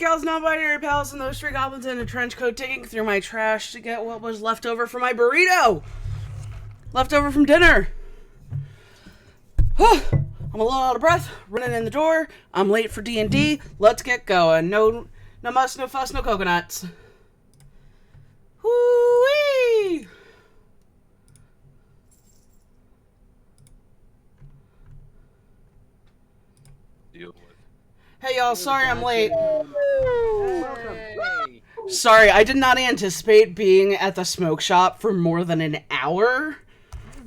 gals, non-binary pals, and those three goblins in a trench coat digging through my trash to get what was left over from my burrito. Left over from dinner. I'm a little out of breath, running in the door. I'm late for D&D. Let's get going. No muss, no fuss, no coconuts. Whoo-wee! Hey y'all, sorry I'm late. Hey. Sorry, I did not anticipate being at the smoke shop for more than an hour.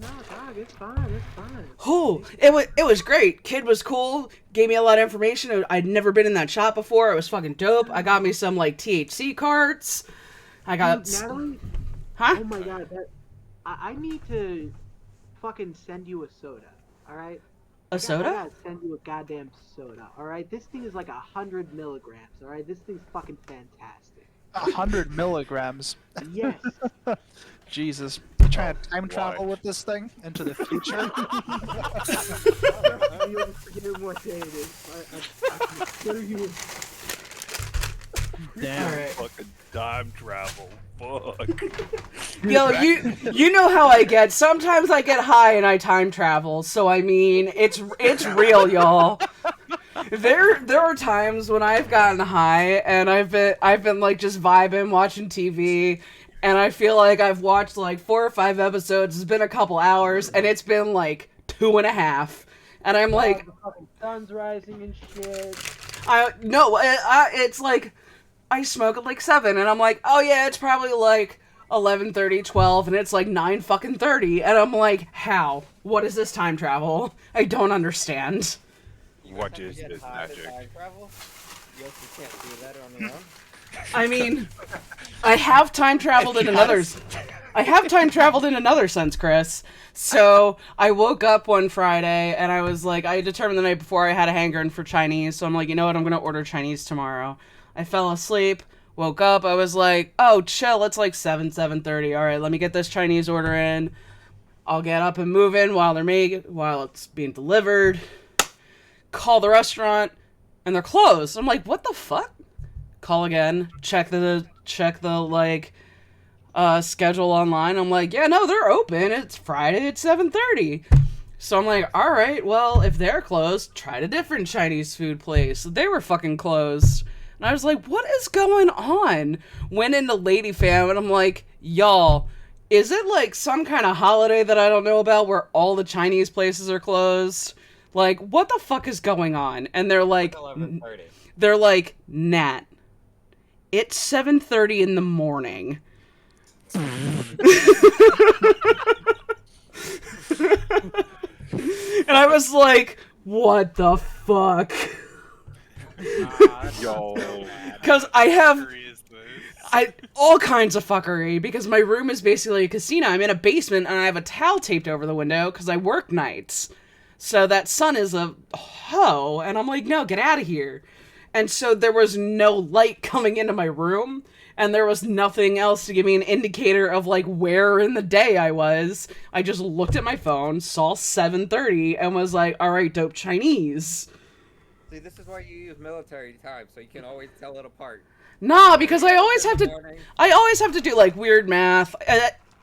No, dog, it's fine, it's fine. Oh, it was great. Kid was cool, gave me a lot of information. I'd never been in that shop before. It was fucking dope. I got me some, like, THC carts. I got... Dude, Natalie? Huh? Oh my god, I need to fucking send you a soda, alright? A soda? I gotta send you a goddamn soda, alright? This thing is like 100 milligrams, alright? This thing's fucking fantastic. 100 milligrams. Yes. Jesus. You trying to time travel with this thing into the future? You'll forget what day it is. I consider you... Damn. Alright. Fucking time travel. Fuck. Yo, you know how I get. Sometimes I get high and I time travel. So I mean, it's real, y'all. There are times when I've gotten high and I've been like just vibing, watching TV, and I feel like I've watched like 4 or 5 episodes. It's been a couple hours, and it's been like 2.5, and I'm like, the fucking sun's rising and shit. it's like I smoke at like 7, and I'm like, oh yeah, it's probably like 11:30, 12, and it's like 9:30, and I'm like, how? What is this time travel? I don't understand. What is this magic? Time travel? Yes, you can't do that on your own. I mean, I have time traveled in another sense, Chris. So I woke up one Friday and I was like, I determined the night before I had a hankering for Chinese, so I'm like, you know what, I'm gonna order Chinese tomorrow. I fell asleep, woke up, I was like, oh chill, it's like 7:30. All right, let me get this Chinese order in. I'll get up and move in while it's being delivered. Call the restaurant, and they're closed. I'm like, what the fuck? Call again. Check the like schedule online. I'm like, yeah, no, they're open. It's Friday at 7:30. So I'm like, all right, well, if they're closed, try a different Chinese food place. They were fucking closed. And I was like, what is going on? Went into Lady Fam, and I'm like, y'all, is it like some kind of holiday that I don't know about where all the Chinese places are closed? Like, what the fuck is going on? And they're like, 11:30. Nat, it's 7:30 in the morning. And I was like, what the fuck? Yo. Because I have all kinds of fuckery, because my room is basically a casino. I'm in a basement and I have a towel taped over the window because I work nights. So that sun is a hoe, and I'm like, no, get out of here. And so there was no light coming into my room, and there was nothing else to give me an indicator of like where in the day I was. I just looked at my phone, saw 7:30, and was like, all right, dope Chinese. See, this is why you use military time, so you can always tell it apart. Nah, because I always have Morning. to do like weird math.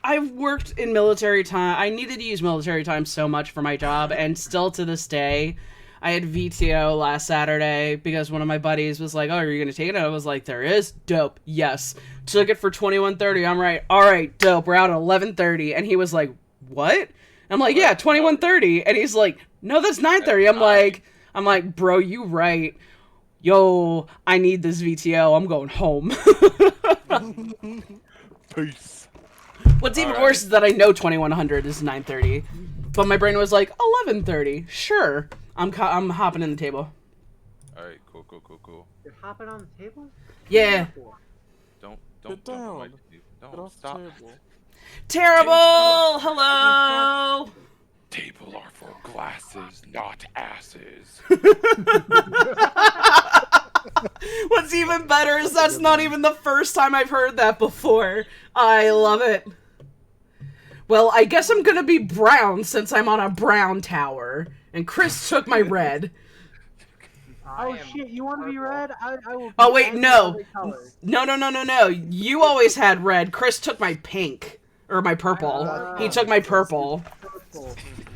I've worked in military time. I needed to use military time so much for my job, and still to this day, I had VTO last Saturday because one of my buddies was like, oh, are you going to take it? And I was like, there is? Dope. Yes. Took it for 21:30. I'm right. All right, dope. We're out at 11:30. And he was like, what? I'm like, yeah, 21:30. And he's like, no, that's 9:30. I'm like, bro, you right. Yo, I need this VTO. I'm going home. Peace. What's even worse is that I know 2100 is 9:30, but my brain was like 11:30. Sure, I'm hopping in the table. All right, cool. You're hopping on the table? Yeah. Don't down. like, Get don't off the stop. table. Terrible. Hello. Table are for glasses, not asses. What's even better is that's not even the first time I've heard that before. I love it. Well, I guess I'm gonna be brown since I'm on a brown tower, and Chris took my red. Oh shit! You want to be red? I will. Be Oh wait, every no. other color. No. You always had red. Chris took my pink. Or my purple. He took my purple. Purple.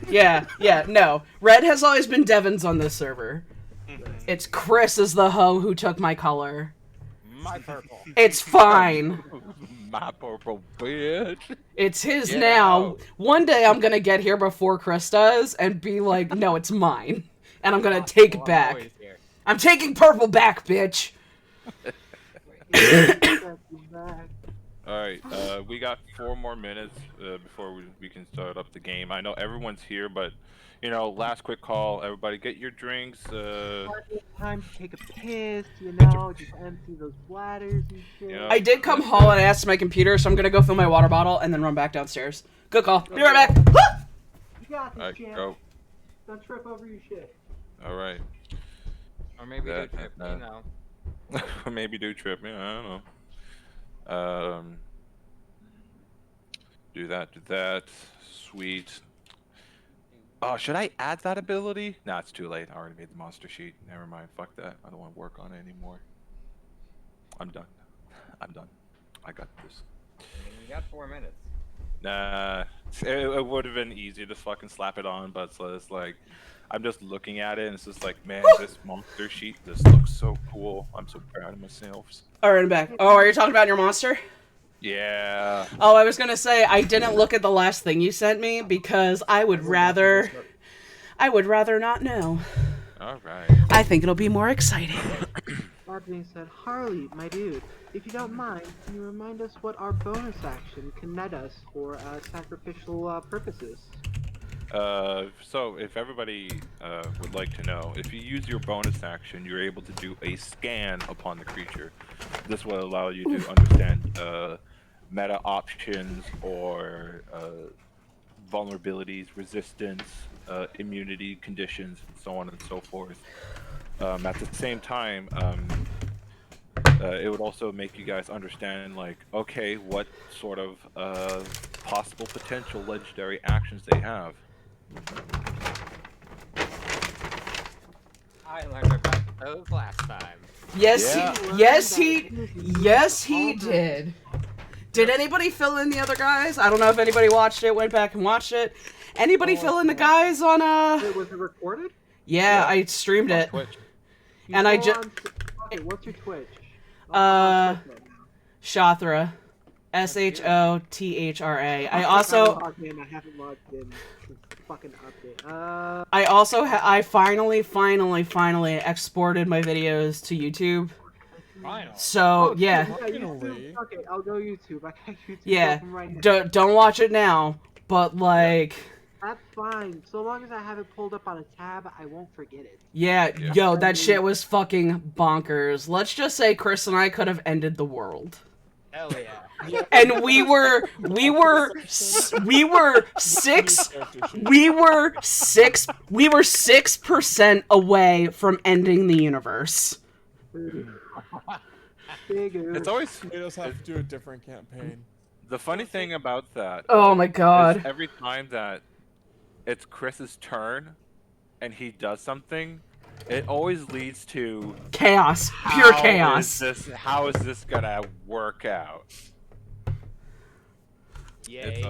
Yeah, no. Red has always been Devin's on this server. It's Chris is the hoe who took my color. My purple. It's fine. My purple bitch. It's his Get now. out. One day I'm gonna get here before Chris does and be like, no, it's mine. And I'm gonna take it back. I'm taking purple back, bitch. Alright, we got 4 more minutes before we can start up the game. I know everyone's here, but, you know, last quick call. Everybody get your drinks. Time to take a piss, you know, just empty those bladders and shit. Yeah. I did come home and ask my computer, so I'm gonna go fill my water bottle and then run back downstairs. Good call. Be right back. You got this, Alright, champ. go. Don't trip over your shit. Alright. Or maybe That- do trip, that- you know. Maybe do trip, yeah, I don't know. Do that. Sweet. Oh, should I add that ability? Nah, it's too late. I already made the monster sheet. Never mind. Fuck that. I don't want to work on it anymore. I'm done. I got this. You got 4 minutes. Nah, it would have been easy to fucking slap it on, but it's like, I'm just looking at it and it's just like, man, this monster sheet, this looks so cool. I'm so proud of myself. Alright, I'm back. Oh, are you talking about your monster? Yeah. Oh, I was gonna say, I didn't look at the last thing you sent me because I would rather not know. Alright. I think it'll be more exciting. That being said, Harley, my dude, if you don't mind, can you remind us what our bonus action can net us for sacrificial purposes? So if everybody would like to know, if you use your bonus action, you're able to do a scan upon the creature. This will allow you to understand meta options or vulnerabilities, resistance, immunity conditions, and so on and so forth. At the same time, it would also make you guys understand, like, okay, what sort of possible potential legendary actions they have. I learned about those last time. Yes, Yeah. he did. Did anybody fill in the other guys? I don't know if anybody watched it, went back and watched it. Anybody fill in the guys on Wait, was it recorded? Yeah, I streamed it. Twitch. You And I go ju- on okay, what's your Twitch? Shothra. Shothra. I also I haven't logged in since the fucking update. I also I finally exported my videos to YouTube. Final. So, yeah. YouTube. Okay, I'll go YouTube. I got YouTube Yeah. open right now. Don't watch it now, but like That's fine. So long as I have it pulled up on a tab, I won't forget it. yeah, Yeah. yo, that shit was fucking bonkers. Let's just say Chris and I could have ended the world. Hell yeah. And we were 6% away from ending the universe. Big oof. It's always Made us have to do a different campaign. the funny thing about that. Oh my is god. every time that it's Chris's turn and he does something, it always leads to Chaos. Pure how chaos. How is this gonna work out? Yay.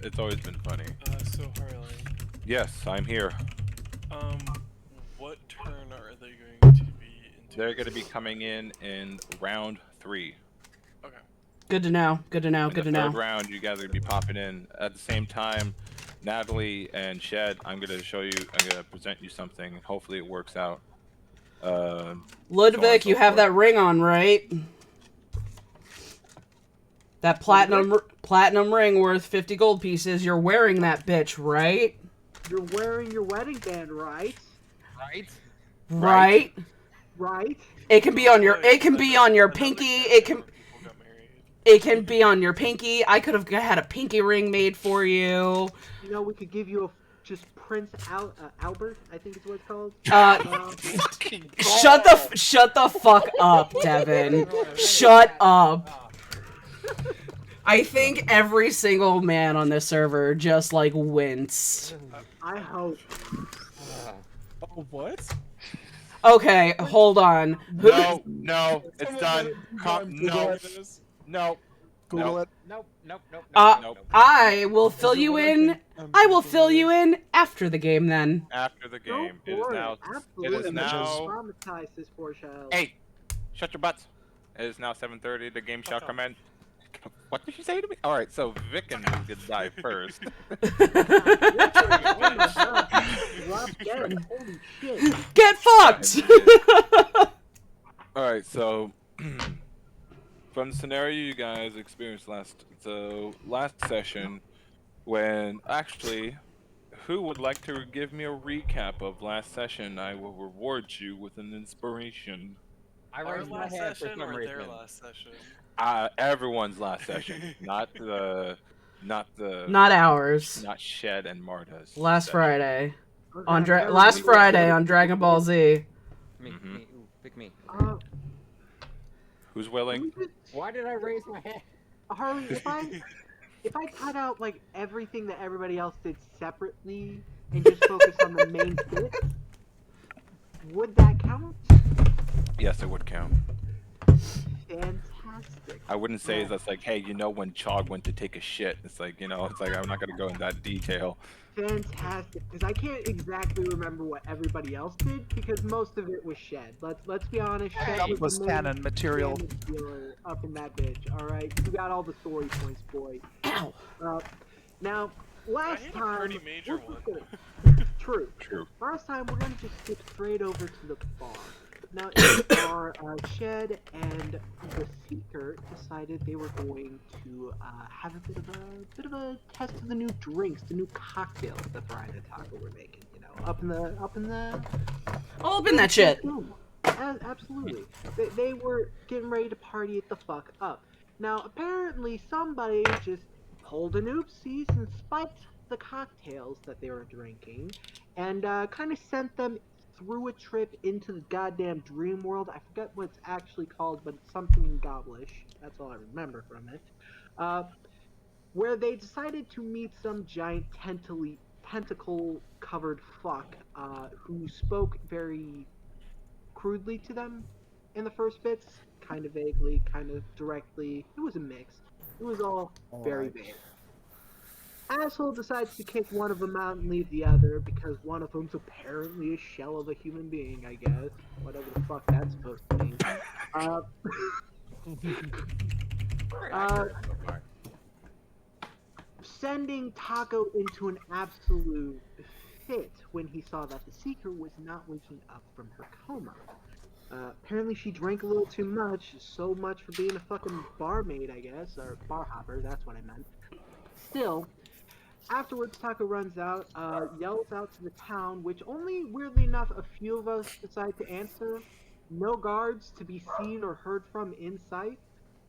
It's always been funny. So Harley, Yes, I'm here. what turn are they going to be into? They're gonna be coming in round 3. Okay. Good to know. Good to know. In Good the to know. third round, you guys are gonna be popping in at the same time. Natalie and Shed, I'm gonna present you something, and hopefully it works out. Ludwig, so you have forth. that ring on, right? That platinum ring worth 50 gold pieces. You're wearing that bitch, right? You're wearing your wedding band, right? Right? Right? Right? It can be on your pinky. It can be on your pinky. I could have had a pinky ring made for you. You know, we could give you just Prince Albert, I think is what it's called. Shut the fuck up, Devin. Shut up. I think every single man on this server just like winced. I hope. Oh, what? Okay, hold on. Who? No, it's Someone done. better Google and tell me No, what it is. no, Google no. it. Nope, nope, nope, nope, Uh, nope, Nope. nope. I will Is fill it you what in. I'm I will thinking fill it you is? in after the game then. After the Go game, it is for now. it. It is Absolutely. Images. now. Traumatize this poor child. Hey, shut your butts. It is now 7:30. The game shall Shut up. commence. What did she say to me? All right, so Vicken is gonna die first. Oh my god. Drop dead. Holy shit. Get fucked. All right, so from the scenario you guys experienced last session, when actually, who would like to give me a recap of last session? I will reward you with an inspiration. I Our raised my last hand for session some or their reason. last session? Everyone's last session, not not Not ours. Shed and Marta's. Last session. Friday. Okay, everybody Last look Friday at on it. Dragon Ball Z. Me, Mhm. me, ooh, pick me. Who's willing? Why did I raise my hand? Harley, if I cut out like everything that everybody else did separately and just focus on the main bit, would that count? Yes, it would count. Fantastic. I wouldn't say Yeah. that's like, hey, when Chog went to take a shit. It's like, it's like I'm not gonna go in that detail. Fantastic, because I can't exactly remember what everybody else did because most of it was Shed. Let's be honest, Shed That was the main canon material. damage dealer up in that bitch. All right, you got all the story points, boy. Ow. Now, I last hit a time, pretty major we're one. just True. True. Last time, we're gonna just skip straight over to the bar. Now, in the bar, Shed and the Seeker decided they were going to have a bit of a test of the new drinks, the new cocktails that Brian and Taco were making. You know, up in the All up in that shit. Absolutely. They were getting ready to party it the fuck up. Now, apparently, somebody just pulled an oopsies and spiked the cocktails that they were drinking and kind of sent them through a trip into the goddamn dream world. I forget what it's actually called, but it's something in Goblish. That's all I remember from it. Where they decided to meet some giant tentacle-covered fuck who spoke very crudely to them in the first bits, kind of vaguely, kind of directly. It was a mix. It was all very vague. Asshole decides to kick one of them out and leave the other because one of them's apparently a shell of a human being, I guess. Whatever the fuck that's supposed to mean. Very accurate so far. Sending Taco into an absolute fit when he saw that the Seeker was not waking up from her coma. Apparently she drank a little too much, so much for being a fucking barmaid, I guess, or bar hopper, that's what I meant. Still, afterwards Taco runs out, yells out to the town, which only, weirdly enough, a few of us decide to answer. No guards to be seen or heard from in sight.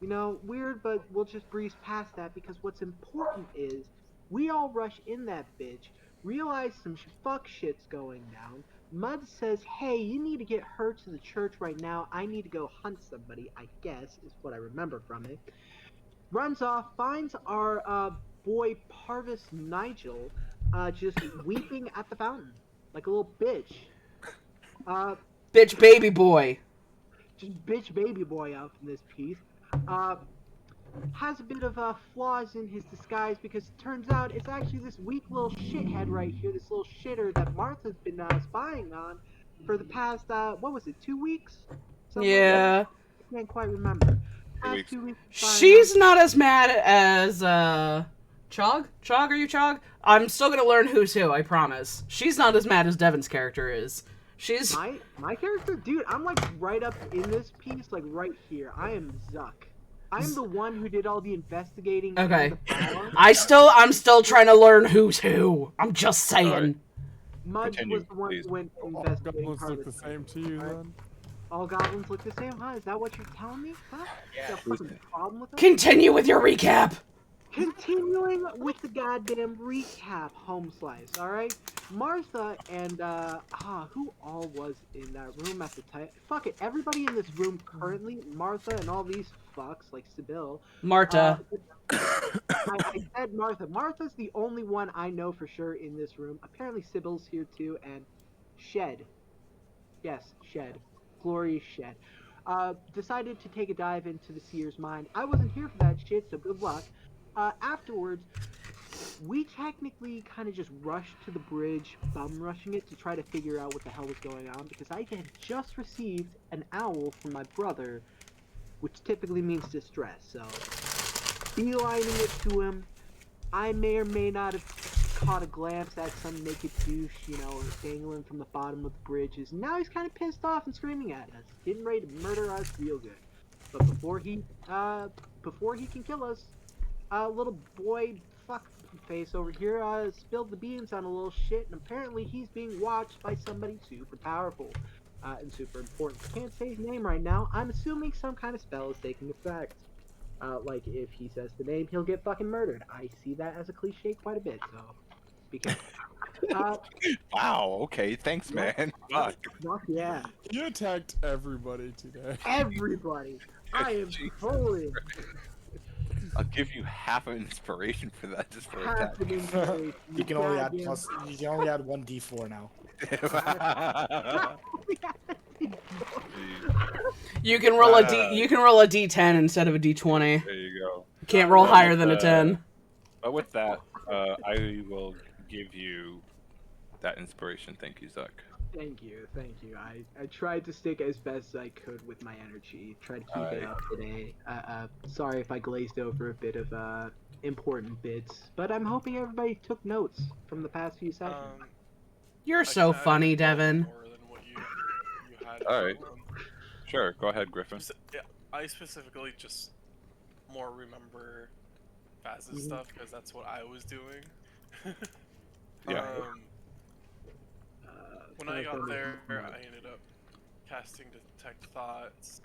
You know, weird, but we'll just breeze past that because what's important is we all rush in that bitch, realize some fuck shit's going down. Mud says, hey, you need to get her to the church right now. I need to go hunt somebody, I guess, is what I remember from it. Runs off, finds our boy Parvis Nigel just weeping at the fountain like a little bitch. Bitch baby boy. Just bitch baby boy out in this piece. Has a bit of flaws in his disguise because it turns out it's actually this weak little shithead right here, this little shitter that Martha's been spying on for the past, what was it, 2 weeks? Something like that? Yeah. I can't quite remember. 2 weeks. 2 weeks spying She's on- not as mad as Chog? Chog, are you Chog? I'm still gonna learn who's who, I promise. She's not as mad as Devin's character is. She's My character? Dude, I'm like right up in this piece, like right here. I am Zuck. I'm the one who did all the investigating. Okay. in the bar. I'm still trying to learn who's who. I'm just saying. Alright. Mudge Continue, was the one please. who went All investigating. goblins look the Harvest. same to you Alright. then? All goblins look the same, huh? Is that what you're telling me? Huh? Yeah. You got a fucking problem with that? Continue with your recap. Continuing with the goddamn recap, home slice, alright? Martha and, who all was in that room at the time? Fuck it, everybody in this room currently, Martha and all these fucks, like Sybil. Marta. I said Martha. Martha's the only one I know for sure in this room. Apparently Sybil's here too, and Shed. Yes, shed. Glorious shed. Decided to take a dive into the seer's mind. I wasn't here for that shit, so good luck. Afterwards, we technically kind of just rushed to the bridge, bum rushing it to try to figure out what the hell was going on because I had just received an owl from my brother, which typically means distress. So, beelining it to him. I may or may not have caught a glance at some naked douche, dangling from the bottom of the bridges. Now he's kind of pissed off and screaming at us, getting ready to murder us real good. But before he can kill us, little boy fuck face over here spilled the beans on a little shit, and apparently he's being watched by somebody super powerful and super important. Can't say his name right now. I'm assuming some kind of spell is taking effect. Like if he says the name, he'll get fucking murdered. I see that as a cliche quite a bit, so be careful. Wow. Okay. Thanks, Yeah. man. Fuck. Fuck yeah, You attacked everybody today. everybody. I am Jesus. trolling. I'll give you half an inspiration for that, just for Half an attacking. inspiration. You can only add goddamn- plus. You can only add 1d4 now. You can roll a D. You can roll a D10 instead of a D20. There you go. You can't roll higher than a 10. But with that, I will give you that inspiration. Thank you, Zuck. Thank you. I tried to stick as best as I could with my energy. Tried to keep it up today. Sorry if I glazed over a bit of important bits, but I'm hoping everybody took notes from the past few sessions. You're I so can add funny, a little Devin. more than what you had. All right. Sure, go ahead, Griffin. Yeah, I specifically just more remember Faz's stuff because that's what I was doing. Yeah. When I got there, I ended up casting Detect Thoughts.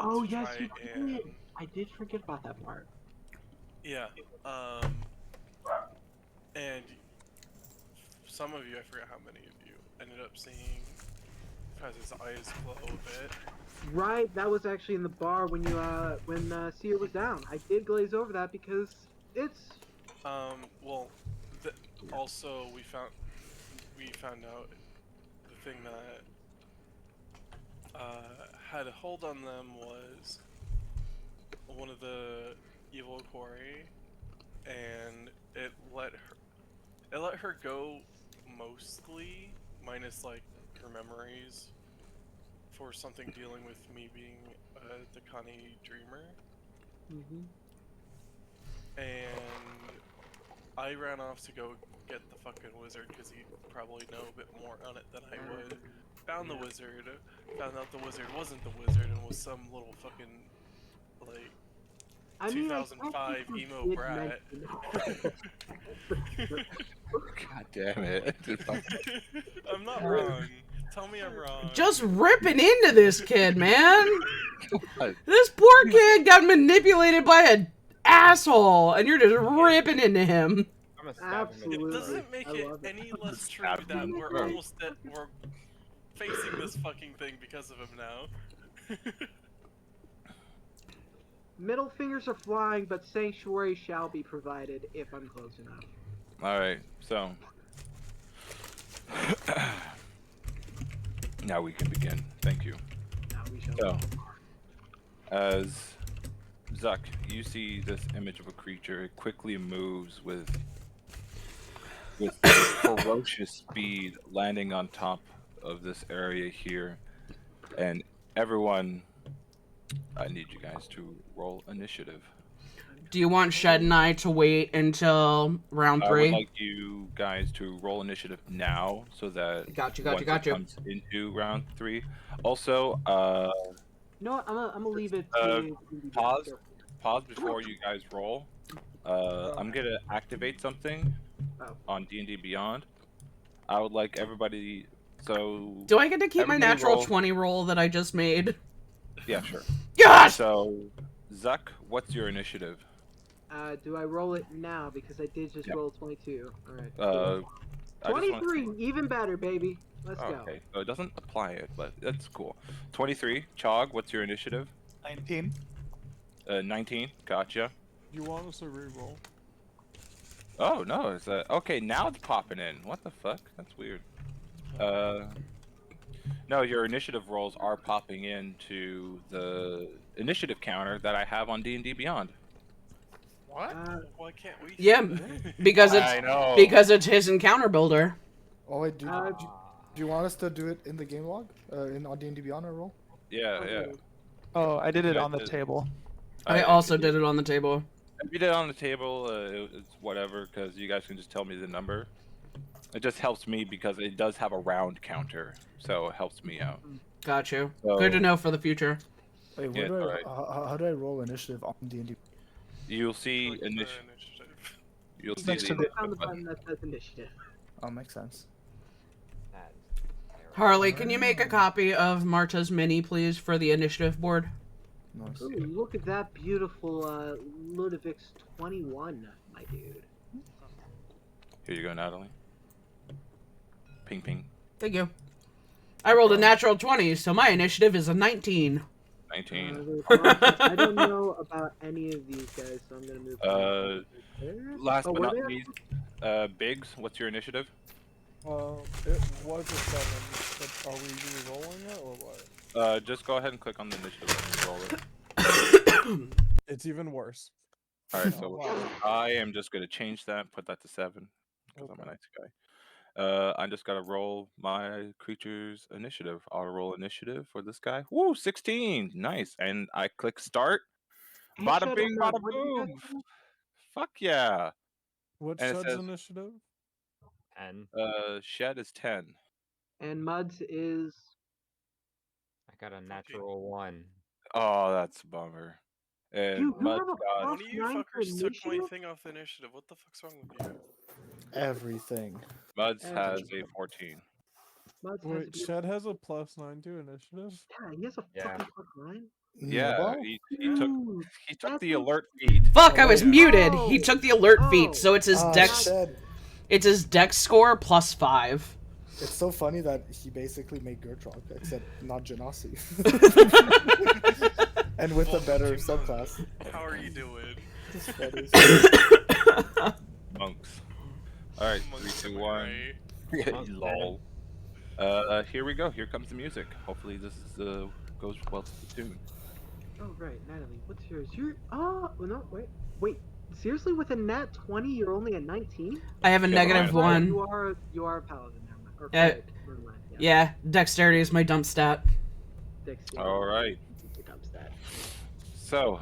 Oh to yes, try you and- did. I did forget about that part. Yeah. And some of you, I forget how many of you, ended up seeing Faz's eyes glow a bit. Right, that was actually in the bar when Seer was down. I did glaze over that because it's Well, also we found out the thing that had a hold on them was one of the evil quarry, and it let her go mostly, minus like her memories, for something dealing with me being a Dakani dreamer. And I ran off to go get the fucking wizard because he'd probably know a bit more on it than I would. Found the wizard, found out the wizard wasn't the wizard and was some little fucking, like, I mean, I 2005 technically emo did brat. mention- God damn it. I'm not wrong. Tell me I'm wrong. Just ripping into this kid, man. This poor kid got manipulated by an asshole, and you're just ripping into him. I'm a stab him in the It Absolutely. doesn't make I it love it. any less true Stab that him. we're almost we're facing this fucking thing because of him now. Middle fingers are flying, but sanctuary shall be provided if I'm close enough. Alright, so. Now we can begin. Thank you. Now we shall. So, as Zuck, you see this image of a creature. It quickly moves with ferocious speed, landing on top of this area here. And everyone, I need you guys to roll initiative. Do you want Shed and I to wait until round I 3? would like you guys to roll initiative now, so that Got you. once it comes into round 3. Also, No, I'm gonna leave it Uh, to pause before you guys roll. I'm gonna activate something on D&D Beyond. I would like everybody. So Do I get to keep my everybody natural roll. 20 roll that I just made? Yeah, sure. Yes! So, Zuck, what's your initiative? Do I roll it now because I did just Yep. roll 22? All right. I just want- 23, even better, baby. Let's go. Okay, so it doesn't apply it, but that's cool. 23. Chog, what's your initiative? 19. 19. Gotcha. You want us to reroll? Oh no, is that okay? Now it's popping in. What the fuck? That's weird. No, No, your initiative rolls are popping into the initiative counter that I have on D&D Beyond. What? Uh, Why can't we? Yeah, see that? because I know. it's his encounter builder. Oh wait, do Uh, you want us to do it in the game log? In on D&D Beyond or roll? Yeah. Oh, I did it Yeah, on the it- table. I also did it on the table. If you did it on the table, it's whatever, because you guys can just tell me the number. It just helps me because it does have a round counter, so it helps me out. Got you. So, Good to know for the future. Wait, Yeah, where do I, alright. how do I roll initiative on D&D? You'll see Click the initiative. initiative. You'll see Next the to the- found the initiative button. button that says initiative. Oh, makes sense. That is terrible. Harley, can you make a copy of Marta's mini, please, for the initiative board? Nice. Ooh, look at that beautiful Ludovic's 21, my dude. Here you go, Natalie. Ping ping. Thank you. I rolled a natural 20, so my initiative is a 19. 19. I don't know about any of these guys, so I'm gonna move. Last but were not they? least, Biggs, what's your initiative? It was a 7, but are we re-rolling it or what? Just go ahead and click on the initiative and roll it. It's even worse. Alright, Oh, so wow. I am just going to change that, put that to 7, because I'm a Okay. nice guy. I just got to roll my creature's initiative. Auto roll initiative for this guy. Woo, 16! Nice. And I click start. Hey, Bada Shed, bing, and, bada what did you guys boom. do? Fuck yeah. What's And it Shed's says, initiative? 10. Shed is 10. And Muds is. I got a natural 1. Oh, that's a bummer. And Dude, you Mud's have a got, One of you 9 for fuckers took my initiative? thing off the initiative. What the fuck's wrong with you? Everything. Muds Uh, has a 14. Muds has a Wait, beautiful. Shed has a +9 to initiative? Yeah, he has a Yeah. fucking +9. Yeah, Nibble? he took Dude, the that's alert feat. Fuck, Oh, I was wait. muted. He Oh. took the alert Oh. feat, so it's his Ah, dex. Shed. It's his dex score plus 5. It's so funny that he basically made Gertrude, except not Genasi. And with a Welcome better to subclass. How are you doing? That is- Monks. Alright, Monks 3, 2, am I 1. Monks, Lol. Here we go. Here comes the music. Hopefully this is goes well to the tune. Oh right, Natalie, what's yours? Oh no, wait. Seriously, with a nat 20, you're only at 19? I have a Yeah, negative but Right, 1. you are a paladin, never mind. Or Yeah. cleric, never mind. Yeah. Yeah, dexterity is my dump stat. Dexterity. Alright. Becomes that. So,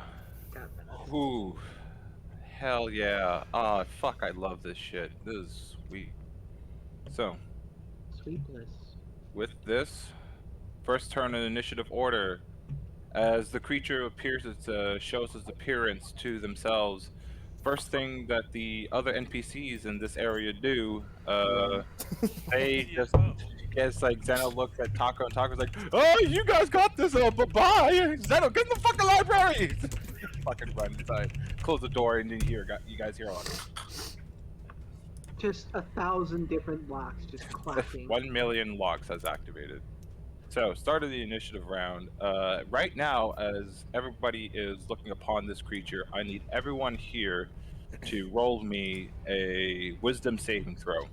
Got that. whoo. Hell yeah. Ah, fuck, I love this shit. This is sweet. So, Sweetness. with this, first turn in initiative order. As the creature appears, it shows its appearance to themselves. First thing that the other NPCs in this area do, they just gets like Zeno looks at Taco and Taco's like, "Oh, you guys got this! Bye, Zeno, get in the fucking library!" Fucking run inside, close the door, and you guys hear all Just 1,000 different locks just clacking. 1 million locks has activated. So, start of the initiative round. Right now, as everybody is looking upon this creature, I need everyone here to roll me a wisdom saving throw.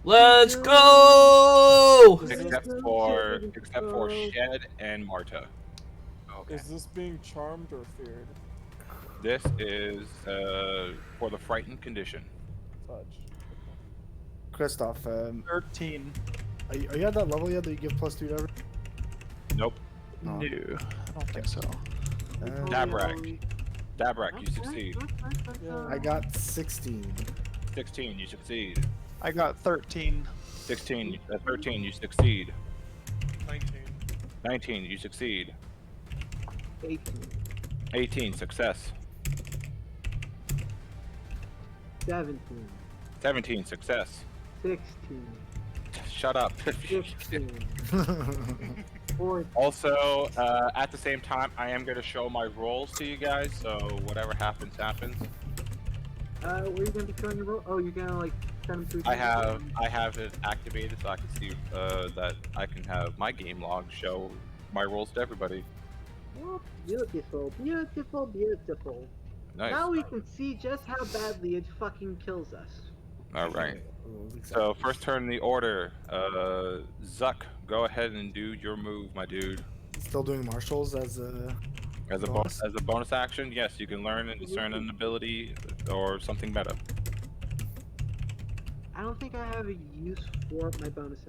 Let's go! Except for Shed and Marta. Okay. Is this being charmed or feared? This is for the frightened condition. Touch. Christoph, 13. are you at that level yet that you give +2 to everything? Nope. No. No, I don't think so. Dabrak. Dabrak, you succeed. Yeah. I got 16. 16, you succeed. I got 13. 13, 13, you succeed. 19. 19, you succeed. 18. 18, success. 17. 17, success. 16. Shut up. 15. 14. Also, at the same time, I am going to show my rolls to you guys, so whatever happens, happens. Where are you gonna be showing your roll? Oh, you're gonna like send them through. I have it activated so I can see that I can have my game log show my rolls to everybody. Oh, beautiful, beautiful, beautiful. Nice. Now we can see just how badly it fucking kills us. All right. Oh, So first turn in the order, Zuck go ahead and do your move, my dude. Still doing martials as a bonus. As a bonus action, yes, you can learn and discern an ability or something meta. I don't think I have a use for my bonus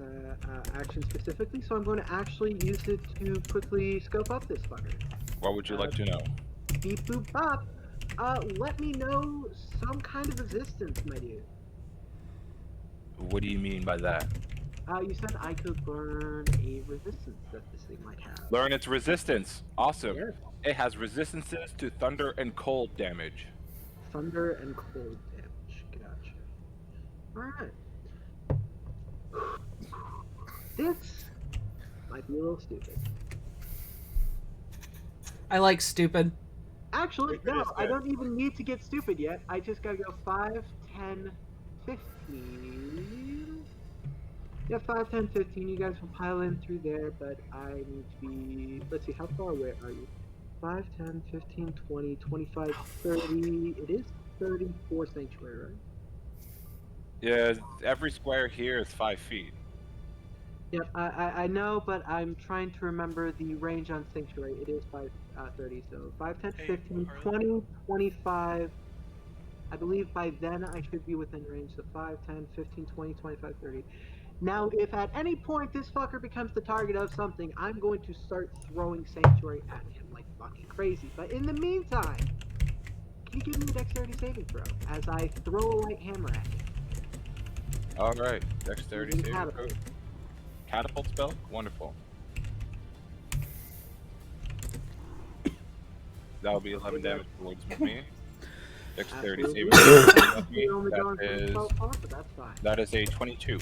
action specifically, so I'm going to actually use it to quickly scope up this fucker. What would you like to know? Beep boop bop. Let me know some kind of resistance, my dude. What do you mean by that? You said I could learn a resistance that this thing might have. Learn its resistance. Awesome. Yes. It has resistances to thunder and cold damage. Thunder and cold damage. Gotcha. Alright. This might be a little stupid. I like stupid. Actually, Stupid no, is I good. don't even need to get stupid yet. I just gotta go 5, 10, 15. Yeah, 5, 10, 15. You guys will pile in through there, but I need to be. Let's see, how far away are you? 5, 10, 15, 20, 25, 30. It is 34 sanctuary, right? Yeah, every square here is 5 feet. Yep, I know, but I'm trying to remember the range on sanctuary. It is 30, so 5, 10, Hey, 15, Harley. 20, 25. I believe by then I should be within range, so 5, 10, 15, 20, 25, 30. Now, if at any point this fucker becomes the target of something, I'm going to start throwing sanctuary at him like fucking crazy. But in the meantime, can you give me a dexterity saving throw as I throw a light hammer at him? Alright, dexterity Using saving catapult. throw. Catapult spell? Wonderful. That'll be 11 damage towards me. Dexterity saving throw. You're only going That for is, 12 points, but that's fine. that is a 22.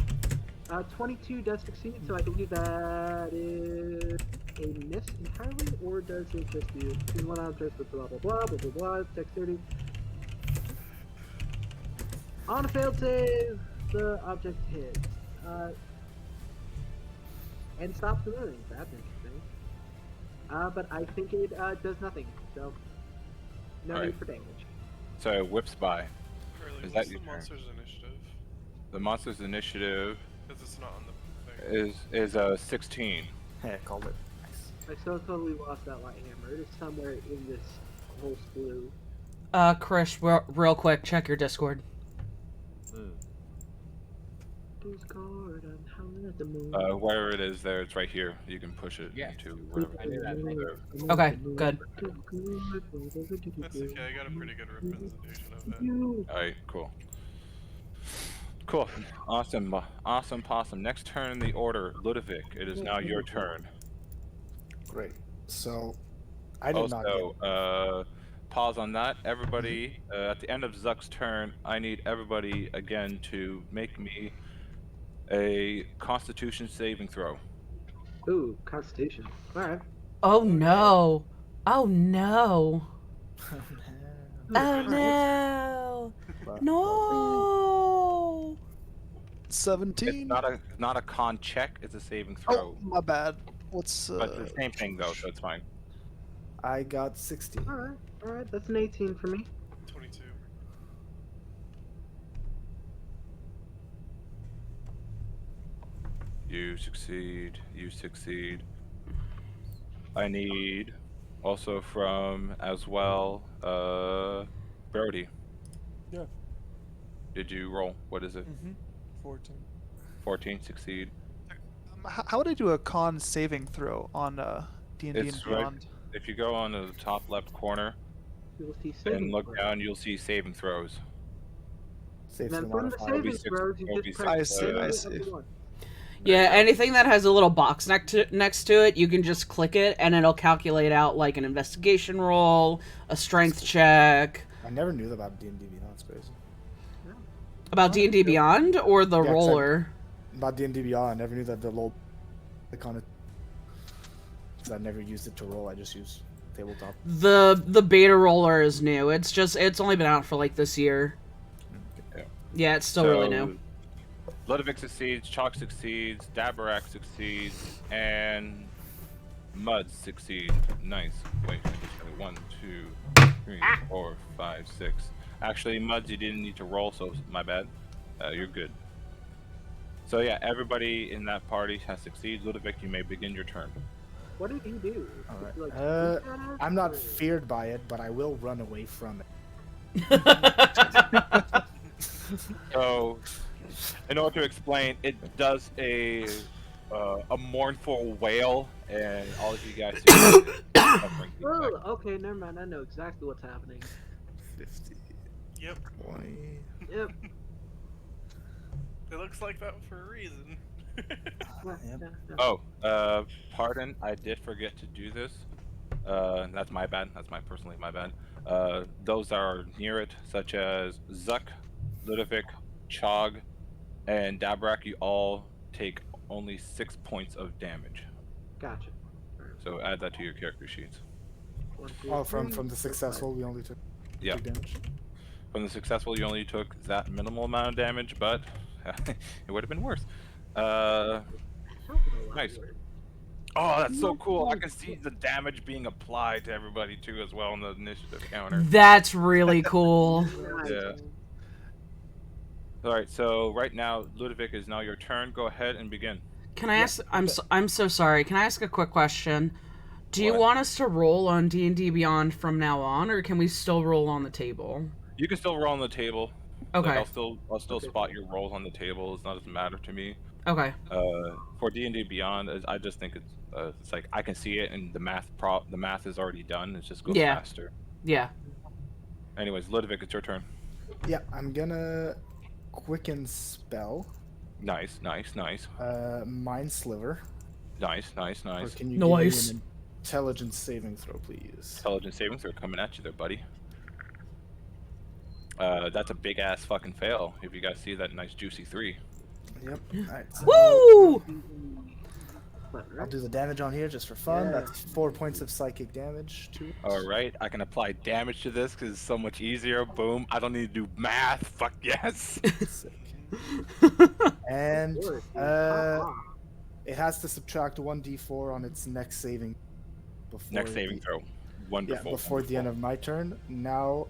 22 does succeed, so I believe that is a miss entirely, or does it just do one object with blah blah blah blah blah blah dexterity? On a failed save, the object hits. And stops moving. That's interesting. But I think it does nothing, so no Alright. need for damage. So it whips by. Harley, Is what's that the your turn? monster's initiative? The monster's initiative Because it's not on the thing. is 16. Hey, I called it. Nice. I so totally lost that light hammer. It is somewhere in this whole slew. Chris, real quick, check your Discord. Discord, I'm howling at the moon. Wherever it is there, it's right here. You can push it Yeah. into wherever. I knew that. There. Okay, good. That's okay, I got a pretty good representation of it. Alright, cool. Cool. Awesome. Awesome possum. Next turn in the order, Ludovic. It is now your turn. Great. So, I did not Also, pause on that. Everybody, at the end of Zuck's turn, I need everybody again to make me a Constitution saving throw. Ooh, Constitution. Alright. Oh no. Oh no. get. Oh no. No. 17. It's not a con check. It's a saving throw. Oh, my bad. What's But it's the same thing though, so it's fine. I got 16. Alright, that's an 18 for me. 22. You succeed. You succeed. I need also from as well, Brody. Yeah. Did you roll? What is it? 14. 14, succeed. How would I do a con saving throw on D&D and It's right. Beyond? If you go on to the top left corner You'll see and saving look throws. down, you'll see saving throws. Saves And the then from the modifier. saving six- throws, you it'll be just six, press I see, zero I of see. the one. Yeah, anything that has a little box next to it, you can just click it and it'll calculate out like an investigation roll, a strength check. I never knew that about D&D Beyond. It's crazy. About D&D Beyond or the Yeah, 'cause I- roller? About D&D Beyond, I never knew that the little icon. Because I never used it to roll. I just used tabletop. The beta roller is new. It's only been out for like this year. Yeah. Yeah, it's still really new. Ludovic succeeds, Chalk succeeds, Dabarak succeeds, and Mud succeeds. Nice. Wait, I just got it. 1, 2, 3, 4, 5, 6. Actually, Muds, you didn't need to roll, so my bad. You're good. So yeah, everybody in that party has succeeded. Ludovic, you may begin your turn. What did he do? All Did he, right. like, shoot at us, I'm not or- feared by it, but I will run away from it. So, in order to explain, it does a mournful wail, and all of you guys see is suffering effect. Oh, okay, never mind. I know exactly what's happening. 50, Yep. 20. Yep. It looks like that for a reason. Yeah, Yep. yeah. Oh, pardon, I did forget to do this. That's my bad. That's personally my bad. Those that are near it, such as Zuck, Ludovic, Chog, and Dabrak, you all take only 6 points of damage. Gotcha. Alright. So add that to your character sheets. 1, 2, Oh, from 3, the 4, 5. successful, we only took Yeah. 2 damage. From the successful, you only took that minimal amount of damage, but it would have been worse. That was a lot Nice. worse. Oh, that's so cool. I can see the damage being applied to everybody too as well in the initiative counter. That's really cool. Nice. Yeah. All right, so right now, Ludovic, is now your turn. Go ahead and begin. Can I ask? I'm so sorry. Can I ask a quick question? Do you What? want us to roll on D&D Beyond from now on, or can we still roll on the table? You can still roll on the table. Okay. Like, I'll still spot your rolls on the table. It's not doesn't matter to me. Okay. For D&D Beyond, I just think it's like I can see it, and the math is already done. It just goes Yeah. faster. Yeah. Anyways, Ludovic, it's your turn. Yeah, I'm gonna quicken spell. Nice. Mind sliver. Nice. Or can you Nice. give me an intelligence saving throw, please? Intelligence savings are coming at you there, buddy. That's a big ass fucking fail. If you guys see that nice juicy 3. Yep. Alright. So Woo! I'll do the damage on here just for fun. Yeah. That's 4 points of psychic damage to it. All right, I can apply damage to this because it's so much easier. Boom! I don't need to do math. Fuck yes. Sick. And Good. it has to subtract 1d4 on its next saving. Before Next saving throw. Yeah, Wonderful. before the end of my turn. Now,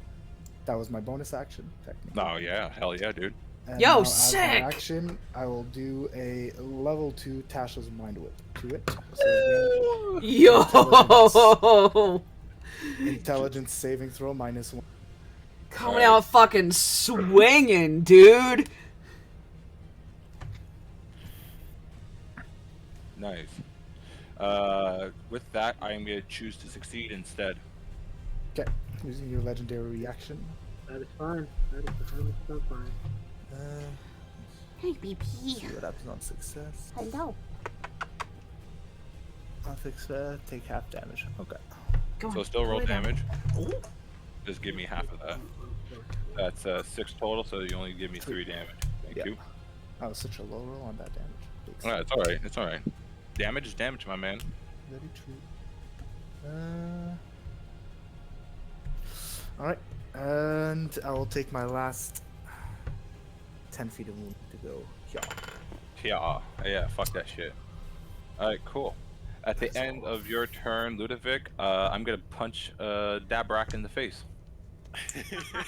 that was my bonus action, technically. Oh yeah, hell yeah, dude. And Yo, now, as an sick! action, I will do a level 2 Tasha's Mind Whip to it. So Yo! intelligence saving throw -1. Coming out fucking swinging, dude. Nice. With that, I'm gonna choose to succeed instead. Okay, using your legendary reaction. That is fine. That is fine. Hey, BP. See what happens on success. Hello. On success, take half damage. Okay. Go So on. still roll Lay down. damage. Just give me half of that. That's 6 total, so you only give me 3 damage. Thank Yeah. you. That was such a low roll on that damage. Alright, it's alright. It's alright. Damage is damage, my man. Very true. Alright, and I will take my last 10 feet of movement to go here. Yeah, fuck that shit. Alright, cool. At the end of your turn, Ludovic, I'm gonna punch Dabrak in the face.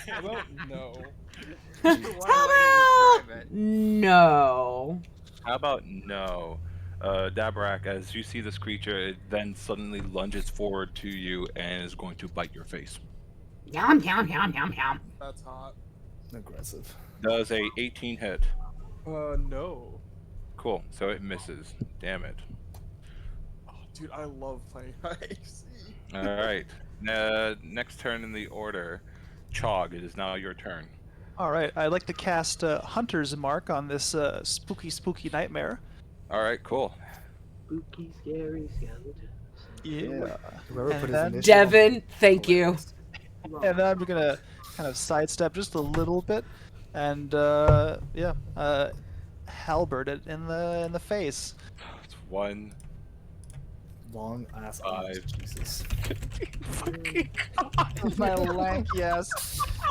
How about no? How about no? How about no? Dabrak, as you see this creature, it then suddenly lunges forward to you and is going to bite your face. Yum, yum, yum, yum, yum. That's hot. Aggressive. Does a 18 hit. No. Cool, so it misses. Damn it. Oh, dude, I love playing IC. Alright. Next turn in the order. Chog, it is now your turn. All right, I'd like to cast Hunter's Mark on this spooky nightmare. Alright, cool. Spooky, scary skeleton. Yeah. Whoever And put his then- initiative Devin, thank you. And then I'm gonna kind of sidestep just a little bit, and halberd it in the face. It's 1. long ass 5. arms. Jesus. Fucking My lanky ass.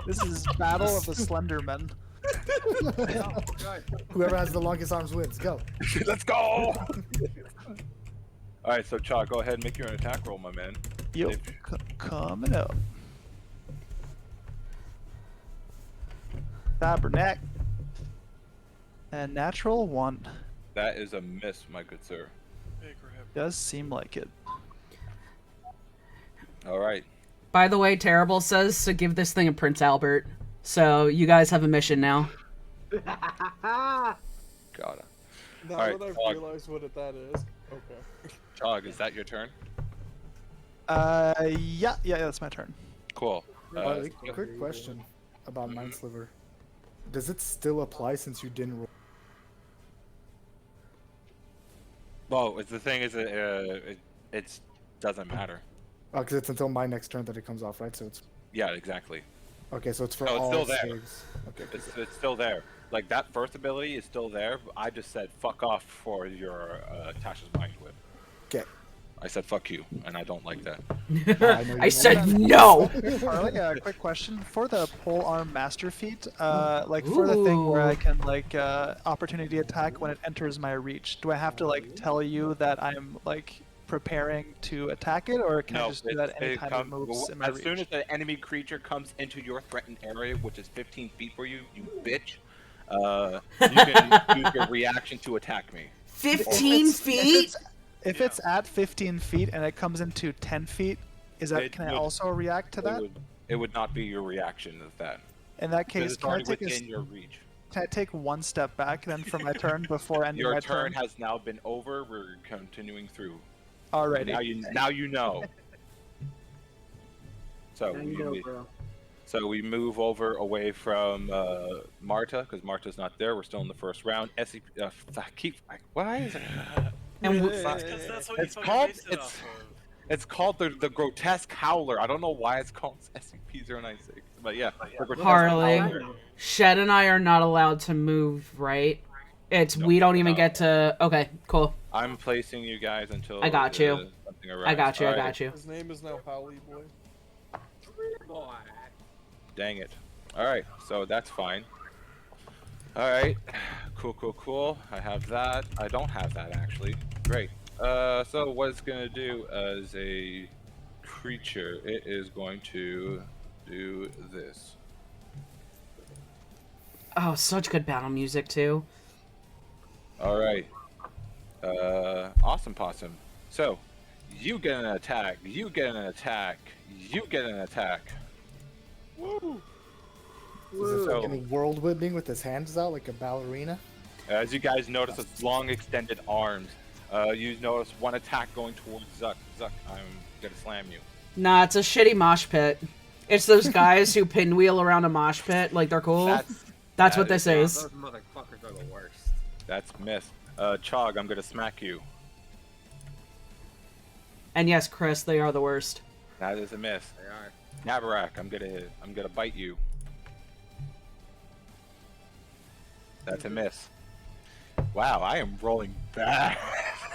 This is Battle of the Slendermen. Whoever has the longest arms wins. Go. Let's go! Alright, so Chog, go ahead and make your own attack roll, my man. Yo, coming up. Tabernacle. And natural 1. That is a miss, my good sir. Big rip. Does seem like it. All right. By the way, Terrible says to give this thing a Prince Albert. So you guys have a mission now. Got it. Now Alright, that I've Chog. realized what that is. Okay. Chog, is that your turn? Yeah, that's my turn. Cool. Quick question about Mind Sliver. Does it still apply since you didn't roll? Well, the thing is, it doesn't matter. Oh, because it's until my next turn that it comes off, right? So it's Yeah, exactly. okay. So it's for No, it's all still there. saves. Okay. It's still there. Like, that first ability is still there. I just said fuck off for your Tasha's Mind Whip. Okay. I said fuck you, and I don't like that. I know you I know said that. no. Harley, a quick question for the pole arm master feat. Like for the thing where I can like opportunity attack when it enters my reach. Do I have to like tell you that I'm like preparing to attack it, or can I just do that anytime it moves in my as reach? soon as the enemy creature comes into your threatened area, which is 15 feet for you, you bitch, you can use your reaction to attack me. 15 feet? If it's at 15 feet and it comes into 10 feet, can I also react to that? It would not be your reaction of that. In that Because case, it's can I already take within your reach. can I take one step back then for my turn before ending Your my turn has now been over. We're continuing through. Alrighty. Now you know. So Now you know, bro. so we move over away from Marta because Marta's not there. We're still in the first round. Why is it? And Because that's what It's you called- fucking based it off of. It's called the grotesque howler. I don't know why it's called SCP-096, but yeah. the grotesque Harley, howler. Shed and I are not allowed to move, right? We don't even get to. Okay, cool. I'm placing you guys until I got you. something I arrives. got you. I Alright. got you. His name is now Howley Boy. Boy. Dang it. Alright, so that's fine. Alright. Cool. I have that. I don't have that, actually. Great. So what it's gonna do as a creature, it is going to do this. Oh, such good battle music too. Alright. Awesome Possum. So, you get an attack, you get an attack, you get an attack. Woo! Is So- it any whirlwinding with his hands out like a ballerina? As you guys notice, its long extended arms. You notice one attack going towards Zuck. Zuck, I'm gonna slam you. Nah, it's a shitty mosh pit. It's those guys who pinwheel around a mosh pit like they're cool. That's what this is. Those motherfuckers are the worst. That's miss. Chog, I'm gonna smack you. And yes, Chris, they are the worst. That is a miss. They are. Navarak, I'm gonna bite you. That's a miss. Wow, I am rolling bad.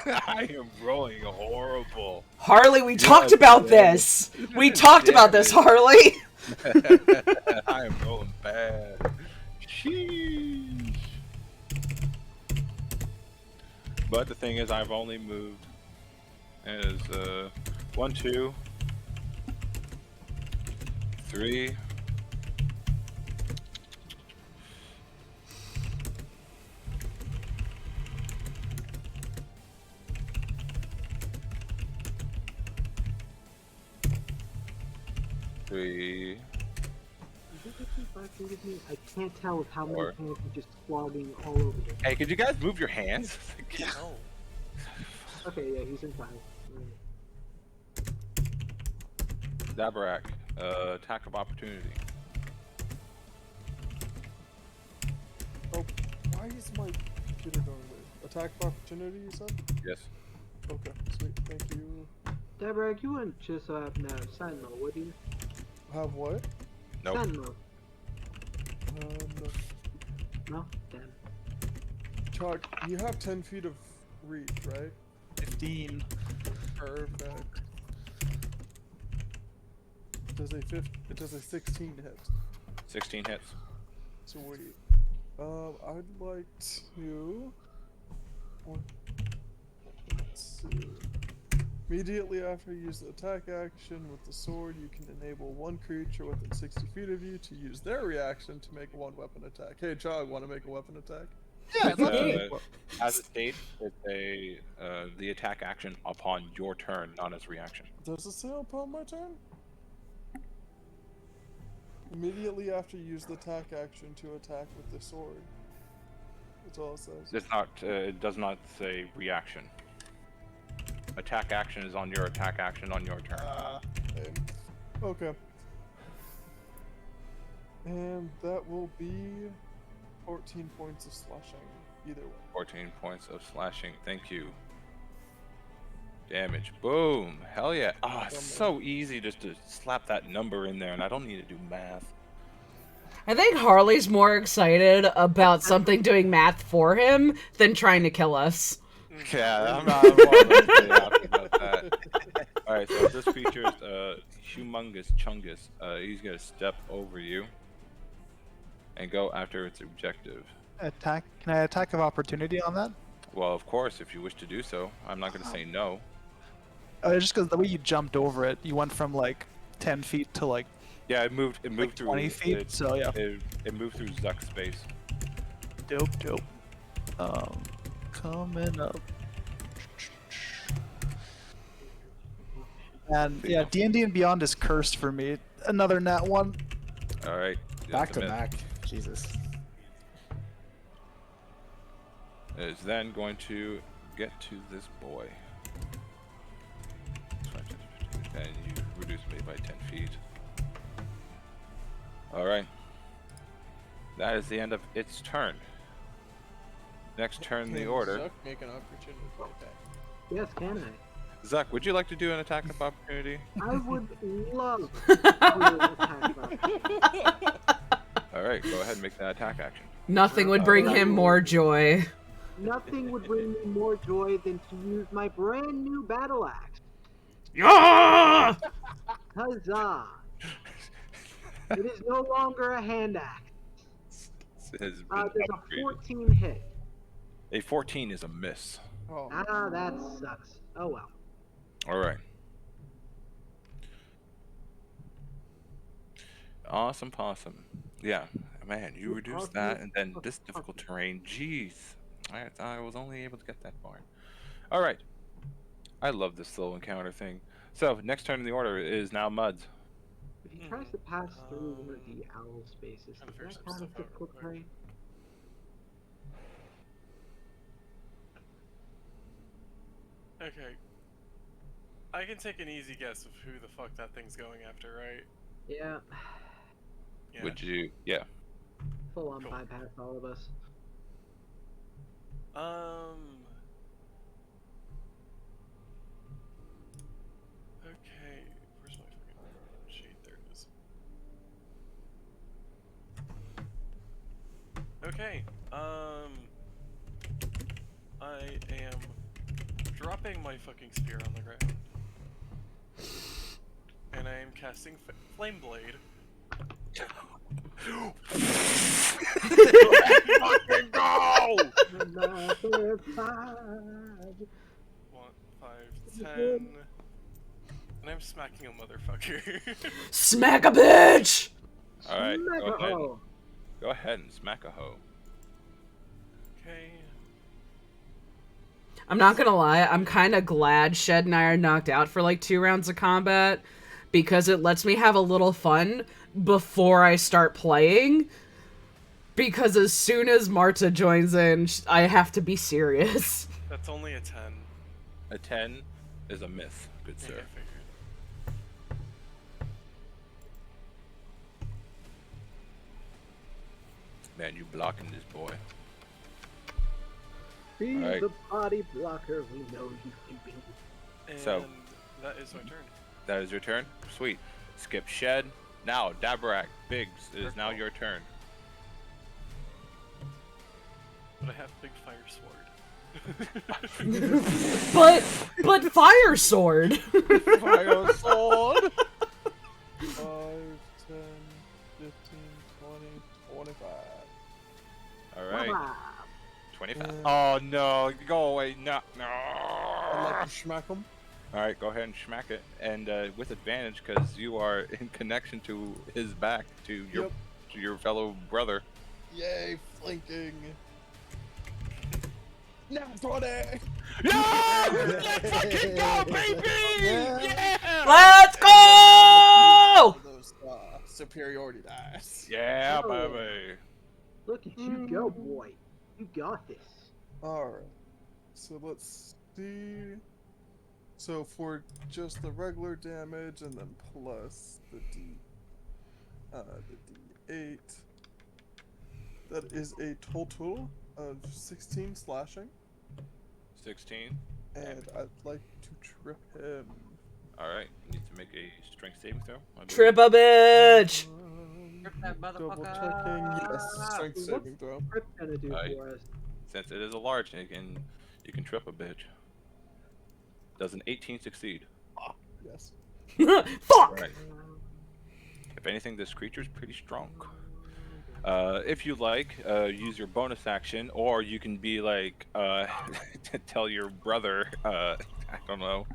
I am rolling horrible. Harley, we talked about this. We talked about this, Harley. I am rolling bad. Sheesh. But the thing is, I've only moved as 1, 2, 3. Three. I can't tell with how many Four. hands are just clogging all over this. Hey, could you guys move your hands? No. Okay, yeah, he's in time. Dabarak, attack of opportunity. Oh, why is my computer going weird? Attack of opportunity, you said? Yes. Okay, sweet, thank you. Deborah, you wouldn't just have no Sentinel, would you? Have what? Nope. Sentinel. No. No? Damn. Chuck, you have 10 feet of reach, right? 15. Perfect. It does a 16 hit. 16 hits. Sweet. I'd like to. Let's see. Immediately after you use the attack action with the sword, you can enable one creature within 60 feet of you to use their reaction to make one weapon attack. Hey, Chog, want to make a weapon attack? Yeah, As it states, it's the attack action upon your turn, not as reaction. Does it say upon my turn? Immediately after you use the attack action to attack with the sword. That's all it says. It's not. It does not say reaction. Attack action is on your attack action on your turn. Okay. And that will be 14 points of slashing, either way. 14 points of slashing. Thank you. Damage. Boom. Hell yeah. Ah, it's so easy just to slap that number in there, and I don't need to do math. I think Harley's more excited about something doing math for him than trying to kill us. Yeah, I'm not happy about that. Alright, so this creature is Humongous Chungus. He's gonna step over you and go after its objective. Attack. Can I attack of opportunity on that? Well, of course, if you wish to do so. I'm not gonna say no. Just because the way you jumped over it, you went from like 10 feet to like Yeah, it moved like through 20 feet. So yeah. It moved through Zuck's space. Dope. Coming up. And yeah, D&D and Beyond is cursed for me. Another nat 1. Alright. Back to back. Jesus. Is then going to get to this boy. And you reduce me by 10 feet. Alright. That is the end of its turn. Next turn in the order. Zuck make an opportunity attack. Yes, can I? Zuck, would you like to do an attack of opportunity? I would love to do an attack of Alright, go ahead and make that attack action. Nothing would bring him more joy. Nothing would bring me more joy than to use my brand new battle axe. Yeah! Huzzah! It is no longer a hand axe. There's a 14 hit. A 14 is a miss. Oh. Ah, that sucks. Oh well. Alright. Awesome possum. Yeah, man, you reduced that and then this difficult terrain. Jeez. I thought I was only able to get that far. Alright. I love this little encounter thing. So, next turn in the order is now Muds. If he tries to pass through one of the owl spaces, is Trying to figure that some kind stuff of out real difficult quick. terrain? Okay. I can take an easy guess of who the fuck that thing's going after, right? Yeah, Yeah. Would you? Yeah. full on Cool. bypass all of us. Okay. Where's my fucking sheet? There it is. Okay. I am dropping my fucking spear on the ground. And I am casting Flame Blade. Fucking go! Another 5. 1, 5, 10. And I'm smacking a motherfucker. Smack a bitch! Alright, go ahead. Smack-a-ho. Go ahead and smack a hoe. Okay. I'm not gonna lie, I'm kind of glad Shed and I are knocked out for like 2 rounds of combat, because it lets me have a little fun before I start playing. Because as soon as Marta joins in, I have to be serious. That's only a 10. A 10 is a myth, good Yeah, sir. I figured. Man, you blocking this boy. Be Alright. the body blocker we know you can be. And So- that is my turn. That is your turn? Sweet. Skip Shed. Now, Dabarak, Biggs, it is now your turn. But I have big fire sword. But Fire Sword! Fire sword! 5, 10, 15, 20, 25. Alright. Wow. 25. Oh no, go away. No. I'd like No. to smack him. Alright, go ahead and smack it. And with advantage, because you are in connection to his back, to your Yep. to your fellow brother. Yay, flanking. Now 20! Yeah! Let's fucking go, baby! Yeah! Let's go! Those superiority dice. Yeah, Oh. baby. Look at you go, boy. You got this. Alright. So let's see. So for just the regular damage and then plus the D8. That is a total of 16 slashing. 16. And I'd like to trip him. Alright, you need to make a strength saving throw. I believe. Trip a bitch! Rip that Double motherfucker. checking. Yes, strength saving throw. What's gonna do Aye. for us? Since it is a large, you can trip a bitch. Does an 18 succeed? Yes. Fuck! Right. If anything, this creature's pretty strong. If you like, use your bonus action, or you can be like, tell your brother, I don't know.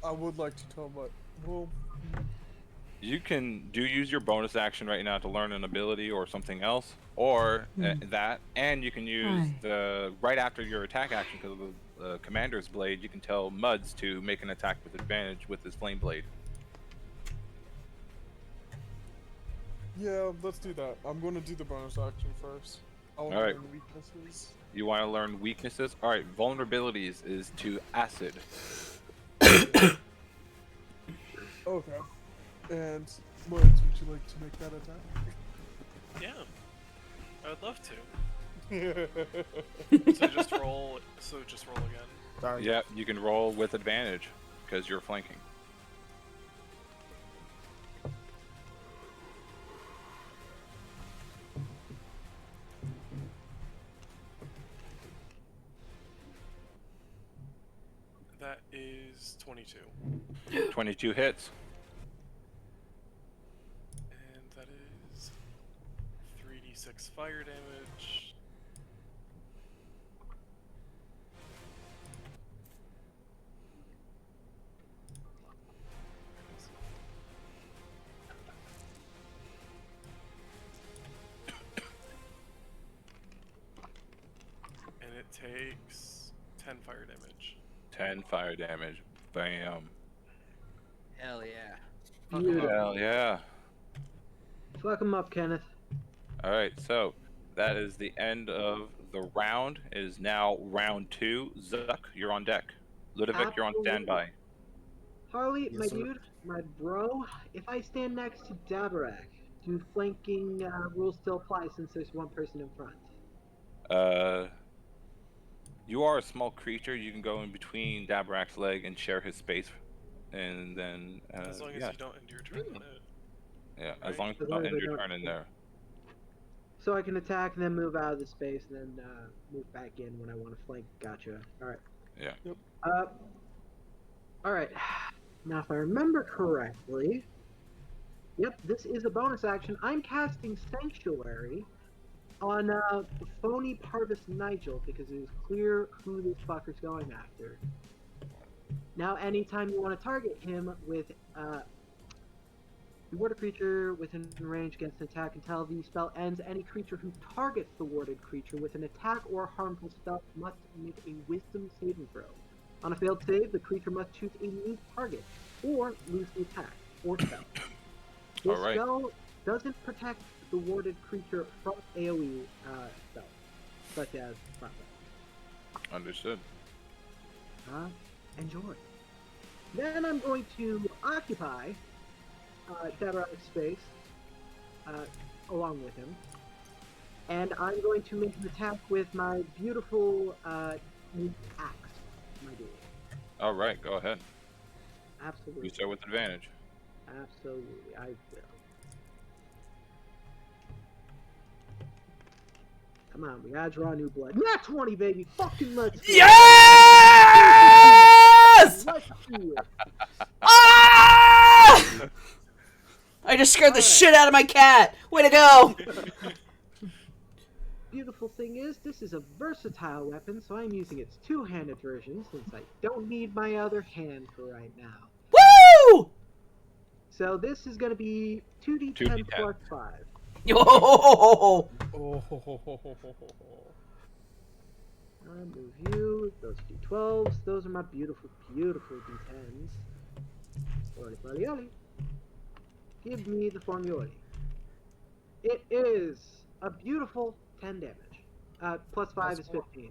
I would like to tell him what. Well, You can use your bonus action right now to learn an ability or something else, or that, and you can use the right after your attack action because of the commander's blade. You can tell Muds to make an attack with advantage with his flame blade. yeah, let's do that. I'm going to do the bonus action first. I want to Alright. learn weaknesses. You want to learn weaknesses? All right, vulnerabilities is to acid. Okay. And Lloyd, would you like to make that attack? Yeah, I would love to. So just roll again. Sorry. Yeah, you can roll with advantage because you're flanking. That is 22. 22 hits. And that is 3d6 fire damage. And it takes 10 fire damage. 10 fire damage. Bam. Hell yeah. Beautiful. Hell yeah. Fuck him up, Kenneth. All right, so that is the end of the round. It is now round 2. Zuck, you're on deck. Ludovic, you're on Absolutely. standby. Harley, Yes, my sir. dude, my bro, if I stand next to Dabarak, do flanking rules still apply since there's one person in front? You are a small creature. You can go in between Dabrak's leg and share his space, and then As long as yeah, you don't end your turn in it. yeah. As right? long as you As long don't as end I your don't- turn in there. So I can attack and then move out of the space and then move back in when I want to flank. Gotcha. Alright. Yeah. Yep. Alright. Now if I remember correctly, yep, this is a bonus action. I'm casting Sanctuary on phony Parvis Nigel because it is clear who this fucker's going after. Now anytime you want to target him with you ward a creature within range against an attack until the spell ends. Any creature who targets the warded creature with an attack or harmful spell must make a wisdom saving throw. On a failed save, the creature must choose a new target or lose the attack or spell. This Alright. spell doesn't protect the warded creature from AoE spells, such as Flat Blast. Understood. Enjoy. Then I'm going to occupy Dabarak's space along with him, and I'm going to make an attack with my beautiful new axe, my dude. All right, go ahead. Absolutely. You start with advantage. Absolutely, I will. Come on, we gotta draw new blood. Nat 20, baby! Fucking let's go! Yes! Let's do it! Ah! I just scared the Alright. shit out of my cat. Way to go! Beautiful thing is, this is a versatile weapon, so I'm using its two-handed version since I don't need my other hand for right now. Woo! So this is gonna be 2d10 2d10. plus 5. Yo! Oh. Move you. Those D12s. Those are my beautiful, beautiful D10s. Oli, oli, oli. Give me the formula. It is a beautiful 10 damage. Plus 5 is 15.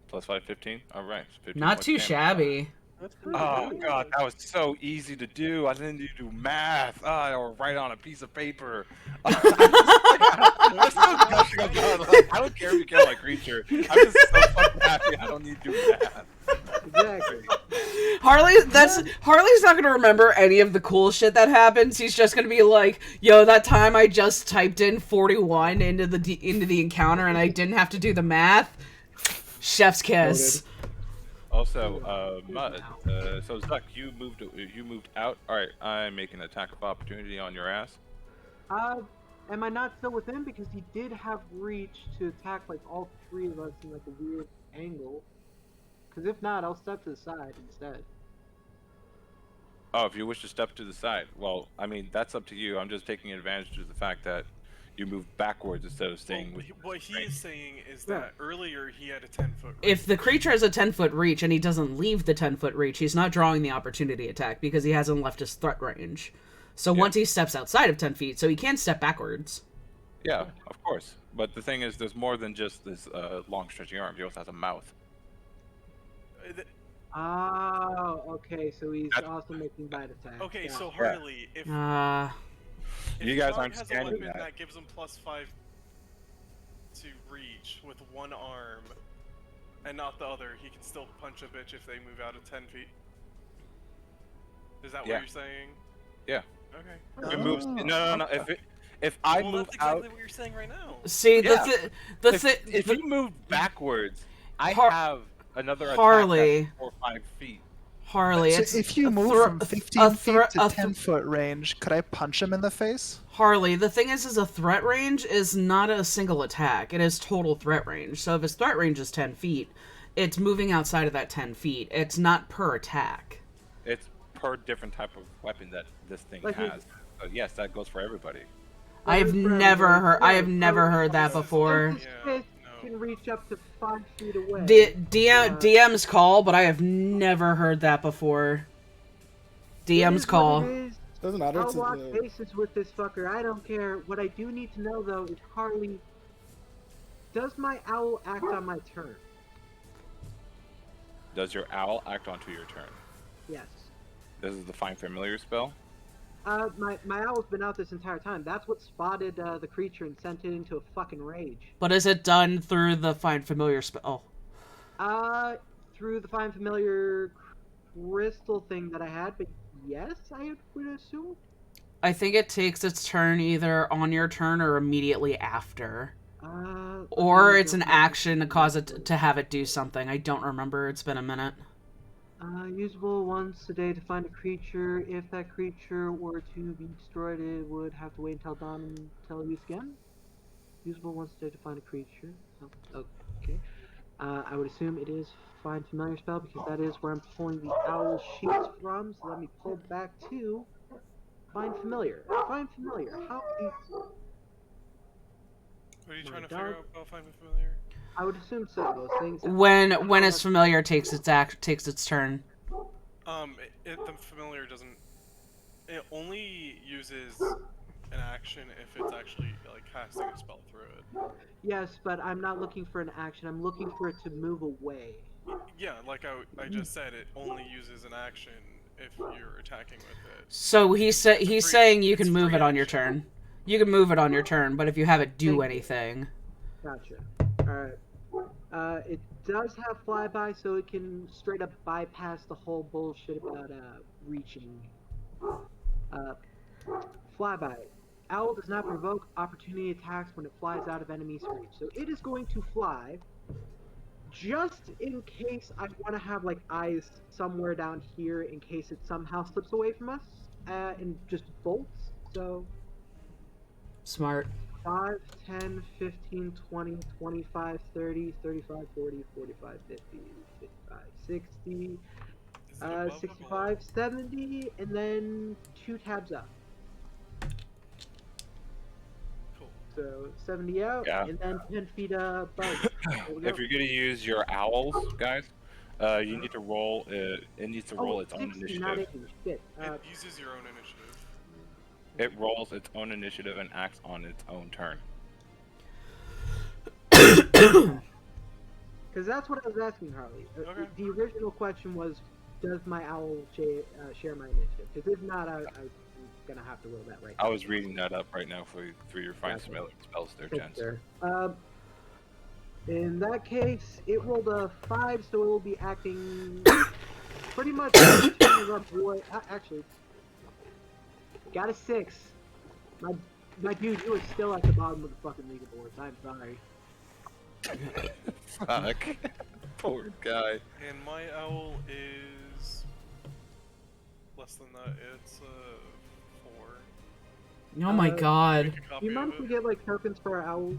Plus 5, 15? Alright. 15 Not points too damage. shabby. That's pretty Oh good. god, that was so easy to do. I didn't need to do math. Or write on a piece of paper. I'm so gushing about it. Like, I don't care if you kill my creature. I'm just so fucking happy I don't need to do math. Exactly. Harley's not gonna remember any of the cool shit that happens. He's just gonna be like, "Yo, that time I just typed in 41 into the encounter and I didn't have to do the math." Chef's kiss. Also, Mud. So Zuck, you moved out. All right, I'm making an attack of opportunity on your ass. Am I not still with him? Because he did have reach to attack like all three of us in like a weird angle. Because if not, I'll step to the side instead. Oh, if you wish to step to the side, well, I mean that's up to you. I'm just taking advantage of the fact that you moved backwards instead of staying with. What he is saying is that earlier he had a 10-foot. If the creature has a 10-foot reach and he doesn't leave the 10-foot reach, he's not drawing the opportunity attack because he hasn't left his threat range. So once he steps outside of 10 feet, so he can step backwards. Yeah, of course. But the thing is, there's more than just this long stretchy arm. He also has a mouth. Oh, okay. So he's also making bite attacks. Okay, yeah. so Harley, if you guys Dog aren't has a standing weapon that. that gives him plus 5 to reach with one arm and not the other, he can still punch a bitch if they move out of 10 feet. Is that what you're saying? Yeah. Okay. If it moves, no. If I well, move that's exactly out, what you're saying right now. See, if you move backwards, I have another attack Harley. that's 4 or 5 feet. Harley, So it's if you move from 15 feet to 10-foot range, could I punch him in the face? Harley, the thing is a threat range is not a single attack. It is total threat range. So if his threat range is 10 feet, it's moving outside of that 10 feet. It's not per attack. It's per different type of weapon that this thing has. So yes, that goes for everybody. I have never heard that before. Can reach up to 5 feet away. DM's call, but I have never heard that before. DM's call. Doesn't matter. I'll lock bases with this fucker. I don't care. What I do need to know though is, Harley, does my owl act on my turn? Does your owl act onto your turn? Yes. This is the Find Familiar spell? My owl's been out this entire time. That's what spotted the creature and sent it into a fucking rage. But is it done through the Find Familiar spell? Through the Find Familiar crystal thing that I had, but yes, I would assume. I think it takes its turn either on your turn or immediately after. Or it's an action to cause it to have it do something. I don't remember. It's been a minute. Usable once a day to find a creature. If that creature were to be destroyed, it would have to wait until dawn until use again. Usable once a day to find a creature. Oh, okay. I would assume it is Find Familiar spell because that is where I'm pulling the owl sheets from. So let me pull back to Find Familiar. Find Familiar. How do you... What are you trying to figure out about Find Familiar? I would assume so. Those things. When its familiar takes its turn. The familiar doesn't. It only uses an action if it's actually like casting a spell through it. Yes, but I'm not looking for an action. I'm looking for it to move away. Yeah, like I just said, it only uses an action if you're attacking with it. So he's saying you can move it on your turn. You can move it on your turn, but if you have it do anything. Gotcha. Alright. It does have flyby, so it can straight up bypass the whole bullshit about reaching. Flyby. Owl does not provoke opportunity attacks when it flies out of enemy's reach. So it is going to fly just in case I want to have like eyes somewhere down here in case it somehow slips away from us and just bolts. So Smart. 5, 10, 15, 20, 25, 30, 35, 40, 45, 50, 55, 60, 65, 70, and then 2 tabs up. Cool. So 70 out, and then 10 feet above. If you're gonna use your owls, guys, you need to roll. It needs to roll its own 60, not initiative. 80. Shit. It uses your own initiative. It rolls its own initiative and acts on its own turn. Because that's what I was asking, Harley. Okay. The original question was, does my owl share my initiative? Because if not, I'm gonna have to roll that right now. I was reading that up right now for you through your fine spells there, Thanks, gents. sir. In that case, it rolled a 5, so it will be acting pretty much actually, got a 6. My dude, you are still at the bottom of the fucking leaderboards. I'm sorry. Fuck. Poor guy. And my owl is less than that. It's 4. Oh my god. Make a copy Do you mind of if we it. get like tokens for our owls?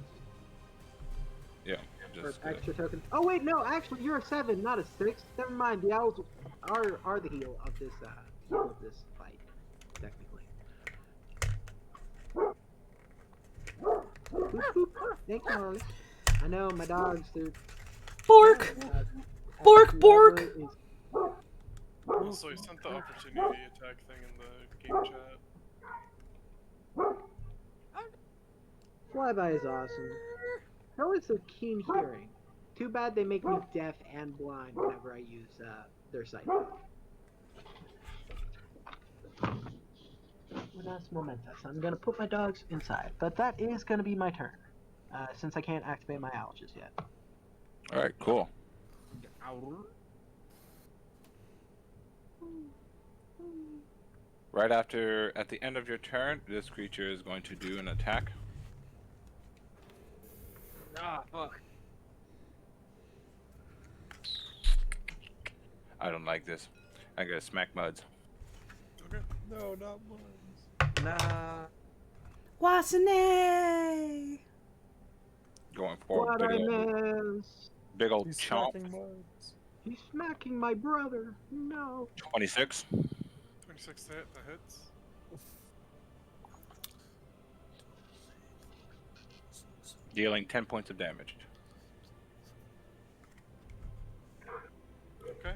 Yeah. Or Just, extra tokens? Oh wait, no, actually you're a 7, not a 6. Never mind, the owls are the heel of this fight, technically. Boop, boop. Thank you, Harley. I know my dogs, they're Bork! Bork, bork! Also, I sent the opportunity attack thing in the game chat. Flyby is awesome. How is a keen hearing? Too bad they make me deaf and blind whenever I use their sight. Well, that's momentous. I'm gonna put my dogs inside, but that is gonna be my turn, since I can't activate my owl just yet. all right, cool. Right at the end of your turn, this creature is going to do an attack. Ah, fuck. I don't like this. I'm gonna smack Muds. Okay. No, not mine. Nah. Wasn't Going forward, What I miss? big old He's chomp. smacking muds. He's smacking my brother. No. 26. 26 to hit, that hits. Dealing 10 points of damage. Okay.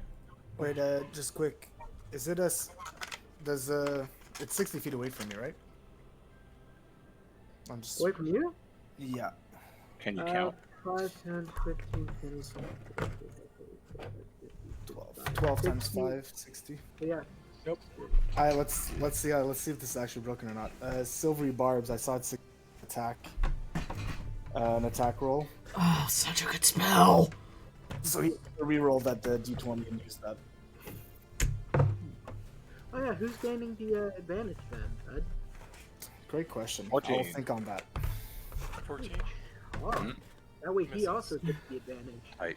Wait, just quick. Is it it's 60 feet away from me, right? I'm just. Away from you? Yeah. Can you count? 5, 10, 15, 20, 12 times 5, 60. Yeah. Alright, let's see if this is actually broken or not. Silvery barbs. I saw it attack. An attack roll. Oh, such a good spell! So he re-rolled that the d20 and used that. Oh yeah, who's gaining the advantage then, bud? Great question. 14. I'll think on that. 14. Oh, that way he Misses. also gets the advantage. Right.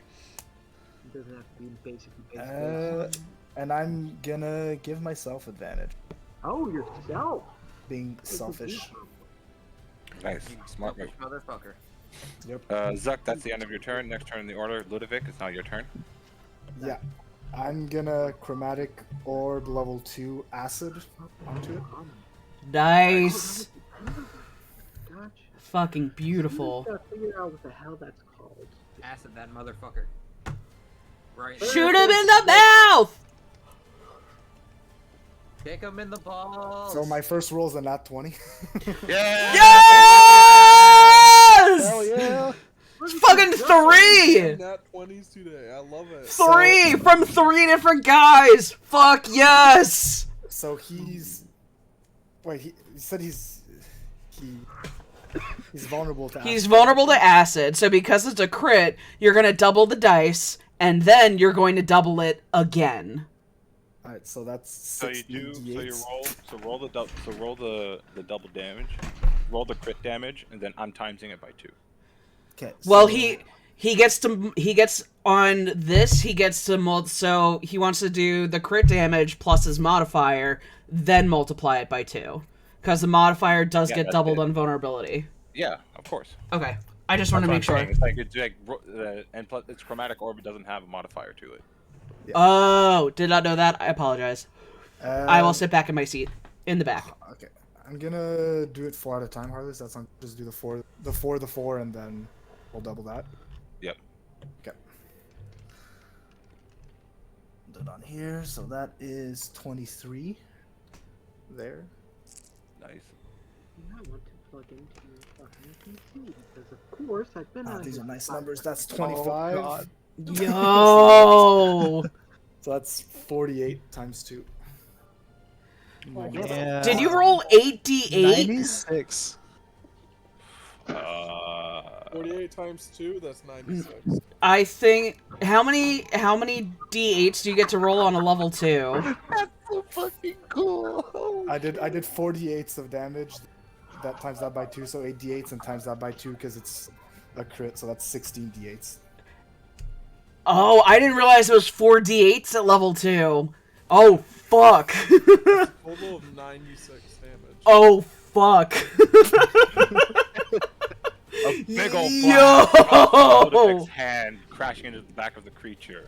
He doesn't have to be basically. And I'm gonna give myself advantage. Oh, yourself. Being selfish. Nice. Smart move. Motherfucker. Yep. Zuck, that's the end of your turn. Next turn in the order, Ludovic, it's now your turn. Yeah. I'm gonna chromatic orb level 2 acid onto it. Nice! Gotcha. Fucking beautiful. Gotta figure out what the hell that's called. Acid that motherfucker. Right. Shoot him in the mouth! Kick him in the balls. So my first roll is a nat 20. Yeah! Yes! Hell yeah! Fucking 3! Nat 20s today. I love it. 3 from 3 different guys! Fuck yes! So he's. Wait, he said he's vulnerable to acid. He's vulnerable to acid, so because it's a crit, you're gonna double the dice, and then you're going to double it again. Alright, so that's So you 60 do. So you d8s. roll the double damage. Roll the crit damage, and then I'm timesing it by 2. Okay. Well, so- he gets on this. He gets to so he wants to do the crit damage plus his modifier, then multiply it by 2, because the modifier does Yeah, get that's doubled it. on vulnerability. Yeah, of course. Okay, I just want to make That's what I'm sure. saying. It's like and plus it's chromatic orb. It doesn't have a modifier to it. Oh, did not know that. I apologize. I will Um, sit back in my seat in the back. Okay. I'm gonna do it 4 at a time, Harley. So that's not just do the 4, and then we'll double that. Yep. Okay. Do it on here, so that is 23. There. Nice. I want to plug into your fucking PC because, of course, I've been out of These here are nice for numbers. That's Oh 25. god. Yo! So that's 48 times 2. Yeah. Did you roll 8d8? 96. 48 times 2, that's 96. I think how many d8s do you get to roll on a level 2? That's so fucking cool. I did 48s of damage. That times that by 2, so 8 d8s, and times that by 2 because it's a crit, so that's 16 d8s. Oh, I didn't realize it was 4d8s at level 2. Oh, fuck. Total of 96 damage. Oh, fuck. A big old Yo! blast across Ludwig's hand, crashing into the back of the creature.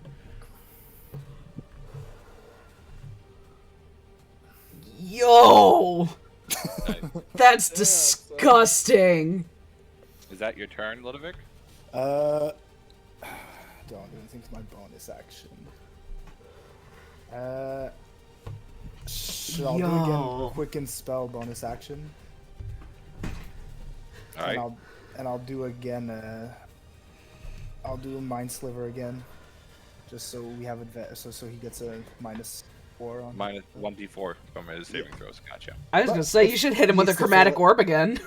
Yo! Nice. That's Yeah, disgusting. Is that your turn, Ludovic? Don't even think it's my bonus action. I'll do again. Yo. Quicken spell bonus action. All right. And I'll do again. I'll do a mind sliver again, just so we have advantage. So he gets a -4 on. Minus 1d4 from his saving throws. Gotcha. I was gonna say, you should hit him with a Needs to chromatic fail. orb again.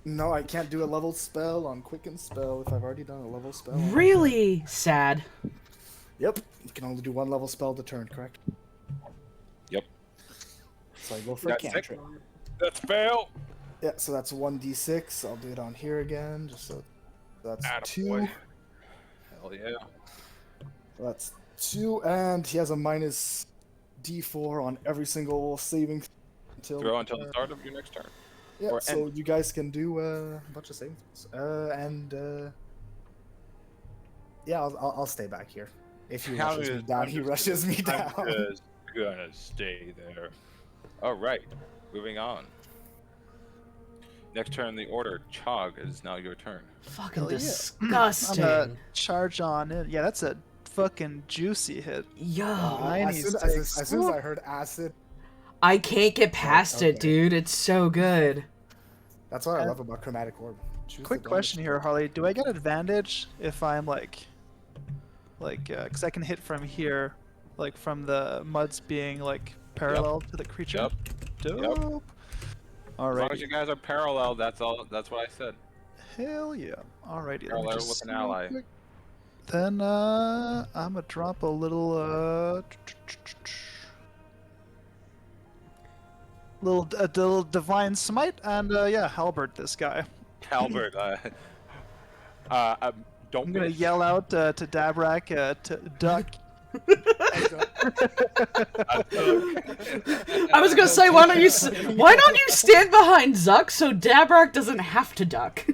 No, I can't do a level spell on quicken spell if I've already done a level spell. Really sad. Yep. You can only do one level spell a turn, correct? Yep. So I go for a Got six. cantrip. That's fail. Yeah, so that's 1d6. I'll do it on here again, just so that's Attaboy. 2. Hell yeah. That's 2, and he has a -d4 on every single saving until Throw until the start of your next turn. Yeah, or so end. you guys can do a bunch of saving throws. Yeah, I'll stay back here. If he rushes me down, he rushes me down. I'm just gonna stay there. All right, moving on. Next turn in the order, Chog, it is now your turn. Fucking Hell yeah. disgusting. I'm gonna charge on in. Yeah, that's a fucking juicy hit. Yo. As soon 96. as I heard acid, I can't get past it, okay. dude. It's so good. that's what I love about chromatic orb. Choose Quick the question damage. here, Harley. Do I get advantage if I'm because I can hit from here, like from the muds being like parallel to the creature? Yep. Dope. As long as Alrighty. you guys are parallel, that's all. That's what I said. Hell yeah. Alrighty. let me Parallel just with an see real ally. quick. Then I'm gonna drop a little little divine smite and yeah, halberd this guy. Albert, don't I'm gonna miss. yell out to Dabrak to duck. I was gonna say, why don't you stand behind Zuck so Dabrak doesn't have to duck?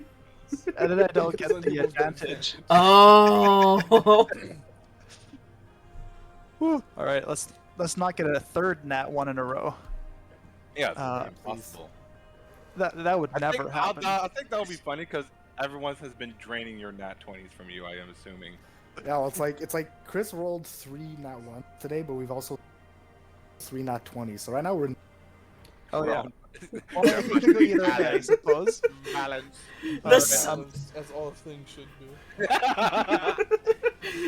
And then I don't get the advantage. Oh. All right, let's not get a third nat 1 in a row. Yeah, it's Uh, impossible. That would never think, happen. I think that would be funny because everyone has been draining your nat 20s from you. I am assuming. Yeah, well, it's like Chris rolled 3 nat 1 today, but we've also 3 nat 20. So right now we're Oh yeah. Well, Well, we can go either way, I suppose. balance. This- As all things should do.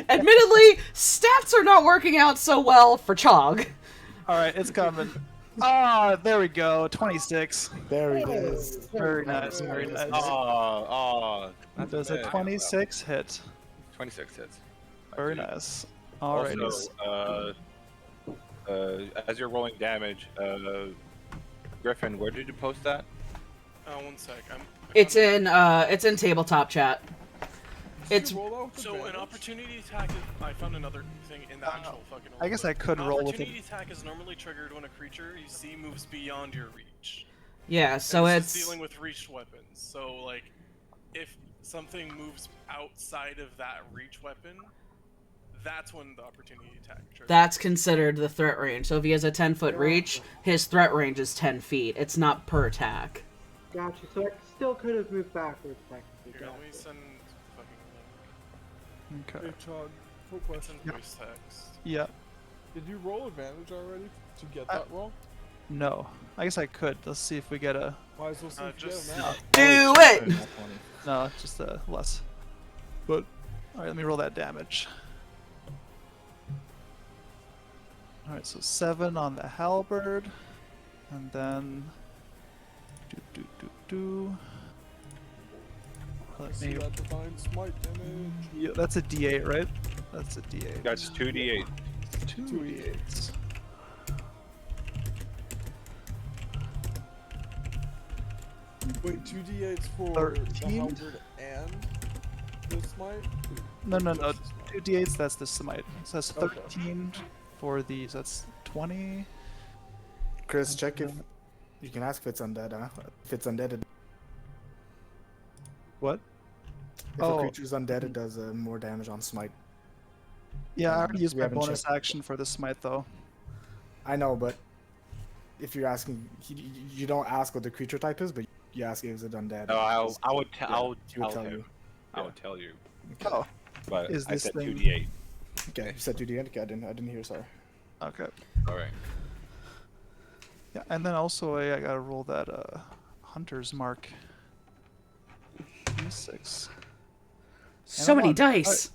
Admittedly, stats are not working out so well for Chog. All right, it's coming. Ah, there we go. 26. there he is. Very nice. Very nice. Oh, Does a 26 hit? 26 hits. Very nice. All right. Also, as you're rolling damage, Griffin, where did you post that? 1 sec. It's in tabletop chat. It's So an opportunity attack is, I found another thing in the actual fucking I guess I could An roll with opportunity it. attack is normally triggered when a creature you see moves beyond your reach. yeah, so And it's this is dealing with reached weapons. So like, if something moves outside of that reach weapon, that's when the opportunity attack triggers. that's considered the threat range. So if he has a 10-foot reach, his threat range is 10 feet. It's not per attack. Gotcha. So I still could have moved backwards technically. Here, let me Gotcha. send fucking Okay. Hey, Chog, quick It's question. in voice text. Yeah. Did you roll advantage already to get I- that roll? No. I guess I could. Let's see if we get a. Might as well see if you Just- get it now. Do it! No, just a less. But all right, let me roll that damage. All right, so 7 on the halberd, and then Let See me. that divine smite damage. Yeah, that's a D8, right? That's a D8. That's 2d8. 2d8s. Wait, 2d8s for 13? the halberd and the smite? No, no, no. Just the smite. 2d8s. That's the smite. So that's Okay. 13 for these. That's 20. Chris, check if you can ask if it's undead. Huh? If it's undead, What? if Oh. a creature's undead, it does more damage on smite. Yeah, I already used we my haven't bonus checked. action for the smite though. I know, but if you're asking, you don't ask what the creature type is, but you ask if it's undead. No, I would Yeah, I'll he would tell him. you. I would tell you. Oh, But Is I this said thing- 2d8. Okay, you said 2d8. Okay, I didn't hear. Sorry. okay. All right. Yeah, and then also I gotta roll that hunter's mark. D6. So I'm many on- dice.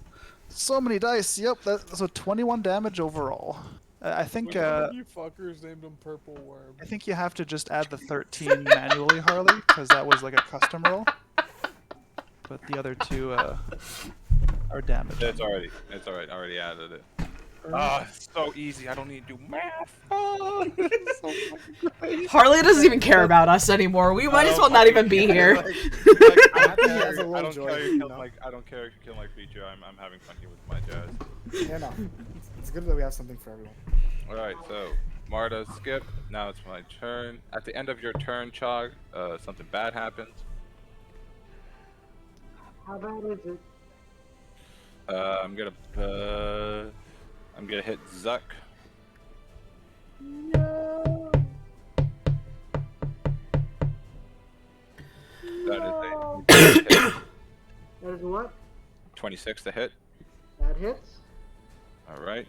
So many dice. Yep, that's so 21 damage overall. I think Which one of you fuckers named him Purple Worm? I think you have to just add the 13 manually, Harley, because that was like a custom roll. But the other two are damage. It's already. I already added it. Ah, it's so easy. I don't need to do math. Oh, it's so fucking great. Harley doesn't even care about us anymore. We might as well not even be here. Like, I don't Happy has a care. little I don't joy, care. you know? I don't care if you kill my creature. I'm having fun here with my jazz. Yeah, no. It's good that we have something for everyone. All right, so Marta, skip. Now it's my turn. At the end of your turn, Chog, something bad happens. How bad is it? I'm gonna hit Zuck. No. That is a hit. That is what? 26 to hit. That hits. All right.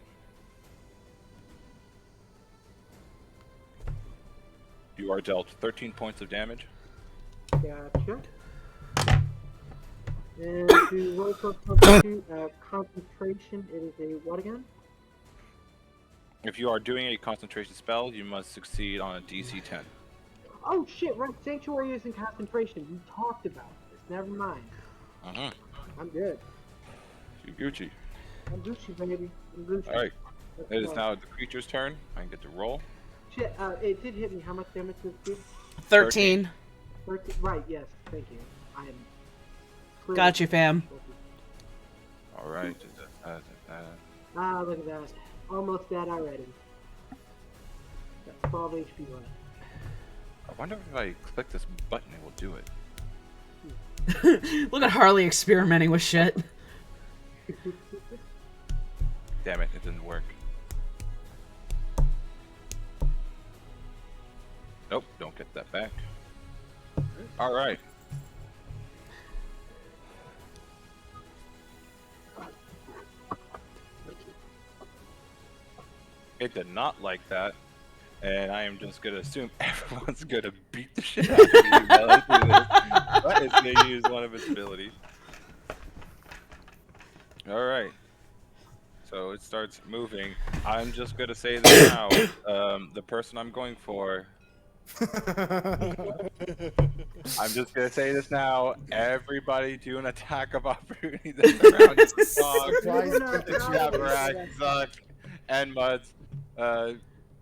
You are dealt 13 points of damage. Gotcha. And to roll for concentration, it is a what again? If you are doing a concentration spell, you must succeed on a DC 10. Oh shit, right. Sanctuary is in concentration. We talked about this. Never mind. Uh-huh. I'm good. Gucci. I'm Gucci, baby. I'm Gucci. All right. Let's It is go. now the creature's turn. I get to roll. Shit, it did hit me. How much damage did it do? 13. 13. Right, yes. Thank you. I am. clearly- Got you, fam. All right. Ah, look at that. Almost dead already. Got 12 HP left. I wonder if I click this button, it will do it. Look at Harley experimenting with shit. Damn it, it didn't work. Nope, don't get that back. All right. It did not like that, and I am just gonna assume everyone's gonna beat the shit out of me while I do this. But it's gonna use one of its abilities. All right. So it starts moving. I'm just gonna say this now. The person I'm going for. I'm just gonna say this now. Everybody do an attack of opportunity that's around your dog. Surprise No, crit that you no, have no. Dabarak, Zuck, and Muds.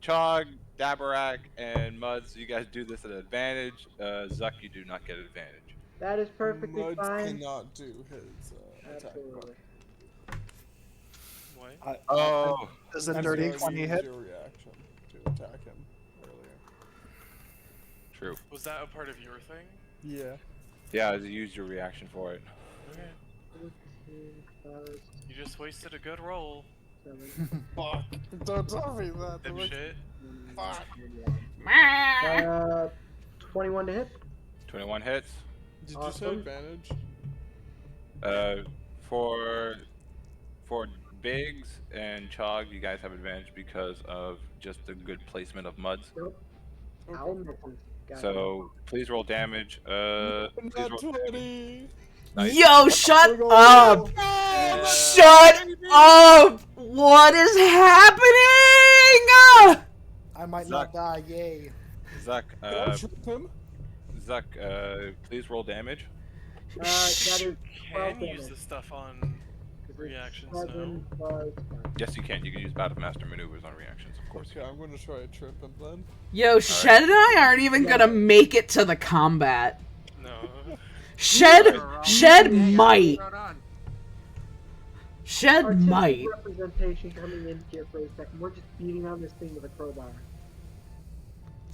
Chog, Dabarak, and Muds, you guys do this at advantage. Zuck, you do not get advantage. That is perfectly Muds fine. cannot do his attack. Absolutely. What? Oh, Does a I'm dirty Because 20 you hit? used your reaction to attack him earlier. true. Was that a part of your thing? Yeah. Yeah, you use your reaction for it. Okay. 15, You just wasted a good roll, 7, Fuck. Don't tell me that. dipshit. Fuck. 21 to hit. 21 hits. Did you say Awesome. advantage? For for Biggs and Chog, you guys have advantage because of just the good placement of muds. Nope. Okay. Owl misses. Gotcha. So please roll damage. Please Not roll 20. Nice. Yo, shut Here we go. up! Shut up! What is happening? I might Zuck. not die. Yay. Zuck, Can I trip him? Zuck, please roll damage. That is You 12 can use damage. this stuff on 'Cause it's reactions 7 now. plus 5. Yes, you can. You can use Battle Master maneuvers on reactions, of course. Okay, I'm gonna try to trip him then. Yo, Shed and I aren't even gonna make it to the combat. No. Shed Yeah, might. throw it on. Shed Artistic might. representation coming in here for a second. We're just beating on this thing with a crowbar.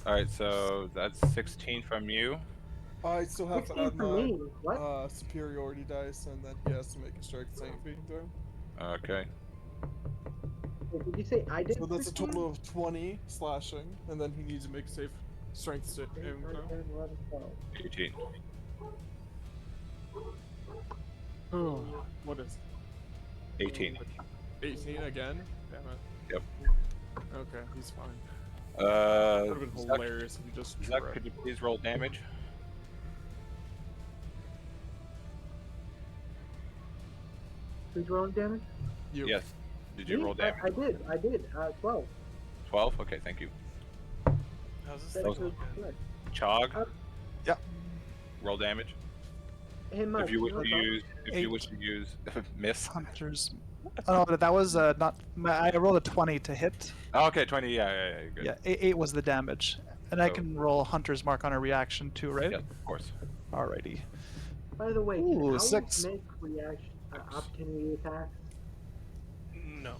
All right, so that's 16 from you. I still have to 16 add for my me. What? superiority dice, and then he has to make a strike saving throw. Okay. Wait, did you say I did? So that's a 16? total of 20 slashing, and then he needs to make a safe strength saving 8, 9, throw. 10, 11, 12. 18. Oh, what is 18. 18 again? Damn it. Yep. Okay, he's fine. Uh, Would have been Zuck, hilarious if he just Zuck, tripped. could you please roll damage? Who's rolling damage? You. Yes. Did you Me? roll damage? I did. 12. 12? Okay, thank you. How's this That thing was looking? good. Chog? Uh, Yep. Roll damage. Hey, Mike, If you wish know to what? use, if you wish to use miss. Hunters. Oh, no, that was not. I rolled a 20 to hit. Oh, okay, 20. Yeah, you're good. Yeah, 8 was the damage. And I So- can roll Hunter's Mark on a reaction too, right? Yes, of course. Alrighty. By the way, Ooh, can owls 6. make reaction opportunity attacks? No,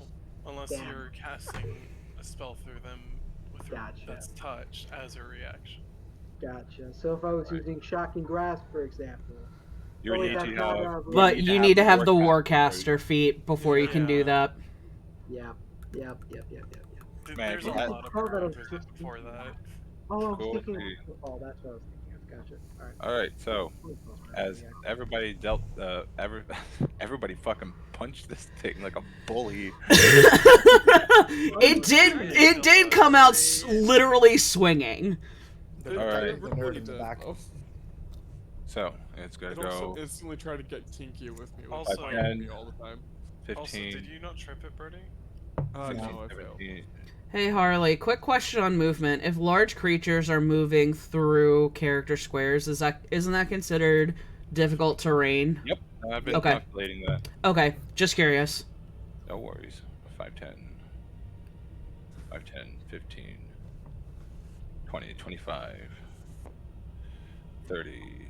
unless Damn. you're casting a spell through them with Gotcha. that's touch as a reaction. Gotcha. So if I was using shocking grasp, for example. You would wait, need that's to not, have. But you need to have the Warcaster. Warcaster feat before you can do Yeah. that. Yep. Man, There's if a you had- lot of Oh, that was parameters just- before that. Oh, I was Cool. thinking. Oh, that's what I was thinking of. Gotcha. All right. All right, so as Yeah. everybody dealt, everybody fucking punched this thing like a bully. It did come out literally swinging. The, It- All right. it the really nerd in the did, back. though. So it's gonna It also go instantly tried to get kinky with me. Also- Also, me all the time. 15, Also, did you not trip it, Birdie? No, 16, I failed. 17. Hey Harley, quick question on movement. If large creatures are moving through character squares, isn't that considered difficult terrain? Yep, I've been Okay. calculating that. Okay, just curious. No worries. 5, 10, 15, 20, 25, 30,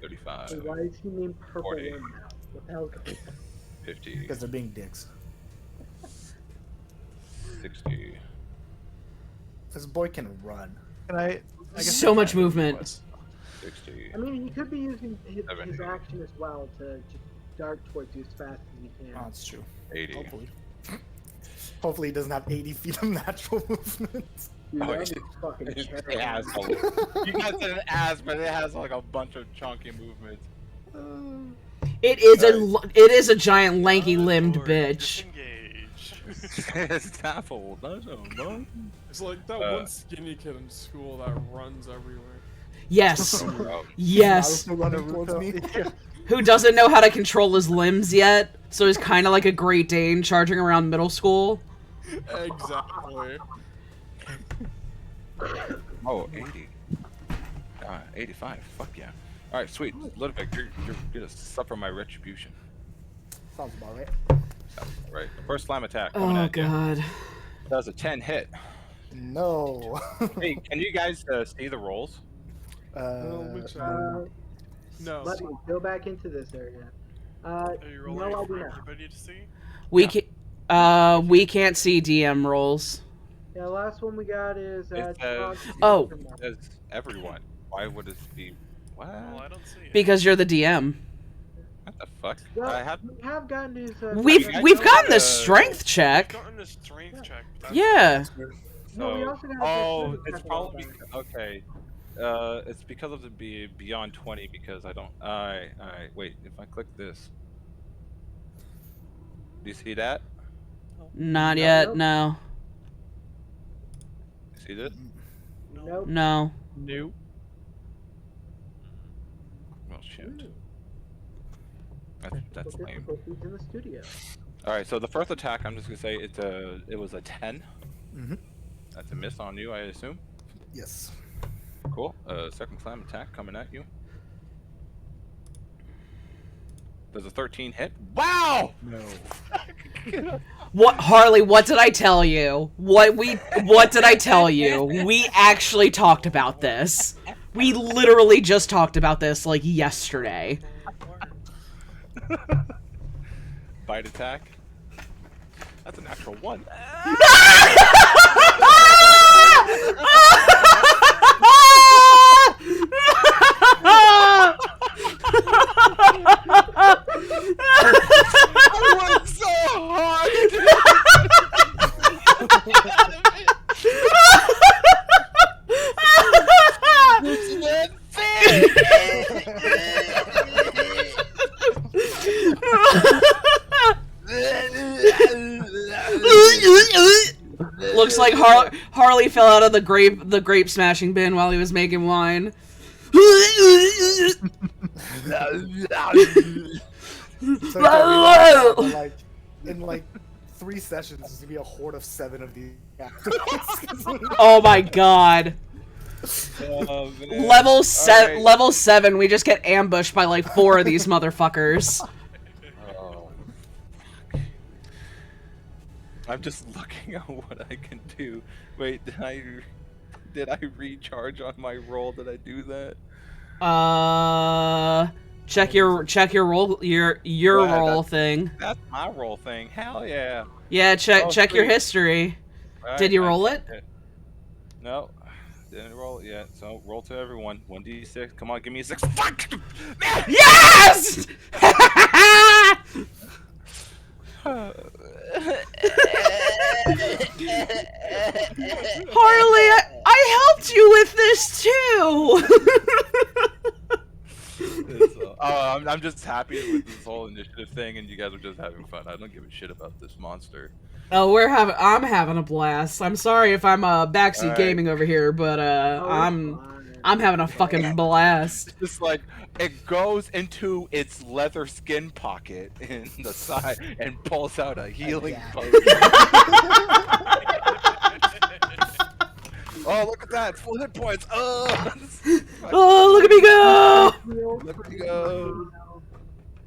35, Hey, why is he named Purple 40. Limb now? What the hell? 50, Because they're being dicks. 60. This boy can run. And I guess So much movement. 60. I mean, he could be using his 70. action as well to just dart towards you as fast as he can. Oh, it's true. 80. Hopefully. Hopefully he doesn't have 80 feet of natural movement. Dude, Oh, that it- is fucking It terrible. has a, you guys said an ass, but it has like a bunch of chunky movements. It is a giant lanky limbed Or bitch. Disengage. It's taffel. That's a bug. It's like that one skinny kid in school that runs everywhere. Yes. Oh, Yes. Naruto running towards me. Who doesn't know how to control his limbs yet? So he's kind of like a Great Dane charging around middle school. Exactly. oh 80. 85. Fuck yeah. All right, sweet. Ludwig, you're gonna suffer my retribution. Sounds about right. Sounds right. First slam attack. Coming Oh at you. god. That was a 10 hit. No. Hey, can you guys see the rolls? which, no. Let me go back into this area. Are you rolling No, I it do for not. everybody to see? We can't see DM rolls. Yeah, last one we got is It Chog- says, Oh. it says everyone. Why would it be? What? Well, I don't see it. Because you're the DM. What the fuck? Well, I have. we have gotten his. We've I we've know gotten the the- strength check. gotten a strength check. But that's Yeah. No, we So, also got oh, this it's check probably last time. okay. It's because of the beyond 20 because I don't. Alright. Wait. If I click this, Do you see that? Not yet. No. You see this? Nope. No. Nope. Well, shit. That's Look at lame. the cookies in the studio. All right, so the first attack, I'm just gonna say it was a 10. Mhm. That's a miss on you, I assume. Yes. Cool. Second slam attack coming at you. Does a 13 hit? Wow! No. What, Harley? What did I tell you? What did I tell you? We actually talked about this. We literally just talked about this like yesterday. Bite attack. That's a natural 1. I went so Looks like Harley fell out of the grape smashing bin while he was making wine. So like in like 3 sessions, there's gonna be a horde of 7 of these. Oh my god. Oh, Level 7. Right. Level 7. We just get ambushed by like 4 of these motherfuckers. Oh. I'm just looking at what I can do. Wait, did I recharge on my roll? Did I do that? Check your roll your Yeah, roll thing. That's my roll thing. Hell yeah. Yeah, check Oh, your sweet. history. Right, Did you I roll it? checked it? No, didn't roll it yet. So roll to everyone. 1d6. Come on, give me a 6. Fuck! Yes! Harley, I helped you with this too. I'm just happy with this whole initiative thing, and you guys are just having fun. I don't give a shit about this monster. Oh, I'm having a blast. I'm sorry if I'm backseat Alright. gaming over here, but I'm having a fucking blast. It's like it goes into its leather skin pocket in the side and pulls out a healing potion. Oh, look at that! It's full hit points. Oh, Oh, look at me go! look at you go!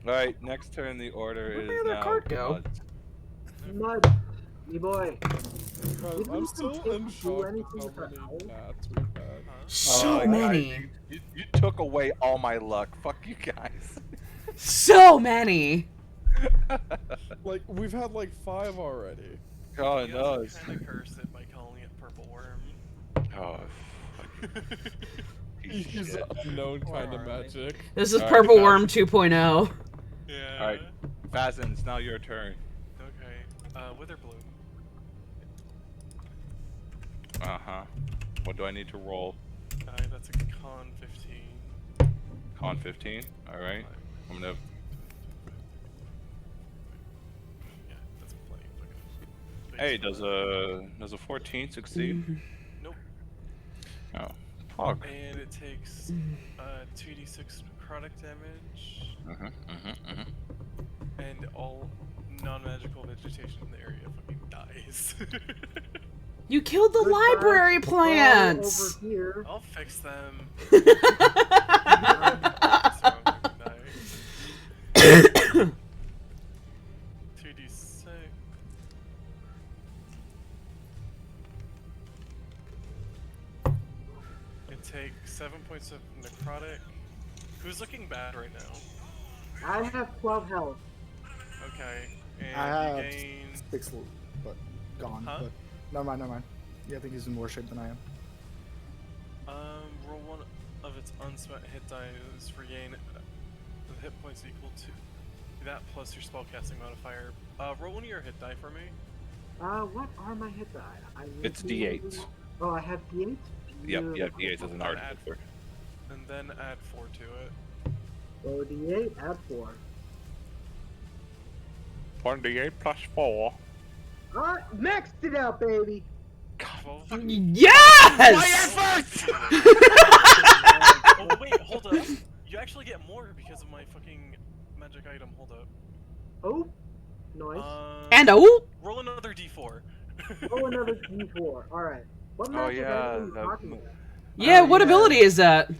All right, next turn. The order Where'd is my other now. card go? Mud, me boy. Guys, I'm still in shock anything at how with that many owl? nats we've had. So Oh, many. guys, you took away all my luck. Fuck you guys. So many. Like, we've had like 5 already. Oh You no. guys kind of cursed it by calling it Purple Worm. Oh. He's unknown kind of Alright. magic. This is Alright, Purple guys. Worm 2.0. Yeah. All right, Fazen, it's now your turn. Okay. Witherbloom. Uh-huh. What do I need to roll? That's a con 15. Con 15? Alright. I'm gonna... Yeah, that's plenty. Fucking Hey, does a 14 succeed? Nope. Oh. Pog. And it takes 2d6 necrotic damage, and all non-magical vegetation in the area fucking dies. You killed the Goodbye. library All plants. over here. I'll fix them. So 2d6. It takes 7 points of necrotic. Who's looking bad right now? I have 12 health. Okay, and I you have gain. 6, but gone. Huh? But never mind. Yeah, I think he's in worse shape than I am. Roll one of its unspent hit dice, regain the hit points equal to that plus your spellcasting modifier. Roll one of your hit die for me. What are my hit die? It's D8s. Oh, I have D8? Yep, D8s as an Add- artifact. And then add 4 to it. So D8, add 4. 28 plus 4. Alright, maxed it out, baby. Well, Yes! oh wait, hold up. You actually get more because of my fucking magic item. Hold up. Oh, nice. And roll another d4. Oh, another D4. Alright. What magic item are you talking about? yeah, what ability is that?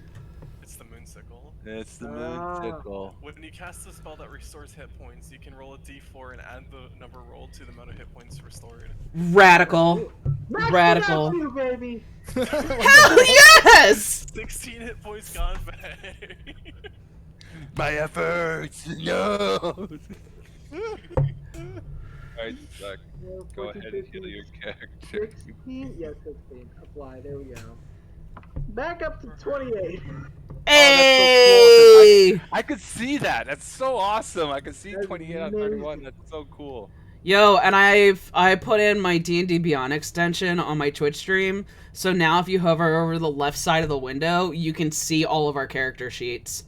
It's the moonsicle. It's the Ah. moonsicle. When you cast a spell that restores hit points, you can roll a d4 and add the number rolled to the amount of hit points restored. Radical. Maxed Radical. it out too, baby. Hell yes! 16 hit points gone back. My efforts! No! Alright, Zach, go ahead and heal your character. 16? Yeah, 16. Apply. There we go. Back up to 28. Hey! I could see that. That's so awesome. I could see That's 28 on 31. That's so cool. Yo, and I put in my D&D Beyond extension on my Twitch stream, so now if you hover over the left side of the window, you can see all of our character sheets.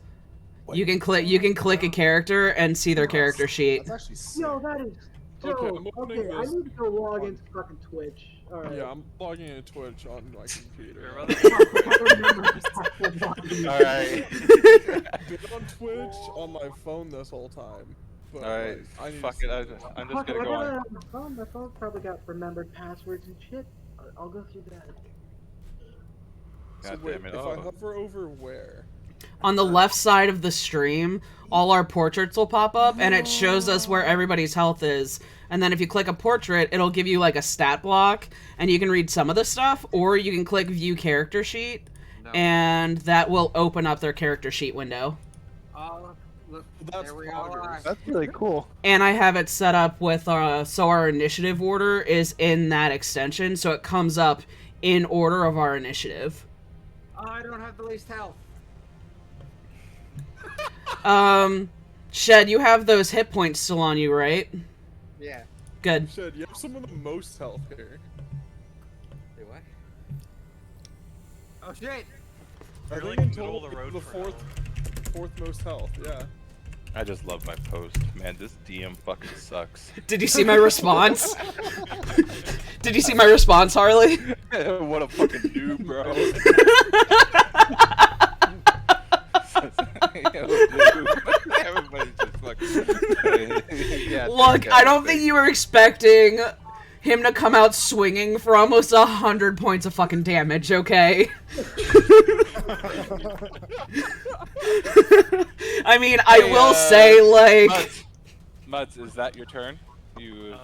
You can click a character and see their character sheet. That's actually sick. Yo, that is dope. Okay, I'm opening Okay, I this need to go log on- into fucking Twitch. Alright. Yeah, I'm logging into Twitch on my computer. Alright. Been on Twitch on my phone this whole time. But Alright, like, I need fuck to it. see that. I'm just Fuck it, gonna I go got it on. on my phone. My phone's probably got remembered passwords and shit. I'll go through that. So God wait, damn it. if I Oh. hover over where? On the left side of the stream, all our portraits will pop up, and it shows us where everybody's health is. And then if you click a portrait, it'll give you like a stat block, and you can read some of the stuff, or you can click View Character Sheet, and that will open up their character sheet window. Look, That's there we are. progress. That's really cool. And I have it set up with, so our initiative order is in that extension, so it comes up in order of our initiative. Oh, I don't have the least health. Shed, you have those hit points still on you, right? Yeah. Good. Shit, you have some of the most health here. Wait, what? Oh shit! I You're, think like, in middle total of the road the for fourth most health. Yeah. I just love my post. Man, this DM fucking sucks. Did you see my response? Did you see my response, Harley? What a fucking noob, bro. Everybody's just fucking. Yeah, Look, I don't think you were expecting him to come out swinging for almost 100 points of fucking damage, okay? I mean, I will say, like... Muds, is that your turn? You.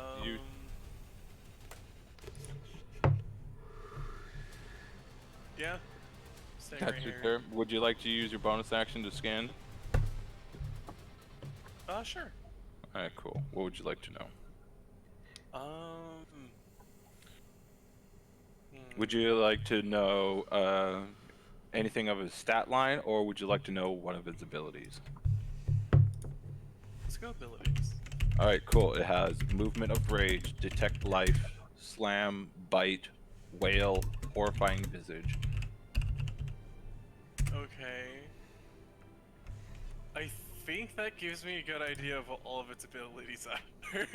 Yeah. Stay That's right your here. turn. Would you like to use your bonus action to scan? Sure. Alright, cool. What would you like to know? Would you like to know anything of his stat line, or would you like to know one of his abilities? Let's go abilities. Alright, cool. It has Movement of Rage, Detect Life, Slam, Bite, Wail, Horrifying Visage. Okay. I think that gives me a good idea of what all of its abilities are.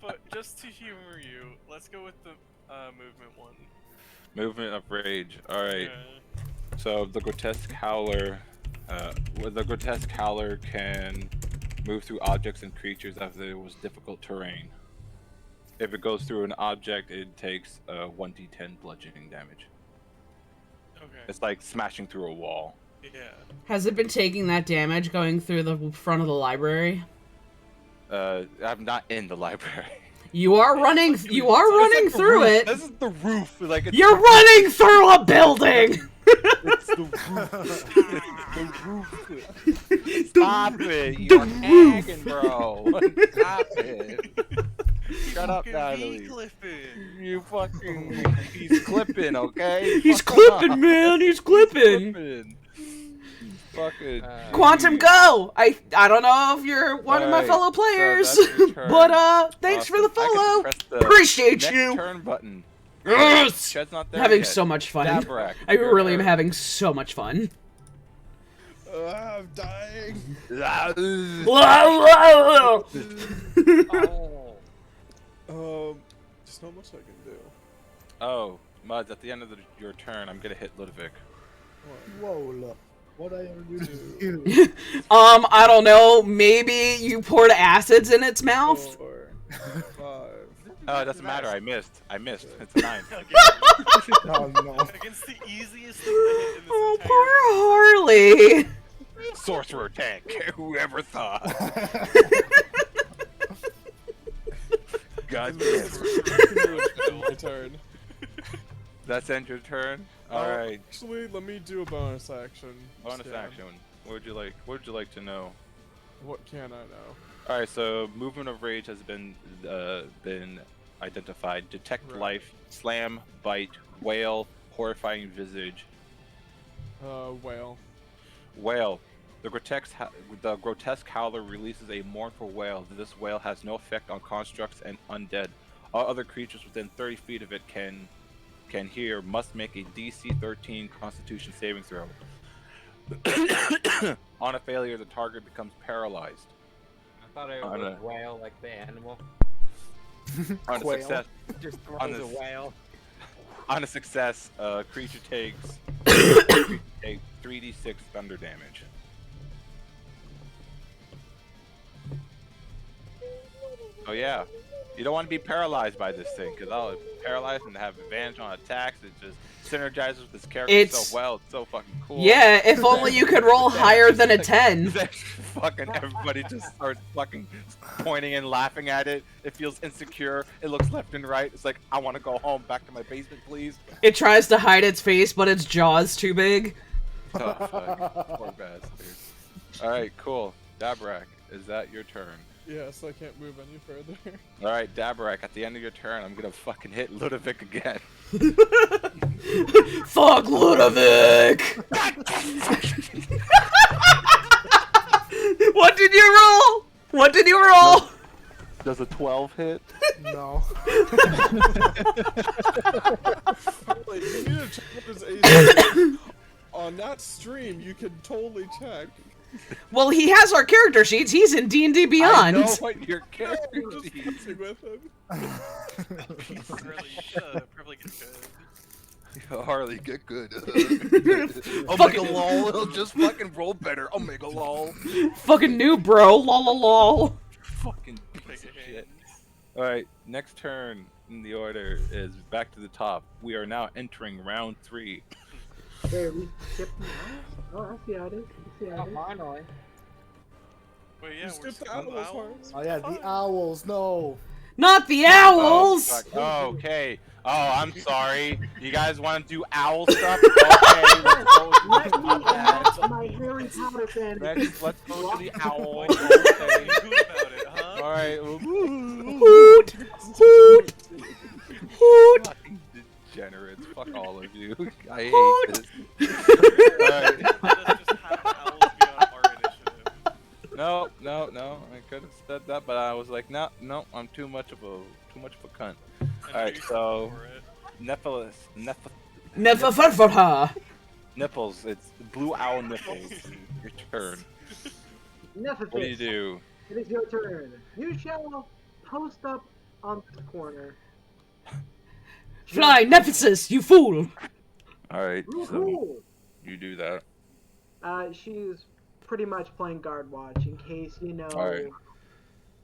But just to humor you, let's go with the movement one. Movement of Rage. Alright. Yeah. So the Grotesque Howler, the Grotesque Howler can move through objects and creatures as it was difficult terrain. If it goes through an object, it takes 1d10 bludgeoning damage. Okay. It's like smashing through a wall. Yeah. Has it been taking that damage going through the front of the library? I'm not in the library. You are running It's like through roof. it! This is the roof. Like it's You're running through a building! It's the roof. It's the roof. Stop it. You're hacking, bro. Stop it. Shut up, Natalie. You fucking. He's clipping, okay? He's Fuck clipping, off. man! He's He's clipping! clipping. Fucking. Quantum Go! I don't know if you're one of my Alright, fellow so players, that's your turn. but thanks for the Awesome. I can follow! press the Appreciate next you! turn button. Yes! Shed's not there Having yet. so much fun. Dabrak, I your really am turn. having so much fun. I'm dying. Oh. There's not much I can do. Oh, Muds, at the end of your turn, I'm gonna hit Ludovic. Whoa, look. What are you gonna do? I don't know. Maybe you poured acids in its mouth. 4, 5. Oh, it doesn't matter. I missed. It's a 9. Oh no. Against the easiest thing to hit in this Oh, entire poor Harley. Sorcerer tank. Whoever thought? God damn. My turn. That's end your turn. All right. Actually, let me do a bonus action. Bonus scan. action. What would you like? What would you like to know? What can I know? All right. So movement of rage has been identified. Detect Right. life. Slam. Bite. Wail. Horrifying visage. Whale. Wail. The grotesque howler releases a mournful wail. This wail has no effect on constructs and undead. All other creatures within 30 feet of it can hear. Must make a DC 13 Constitution saving throw. On a failure, the target becomes paralyzed. I thought it was a whale, like the animal. On a Quail. success, Just On throws a this- whale. on a success, creature takes 3d6 thunder damage. Oh yeah, you don't want to be paralyzed by this thing, because I'll paralyze and have advantage on attacks. It just synergizes with this character It's- so well. It's so fucking cool. Yeah, if only you could roll higher than a 10. Fucking everybody just starts fucking pointing and laughing at it. It feels insecure. It looks left and right. It's like, I want to go home, back to my basement, please. It tries to hide its face, but its jaw's too big. Oh, fuck. Poor bastard. All right, cool. Dabrak, is that your turn? Yes, I can't move any further. All right, Dabrak, at the end of your turn, I'm gonna fucking hit Ludovic again. Fuck Ludovic! What did you roll? What did you roll? Does a 12 hit? No. Like, you need to check what his AC. On that stream, you can totally check. Well, he has our character sheets. He's in D&D Beyond. I know what your character I'm just is. messing with him. Really, probably get good. Harley, get good. Omega lol, it'll just fucking roll better. Omega lol. Fucking new, bro. Lol, lol, lol. Fucking piece Take of a shit. hint. Alright, next turn in the order is back to the top. We are now entering round 3. There, we skipped the Oh, I see how it is. I see how Oh, it is. finally. Wait, yeah, You we're skipped the skipping owls owls? Oh yeah, the owls. No. Not the Oh, owls! fuck. Oh, okay. Oh, I'm sorry. You guys want to do owl stuff? Okay, let's go. Let me My bad. announce my Harry Potter fan. Let's go to the owl. Wait, Okay. who about it, huh? Alright. Hoot! Hoot! Hoot! Fucking degenerates. Fuck all of you. I hate Hoot. this. Alright. Let us just have the owls be on our initiative. No. I could have said that, but I was like, no, I'm too much of a cunt. And Alright, do so for it. Never fun for her. nipples. It's blue owl nipples. Your turn. Enough of What do you this. do? It is your turn. You shall post up on this corner. Fly, Nemesis, you fool! Alright, so Woohoo! you do that. She's pretty much playing guard watch in case, you know, Alright.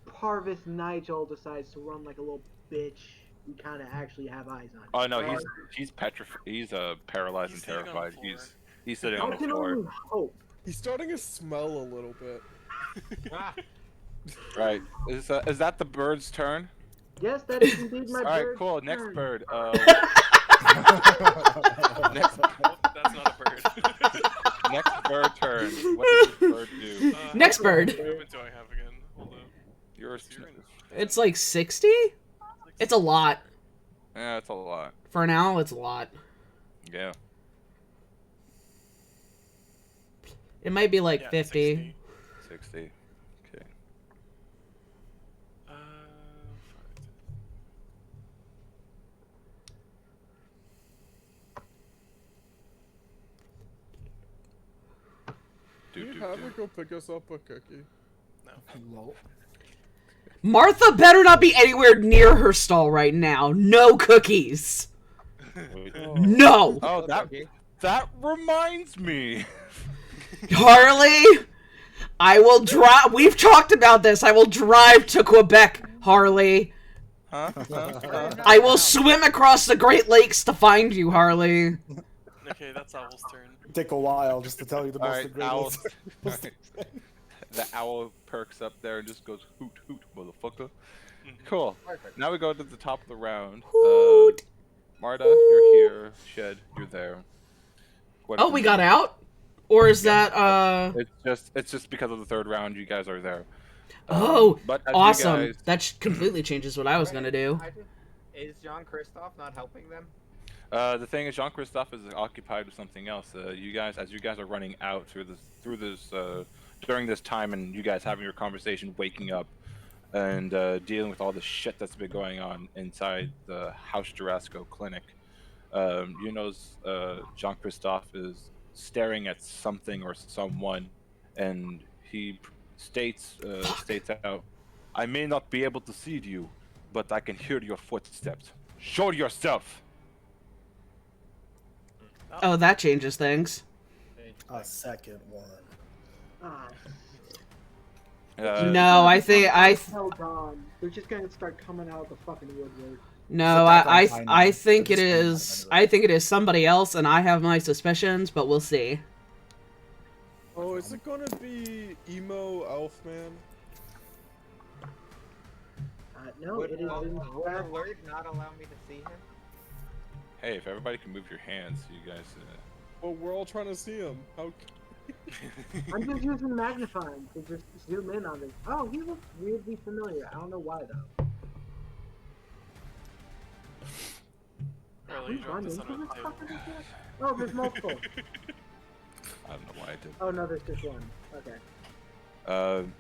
Parvis Nigel decides to run like a little bitch. We kind of actually have eyes on him. Oh no, he's petrified. He's paralyzed He's and sitting on the terrified. floor. He's sitting I on the can floor. only hope. He's starting to smell a little bit. Ah, Right. Is that the bird's turn? Yes, that is indeed my All right, bird's cool. Next turn. bird. That's not a bird. Next bird turn. What does this bird do? Next How bird. much movement do I have again? Hold up. Yours. You're in- It's like 60? It's a lot. Yeah, it's a lot. For an owl, it's a lot. Yeah. It might be like Yeah, 50. 60. Okay. Uh, Do you have her go pick us up a cookie? Lol. Martha better not be anywhere near her stall right now. No cookies. No. Oh, that reminds me. Harley, I will drive. We've talked about this. I will drive to Quebec, Harley. Huh? I will swim across the Great Lakes to find you, Harley. Okay, that's Owl's turn. Take a while just to tell you the most Alright, Owl. agreeable. The owl perks up there and just goes hoot hoot, motherfucker. Mhm. Cool. Now we go to the top of the round. Hoot. Marta, you're here. Shed, you're there. Oh, we got out? Or is that, It's just because of the third round, you guys are there. Oh, But as you awesome. guys- That completely changes what I was gonna do. Is Jean-Christophe not helping them? The thing is, Jean-Christophe is occupied with something else. As you guys are running out through this during this time, and you guys having your conversation, waking up, and dealing with all the shit that's been going on inside the House Jurasco clinic, you notice Jean-Christophe is staring at something or someone, and he states out, "I may not be able to see you, but I can hear your footsteps. Show yourself." Oh, that changes things. A second one. Ah, No, I think held on. They're just gonna start coming out of the fucking woodwork. no, I think it is. I think it is somebody else, and I have my suspicions, but we'll see. Oh, is it gonna be Emo Elfman? No, Would it is in the word not allow me to see him? Hey, if everybody can move your hands, you guys. Well, we're all trying to see him. How? I'm just using magnifying to just zoom in on it. Oh, he looks weirdly familiar. I don't know why though. Early, Who's drop run this into under the this table. fucking shit? Oh, there's multiple. I don't know why I did. Oh no, there's just one. Okay.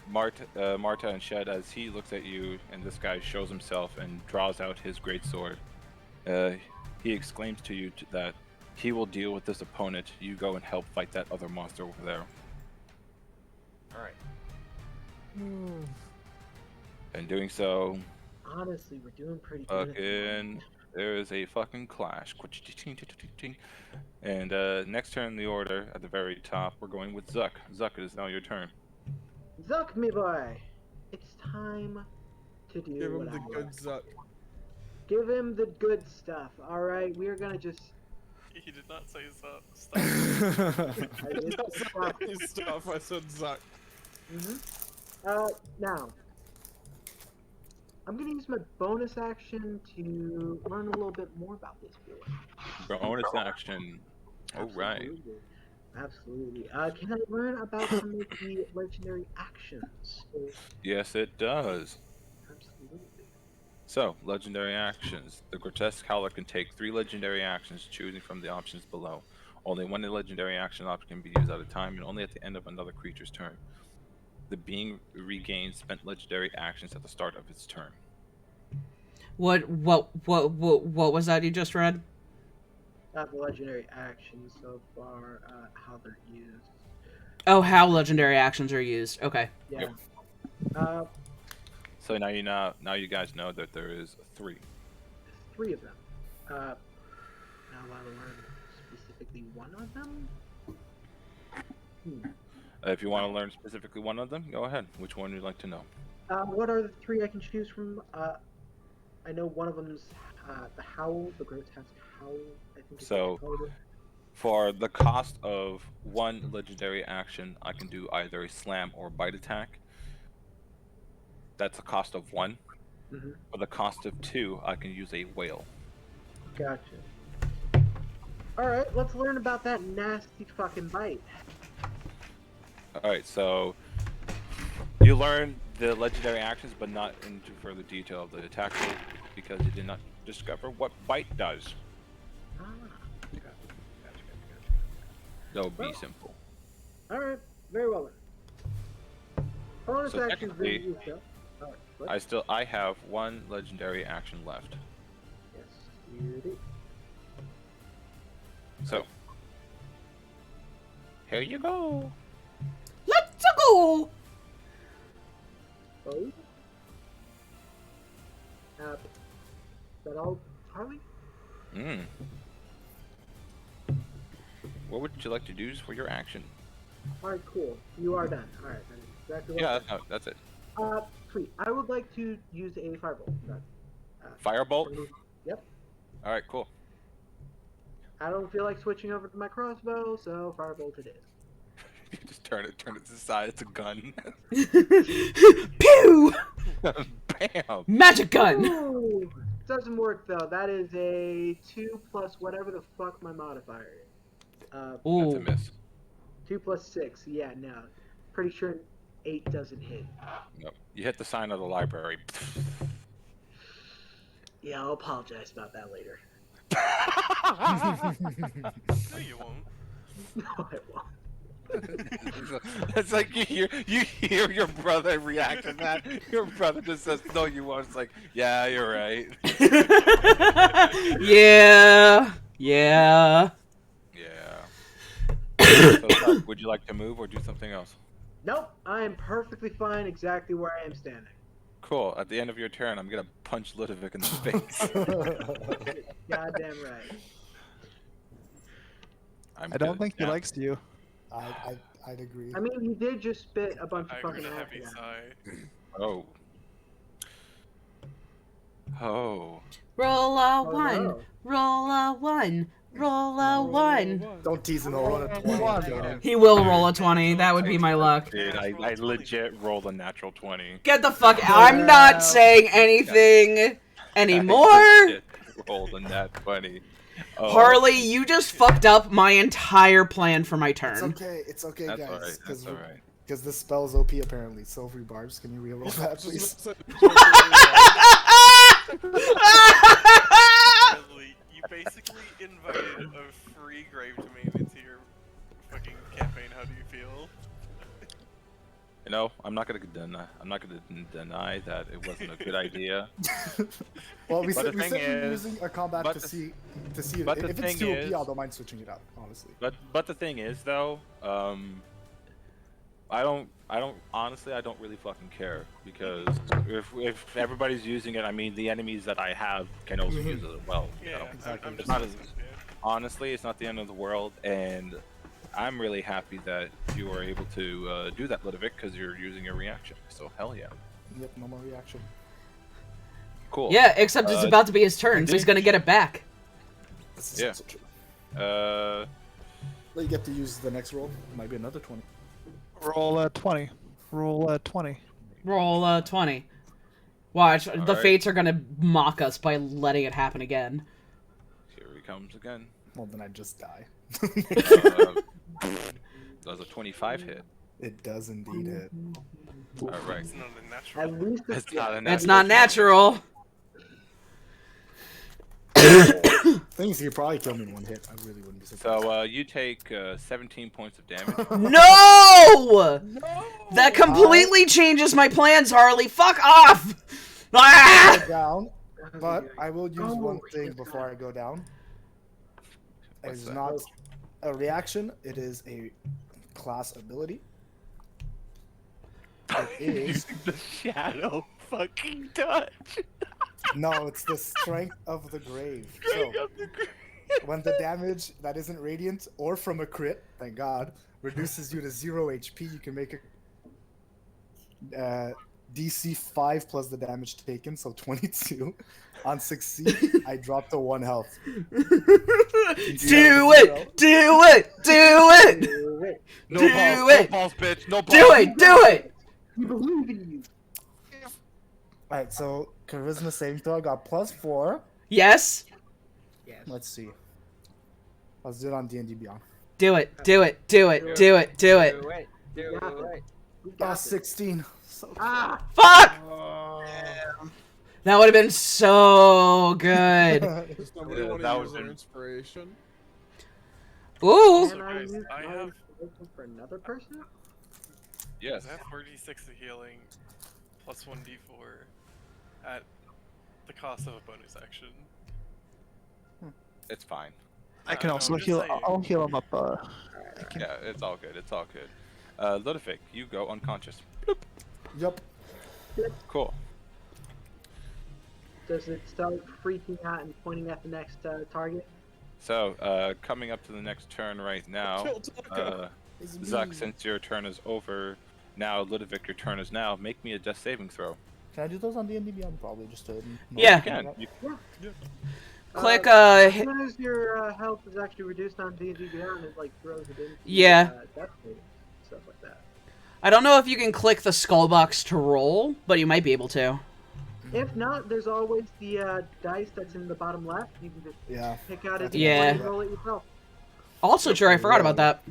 Marta and Shed, as he looks at you, and this guy shows himself and draws out his great sword. He exclaims to you that he will deal with this opponent. You go and help fight that other monster over there. Alright. And doing so, Honestly, we're doing pretty good. at the moment. there is a fucking clash. And next turn in the order, at the very top, we're going with Zuck. Zuck, it is now your turn. Zuck, me boy, it's time to do Give him what the I good like. Zuck. Give him the good stuff. All right, we are gonna just. He did not say stuff. I did That's stuff. not his stuff. I said Zuck. Now, I'm gonna use my bonus action to learn a little bit more about this boy. Bonus action. All right. Absolutely. Absolutely. Can I learn about some of the legendary actions? Yes, it does. Absolutely. So, legendary actions. The grotesque howler can take 3 legendary actions, choosing from the options below. Only one legendary action option can be used at a time, and only at the end of another creature's turn. The being regains spent legendary actions at the start of its turn. What was that you just read? The legendary actions so far, how they're used. Oh, how legendary actions are used. Okay. Yeah. Yep. So now you guys know that there is 3. 3 of them. Now I learn specifically one of them. If you want to learn specifically one of them, go ahead. Which one would you like to know? What are the 3 I can choose from? I know one of them's the howl, the grotesque howl. I think it's So, for the cost of 1 legendary action, I can do either a slam or bite attack. That's a cost of 1. For the cost of 2, I can use a whale. Gotcha. Alright, let's learn about that nasty fucking bite. Alright, so you learn the legendary actions, but not into further detail of the attack roll, because you did not discover what bite does. Ah. Gotcha. That would be simple. Alright, very well then. Bonus So actions technically, being used up. Alright, I have 1 legendary action left. Yes, you do. So here you go. Ooh! Oh. That all, Harley? What would you like to do for your action? Alright, cool. You are done. Alright, that is exactly what I Yeah, that's it. sweet. I would like to use a firebolt. Firebolt? Yep. Alright, cool. I don't feel like switching over to my crossbow, so firebolt it is. You just turn it to the side, it's a gun. Pew! Bam! Magic gun! Ooh, doesn't work though. That is a 2 plus whatever the fuck my modifier is. That's a Ooh. miss. 2 plus 6. Yeah, no. Pretty sure 8 doesn't hit. No. You hit the sign of the library. Yeah, I'll apologize about that later. No, you won't. No, I won't. It's like you hear your brother react to that. Your brother just says, "No, you won't." It's like, yeah, you're right. Yeah. Yeah. Yeah. So, would you like to move or do something else? Nope, I am perfectly fine exactly where I am standing. Cool. At the end of your turn, I'm gonna punch Ludovic in the face. Goddamn right. I don't think he likes you. I'd agree. I mean, you did just spit a bunch of I fucking heard a acid heavy at me. sigh. Oh. Oh. Roll a Oh, one. no. Roll a one. Roll a one. Don't tease him. He'll roll a 20. He will roll a 20. That would be my luck. Dude, I legit rolled a natural 20. Get the fuck out. I'm not saying anything anymore. I legit rolled a nat 20. Oh. Harley, you just fucked up my entire plan for my turn. It's okay, That's guys. alright. That's alright. Because this spell is OP apparently. Silvery barbs, can you reroll that, please? Really, you basically invited a free grave domain into your fucking campaign. How do you feel? You know, I'm not gonna deny that it wasn't a good idea. Well, we But said the we thing said we were is- using a combat but to the- see but if the it's thing too OP, is- I don't mind switching it out, honestly. But the thing is though, I don't honestly I don't really fucking care because if everybody's using it, I mean the enemies that I have can also use it as well. You Yeah, know? Exactly. I'm It's just not messing as- with you. Honestly, it's not the end of the world, and I'm really happy that you were able to do that, Ludovic, because you're using your reaction. So hell yeah, Yep, no more reaction. cool. Yeah, except it's about to be his turn, so he's gonna get it back. This is Yeah. also true. Uh, Well, you get to use the next roll. Might be another 20. Roll a 20. Roll a 20. Roll a 20. Watch, the Alright. fates are gonna mock us by letting it happen again. here he comes again. Well, then I just die. Does a 25 hit? It does indeed hit. All right. It's not a natural. At least It's not a It's natural. not natural. Things he could probably kill me in one hit. I really wouldn't be surprised. So you take 17 points of damage. No! That completely changes my plans, Harley. Fuck off! Ah! Down, but I will use Oh, one thing yes, before I go down. What's It's that? not a reaction. It is a class ability. It is the shadow fucking touch. no. It's the strength of the grave. So when the damage that isn't radiant or from a crit, thank God, reduces you to 0 HP, you can make a DC 5 plus the damage taken, so 22. On succeed, I drop to 1 health. Do it! Do it! Do it! do it. No Do balls, it! No balls, bitch. No balls. Do it! Do it! We believe in you. Alright, so charisma saving throw, I got +4. Yes? Yes. Let's see. Let's do it on D&D Beyond. Do it! Do it! Do it! Do it! Do it! Do it. Do We got it. We got this. 16. So Ah! Fuck! That would have been so good. Does somebody Yeah, want that to was use their an- inspiration? Ooh! Can I guys, use I my have- inspiration for another person? Yes. I have 46 of healing, plus 1d4, at the cost of a bonus action. It's fine. I can no, also I'm just heal. saying. I'll heal him up. Yeah, it's all good. It's all good. Ludovic, you go unconscious. Bloop. Yup. Cool. Does it start freaking out and pointing at the next target? So, coming up to the next turn right now, Kill Taco. Zuck, since your turn is over, now Ludovic, your turn is now. Make me a death saving throw. Can I do those on D&D Beyond? Probably just to. Yeah. You can. Click, As soon as your health is actually reduced on D&D Beyond, it like throws it into Yeah. death savings, stuff like that. I don't know if you can click the skull box to roll, but you might be able to. If not, there's always the dice that's in the bottom left. You can just Yeah. pick out it Yeah. and roll it yourself. Also true, I forgot about that.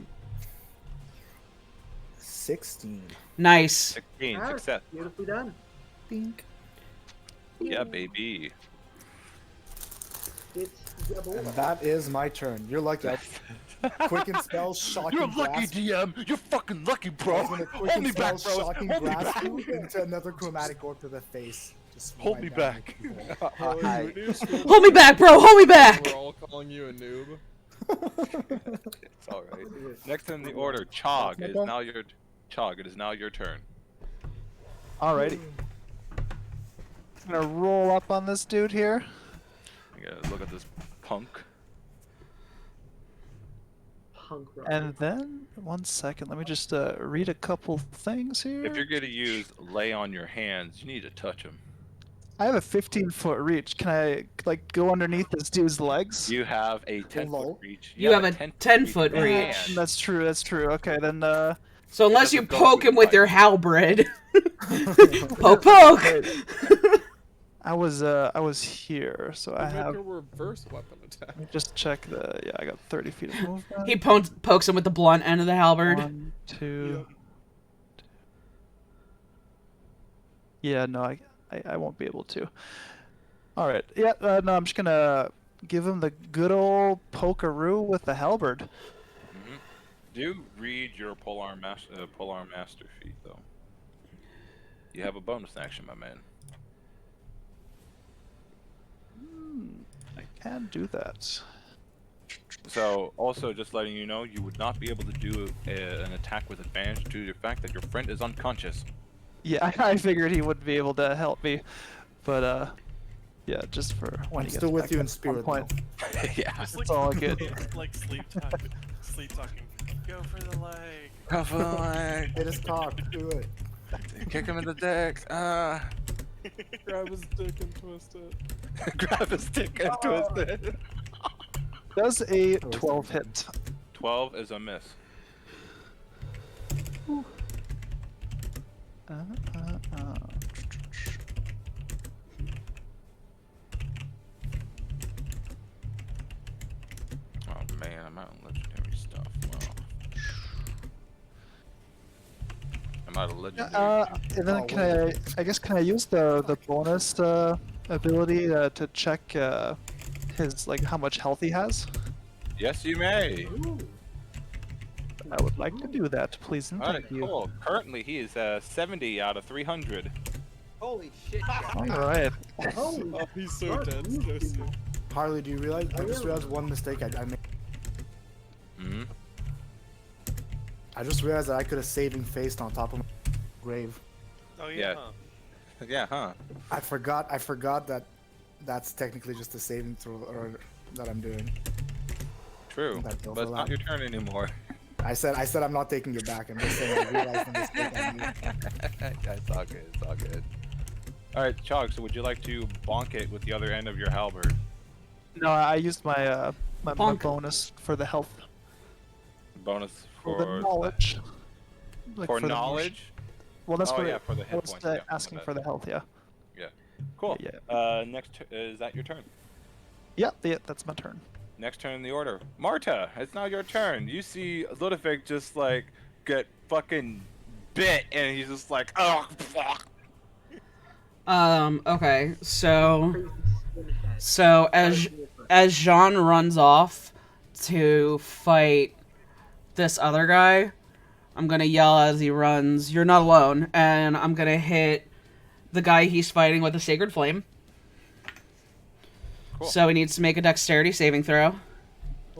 16. Nice. 16, Ah, success. Beautifully done. Dink. Yeah, baby. It's your boy. And that is my turn. You're lucky. Quicken spell, shocking grasp. DM. You're fucking lucky, I bro. was gonna quicken spell, shocking grasp you into another chromatic orb to the face. Just Hold right me down. back. Oh, you a noob? Hold me back, bro! Hold me back! We're all calling you a noob. It's alright. Next in the order, Chog. It is now your Chog. It is now your turn. Alrighty. I'm gonna roll up on this dude here. You gotta look at this punk. Punk rock. And then, one second, let me just read a couple things here. If you're gonna use lay on your hands, you need to touch him. I have a 15-foot reach. Can I, like, go underneath this dude's legs? You have a 10-foot Lol. reach. You have a 10-foot in reach. hand. That's true, that's true. Okay, then, So unless you doesn't go poke through him with the your halberd. Poke, poke! I was here, so I You have... make a reverse weapon attack. Let me just check the... Yeah, I got 30 feet of movement. He pokes him with the blunt end of the halberd. 1, 2... Yeah, no, I won't be able to. Alright, yeah, no, I'm just gonna give him the good old pokeroo with the halberd. Do read your polearm master feat, though. You have a bonus action, my man. I can do that. So, also just letting you know, you would not be able to do an attack with advantage due to the fact that your friend is unconscious. Yeah, I figured he would be able to help me, but yeah, just for when I'm he gets still with back you at in some spirit, point. Yeah. Just It's all good. Like sleep talking. Sleep talking. Go for the leg. Go for the leg. Hit his cock. Do it. Kick him in the dick. Grab his dick and twist it. Grab his dick and twist it. Does a 12 hit? 12 is a miss. Oh man, I'm out of legendary stuff. Well, I'm out of legendary. And then can I guess can I use the bonus ability to check his like how much health he has? Yes, you may. I would like to do that, please and Alright, thank you. cool. Currently, he is 70 out of 300. Holy shit! All right. Holy Oh, he's so fuck, dense. you Josie. can- Harley, do you realize? I just realized one mistake I made. Mm-hmm. I just realized that I could have saving faced on top of my grave. Oh Yeah. yeah. Huh. Yeah, huh? I forgot that that's technically just a saving throw or that I'm doing. True. That But it's not your turn anymore. I said I'm not taking it back. I'm just saying I realized the mistake I made. Yeah, it's all good. It's all good. Alright, Chog, so would you like to bonk it with the other end of your halberd? No, I used my my Bonk. bonus for the health, Bonus for for the knowledge. Like, For the knowledge? Well, that's Oh, for yeah, for the I hit was points, yeah, my asking bad. for the health. Yeah. Cool. Yeah. Is that your turn? Yeah, that's my turn. Next turn in the order. Marta, it's now your turn. You see Ludovic just like get fucking bit and he's just like, oh fuck. Okay, so as Jean runs off to fight this other guy, I'm gonna yell as he runs, "You're not alone," and I'm gonna hit the guy he's fighting with a sacred flame. Cool. So he needs to make a dexterity saving throw.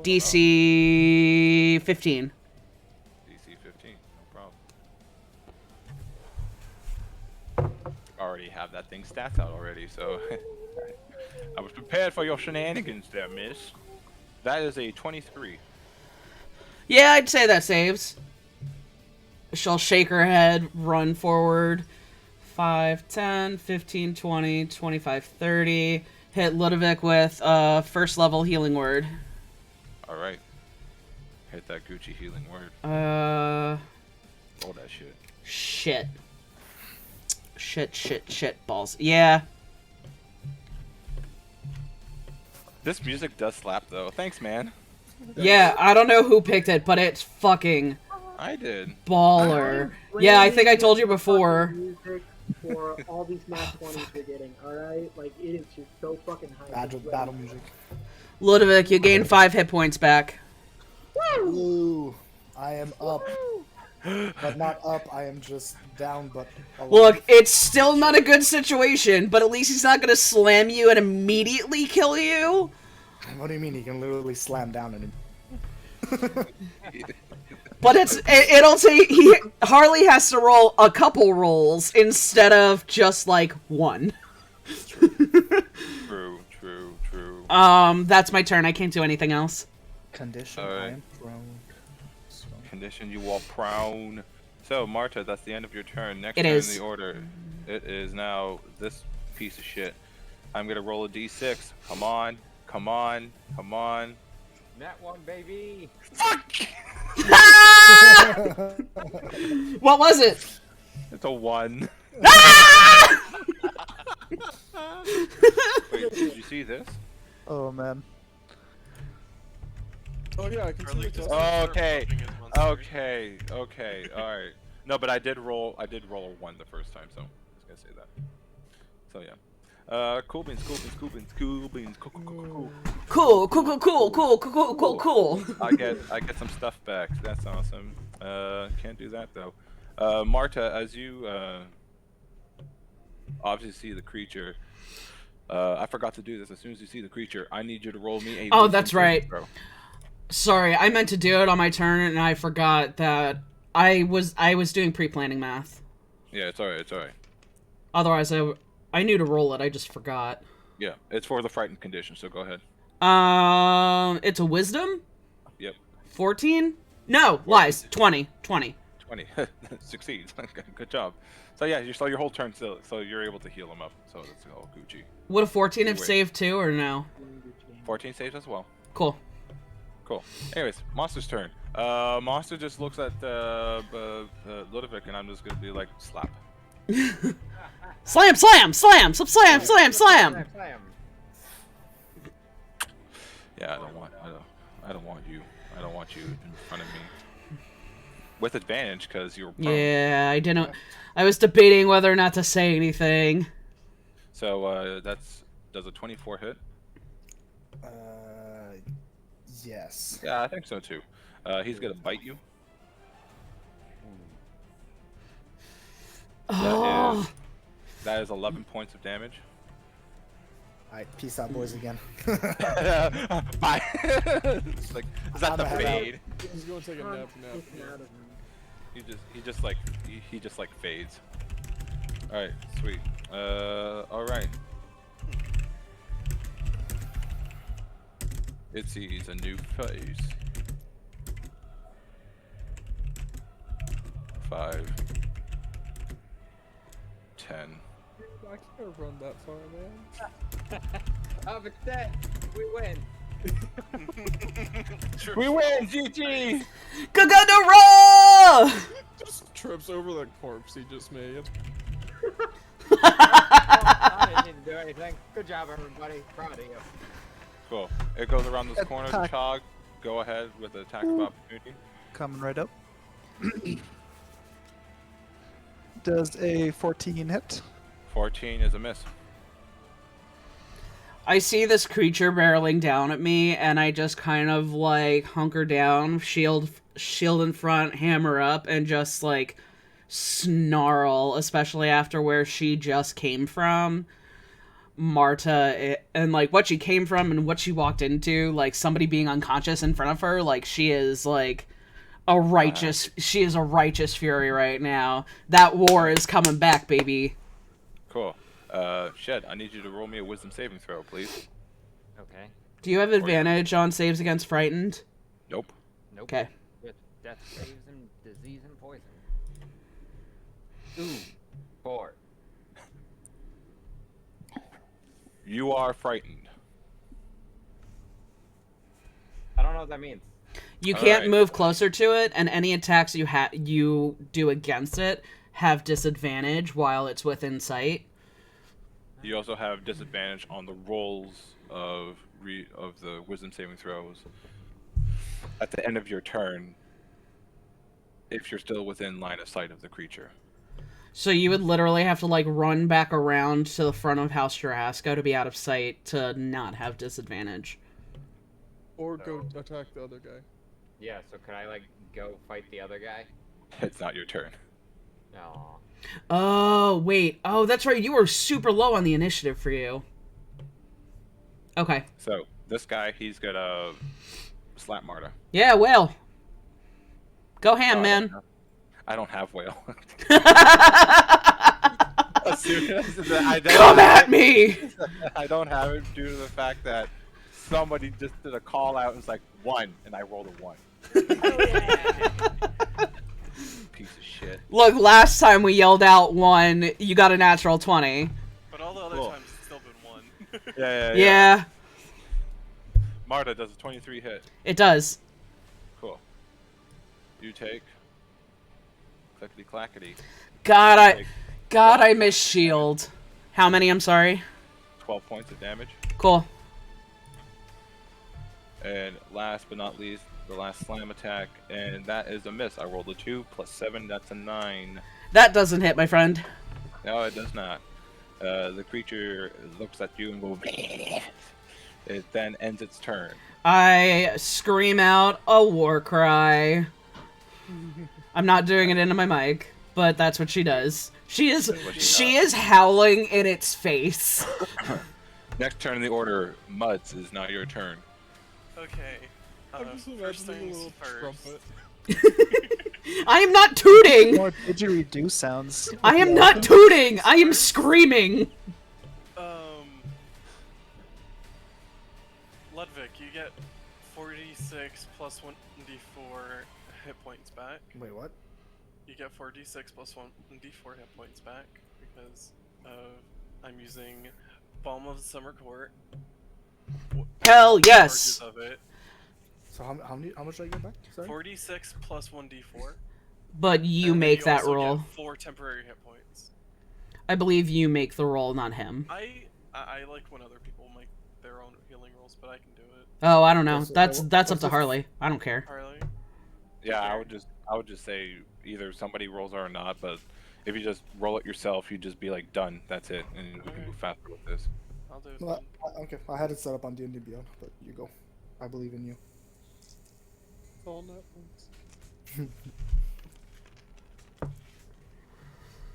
DC 15. DC DC 15. No problem. Already have that thing stats out already, so I was prepared for your shenanigans there, miss. That is a 23. Yeah, I'd say that saves. She'll shake her head, run forward. 5, 10, 15, 20, 25, 30. Hit Ludovic with a first level healing word. Alright. Hit that Gucci healing word. Roll that shit. Shit. Shit, balls. Yeah. This music does slap, though. Thanks, man. Yeah, I don't know who picked it, but it's fucking I did. baller. Yeah, I think I told you before. Music for all these nat 20s you're getting, alright? Like, it is just so fucking high. Battle music. Ludovic, you gain 5 hit points back. Woo! I am up. But not up, I am just down, but alive. Look, it's still not a good situation, but at least he's not gonna slam you and immediately kill you. What do you mean? He can literally slam down on him. But it'll take Harley has to roll a couple rolls instead of just like one. True. That's my turn. I can't do anything else. Condition, Alright. I am prone. So. Condition, you are prone. So, Marta, that's the end of your turn. Next It turn is. in the order. It is now this piece of shit. I'm gonna roll a d6. Come on. Nat 1, baby. What was it? It's a 1. Wait, did you see this? Oh man. Oh yeah, I can see Early it. just- Okay. Rubbing his monster. Okay, alright. No, but I did roll a 1 the first time, so I was gonna say that. So yeah. Cool beans. Cool. I get some stuff back. That's awesome. Can't do that though. Marta, as you obviously see the creature, I forgot to do this. As soon as you see the creature, I need you to roll me a. Oh, wisdom that's saving right. throw. Sorry, I meant to do it on my turn, and I forgot that I was doing pre-planning math. Yeah, it's alright. Otherwise, I knew to roll it. I just forgot. Yeah, it's for the frightened condition. So go ahead. It's a wisdom. Yep. 14? No, lies. 20. 20 succeeds. Good job. So yeah, you saw your whole turn still, so you're able to heal him up. So that's all Gucci. Would a 14 have Wait. saved too, or no? 14 saves as well. Cool. Cool. Anyways, Monster's turn. Monster just looks at Ludovic, and I'm just gonna be like, slap. Slam! Yeah, I don't want you in front of me. With advantage, because you're prone. Yeah, I didn't. I was debating whether or not to say anything. So does a 24 hit? Yes. Yeah, I think so too. He's gonna bite you. Oh. That is 11 points of damage. Alright, peace out, boys, again. Bye. It's like, is that the I'm fade? He's going to take a nap now. He just like fades. All right, sweet. All right. It sees a new face. 5, 10. I can't run that far, man. Oh, but dead. We win. We win, GG. Gagadora! Just trips over the corpse he just made. I didn't do anything. Good job, everybody. Proud of you. Cool. It goes around this corner. Attack. Chog, go ahead with the attack of opportunity. Coming right up. Does a 14 hit? 14 is a miss. I see this creature barreling down at me, and I just kind of like hunker down, shield in front, hammer up, and just like snarl, especially after where she just came from. Marta, and like what she came from and what she walked into, like somebody being unconscious in front of her, like she is like She is a righteous fury right now. That war is coming back, baby. Cool. Shed, I need you to roll me a wisdom saving throw, please. Okay. Do you have advantage on saves against frightened? Nope. Nope. Okay. With death saves and disease and poison. Ooh. 4. You are frightened. I don't know what that means. You All can't right. move closer to it, and any attacks you do against it have disadvantage while it's within sight. You also have disadvantage on the rolls of the wisdom saving throws at the end of your turn if you're still within line of sight of the creature. So you would literally have to, like, run back around to the front of House Jurassico to be out of sight to not have disadvantage. Or go attack the other guy. Yeah, so could I, like, go fight the other guy? It's not your turn. No. Oh, wait. Oh, that's right. You were super low on the initiative for you. Okay. So this guy, he's gonna slap Marta. Yeah, whale. Go ham, Oh, man. I don't have whale. Come at me! I don't have it due to the fact that somebody just did a call out and was like 1, and I rolled a 1. Piece of shit. Look, last time we yelled out 1, you got a natural 20. But all the other Cool. times it's still been 1. Yeah, Marta, does a 23 hit? it does. Cool. You take clickety clackety. God, I miss shield. How many? I'm sorry. 12 points of damage. Cool. And last but not least, the last slam attack, and that is a miss. I rolled a 2 plus 7, that's a 9. That doesn't hit, my friend. No, it does not. The creature looks at you and goes. It then ends its turn. I scream out a war cry. I'm not doing it into my mic, but that's what she does. She is howling in its face. Next turn in the order, Muds, is now your turn. Okay. I'm just First imagining a things little first. trumpet. I am not tooting! More didgeridoo sounds. I am not tooting! I am screaming! Ludwig, you get 46 plus 1d4 hit points back. Wait, what? You get 4d6 plus 1d4 hit points back because I'm using Balm of the Summer Court. Hell yes! Charges of it. So how much do I get back? Sorry? 46 plus 1d4. But you And make you that also roll. Get 4 temporary hit points. I believe you make the roll, not him. I like when other people make their own healing rolls, but I can do it. Oh, I don't know. What's That's up to this? Harley. I don't care. Harley? Yeah, I would just say either somebody rolls it or not, but if you just roll it yourself, you just be like done. That's it, and we can move faster with this. I'll do it. No, okay, I had it set up on D&D Beyond, but you go. I believe in you. All Netflix.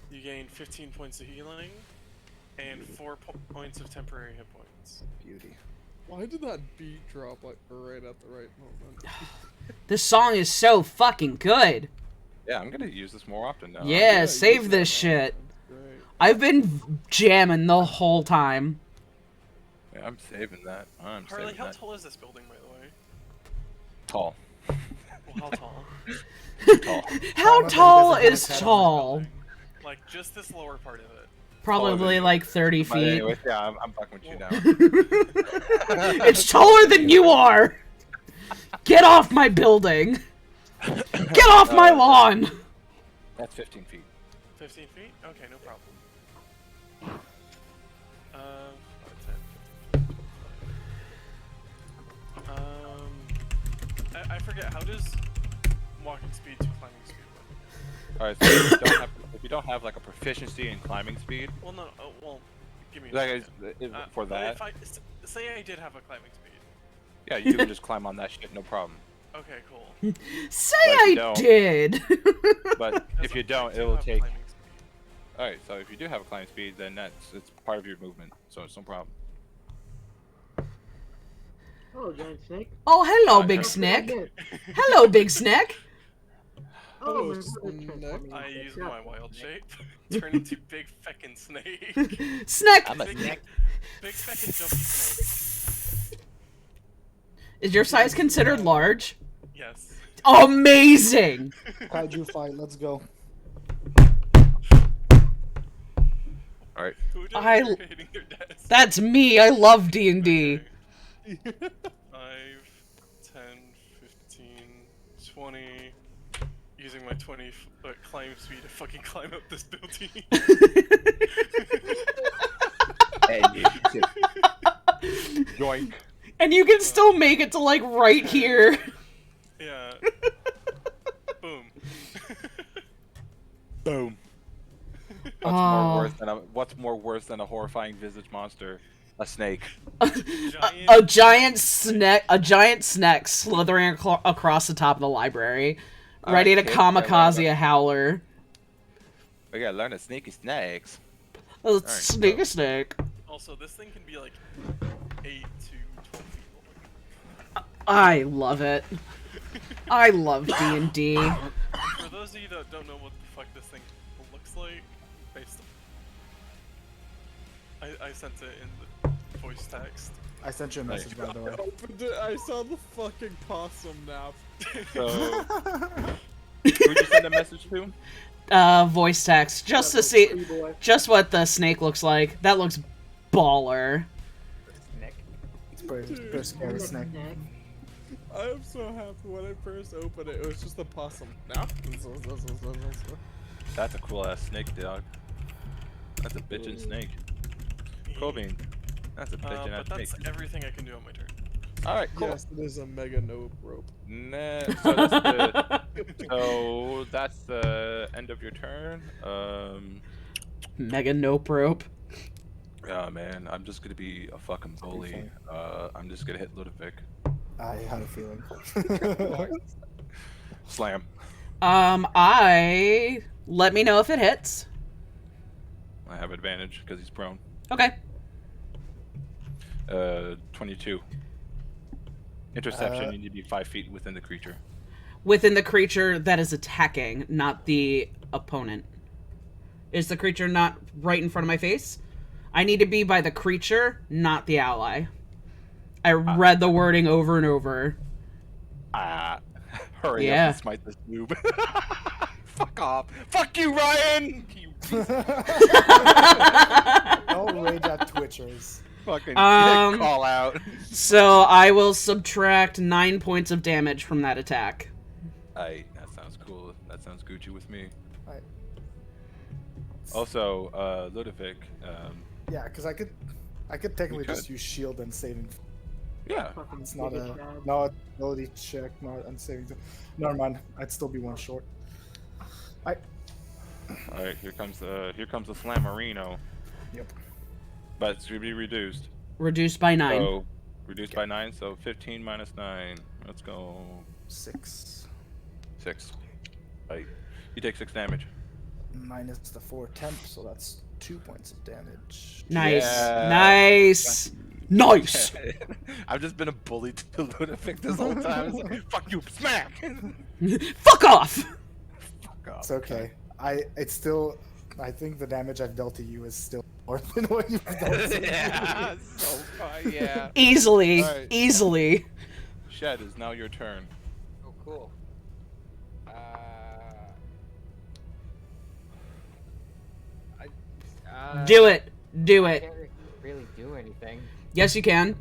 You gain 15 points of healing and 4 points of temporary hit points. Beauty. Why did that beat drop like right at the right moment? This song is so fucking good. Yeah, I'm gonna use this more often now. Yeah, use save that this shit. Great. I've been jamming the whole time. Yeah, I'm saving that. I'm Harley, saving how that. tall is this building, by the way? Tall. Well, how tall? Tall. How much tall does it is have? tall? Like, just this lower part of it. Probably you. like 30 But feet. anyways, yeah, I'm fucking with you now. It's taller than you are! Get off my building! Get off my lawn! That's 15 feet. 15 feet? Okay, no problem. 10. I forget, how does walking speed to climbing speed work? All right, so if you don't have like a proficiency in climbing speed, Well, no, well, give me a like second. for But that, if say I did have a climbing speed. yeah, you can just climb on that shit, no problem. Okay, cool. Say But you I don't. did! But if you don't, I do it will have take. climbing speed. All right, so if you do have a climbing speed, then it's part of your movement, so it's no problem. Hello, Giant Snake. Oh, hello, Hi, Big Harley. Snack. Again. Hello, Big Snack. Oh, Hello, my brother's Snake. transforming I into a use cat. my wild shape, turn into big feckin' snake. Snack. I'm a Big, snack. big feckin' jumpy snake. Is your size considered large? Yes. Amazing. Kaiju fight, let's go. All right. Who did I- you're hitting their desk? That's me. I love D&D. Okay. 5, 10, 15, 20. Using my 20-foot climb speed to fucking climb up this building. And you just yoink. And you can still make it to like right here. Yeah. Boom. Boom. What's more worse than a horrifying visage monster? A snake. A giant snack slithering across the top of the library, ready to kid, kamikaze a howler. We gotta learn to sneaky snakes. Sneak a snake. Also, this thing can be like 8 to 12 feet long. I love it. I love D&D. For those of you that don't know what the fuck this thing looks like, based on... I sent it in the voice text. I sent you a message, by the way. Opened it, I saw the fucking possum nap. So, who'd you send a message to? Voice text, just to see, just what the snake looks like. That looks baller. Nick. It's pretty scary snake. I am so happy when I first opened it. It was just a possum nap. That's a cool ass snake, dog. That's a bitchin' snake. Cool bean. That's a bitchin' ass But that's snake. everything I can do on my turn. Alright, cool. Yes, it is a mega no rope. Nah, so that's the that's the end of your turn. Mega nope rope. Yeah, man, I'm just gonna be a fucking bully. I'm just gonna hit Ludovic. I had a feeling. Slam. Let me know if it hits. I have advantage because he's prone. Okay. 22. Interception, you need to be 5 feet within the creature. Within the creature that is attacking, not the opponent. Is the creature not right in front of my face? I need to be by the creature, not the ally. I read the wording over and over. Hurry Yeah. up and smite this noob. Fuck off. Fuck you, Ryan! You Don't rage at Twitchers. fucking call out. So I will subtract 9 points of damage from that attack. That sounds cool. That sounds Gucci with me. Right. Also, Ludovic, Yeah, because I could technically could. just use shield and saving. yeah. It's not a ability check, not and saving. Never mind. I'd still be one short. Alright, here comes the Slammerino. Yep. But it's gonna be reduced. Reduced by 9. So, reduced by 9, so 15 minus 9. Let's go. 6 6. Right. You take 6 damage. minus the 4 temp, so that's 2 points of damage. Nice. Yeah. Nice. Nice. I've just been a bully to Ludovic this whole time. It's like, fuck you, smack! Fuck off. Fuck off. It's okay. It's still. I think the damage I've dealt to you is still more than what you've done to me. Yeah, so yeah. Easily. Alright. Easily. Shed is now your turn. Oh, cool. Do it. Do I it. can't really do anything. Yes, you can.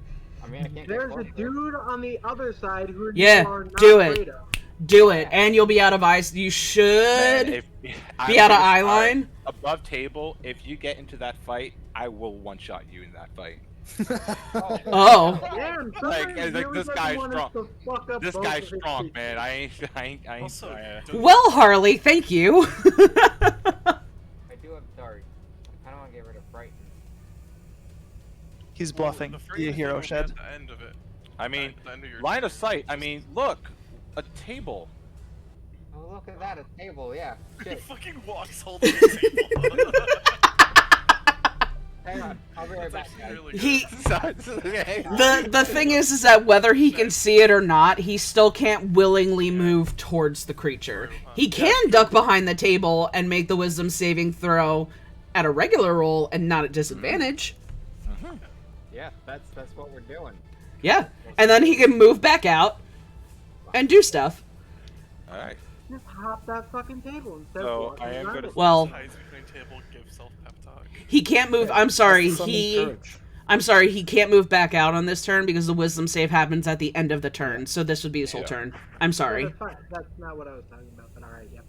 I mean, I can't There's get a close to it. dude on the other side who Yeah, you are not do it. afraid of. Do it. And you'll be out of ice. You should Man, be out of eye line. Above table, if you get into that fight, I will one-shot you in that fight. Oh. Damn, Like, somebody like, really this doesn't guy's want us strong. to fuck up This both guy's of his strong, feet. man. I ain't. Also, Well, Harley, thank you. I do have Dark. I kind of want to get rid of Frighten. He's bluffing. The Be a hero, thing Shed. at the end of it. I mean, At the end of your line turn. of sight. I mean, look, a table. Oh, look at that, a table, yeah. He Shit. fucking walks holding the table. Hang on, I'll be right back, Actually guys. really He good. the thing is that whether he can see it or not, he still can't willingly move towards the creature. True, huh? He can duck behind the table and make the wisdom saving throw at a regular roll and not at disadvantage. Yeah, that's what we're doing. Yeah, and then he can move back out and do stuff. All right. Just hop that fucking table instead So, of walking I am around gonna- it. Well, Highs between table, give self pep talk. he can't move. I'm sorry. That's some courage. I'm sorry. He can't move back out on this turn because the wisdom save happens at the end of the turn. So this would be his whole turn. I'm No, sorry. that's fine. That's not what I was talking about, but alright, yep.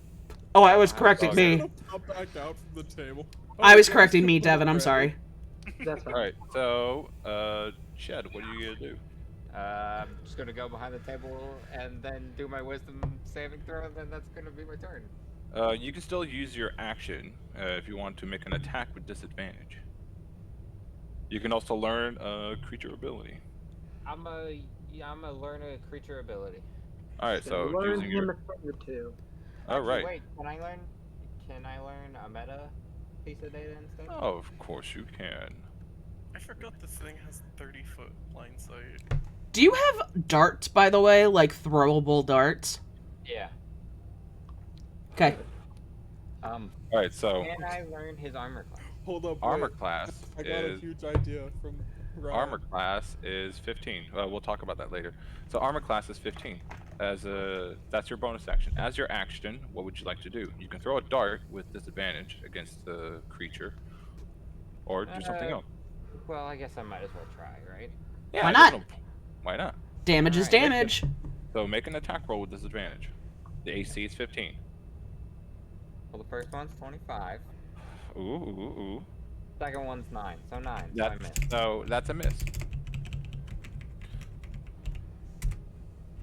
Oh, I was correcting sorry. me. Pop back out from the table. I was correcting me, Devin. I'm sorry. That's fine. All right. So, Shed, what are you gonna do? I'm just gonna go behind the table and then do my wisdom saving throw, and then that's gonna be my turn. You can still use your action if you want to make an attack with disadvantage. You can also learn a creature ability. I'm a learn a creature ability. All right. So learn using him your. a thing or two. All Actually, right. Wait, can I learn a meta piece of data instead? Oh, of course you can. I forgot this thing has 30-foot blind sight. Do you have darts, by the way, like throwable darts? Yeah. Okay. All right. So Can I learn his armor class? Hold up. armor wait. class I got a is huge idea from Ryan. armor class is 15. We'll talk about that later. So armor class is 15. That's your bonus action. As your action, what would you like to do? You can throw a dart with disadvantage against the creature, or do something else. Well, I guess I might as well try, right? Yeah, Why there's not? Why not? Damage is Alright. damage. So make an attack roll with disadvantage. The AC is 15. Well, the first one's 25. Ooh. Second one's 9, so 9. So I missed. That's a miss.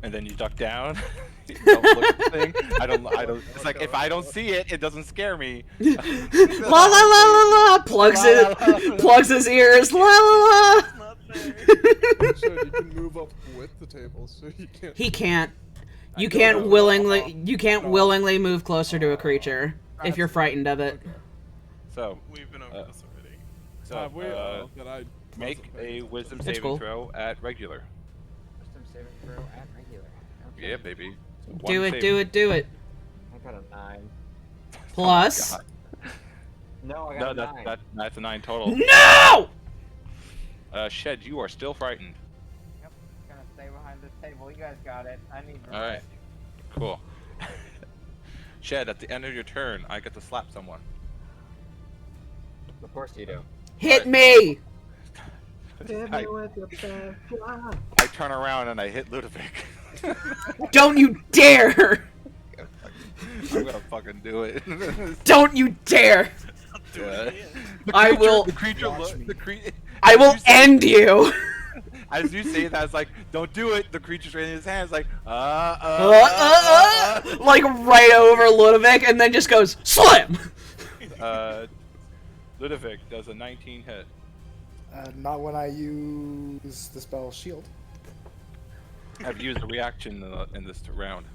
And then you duck down. You don't look at the thing. I don't. It's like if I don't see it, it doesn't scare me. La la la la la. Plugs his ears. La la la. Not there. So you can move up with the table, so you can't. He can't. You I can't know. willingly. You can't willingly move closer to a creature if you're frightened of it. Okay. So We've been over this already. Have we? That I make a wisdom It's saving cool. throw at regular. Wisdom saving throw at regular. Okay. Yeah, baby. Do it. Do it. Do it. I got a 9. Plus. God. No, I No, got a 9. that's a 9 total. No. Shed, you are still frightened. Yep, gonna stay behind this table. You guys got it. I need All right. Cool. Shed, at the end of your turn, I get to slap someone. Of course you do. Hit me. Hit I, me with your best shot. I turn around and I hit Ludovic. Don't you dare. I'm gonna fucking do it. Don't you dare. Do Yeah. it again. I will. The creature. Watch me. I will end you. As you say that, it's like, don't do it. The creature's raising his hands, like, Like right over Ludovic, and then just goes slam. Ludovic does a 19 hit. Not when I use the spell shield. I've used a reaction in this round.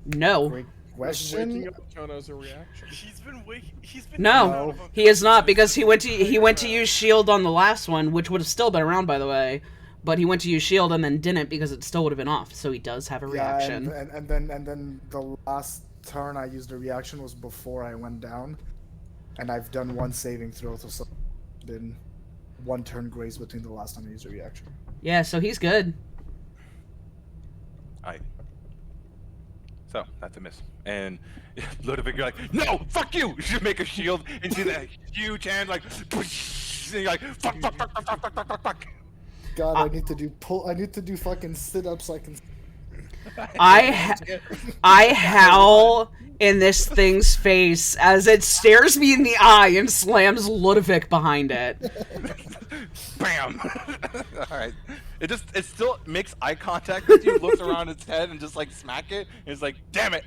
No. Great Waking question. up count as a reaction. He's been waiting. He's been No, out of he is not because he went to use shield on the last one, which would have still been around, by the way. But he went to use shield and then didn't because it still would have been off. So he does have a reaction. Yeah, and then the last turn I used a reaction was before I went down, and I've done one saving throw, so it's been one turn grace between the last time I used a reaction. Yeah, so he's good. So that's a miss. And Ludovic, you're like, no, fuck you! You should make a shield and see that huge hand, like, and you're like, fuck. God, I need to do fucking sit-ups so I can. I howl in this thing's face as it stares me in the eye and slams Ludovic behind it. Bam! Alright. It still makes eye contact with you, looks around its head and just like smack it, and it's like, damn it!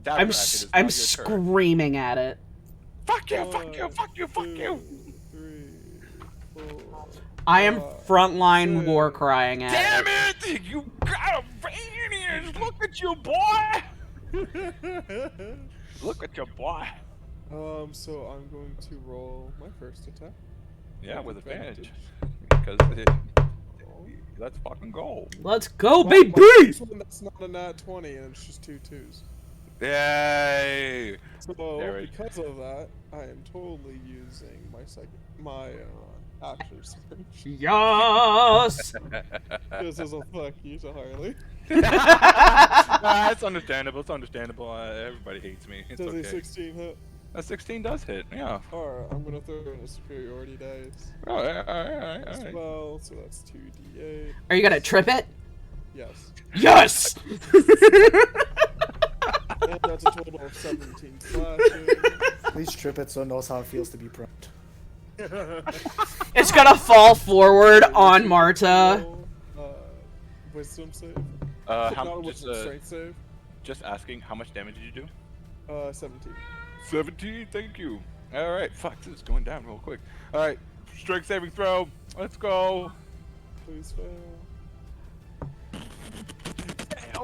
I'm screaming at it. Fuck you, fuck you, fuck you, fuck you! 3, 4. I am frontline war crying at Damn it. it! You got a Radiant! Look at you, boy! Look at your boy. So I'm going to roll my first attack. Yeah, with With advantage. advantage. Let's fucking go. Let's go, Well, baby! this one that's not a nat 20 and it's just 2 2s. Yay! So There it- because of that, I am totally using my action surge. Yes! This is a fuck you to Harley. It's understandable. It's understandable. Everybody hates me. It's Does okay. a 16 hit? A 16 does hit. Yeah. Alright, I'm gonna throw in a superiority dice. Oh, all As right. well, so that's 2d8. Are you gonna trip it? Yes. Yes! And that's a total of 17 slashing. Please trip it so it knows how it feels to be prone. It's gonna fall forward on Marta. Wisdom save. How Not a just wisdom strength save. just asking, how much damage did you do? 17. 17. Thank you. All right. Fuck, this is going down real quick. All right. Strength saving throw. Let's go. Please fail.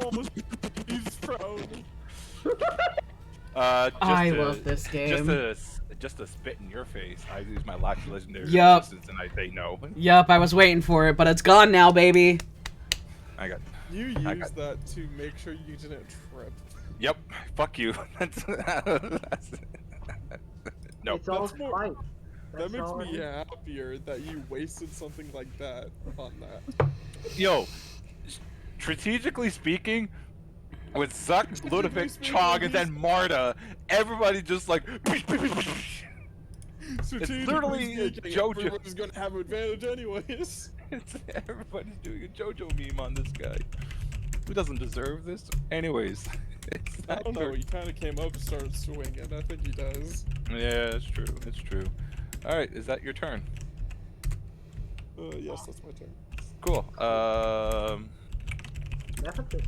Almost. He's prone. I love this game. Just to spit in your face, I use my last legendary Yup. resistance and I say no. Yup, I was waiting for it, but it's gone now, baby. I got. You used that to make sure you didn't trip. Yep. Fuck you. No. It's all That's more- fight. That That's makes all me it is. happier that you wasted something like that on that. Yo, strategically speaking, with Zuck, Ludovic, Chog, and then Marta, everybody just like. Literally a JoJo. Everyone's gonna have advantage anyways. Everybody's doing a JoJo meme on this guy. Who doesn't deserve this? Anyways, it's I not don't know, he kind of came up and started swinging. I think he does. Yeah, it's true. It's true. All right, is that your turn? Yes, that's my turn. Cool. Nephthys.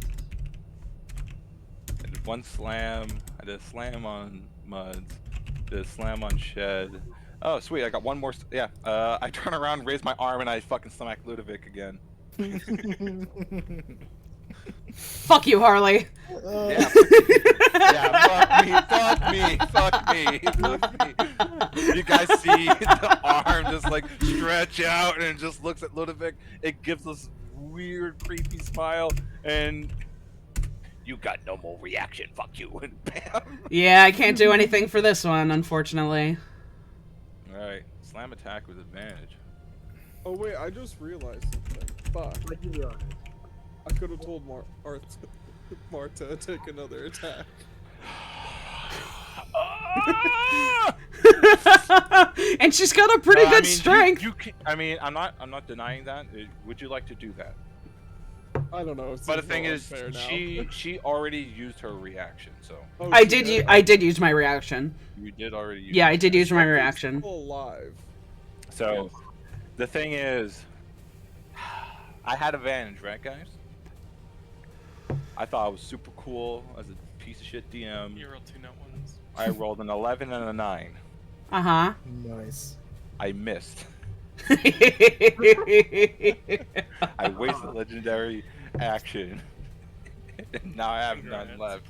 I did one slam. I did a slam on Muds. Did a slam on Shed. Oh, sweet. I got one more. Yeah. I turn around, raise my arm, and I fucking smack Ludovic again. Fuck you, Harley. Yeah. Yeah. Fuck me. You guys see the arm just like stretch out and it just looks at Ludovic. It gives this weird, creepy smile, and you got no more reaction. Fuck you. And bam. Yeah, I can't do anything for this one, unfortunately. Alright, slam attack with advantage. Oh wait, I just realized something. Fuck. What do you realize? I could have told Marta to take another attack. And she's got a pretty good strength. I'm not denying that. Would you like to do that? I don't know. But the thing is, she already used her reaction, so. Oh, I did use my reaction. You did already use. Yeah, I did use my reaction. Still alive. So, the thing is, I had advantage, right, guys? I thought I was super cool as a piece of shit DM. You rolled 2 nat ones. I rolled an 11 and a 9. Uh-huh. Nice. I missed. I wasted legendary action. Now I have none left.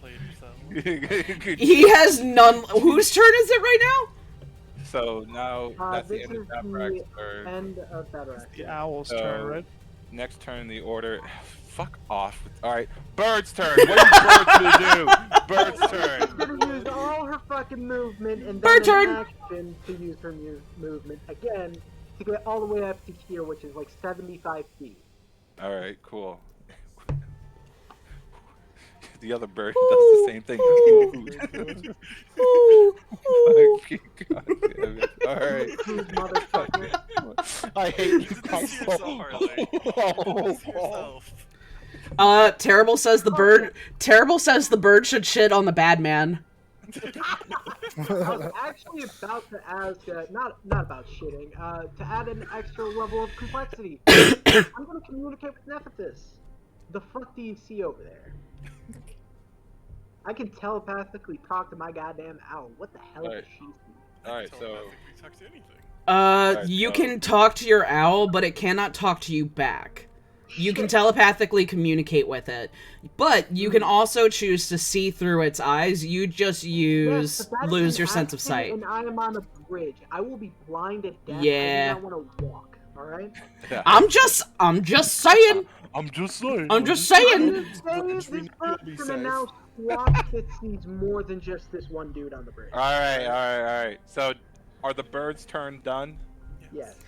He has none. Whose turn is it right now? So now that's the This end of is Zaprak's the turn. end of Battle The owl's turn, right? Next turn, the order. Fuck off. Alright, Bird's turn. What is Bird gonna do? Bird's She's turn. gonna use all her fucking movement and Bird then turn! an action to use her movement again to get all the way up to here, which is like 75 feet. Alright, cool. The other bird does the same thing. God damn it. Alright. Motherfucker. I hate you guys This is so yourself. Terrible says the bird. Terrible says the bird should shit on the bad man. I was actually about to ask, not about shitting, to add an extra level of complexity. I'm gonna communicate with Nephthys. The fuck do you see over there? I can telepathically talk to my goddamn owl. What the hell does she see? Alright, so. Telepathically talk to anything. You can talk to your owl, but it cannot talk to you back. You can shit. telepathically communicate with it, but you can also choose to see through its eyes. You just Yes, but that is lose an your sense of action, sight. and I am on a bridge. I will be blind at death. I Yeah. do not want to walk. All right. I'm just saying. I'm just saying. I'm just I'm saying. just saying Bridge, we this know you'll be bird's gonna safe. now squawk that sees more than just this one dude on the bridge. All right. So, are the birds' turn done? Yes.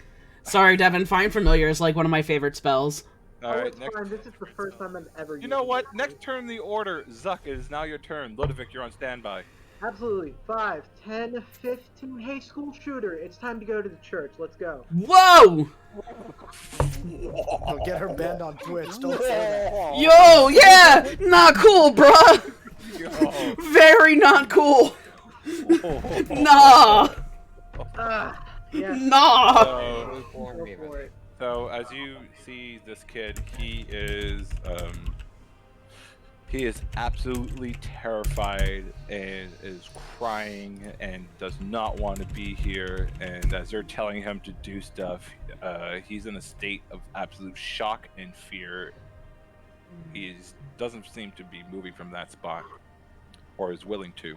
Sorry, Devin. Find familiar is like one of my favorite spells. All Oh, right. it's Next. fine. This is the first time I've ever used You know it. what? Next turn in the order, Zuck, it is now your turn. Ludovic, you're on standby. Absolutely. 5, 10, 15. Hey, school shooter. It's time to go to the church. Let's go. Whoa! He'll get her banned on Twitch. Don't say that. Yo, yeah! Not cool, bruh! Yo. Very not cool. Nah. Yes. Nah. So, Go for it. so as you see this kid, he is absolutely terrified and is crying and does not want to be here. And as they're telling him to do stuff, he's in a state of absolute shock and fear. He doesn't seem to be moving from that spot, or is willing to.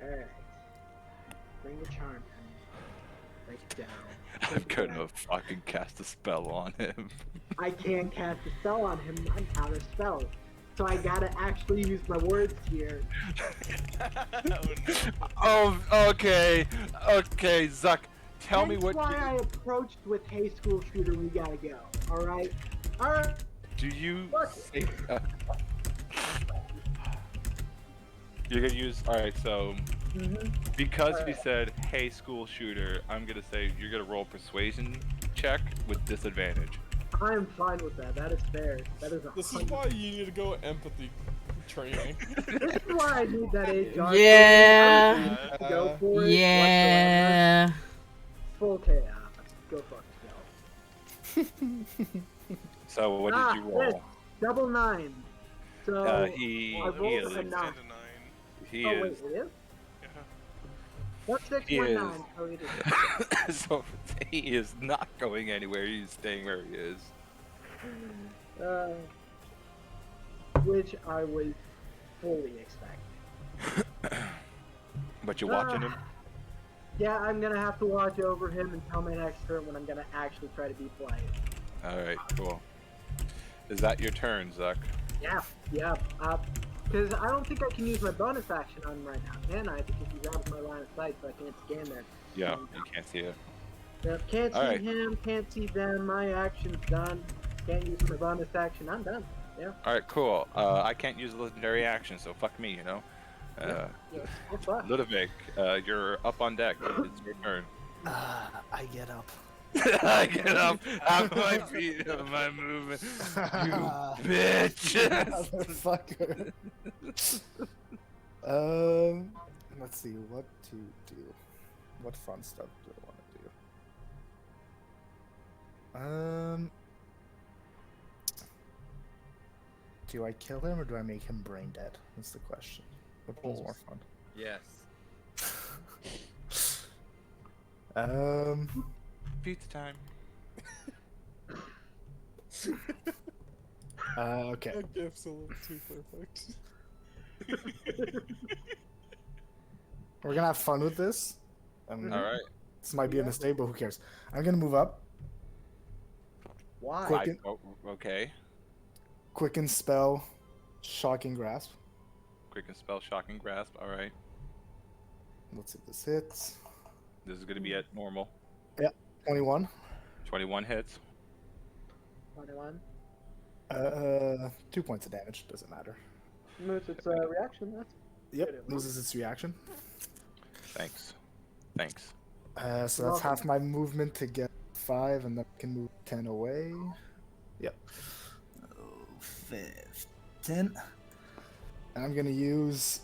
Alright. Bring the charm. Break it down. I'm gonna fucking cast a spell on him. I can't cast a spell on him. I'm out of spells. So I gotta actually use my words here. Oh, okay, Zuck. Tell me what. That's why I approached with "Hey, school shooter, we gotta go." All right. Do you Look. think? You're gonna use. All right, so because you said "Hey, school shooter," I'm gonna say you're gonna roll persuasion check with disadvantage. I am fine with that. That is fair. That is This is why you need to go empathy training. This is why I need that HR. Yeah. To go for it. Yeah. Whatsoever. Full chaos. Go fuck yourself. So what did you roll? Yes. Double 9. So He I rolled is. a 9. He Oh wait, is. it is? What's 6 He 1 is. 9? So it is. So he is not going anywhere. He's staying where he is. Which I was fully expecting. But you're watching him. Yeah, I'm gonna have to watch over him until my next turn when I'm gonna actually try to be polite. All right, cool. Is that your turn, Zuck? Yeah. Because I don't think I can use my bonus action on him right now, can I? Because he's out of my line of sight, so I can't scan that. Yeah, you can't see it. Yep, can't see Alright. him, can't see them, my action's done. Can't use my bonus action, I'm done. Yeah. All right, cool. I can't use a legendary action, so fuck me, you know. You're fucked. Ludovic, you're up on deck. It's your turn. I get up. I get up. Half my feet of my movement. You bitch. Motherfucker. Let's see what to do. What fun stuff do I want to do? Do I kill him or do I make him brain dead? That's the question. What one's more fun? Yes. Pizza time. Okay. That gift's a little too perfect. We're gonna have fun with this. All right. This might be a mistake, but who cares? I'm gonna move up. Why? Quicken, Okay. quicken spell, shocking grasp. Quick and spell, shocking grasp. All right. Let's see if this hits. This is gonna be at normal. 21. 21 hits. 21. 2 points of damage. Doesn't matter. Moves its reaction, that's Yep. Loses its reaction. Thanks. So that's half my movement to get 5, and then I can move 10 away. Yep. 10. And I'm gonna use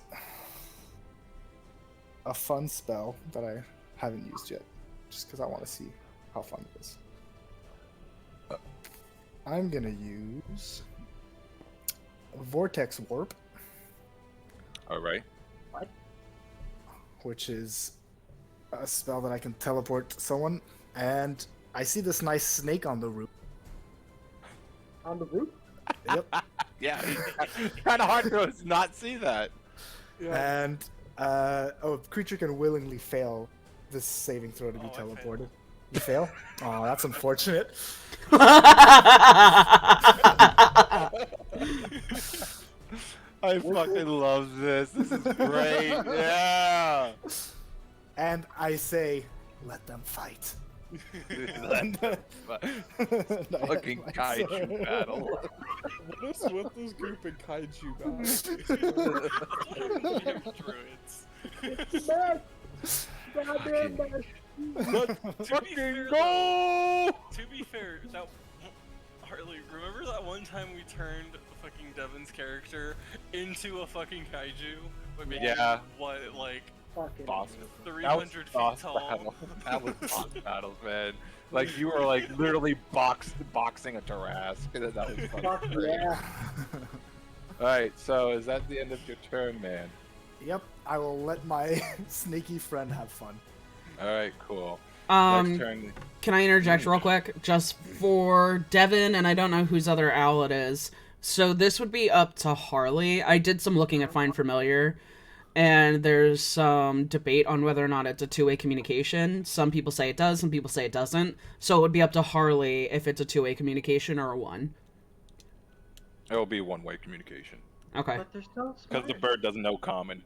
a fun spell that I haven't used yet, just because I want to see how fun it is. I'm gonna use Vortex Warp, All right. which is a spell that I can teleport someone, and I see this nice snake on the roof, On the roof? Yep. Yeah. Kind of hard to not see that. Yeah. And a creature can willingly fail this saving throw to be Oh, I failed. teleported. You fail? Oh, that's unfortunate. I fucking love this. This is great. Yeah. And I say, let them fight. And, Fucking kaiju battle. What is with this group in kaiju battle? Druids. Goddamn bad. Fucking go! To be fair, that Harley, remember that one time we turned fucking Devin's character into a fucking kaiju? By making Yeah. him, what, like Fucking Boss. 300 feet boss tall? battle. That was boss battles, man. Like you were like literally boxing a Tarrasque. That was fuck fucking great. yeah. Alright, so is that the end of your turn, man? Yep, I will let my sneaky friend have fun. Alright, cool. Next turn. Can I interject real quick? Just for Devin, and I don't know whose other owl it is. So this would be up to Harley. I did some looking at Find Familiar, and there's some debate on whether or not it's a two-way communication. Some people say it does, some people say it doesn't. So it would be up to Harley if it's a two-way communication or a one. It will be one-way communication. Okay. But they're so Because smart. the bird doesn't know common.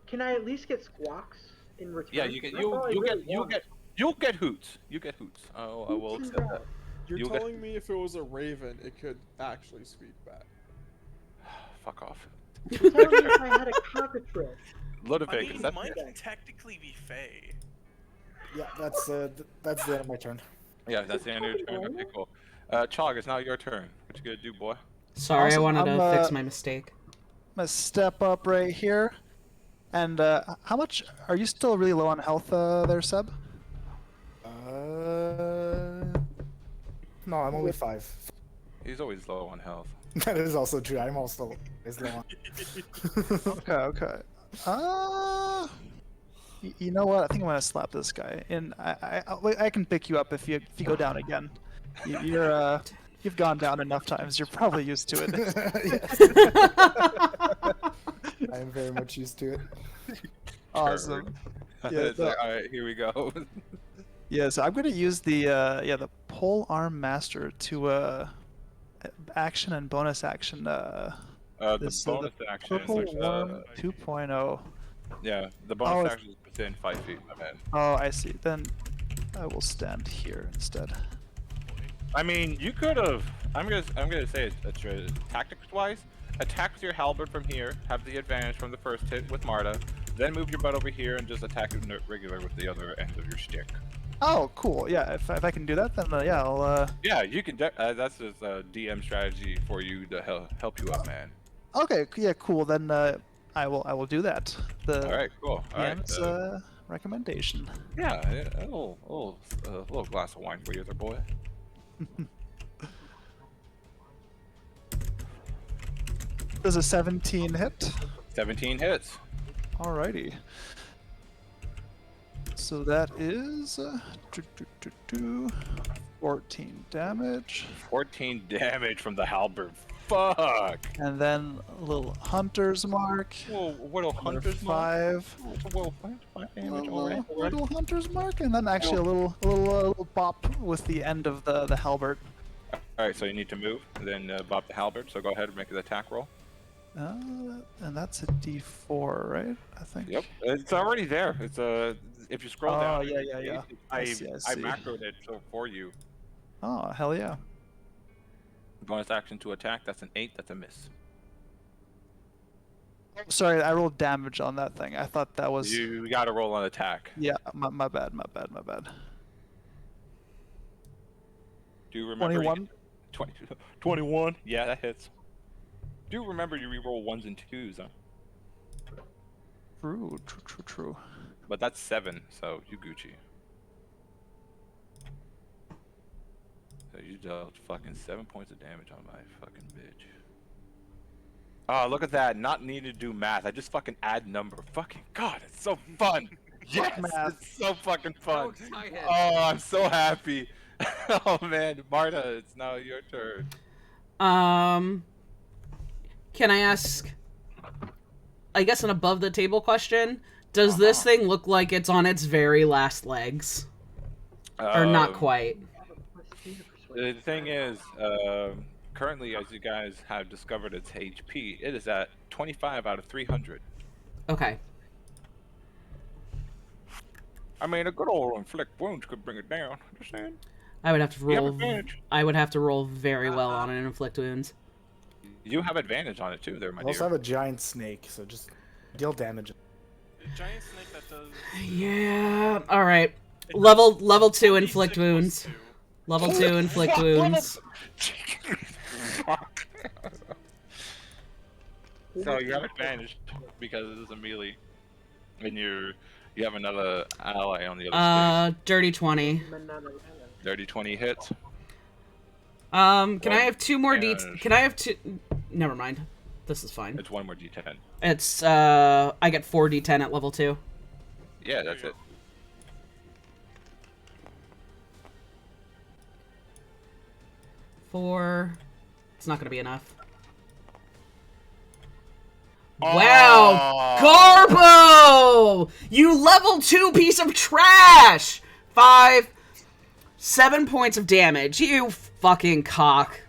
Can I at least get squawks in return? Yeah, you get That's all I really want. you'll get hoots. You get hoots. Oh, I will Hoots is accept that? that. You're You'll get- telling me if it was a raven, it could actually speak back. Fuck off. You're telling me if I had a cockatrice. I Ludwig, mean, is that mine can technically be Fey. Yeah, that's the end of my turn. Yeah, that's the end of your turn. Okay, cool. Chog, it's now your turn. What you gonna do, boy? Sorry, I Awesome. wanted to I'm, fix my mistake. I'm gonna step up right here. And how much are you still really low on health there, Seb? No, I'm only 5. He's always low on health. That is also true. I'm also is low on. Okay. You know what? I think I'm gonna slap this guy, and I can pick you up if you go down again. You've gone down enough times. You're probably used to it. I am very much used to it. Awesome. Yeah, It's like, all right, here we go. Yeah, so I'm gonna use the pole arm master to action and bonus action. The this, bonus action is Purple like, worm 2.0. yeah, the Oh, bonus it's- action is within 5 feet, my man. Oh, I see. Then I will stand here instead. I mean, you could have. I'm gonna say it's tactics wise. Attack with your halberd from here, have the advantage from the first hit with Marta, then move your butt over here and just attack it regular with the other end of your stick. Oh, cool. Yeah, if I can do that, then yeah, I'll. Yeah, you can. That's just a DM strategy for you to help you up, man. Okay. Yeah. Cool. Then I will do that. All right, cool. All right. DM's recommendation. Yeah, a little glass of wine for you, there, boy. Does a 17 hit? 17 hits. Alrighty. So that is 14 damage. 14 damage from the halberd. Fuck. And then a little hunter's mark. Whoa, what a Another hunter's mark. 5. Whoa, 5 damage already. Little hunter's mark, and then actually a little bop with the end of the halberd. Alright, so you need to move, and then bop the halberd, so go ahead and make an attack roll. And that's a D4, right? I think. Yep, it's already there. It's if you scroll Oh, down. yeah. I I see. macroed it for you. Oh, hell yeah. Bonus action to attack, that's an 8, that's a miss. Sorry, I rolled damage on that thing. I thought that was. You gotta roll an attack. Yeah, my bad. Do you remember? 21? 21? Yeah, that hits. Do remember you reroll 1s and 2s, huh? True. But that's 7, so you Gucci. So you dealt fucking 7 points of damage on my fucking bitch. Oh, look at that. Not needing to do math. I just fucking add number. Fucking God, it's so fun. Yes, math. it's so fucking fun. So excited. Oh, I'm so happy. Oh man, Marta, it's now your turn. Can I ask, I guess, an above the table question? Does this thing look like it's on its very last legs? Or not quite? The thing is, currently, as you guys have discovered its HP, it is at 25 out of 300. Okay. I mean, a good old inflict wounds could bring it down. Just saying. I would have to You have roll. advantage. I would have to roll very well on an inflict wounds. You have advantage on it too, there, my I also dear. have a giant snake, so just deal damage. Giant snake that does. Yeah. All right. It Level does 2 1d6 inflict plus wounds. 2. Level 2 inflict wounds. So you have advantage because it is a melee, and you have another ally on the other space. Dirty 20. Dirty 20 hits. Can I have 2 more damage. Can I have 2? Never mind. This is fine. It's 1 more d10. It's I get 4d10 at level 2. Yeah, that's it. Four. It's not gonna be enough. Wow, Garbo! You level 2 piece of trash! 7 points of damage. You fucking cock.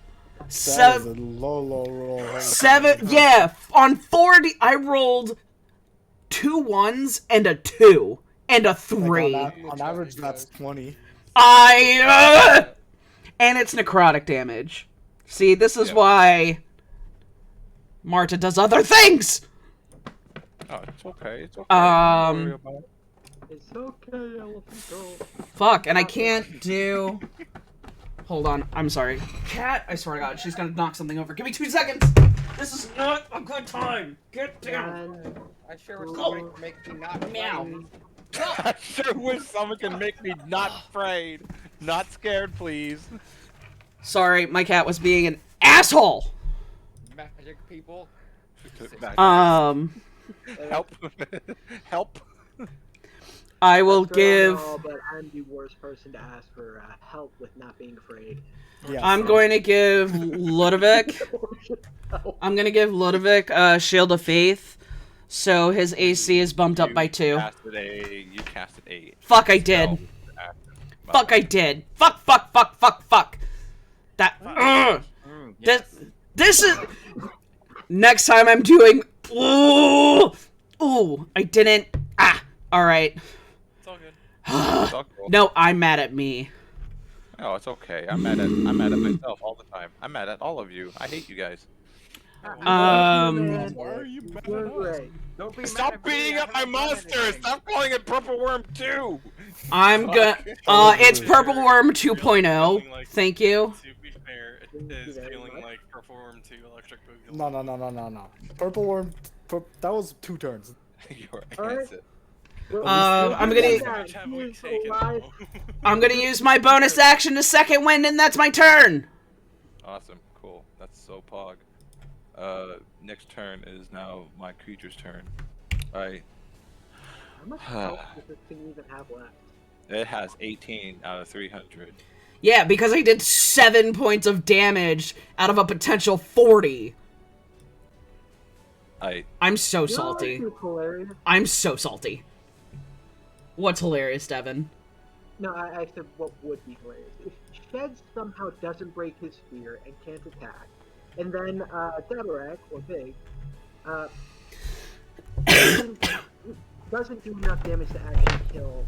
That is Seven. a low roll. Holy 7. shit. Yeah, on 40, I rolled 2 1s and a 2 and a 3. On average, that's 20. And it's necrotic damage. See, this is why Marta does other things. Oh, it's okay. It's okay. Um, Don't worry about it. It's okay, elephant girl. Fuck, and I can't do. Hold on, I'm sorry. Cat, I swear to God, she's gonna knock something over. Give me 2 seconds. This is not a good time. Get down. I sure wish somebody could make me not Meow. afraid. I sure wish someone could make me not afraid. Not scared, please. Sorry, my cat was being an asshole. Magic people. Help. Help. I will After give. all, but I'm the worst person to ask for help with not being afraid. Yeah, I'm going to give Ludovic. I'm gonna give Ludovic Shield of Faith, so his AC is bumped up by 2. You casted a. Fuck, I did. Fuck, I did. Fuck. That. This is. Next time I'm doing. Ooh, I didn't. All right. It's all good. It's all cool. No, I'm mad at me. Oh, it's okay. I'm mad at myself all the time. I'm mad at all of you. I hate you guys. Why are you mad at us? Don't be Stop mad at me, beating I up my haven't done monster! anything. Stop calling it Purple Worm 2! I'm gonna. It's Purple Worm 2.0. Thank you. To be fair, it is feeling like Purple Worm 2 Electric No. Boogaloo. Purple Worm. That was 2 turns. Your Alright. answer. I'm gonna. How much have we taken, though? I'm gonna use my bonus action to second wind, and that's my turn. Awesome. Cool. That's so pog. Next turn is now my creature's turn. Alright. How much health does this thing even have left? It has 18 out of 300. Yeah, because I did 7 points of damage out of a potential 40. I'm so salty. You know what's hilarious? I'm so salty. What's hilarious, Devin? No, I said what would be hilarious. If Shed somehow doesn't break his spear and can't attack, and then Deborah, or Big, doesn't do enough damage to actually kill,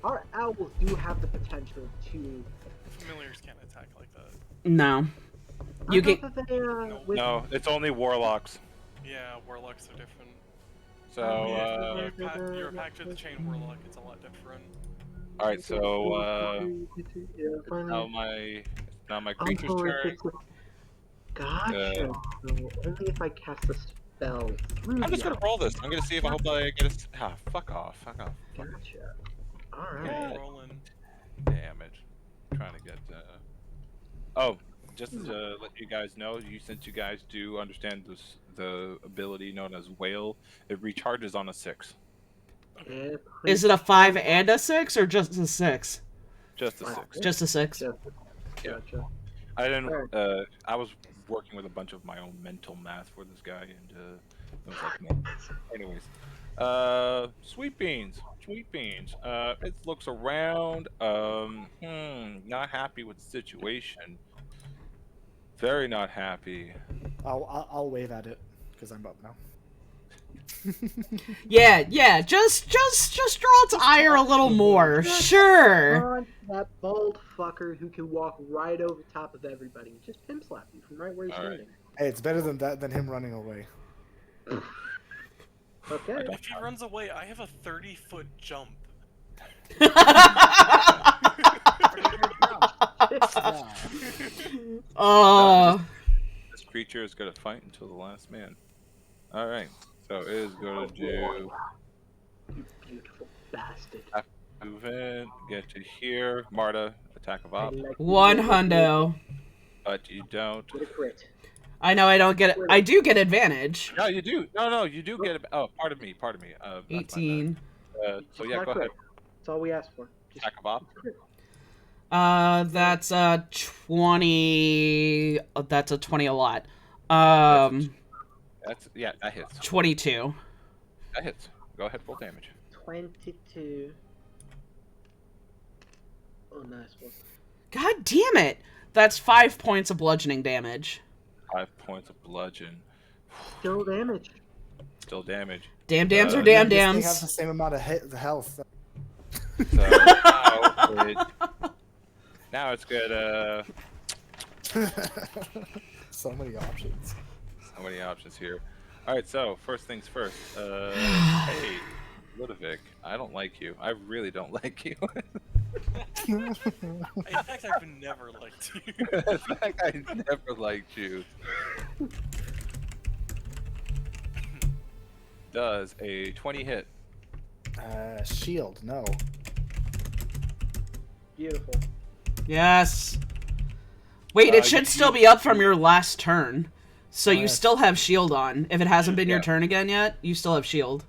our owls do have the potential to... Familiars can't attack like that. No. You I can. thought that they, with- No, it's only warlocks. Yeah, warlocks are different. So, You're a Pact of the Chain warlock, it's a lot different. alright, so, Yeah, finally. now my creature's turn. Gotcha. So only if I cast a spell through I'm just the gonna roll this. I'm gonna see if I hope I get a. Fuck off. Gotcha. Alright. Yeah. Rolling. Damage. I'm trying to get. Oh, just to let you guys know, since you guys do understand the ability known as Whale, it recharges on a 6. Is it a 5 and a 6, or just a 6? Just a 6. Just a 6. Gotcha. I didn't. Alright. I was working with a bunch of my own mental math for this guy, and I was like, no. Anyways, sweet beans. Sweet beans. It looks around. Not happy with the situation. Very not happy. I'll wave at it because I'm up now. Yeah. Just draw its ire a little more. Sure. On that bald fucker who can walk right over top of everybody. Just pimp slap you from right where he's standing. Hey, it's better than that than him running away. Okay. If he runs away, I have a 30-foot jump. This creature is going to fight until the last man. Alright, so it is going to do... You beautiful bastard. Move in, get to here. Marta, attack of op. 1 hundo. But you don't. Get a crit. I know I don't get it. I do get advantage. No, you do. No, you do get it. Oh, pardon me. 18. So yeah, go ahead. That's all we asked for. Attack of op. That's a 20. That's a 20 a lot. That hits. 22. That hits. Go ahead, full damage. 22. Oh, nice one. God damn it! That's 5 points of bludgeoning damage. 5 points of bludgeon. Still damage. Still damage. Damn dams or damn They dams. have the same amount of health. So now it's good. So many options. So many options here. All right, so first things first. Hey, Ludovic, I don't like you. I really don't like you. In fact, I've never liked you. In fact, I never liked you. Does a 20 hit? Shield, no. Beautiful. Yes. Wait, it should still be up from your last turn. So you still have shield on. If it hasn't been your turn again yet, you still have shield.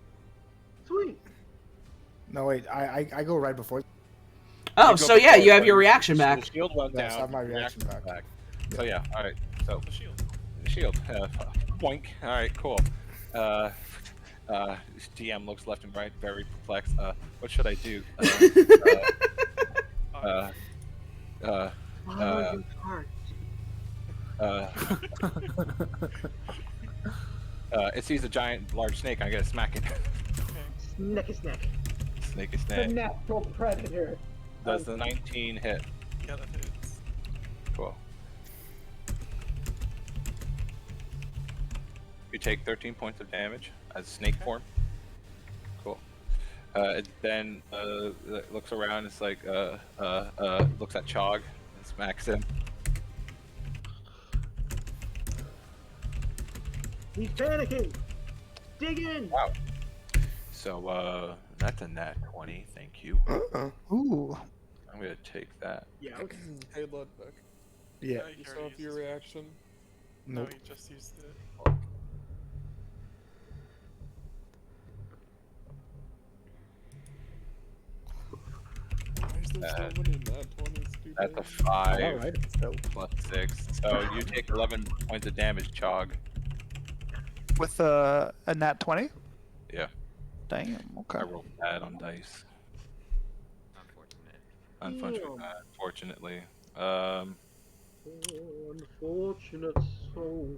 Sweet. No, wait, I go right before. Oh, so yeah, you have your reaction back. The shield went down. I have my reaction back. So yeah, all right. So The shield. the shield. Boink. All right, cool. DM looks left and right, very perplexed. What should I do? It sees a giant, large snake. I gotta smack it. Neck is neck. Snake is The snake. natural predator. Does the 19 hit? Yeah, that hits. Cool. You take 13 points of damage as snake form. Cool. It then looks around. It's like looks at Chog and smacks him. He's panicking. Dig in. Wow. So that's a nat 20. Thank you. Ooh. I'm gonna take that. Yeah. Hey, Ludwig. Yeah. You You already still have used your it. reaction? No, Nope. you just used it. Why is there so many nat 20s, dude? That's a 5 Alright, so. plus 6. So you take 11 points of damage, Chog. With a nat 20? Yeah. Damn, okay. I rolled bad on dice. Unfortunately. Unfortunate soul.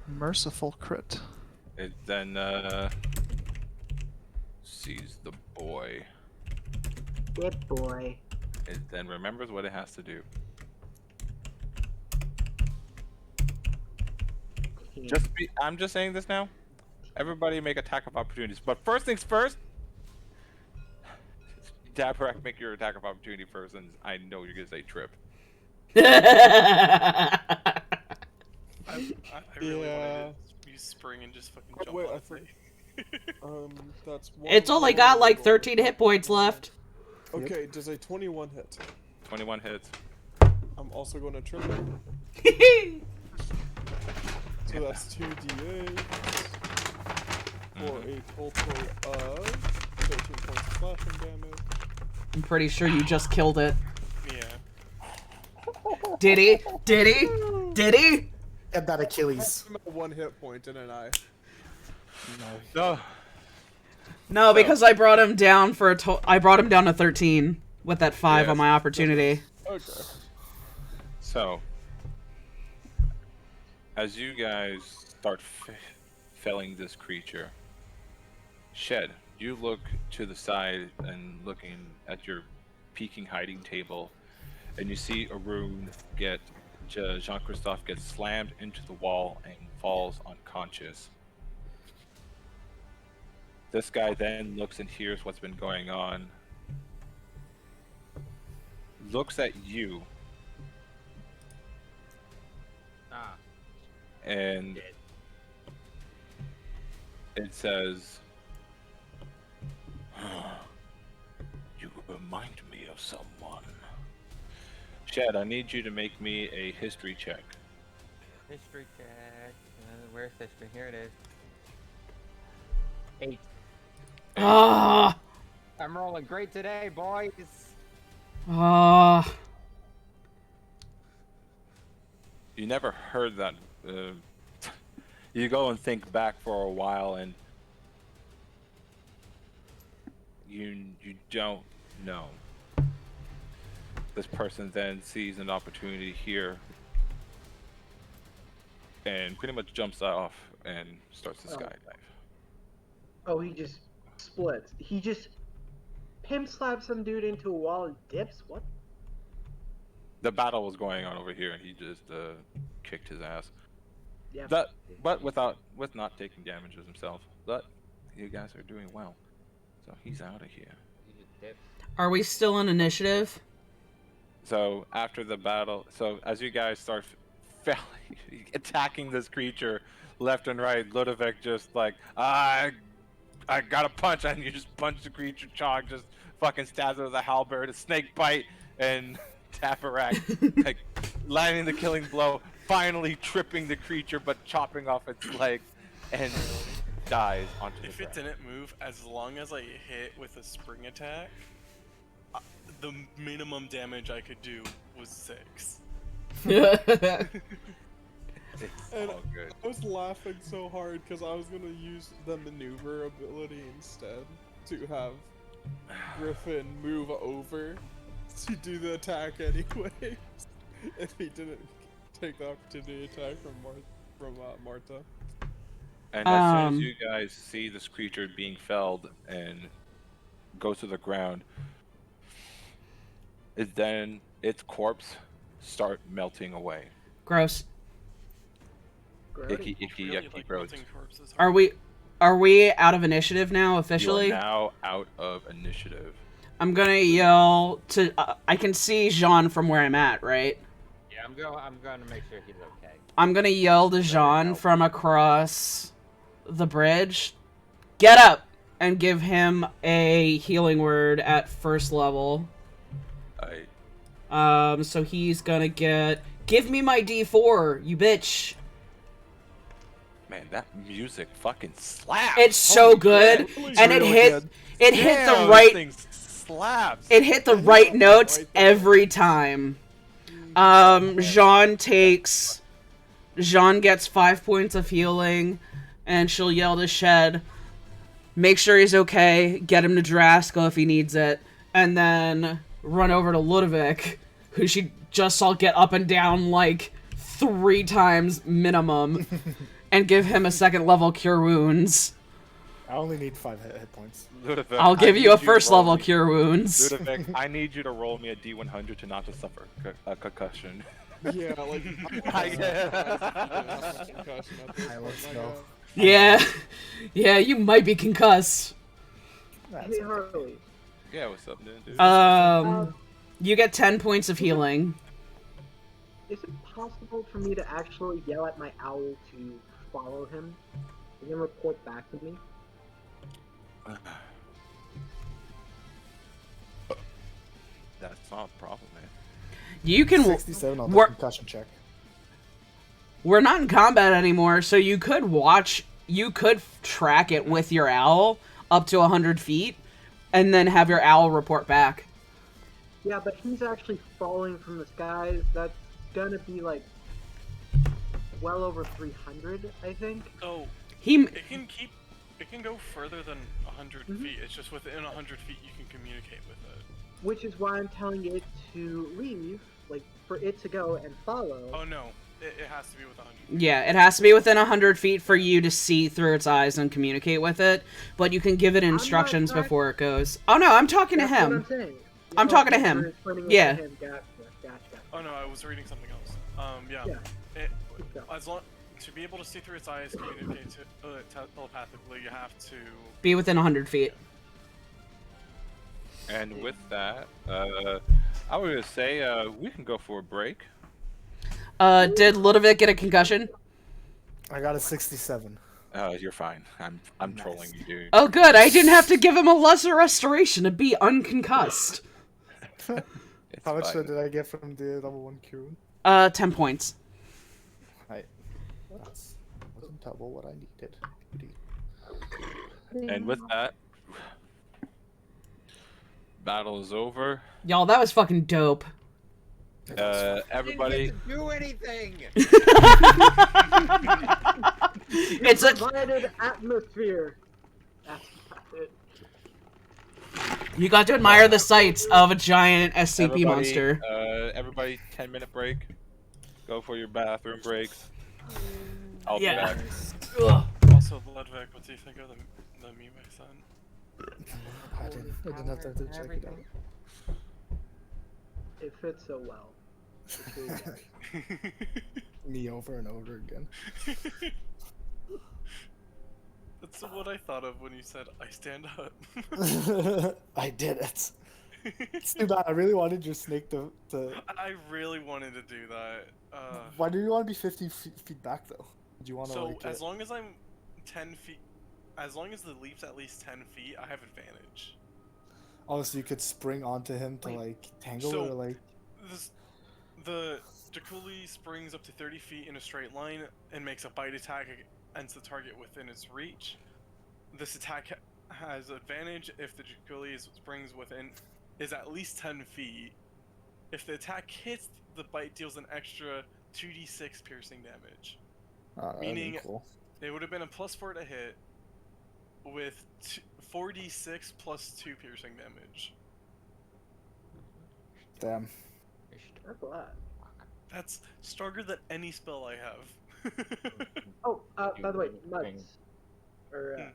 Merciful crit. It then sees the boy. Good boy. It then remembers what it has to do. I'm just saying this now. Everybody make attack of opportunities. But first things first. Dabrak, make your attack of opportunity first, and I know you're gonna say trip. I really wanted to use spring and just fucking jump wait, on I it. That's one. It's only got like 13 hit points left. Okay, does a 21 hit? 21 hits. I'm also going to triple. So that's 2d8 for a total of 13 points of slashing damage. I'm pretty sure you just killed it. Yeah. Did he? Did he? Did he? Get that Achilles. I'm at 1 hit point, didn't I? No. No, because I brought him down for I brought him down to 13 with that 5 Yes. on my opportunity. Okay. So, as you guys start felling this creature, Shed, you look to the side and looking at your peeking hiding table, and you see Arun get Jean-Christophe gets slammed into the wall and falls unconscious. This guy then looks and hears what's been going on, looks at you, and it says, "You remind me of someone." Shed, I need you to make me a history check. History check. Where's history? Here it is. 8. Ah. I'm rolling great today, boys. Ah. You never heard that. You go and think back for a while, and you don't know. This person then sees an opportunity here and pretty much jumps off and starts to skydive. Oh, he just splits. He just pimp slaps some dude into a wall and dips? What? The battle was going on over here, and he just kicked his ass. Yeah. But with not taking damages himself. But you guys are doing well, so he's out of here. Are we still in initiative? So after the battle, so as you guys start attacking this creature left and right, Ludovic just like, I got a punch, and you just punch the creature. Chog just fucking stabs it with a halberd, a snake bite, and Taparak like landing the killing blow, finally tripping the creature but chopping off its leg, and dies onto the If ground. it didn't move, as long as I hit with a spring attack, the minimum damage I could do was 6. It's And all good. I was laughing so hard because I was gonna use the maneuver ability instead to have Griffin move over to do the attack anyways. If he didn't take the opportunity attack from Marta. And as soon as you guys see this creature being felled and go to the ground, then its corpse start melting away. Gross. Icky, Really yucky, like gross. melting corpses. Are we out of initiative now officially? You are now out of initiative. I'm gonna yell to. I can see Jean from where I'm at, right? Yeah, I'm going to make sure he's okay. I'm gonna yell to Jean from across the bridge. Get up and give him a healing word at first level. So he's gonna get. Give me my D4, you bitch. Man, that music fucking slaps. It's so good, and it hit. It hit the right. Thing slaps. It hit the right notes every time. Jean gets 5 points of healing, and she'll yell to Shed, make sure he's okay, get him to Drasco if he needs it, and then run over to Ludovic, who she just saw get up and down like 3 times minimum, and give him a 2nd level Cure Wounds. I only need 5 hit points. Ludovic, I'll give you a 1st level Cure Wounds. Ludovic, I need you to roll me a D100 to not to suffer a concussion. Yeah, like Yeah, you might be concussed. Hey, Harley. Yeah, what's up, dude? You get 10 points of healing. Is it possible for me to actually yell at my owl to follow him and then report back to me? That's not a problem, man. You can. 67 on the we're, concussion check. we're not in combat anymore, so you could watch. You could track it with your owl up to 100 feet, and then have your owl report back. Yeah, but he's actually falling from the skies. That's gonna be like well over 300, I think. Oh, He it can go further than 100 feet. It's just within 100 feet you can communicate with it. Which is why I'm telling it to leave, like for it to go and follow. Oh no, it has to be with 100. Yeah, it has to be within 100 feet for you to see through its eyes and communicate with it, but you can give it instructions before it goes. Oh no, I'm talking to him. That's what I'm saying. I'm talking to him. Yeah. Gotcha. Oh no, I was reading something else. Yeah. As long to be able to see through its eyes, communicate telepathically, you have to Be within 100 feet. And with that, I was gonna say we can go for a break. Did Ludovic get a concussion? I got a 67. You're fine. I'm trolling you, dude. Oh good, I didn't have to give him a lesser restoration to be unconcussed. How much did I get from the level 1 cure? 10 points. That wasn't double what I needed. And with that, battle is over. Y'all, that was fucking dope. Everybody. Didn't get to do anything. It's a provided atmosphere. That's about it. You got to admire the sights of a giant SCP monster. Everybody, 10-minute break. Go for your bathroom breaks. I'll Yeah. be back. Also, Ludwig, what do you think of the meme I sent? I didn't have time to check it out. It fits so well. It's really nice. Me over and over again. That's what I thought of when you said, I stand up. I did it. It's too bad. I really wanted your snake to... I really wanted to do that. Why do you want to be 50 feet back, though? Do you want to, so, like... as long as I'm 10 feet... As long as the leap's at least 10 feet, I have advantage. Oh, so you could spring onto him to, like, tangle so or, like... The Draculi springs up to 30 feet in a straight line and makes a bite attack against the target within its reach. This attack has advantage if the Draculi springs within is at least 10 feet. If the attack hits, the bite deals an extra 2d6 piercing damage. Meaning cool. it would have been a +4 to hit with 4d6 plus 2 piercing damage. Damn. That's a lot. That's stronger than any spell I have. Oh, by the way, Muds. Yeah.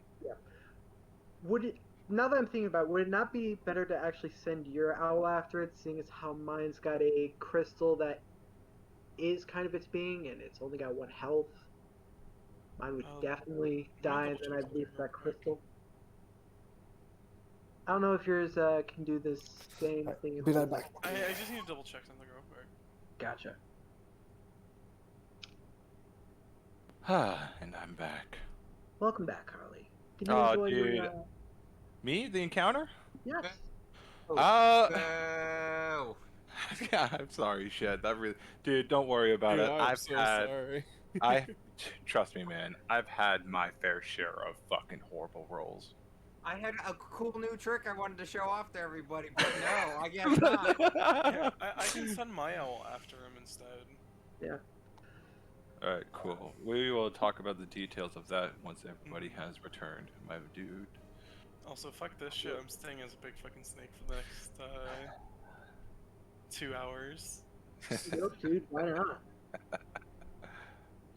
Would it, now that I'm thinking about it, would it not be better to actually send your owl after it, seeing as how mine's got a crystal that is kind of its being, and it's only got 1 health? Mine would definitely die, and then I'd lose that crystal. I don't know if yours can do the same thing. Be right back. I just need to double check something real quick. Gotcha. And I'm back. Welcome back, Carly. Did you Oh, enjoy dude. your, Me? The encounter? Yes. No. Yeah, I'm sorry, Shed. That really, dude, don't worry about Dude, it. I'm so sorry. Trust me, man. I've had my fair share of fucking horrible rolls. I had a cool new trick I wanted to show off to everybody, but no, I guess not. Yeah, I can send my owl after him instead. Yeah. Alright, cool. We will talk about the details of that once everybody has returned, my dude. Also, fuck this shit. I'm staying as a big fucking snake for the next 2 hours. Nope, dude, why not?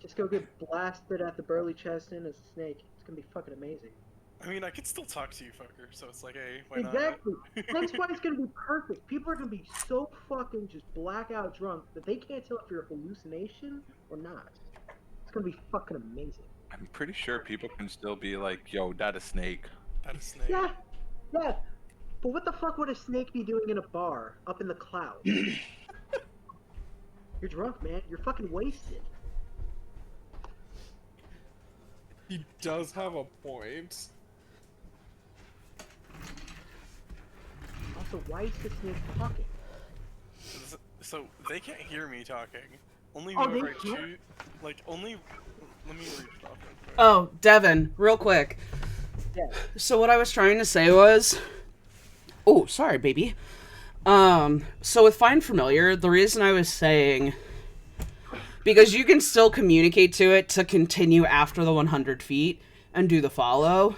Just go get blasted at the burly chest in as a snake. It's gonna be fucking amazing. I mean, I could still talk to you, fucker, so it's like, hey, why Exactly. That's why it's gonna be perfect. People are gonna be so fucking just blackout drunk that they can't tell if you're a hallucination or not. It's gonna be fucking amazing. I'm pretty sure people can still be like, yo, that a snake. That a snake. Yeah. Yeah. But what the fuck would a snake be doing in a bar up in the clouds? You're drunk, man. You're fucking wasted. He does have a point. Also, why is the snake talking? So, they can't hear me talking. Only Oh, whenever they I can't? choose. Like, only. Let me read it off real quick. Oh, Devin, real quick. Yeah. So what I was trying to say was... Oh, sorry, baby. So with Find Familiar, the reason I was saying because you can still communicate to it to continue after the 100 feet and do the follow.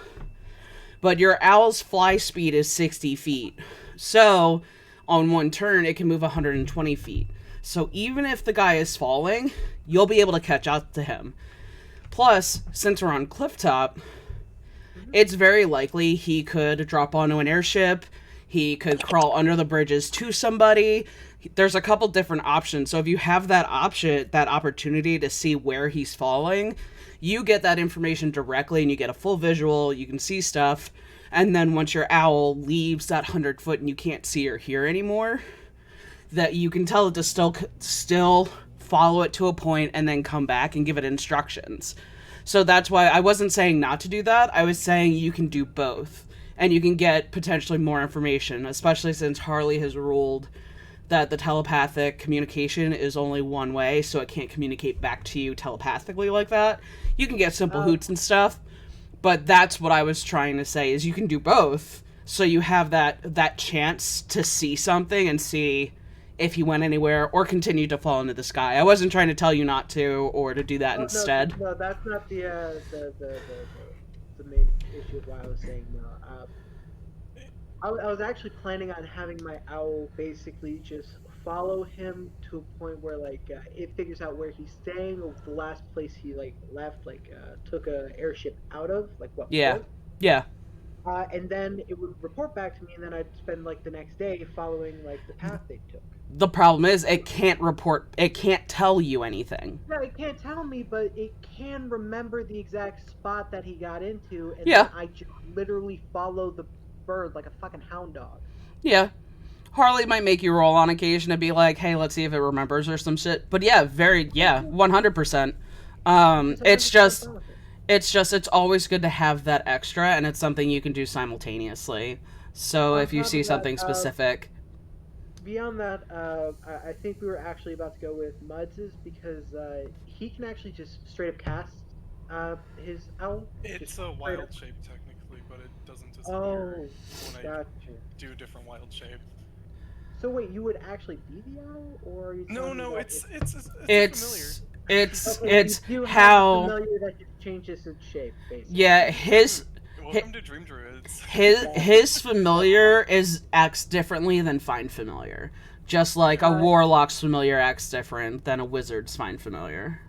But your owl's fly speed is 60 feet. So, on one turn, it can move 120 feet. So, even if the guy is falling, you'll be able to catch up to him. Plus, since we're on Clifftop, it's very likely he could drop onto an airship. He could crawl under the bridges to somebody. There's a couple different options. So if you have that option, that opportunity to see where he's falling, you get that information directly and you get a full visual. You can see stuff. And then once your owl leaves that 100 foot and you can't see or hear anymore, that you can tell it to still follow it to a point and then come back and give it instructions. So that's why I wasn't saying not to do that. I was saying you can do both. And you can get potentially more information, especially since Harley has ruled that the telepathic communication is only one way, so it can't communicate back to you telepathically like that. You can get simple hoots and stuff, but that's what I was trying to say, is you can do both, so you have that chance to see something and see if he went anywhere or continued to fall into the sky. I wasn't trying to tell you not to or to do that instead. No, that's not the main issue of why I was saying no. I was actually planning on having my owl basically just follow him to a point where like it figures out where he's staying, or the last place he like left, like took a airship out of, like what port? Yeah. And then it would report back to me, and then I'd spend like the next day following like the path they took. The problem is it can't tell you anything. No, it can't tell me, but it can remember the exact spot that he got into, and Yeah. then I just literally follow the bird like a fucking hound dog. Yeah. Harley might make you roll on occasion to be like, hey, let's see if it remembers or some shit. But yeah, 100%. It's always good to have that extra, and it's something you can do simultaneously. So if you see something specific. Beyond that, I think we were actually about to go with Muds's, because he can actually just straight up cast his owl. It's a wild shape technically, but it doesn't disappear when I do a different wild shape. So wait, you would actually be the owl, or are you? No, it's familiar. It's you how have a familiar that just changes its shape, basically. Yeah, Welcome to Dream Druids. His familiar acts differently than find familiar. Just like a warlock's familiar acts different than a wizard's find familiar.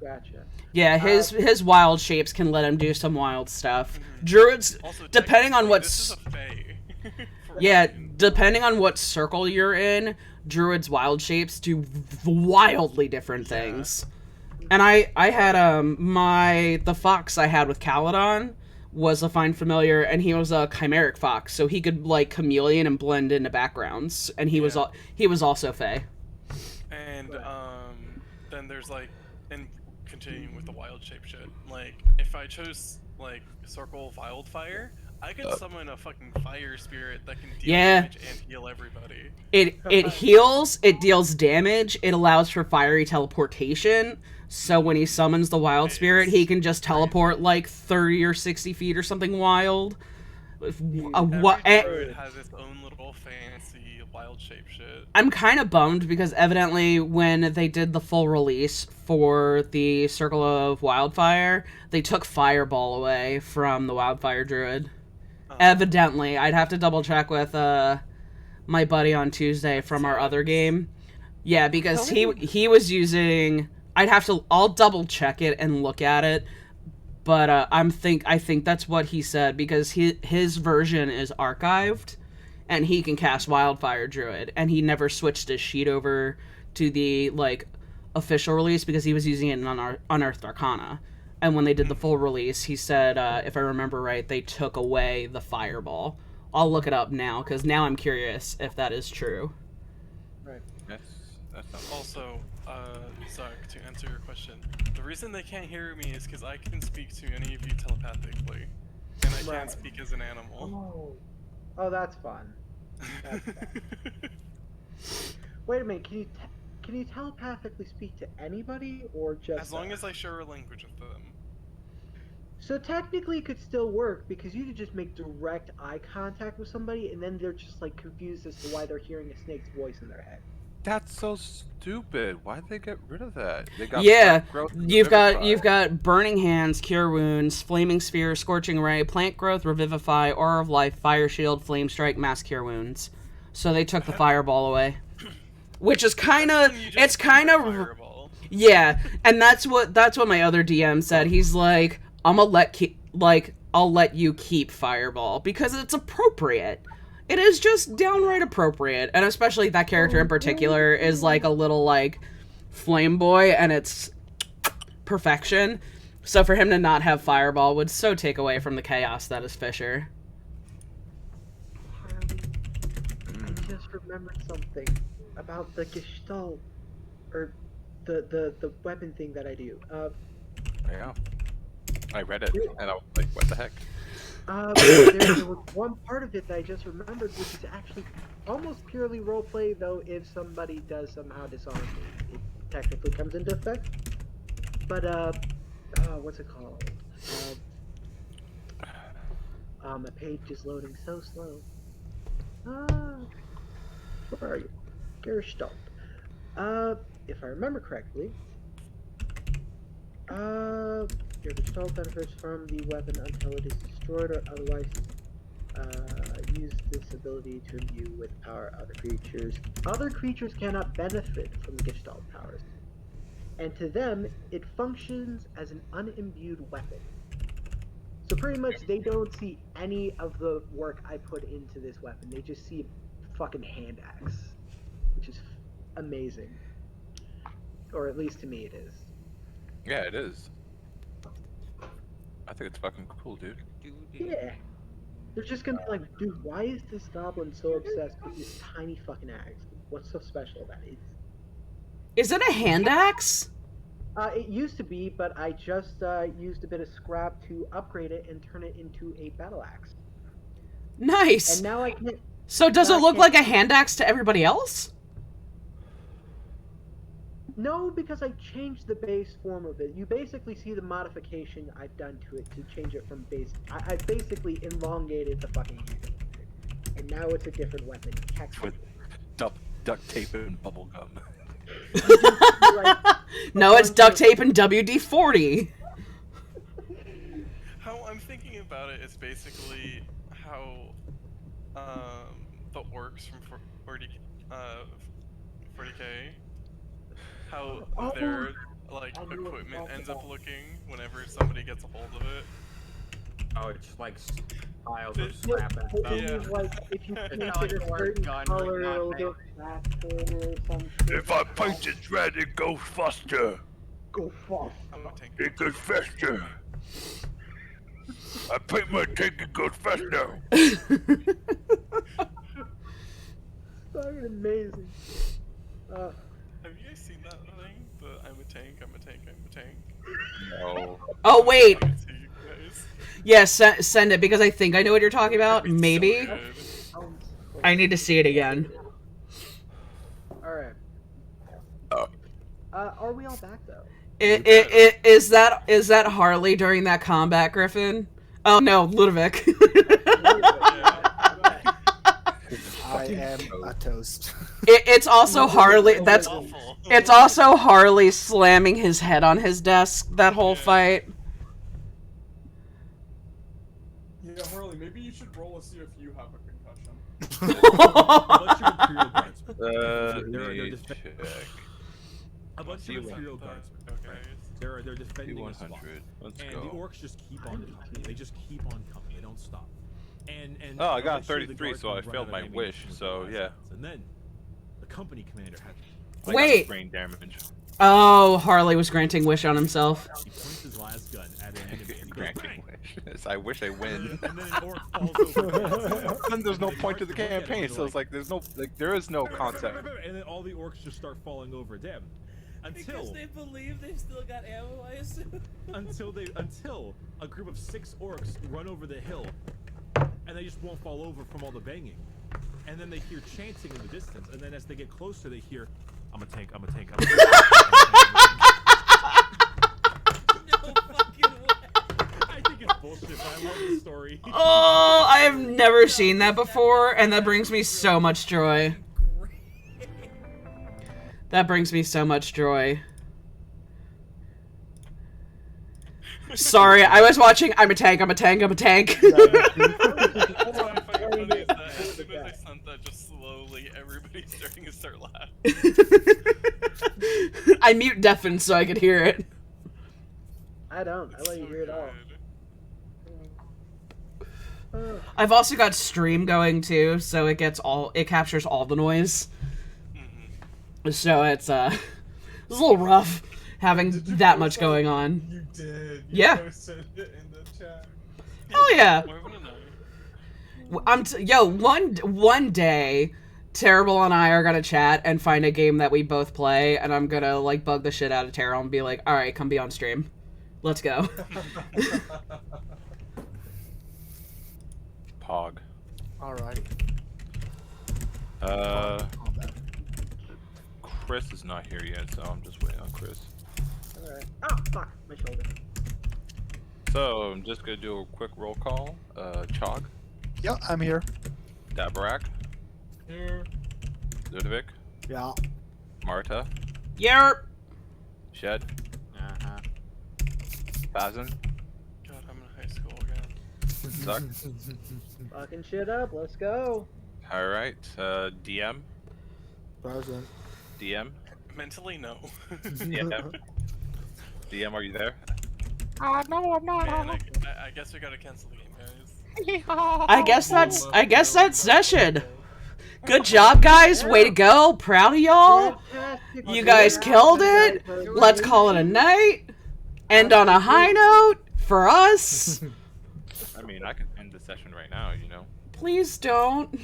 Gotcha. Yeah, his wild shapes can let him do some wild stuff. Druids, Also, depending on what this is a fae. Depending on what circle you're in, druids' wild shapes do wildly different things. And I had the fox I had with Caledon was a find familiar, and he was a chimeric fox, so he could like chameleon and blend into backgrounds, and he was also fae. And then there's like, and continuing with the wild shape shit, like if I chose like circle wildfire, I could summon a fucking fire spirit that can deal damage and heal everybody. It heals, it deals damage, it allows for fiery teleportation. So when he summons the wild spirit, he can just teleport like 30 or 60 feet or something wild. Every druid has its own little fancy wild shape shit. I'm kind of bummed because evidently when they did the full release for the Circle of Wildfire, they took Fireball away from the Wildfire Druid. Evidently. I'd have to double check with my buddy on Tuesday from our other game. Yeah, because he was using... I'll double check it and look at it, but I think that's what he said, because his version is archived, and he can cast Wildfire Druid, and he never switched his sheet over to the like official release because he was using it in Unearthed Arcana, and when they did the full release, he said, if I remember right, they took away the Fireball. I'll look it up now because now I'm curious if that is true. Right. That's Also, Zark, to answer your question, the reason they can't hear me is because I can speak to any of you telepathically, and I can't speak as an animal. Oh, that's fun. Wait a minute, can you telepathically speak to anybody, or just... As long as I share a language with them. So technically it could still work, because you could just make direct eye contact with somebody, and then they're just like confused as to why they're hearing a snake's voice in their head. That's so stupid. Why'd they get rid of that? They got Yeah, plant growth and you've revivify. got Burning Hands, Cure Wounds, Flaming Sphere, Scorching Ray, Plant Growth, Revivify, Aura of Life, Fire Shield, Flame Strike, Mass Cure Wounds. So they took the Fireball away, which is kind of Fireball. yeah, and that's what my other DM said. He's like, I'll let you keep Fireball because it's appropriate. It is just downright appropriate, and especially that character in particular is like a little like flame boy, and it's perfection. So for him to not have Fireball would so take away from the chaos that is Fisher. I just remembered something about the Gestalt, or the weapon thing that I do. Yeah. I read it, and I was like, what the heck? There was one part of it that I just remembered, which is actually almost purely roleplay, though if somebody does somehow disarm me, it technically comes into effect. But, what's it called? My page is loading so slow. Where are you? Gestalt. If I remember correctly, your Gestalt benefits from the weapon until it is destroyed or otherwise use this ability to imbue with power other creatures. Other creatures cannot benefit from the Gestalt powers, and to them, it functions as an unimbued weapon. So pretty much, they don't see any of the work I put into this weapon. They just see a fucking hand axe, which is amazing. Or at least to me it is. Yeah, it is. I think it's fucking cool, dude. Yeah. They're just gonna be like, dude, why is this goblin so obsessed with this tiny fucking axe? What's so special about it? Is it a hand axe? It used to be, but I just used a bit of scrap to upgrade it and turn it into a battle axe. Nice. And now I can. So does it look like a hand axe to everybody else? No, because I changed the base form of it. You basically see the modification I've done to it to change it from base. I basically elongated the fucking hand, and now it's a different weapon. With duct tape and bubble gum. No, it's duct tape and WD-40. How I'm thinking about it is basically how the orcs from 40k, how their like equipment ends up looking whenever somebody gets a hold of it. Oh, it's just like piles of scrap and stuff. Yeah. Like, if you It's paint not like it a a word certain gun, color, like, it'll not get faster or some shit. If I paint it red, it goes faster. Go fast. I'm a tank. It goes faster. I paint my tank, it goes faster. Fucking amazing. Have you guys seen that thing? The I'm a tank, I'm a tank, I'm a tank. No. Oh wait. I'll send it to you guys. Yes, send it because I think I know what you're talking about. It's so Maybe. good. I need to see it again. Alright. Are we all back though? Is that Harley during that combat, Griffin? Oh no, Ludovic. I am a toast. It's also Harley. That's awful. It's also Harley slamming his head on his desk that whole fight. Yeah, Harley, maybe you should roll and see if you have a concussion. Let me check. A bunch of Imperial Guardsmen. Okay. They're defending a spot. D100. Let's And go. the orcs just keep on coming. They just keep on coming. They don't stop. And Oh, I got eventually the 33, guards so I run out failed of my ammunition wish, with so their yeah. last shots. And then the company commander had I Wait. got brain damage. Oh, Harley was granting wish on himself. he points his las gun at an enemy and he goes, Granting bang! wish. I wish I win. And then an orc falls over. Then there's no And the point to the guards look at him campaign, and so they're it's like there is no concept. And then all the orcs just start falling over them. Because they believe they've still got ammo, I assume. until a group of 6 orcs run over the hill, and they just won't fall over from all the banging. And then they hear chanting in the distance, and then as they get closer, they hear, "I'm a tank, I'm a tank, I'm a tank." No fucking way. I think it's bullshit, but I love the story. Oh, I have never seen that before, and that brings me so much joy. That brings me so much joy. Sorry, I was watching I'm a tank, I'm a tank, I'm a tank. What's so funny is that as soon as I sent that, just slowly everybody's starting to start laughing. I mute deafen so I could hear it. I don't. I let you hear it all. I've also got stream going too, so it captures all the noise. So it's a little rough having that much going on. You did. You Yeah. posted it in the chat. Oh yeah. One day, Terrible and I are gonna chat and find a game that we both play, and I'm gonna like bug the shit out of Terrible and be like, "All right, come be on stream, let's go." Pog. Alrighty. Chris is not here yet, so I'm just waiting on Chris. Alright. Oh, fuck. My shoulder. So, I'm just gonna do a quick roll call. Chog. Yeah, I'm here. Dabarak. Here. Ludovic. Yeah. Marta. Yerp. Shed. Bazin. God, I'm in high school again. Zuck. Fucking shit up. Let's go. Alright, DM. Present. DM. Mentally, no. DM. DM, are you there? No, I'm not. Man, I guess we gotta cancel the game, guys. I guess that's session. Good job, guys. Way to go. Proud of y'all. You guys killed it. Let's call it a night. End on a high note for us. I mean, I can end the session right now, you know. Please don't.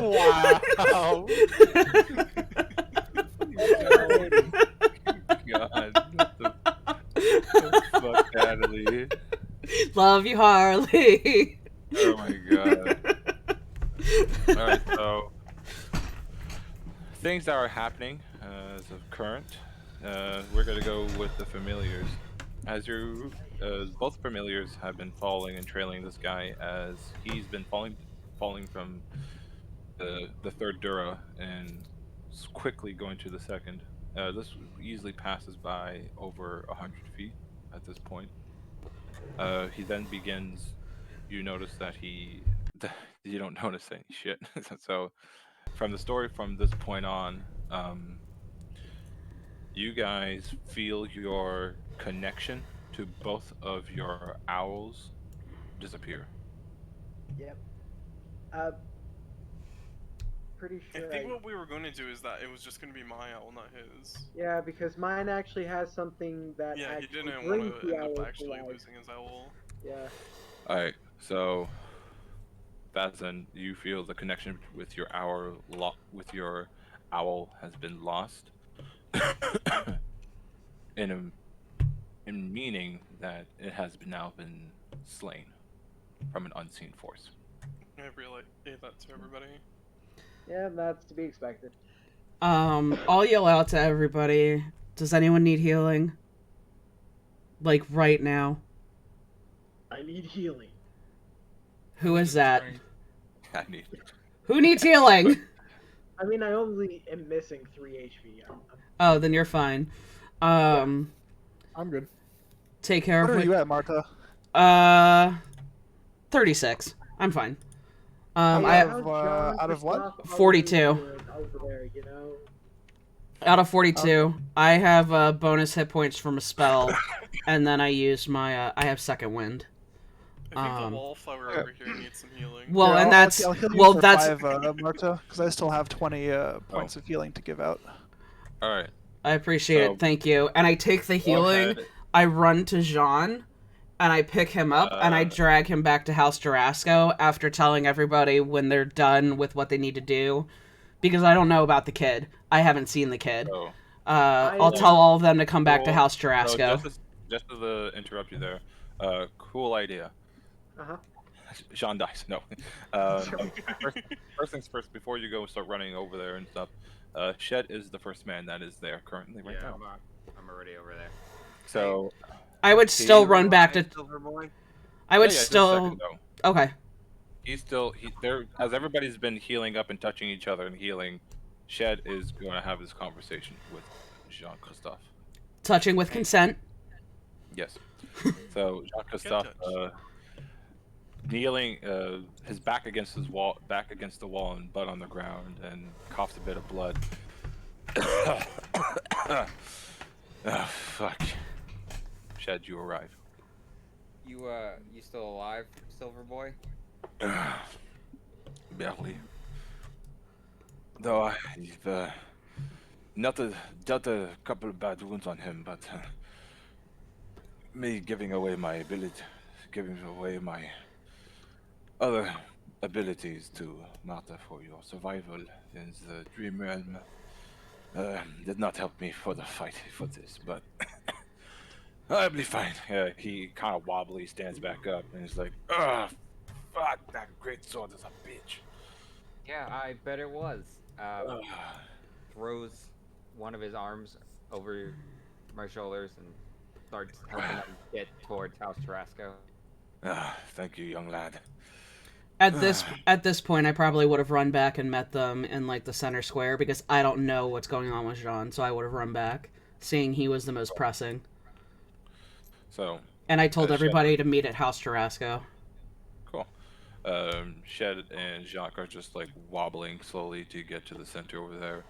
Wow. God. Fuck Natalie. Love you, Harley. Oh my god. Alright, so things that are happening as of current. We're gonna go with the familiars. As both familiars have been following and trailing this guy as he's been falling from the third Dura and quickly going to the second. This easily passes by over 100 feet at this point. He then begins. You notice that you don't notice any shit. So, from the story from this point on, you guys feel your connection to both of your owls disappear. Yep. Pretty I sure. think what we were going to do is that it was just going to be my owl, not his. Yeah, because mine actually has something that. Yeah, he actually didn't brings want to the end up owl to actually life. losing his owl. Yeah. Alright, so Bazin, you feel the connection with your owl has been lost. in meaning that it has now been slain from an unseen force. I really gave that to everybody. Yeah, that's to be expected. I'll yell out to everybody. Does anyone need healing? Like right now. I need healing. Who is that? I need. Who needs healing? I mean, I only am missing 3 HP. Oh, then you're fine. I'm good. Take care What of are me. you at, Marta? 36. I'm fine. Out I of what? 42. Over there, you know? Out of 42, I have bonus hit points from a spell, and then I use my I have second wind. I think the wallflower over here needs some healing. Well, Yeah, and that's I'll heal you well, for that's 5, Marta, because I still have 20 points of healing to give out. All right. I appreciate it. Thank you. And I take the healing. I run to Jean, and I pick him up, and I drag him back to House Jarasco after telling everybody when they're done with what they need to do, because I don't know about the kid. I haven't seen the kid. I'll tell all of them to come back to House Jarasco. So just to interrupt you there, cool idea. Jean dies. No. First things first. Before you go and start running over there and stuff, Shed is the first man that is there currently right now. I'm already over there. So I would still run back to. Silver boy. I would Yeah, still. just a second, Okay. He's still there as everybody's been healing up and touching each other and healing. Shed is going to have this conversation with Jean Christophe. Touching with consent. Yes. So Jean Christophe, kneeling, his back against the wall, and butt on the ground, and coughs a bit of blood. Oh, fuck. Shed, you arrive. You still alive, Silver Boy? Barely. Though I've dealt a couple of bad wounds on him, but me giving away my other abilities to matter for your survival in the dream realm did not help me for the fight for this, but I'll be fine. He kind of wobbly stands back up and he's like, "Ugh, fuck, that great sword is a bitch." Yeah, I bet it was. Throws one of his arms over my shoulders and starts helping him get towards House Tarasco. Thank you, young lad. At this point, I probably would have run back and met them in like the center square because I don't know what's going on with Jean, so I would have run back, seeing he was the most pressing. So. And I told everybody to meet at House Tarasco. Cool. Shed and Jacques are just like wobbling slowly to get to the center over there.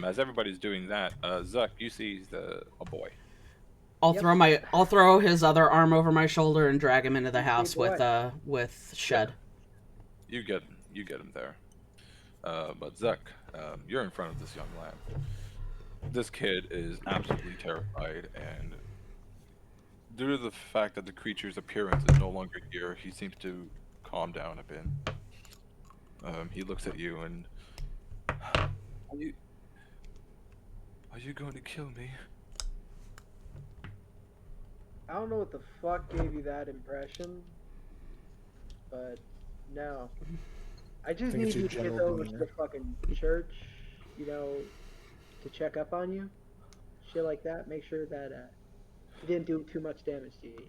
As everybody's doing that, Zuck, you see a boy. I'll throw his other arm over my shoulder and drag him into the house with Shed. You get him there. But Zuck, you're in front of this young lad. This kid is absolutely terrified, and due to the fact that the creature's appearance is no longer here, he seems to calm down a bit. He looks at you and, are you going to kill me? I don't know what the fuck gave you that impression, but no. I just need you to get over to the fucking church, to check up on you. Shit like that. Make sure that he didn't do too much damage to you,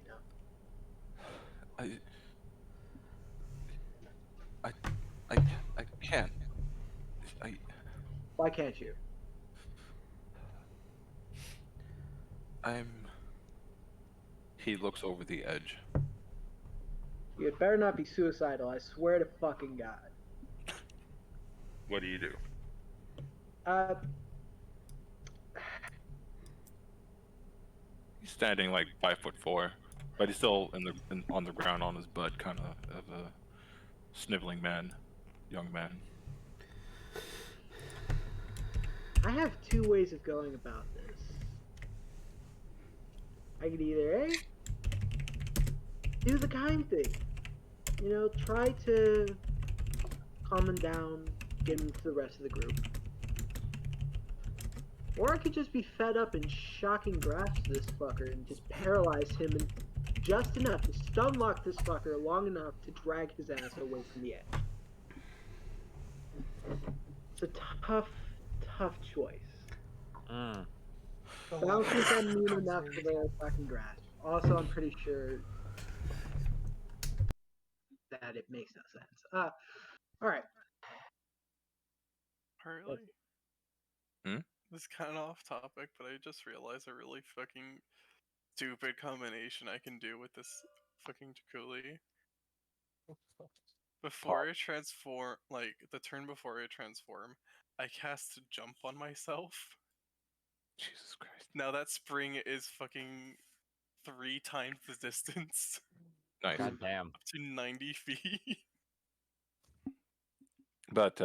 I can't. Why can't you? He looks over the edge. You better not be suicidal, I swear to fucking God. What do you do? He's standing like 5'4", but he's still on the ground on his butt, kind of a sniveling young man. I have two ways of going about this. I could either do the kind thing, try to calm him down, get him to the rest of the group. Or I could just be fed up and shocking grasp this fucker and just paralyze him and just enough to stun lock this fucker long enough to drag his ass away from the edge. It's a tough choice. But I don't think I'm mean enough for the fucking grasp. Also, I'm pretty sure that it makes no sense. Alright. Harley? This is kind of off topic, but I just realized a really fucking stupid combination I can do with this fucking Jakuli. Before I transform, like, the turn before I transform, I cast Jump on myself. Jesus Christ. Now that spring is fucking 3 times the distance. Nice. God damn. Up to 90 feet. But,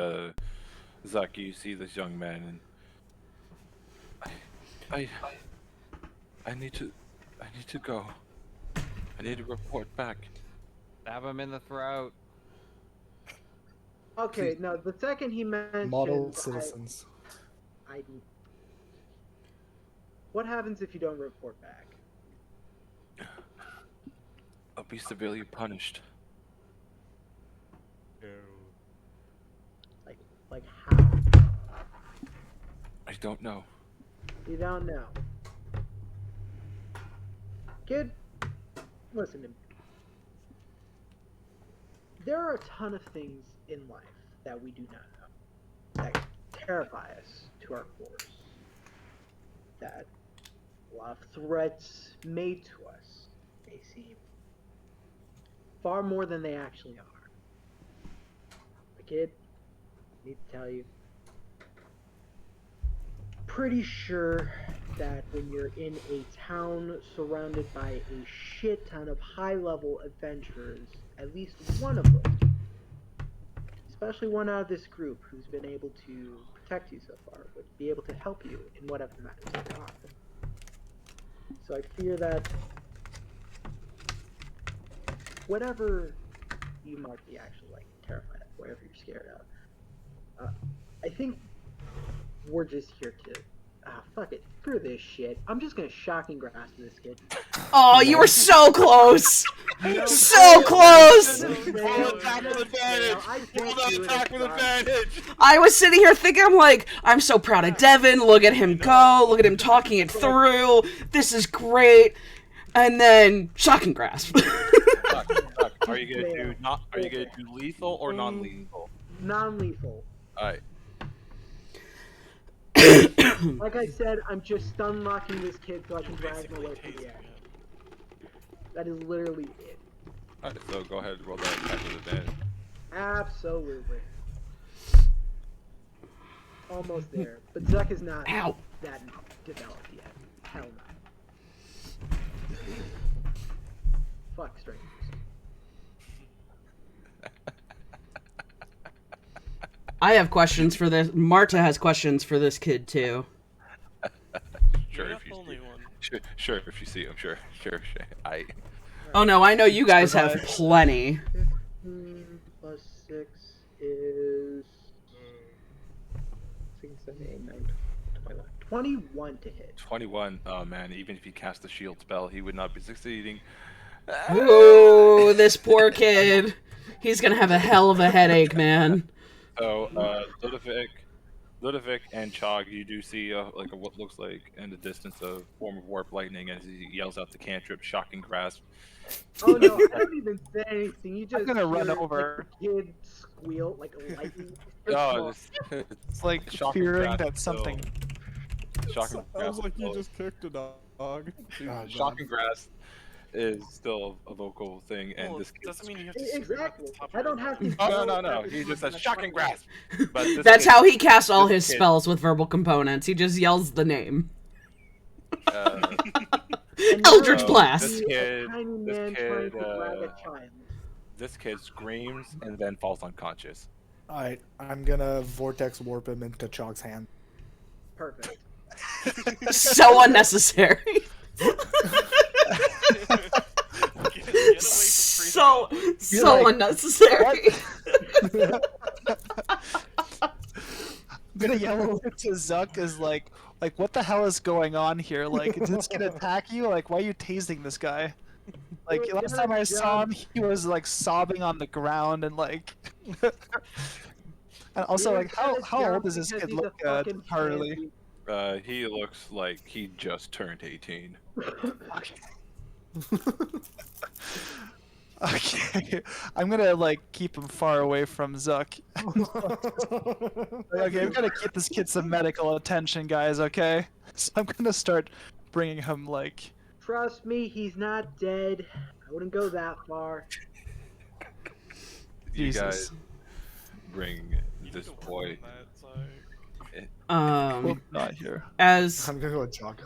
Zuck, you see this young man, and I need to go. I need to report back. Stab him in the throat. Okay, now the second he mentioned Model citizens. What happens if you don't report back? I'll be severely punished. Like how? I don't know. You don't know. Kid, listen to me. there are a ton of things in life that we do not know that terrify us to our cores. That a lot of threats made to us may seem far more than they actually are. But kid, I need to tell you, pretty sure that when you're in a town surrounded by a shit ton of high-level adventurers, at least one of them, especially one out of this group who's been able to protect you so far, would be able to help you in whatever matters they are. So I fear that whatever you might be actually like terrified of, whatever you're scared of, I think we're just here to fuck it. Screw this shit. I'm just gonna shocking grasp this kid. Oh, you were so close! So close! I was sitting here thinking, I'm like, I'm so proud of Devin. Look at him go. Look at him talking it through. This is great. And then shocking grasp. Are you gonna do lethal or non-lethal? Non-lethal. Alright. Like I said, I'm just stun locking this kid so I can drag him away from the edge. That is literally it. Alright, so go ahead and roll that attack with advantage. Absolutely. Almost there. But Zuck is not that developed yet. Hell no. Fuck strangers. I have questions for this. Marta has questions for this kid too. Sure, if you see, sure, if you see him, sure. Oh no, I know you guys have plenty. 15 plus 6 is 6, 7, 8, 9, 21. 21 to hit. 21. Oh man, even if he cast the shield spell, he would not be succeeding. Ooh, this poor kid. He's gonna have a hell of a headache, man. So, Ludovic and Chog, you do see like what looks like in the distance a form of warp lightning as he yells out the cantrip, shocking grasp. Oh no, I don't even say anything. You just I'm gonna run hear, over. Like, kid squeal like a lightning. Oh, it's like fearing that something. Shocking Sounds grasp. like you just kicked a dog. Shocking grasp is still a vocal thing, and this doesn't mean you have to scream at the top I don't have to. Oh no! He just says shocking grasp. But That's how he casts all his spells with verbal components. He just yells the name. Eldritch Blast. This kid screams and then falls unconscious. Alright, I'm gonna vortex warp him into Chog's hand. Perfect. So unnecessary. So unnecessary. I'm gonna yell to Zuck is like what the hell is going on here? Like, is this gonna attack you? Like, why are you tasing this guy? Like, last time I saw him, he was like sobbing on the ground and like. And also, like, how old does this kid look, Harley? He looks like he just turned 18. Okay, I'm gonna like keep him far away from Zuck. Okay, I'm gonna get this kid some medical attention, guys. Okay, so I'm gonna start bringing him like. Trust me, he's not dead. I wouldn't go that far. You guys bring this boy. Not here. As I'm gonna go with Chog.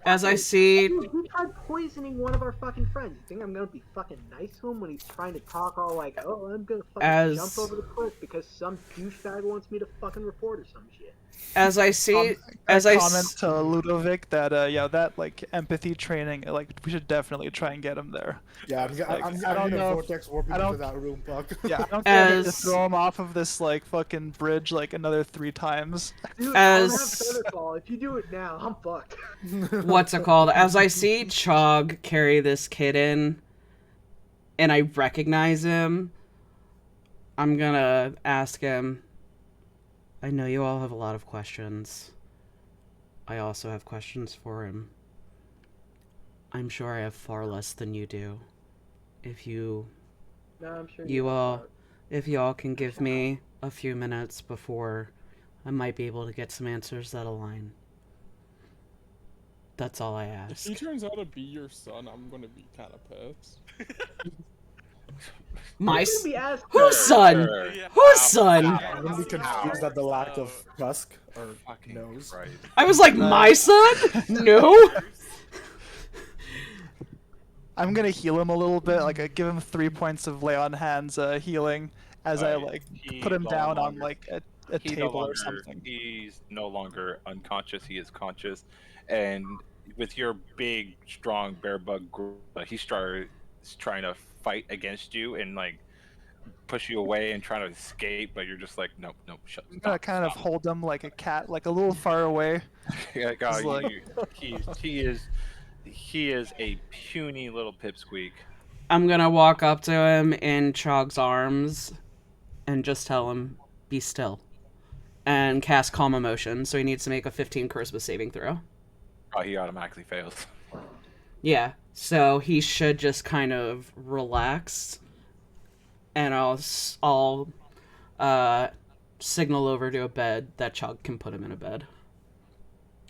As I see. Dude, he tried poisoning one of our fucking friends. You think I'm gonna be fucking nice to him when he's trying to talk all like, oh, I'm gonna fucking jump over the cliff because some douchebag wants me to fucking report or some shit. As I see, comment to Ludovic that yeah, that like empathy training, like we should definitely try and get him there. Yeah, I'm gonna vortex warp him into that room, Puck. Yeah, I don't think to throw him off of this like fucking bridge like another 3 times. Dude, I don't have Featherfall. If you do it now, I'm fucked. What's it called? As I see Chog carry this kid in, and I recognize him, I'm gonna ask him. I know you all have a lot of questions. I also have questions for him. I'm sure I have far less than you do. If you No, I'm sure You will all, help out. if y'all can give me a few minutes before, I might be able to get some answers that align. That's all I If ask. he turns out to be your son, I'm gonna be kind of pissed. My You're gonna be asked whose son? Yeah, Whose son? I'm gonna be confused at the lack of tusk or nose. Christ. I was like, my son? No. I'm gonna heal him a little bit, like I give him 3 points of lay on hands healing as I like put him down on like a table or something. He's no longer unconscious. He is conscious, and with your big, strong bear bug, he's trying to fight against you and like push you away and trying to escape, but you're just like, nope, nope, shut. I'm gonna kind of hold him like a cat, like a little far away. Yeah, God, Like- he is a puny little pipsqueak. I'm gonna walk up to him in Chog's arms and just tell him, be still. And cast Calm Emotion, so he needs to make a 15 Charisma saving throw. Oh, he automatically fails. Yeah, so he should just kind of relax. And I'll signal over to a bed that Chog can put him in a bed.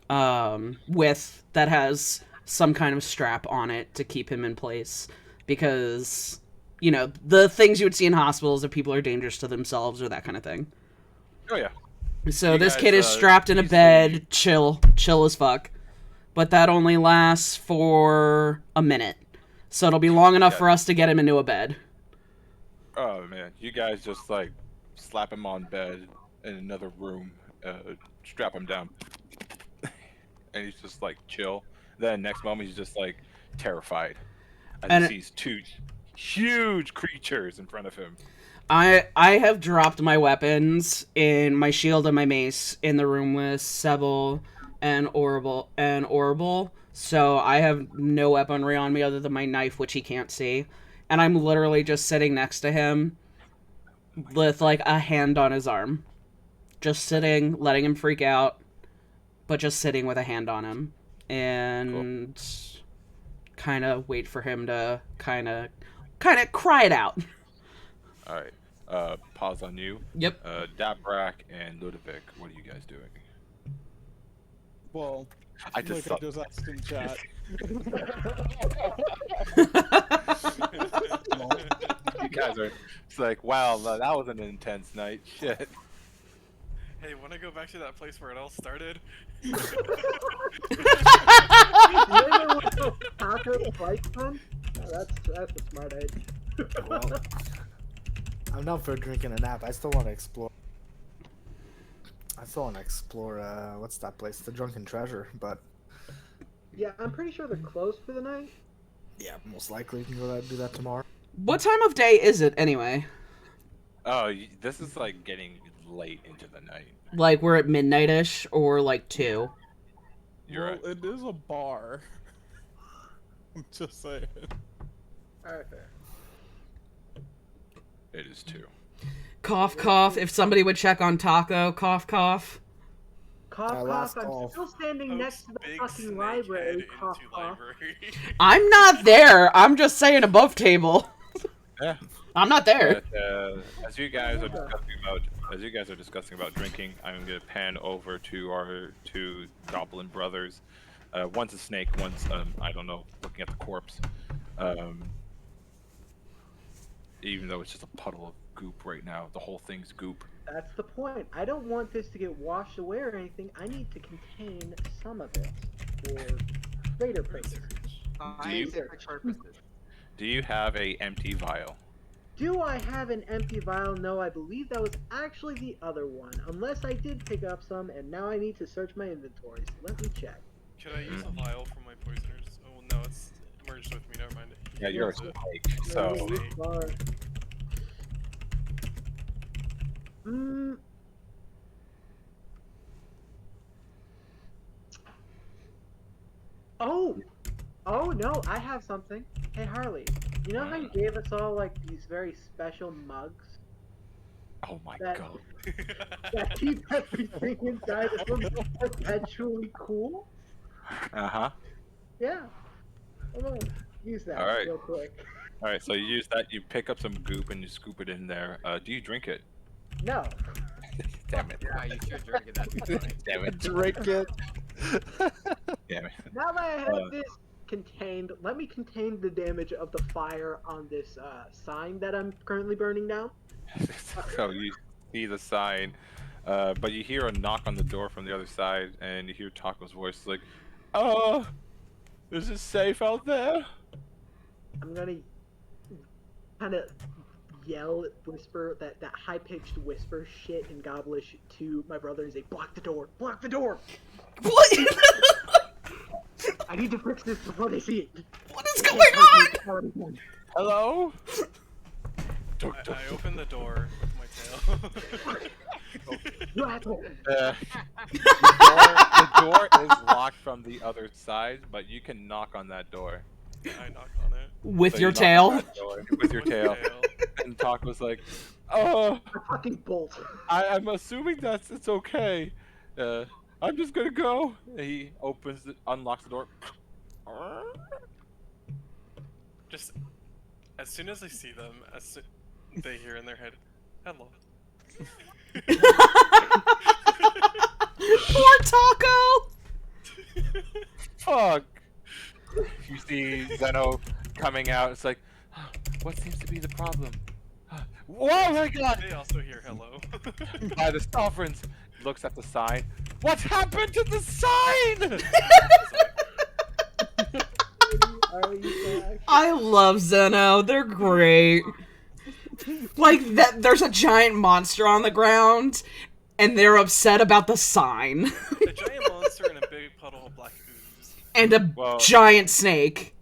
That has some kind of strap on it to keep him in place. Because, you know, the things you would see in hospitals if people are dangerous to themselves or that kind of thing. Oh, yeah. So You this guys, kid is strapped in a bed, chill as fuck. But that only lasts for a minute. So it'll be long enough for us to get him into a bed. Oh man, you guys just like slap him on bed in another room, strap him down, and he's just like chill. Then next moment he's just like terrified as he sees two huge creatures in front of him. I have dropped my weapons in my shield and my mace in the room with Sebel and Orbital, so I have no weaponry on me other than my knife, which he can't see, and I'm literally just sitting next to him with like a hand on his arm, just sitting, letting him freak out, but just sitting with a hand on him, and kind of wait for him to kind of cry it out. All right. Pause on you. Yep. Dabrak and Ludovic, what are you guys doing? Well, I just asked in chat. You guys are. It's like, wow, that was an intense night. Shit. Hey, wanna go back to that place where it all started? Taco Flight Fun? Oh, that's a smart idea. Well, I'm not for drinking a nap. I still want to explore. What's that place? The Drunken Treasure, but Yeah, I'm pretty sure they're closed for the night. yeah, most likely we can do that tomorrow. What time of day is it anyway? Oh, this is like getting late into the night. Like we're at midnight-ish or like 2? You're Well, right. it is a bar. I'm just saying. Alright, fair. It is 2. Cough, cough. If somebody would check on Taco, cough, cough. Cough, last cough, I'm call. still standing next to the fucking library. Cough, cough. I'm not there. I'm just saying above table. Yeah. I'm not there. But, as you guys are discussing about drinking, I'm gonna pan over to our two goblin brothers. One's a snake, one's I don't know, looking at the corpse. Even though it's just a puddle of goop right now, the whole thing's goop. That's the point. I don't want this to get washed away or anything. I need to contain some of it for greater purposes. Do you have a empty vial? Do I have an empty vial? No, I believe that was actually the other one. Unless I did pick up some, and now I need to search my inventory. So let me check. Could I use a vial for my poisoners? Oh, well, no, it's merged with me. Never mind. Yeah, you're a snake, so. Oh no, I have something. Hey Harley, you know how you gave us all like these very special mugs? Oh my god. That keep everything inside of them perpetually cool? Uh-huh. Yeah. Hold on. Use that All right. real quick. All right, so you use that. You pick up some goop and you scoop it in there. Do you drink it? No. Damn it. Yeah, you should drink it. That'd be funny. Damn it. Drink it. Damn it. Now that I have this contained, let me contain the damage of the fire on this sign that I'm currently burning down. So you see the sign, but you hear a knock on the door from the other side, and you hear Taco's voice like, "Oh, is it safe out there?" I'm gonna kind of yell, whisper that high-pitched whisper shit in Gobblish to my brother and say, "Block the door! Block the door!" What? I need to fix this before they see it. What is going on? Hello? I open the door with my tail. You asshole! The door is locked from the other side, but you can knock on that door. I knock on it. With So your you knock tail? on that door with your tail. And Taco's like, "Oh, I fucking bolt. I'm assuming it's okay. I'm just gonna go." And he unlocks the door. Just as soon as I see them, they hear in their head, "Hello." Poor Taco! Fuck. You see Zeno coming out. It's like, what seems to be the problem? Whoa, my God! They also hear hello. By the sovereigns. Looks at the sign. What's happened to the sign? I love Zeno. They're great. Like that, there's a giant monster on the ground, and they're upset about the sign. A giant monster and a big puddle of black ooze. And a giant snake.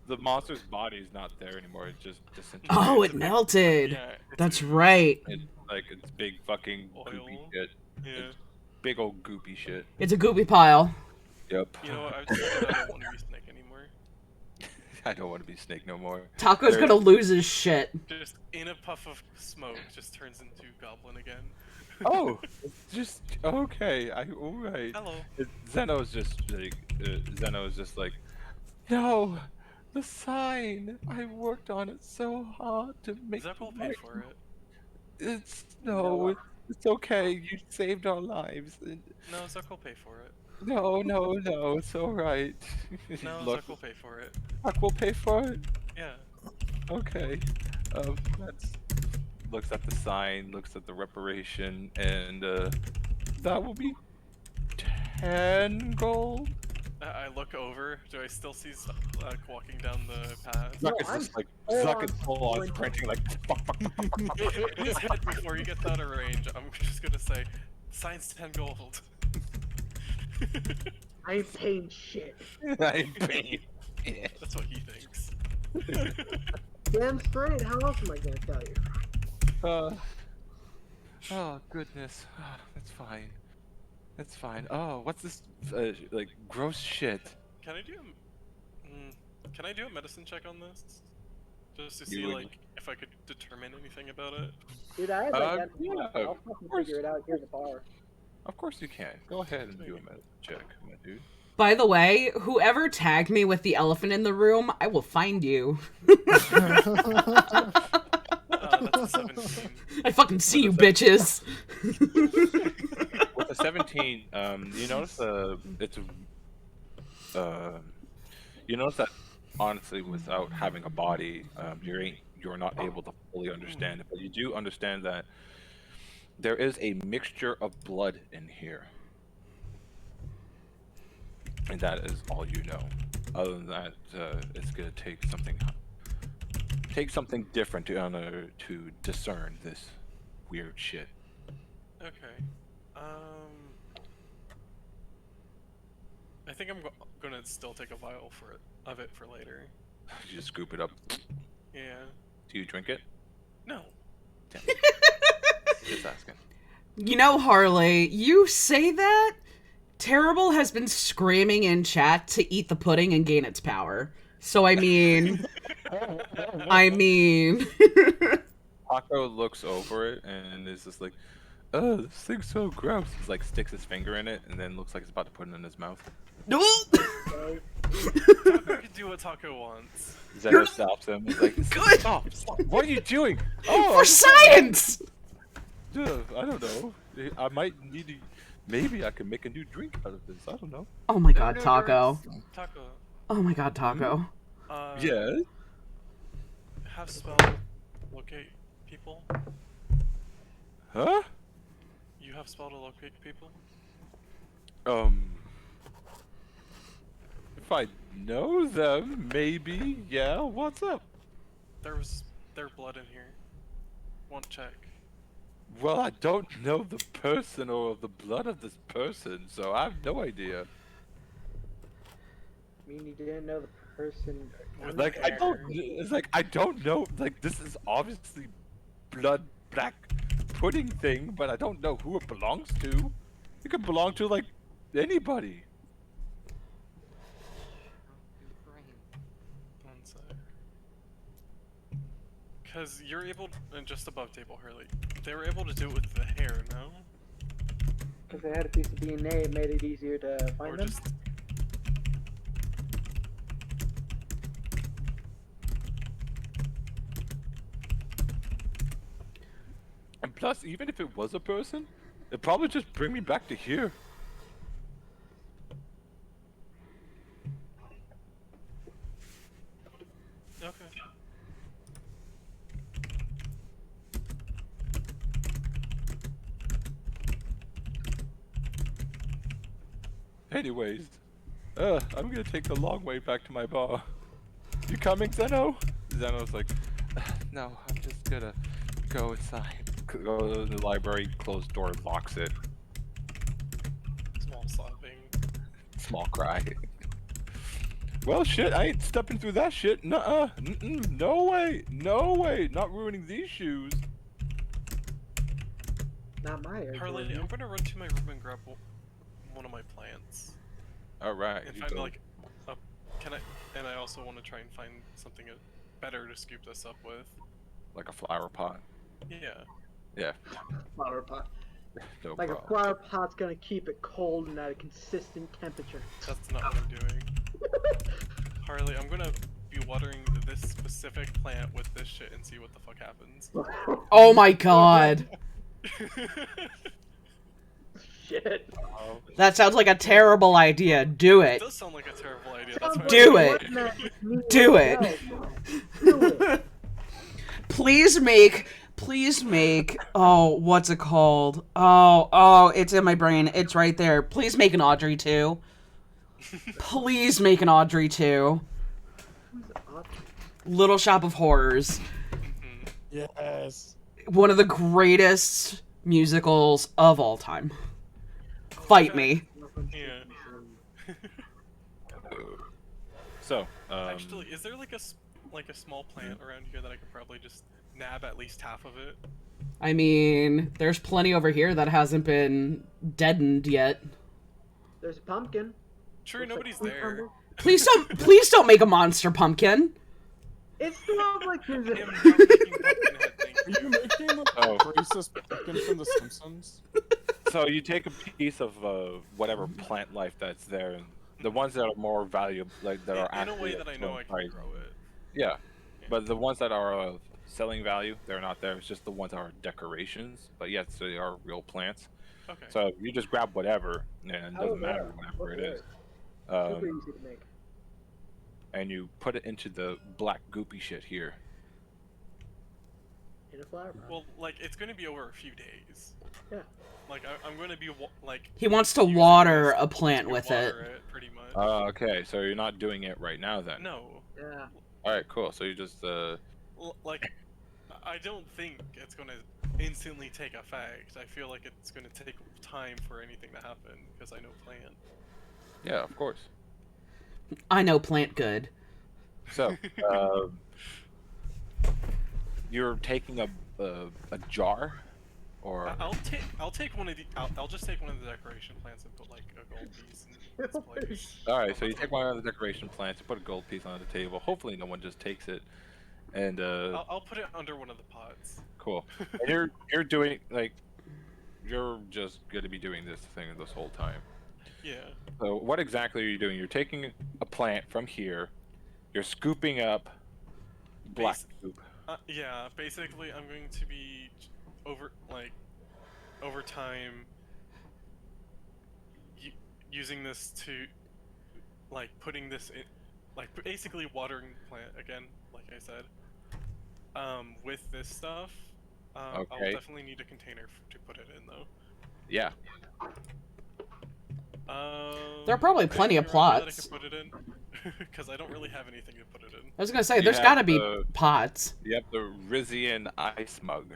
The monster's body is not there anymore. It just disintegrated. Oh, it melted. Yeah, That's right. It's big fucking goopy shit. Yeah. It's big old goopy shit. It's a goopy pile. Yep. You know what? I've decided I don't want to be Snake anymore. I don't want to be Snake no more. Taco's gonna lose his shit. Just in a puff of smoke, just turns into Goblin again. Oh, just okay. All right. Hello. Zeno's just like, no, the sign. I worked on it so hard to make. Zuck'll pay for it. It's it's okay. You saved our lives. No, Zuck'll pay for it. No, it's all right. No, Look, Zuck will pay for it. Zuck will pay for it. Yeah. Okay. Looks at the sign, looks at the reparation, and that will be 10 gold. I look over. Do I still see Zuck walking down the path? Zuck is just like Zuck is full on sprinting like fuck. In his head, before he gets out of range, I'm just gonna say, "Sign's 10 gold." I ain't paying shit. I ain't paying. That's what he thinks. Damn straight. How else am I gonna tell you? Oh goodness, that's fine. That's fine. Oh, what's this like gross shit? Can I do can I do a medicine check on this? Just to You see would- like if I could determine anything about it. Dude, I have yeah, I'll fucking figure it out here in the bar. Of course you can. Go ahead and do a medicine check, my dude. By the way, whoever tagged me with the elephant in the room, I will find you. That's a 17. I fucking see you, bitches. With a 17, you notice you notice that honestly, without having a body, you're not able to fully understand it. But you do understand that there is a mixture of blood in here, and that is all you know. Other than that, it's gonna take something different to discern this weird shit. Okay. I think I'm gonna still take a vial of it for later. You just scoop it up. Yeah. Do you drink it? No. Damn. Just asking. You know, Harley, you say that? Terrible has been screaming in chat to eat the pudding and gain its power. So, I mean... Paco looks over it and is just like, oh, this thing's so gross. He's like, sticks his finger in it and then looks like he's about to put it in his mouth. Taco can do what Taco wants. Zeno stops him. He's like, stop! What are you doing? Oh, For science! Dude, I don't know. I might need to. Maybe I can make a new drink out of this. I don't know. Oh my god, Taco. Taco. Oh my god, Taco. Yeah. Have spell locate people. Huh? You have spell to locate people. If I know them, maybe. Yeah. What's up? There's blood in here. One check. Well, I don't know the person or the blood of this person, so I have no idea. I mean, you didn't know the person. Like, I don't. It's like I don't know. Like, this is obviously blood black pudding thing, but I don't know who it belongs to. It could belong to like anybody. One sec. Because you're able, just above table, Hurley. They were able to do it with the hair, no? Because they had a piece of DNA, it made it easier to find them. And plus, even if it was a person, it'd probably just bring me back to here. Okay. Anyways, I'm gonna take the long way back to my bar. You coming, Zeno? Zeno's like, no, I'm just gonna go inside. Go to the library, close door, locks it. Small sobbing. Small cry. Well, shit, I ain't stepping through that shit. Nuh-uh. No way. No way. Not ruining these shoes. Not my area. Harley, I'm gonna run to my room and grab one of my plants. Alright. And find like, can I? And I also want to try and find something better to scoop this up with. Like a flower pot. Yeah. Yeah. Flower pot. No Like problem. a flower pot's gonna keep it cold and at a consistent temperature. That's not what I'm doing. Harley, I'm gonna be watering this specific plant with this shit and see what the fuck happens. Oh my god. Shit. That sounds like a terrible idea. Do It it. does sound like a terrible idea. That's why Do I'm it. Do it. Please make, oh, what's it called? Oh, it's in my brain. It's right there. Please make an Audrey 2. Please make an Audrey 2. Little Shop of Horrors. Yes. One of the greatest musicals of all time. Fight me. Yeah. So, actually, is there like a small plant around here that I could probably just nab at least half of it? I mean, there's plenty over here that hasn't been deadened yet. There's a pumpkin. Sure, nobody's there. Please don't make a monster pumpkin. It's not like there's a... Are you making a racist pumpkin from The Simpsons? So you take a piece of whatever plant life that's there, and the ones that are more valuable, like that are in a actually way that I know I can grow it. Yeah, but the ones that are of selling value, they're not there. It's just the ones that are decorations, but yes, they are real plants. Okay. So you just grab whatever, and it doesn't matter whatever it is. Super easy to make. And you put it into the black goopy shit here. In a flower pot. Well, like it's gonna be over a few days. Yeah. Like I'm gonna be like. He wants to water a plant with it. Pretty much. Okay, so you're not doing it right now then. No. Yeah. All right, cool. So you just like, I don't think it's gonna instantly take effect. I feel like it's gonna take time for anything to happen because I know plant. Yeah, of course. I know plant good. So, you're taking a jar, or I'll take one of the I'll just take one of the decoration plants and put like a gold piece in its place. all right. So you take one of the decoration plants, you put a gold piece on the table. Hopefully, no one just takes it, and I'll put it under one of the pots. Cool. And you're doing like you're just gonna be doing this thing this whole time. Yeah. So what exactly are you doing? You're taking a plant from here. You're scooping up black goop. Yeah, basically, I'm going to be over time using this to putting this in, basically watering the plant again, like I said. With this stuff, I'll Okay. definitely need a container to put it in, though. Yeah. There are probably plenty of plots. That I can put it in, because I don't really have anything to put it in. I was gonna say, there's gotta be pots. You have the Rizian ice mug.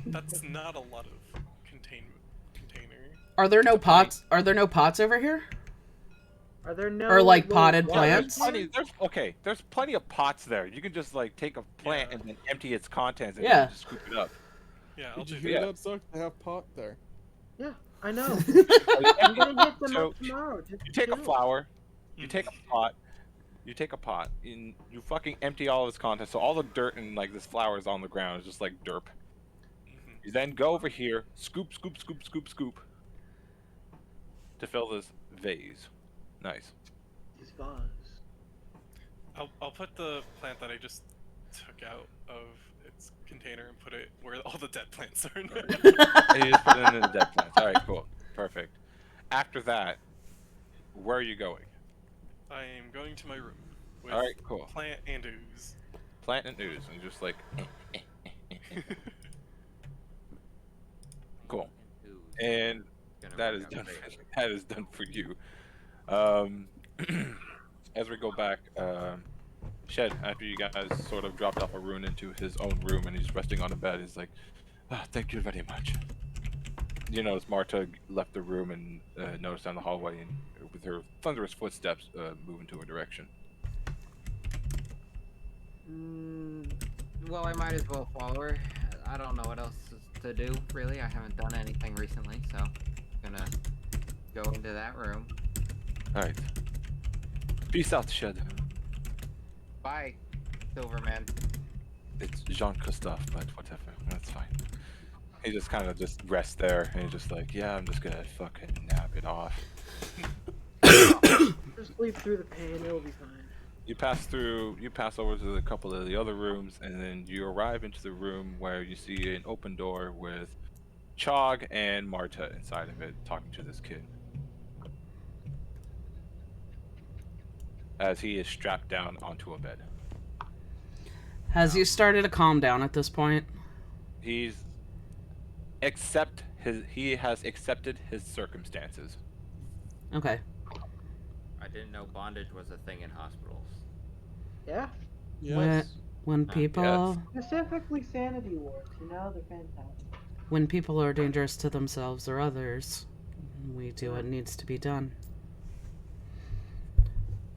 That's not a lot of container. Are there no pots? Are there no pots over here? Are there no or like little potted water plants? There's plenty of pots there. You can just take a plant and then empty its contents and Yeah. then just scoop it up. Yeah, Did you hear that, Zuck? They have pot there. Yeah, I know. I'm gonna hit them up tomorrow. You take a flower, you take a pot, and you fucking empty all of its contents. So all the dirt and this flower is on the ground. It's just like derp. You then go over here, scoop, to fill this vase. Nice. This vase. I'll put the plant that I just took out of its container and put it where all the dead plants are now. And you just put it in the dead plants. All right, cool, perfect. After that, where are you going? I am going to my room. With All right, cool. Plant and ooze. Plant and ooze, and just cool. And that is done. That is done for you. As we go back, Shed, after you guys sort of dropped off a rune into his own room and he's resting on a bed, he's like, thank you very much. You notice Marta left the room and noticed down the hallway and with her thunderous footsteps move into her direction. Well, I might as well follow her. I don't know what else to do, really. I haven't done anything recently, so I'm gonna go into that room. Alright. Peace out, Shed. Bye, Silverman. It's Jean-Christophe, but whatever. That's fine. He just kind of just rests there, and he's just like, yeah, I'm just gonna fucking nap it off. Just sleep through the pain, it'll be fine. You pass over to a couple of the other rooms, and then you arrive into the room where you see an open door with Chog and Marta inside of it, talking to this kid. As he is strapped down onto a bed. Has he started to calm down at this point? He has accepted his circumstances. Okay. I didn't know bondage was a thing in hospitals. Yeah? When people Specifically sanity wards, they're fantastic. when people are dangerous to themselves or others, we do what needs to be done.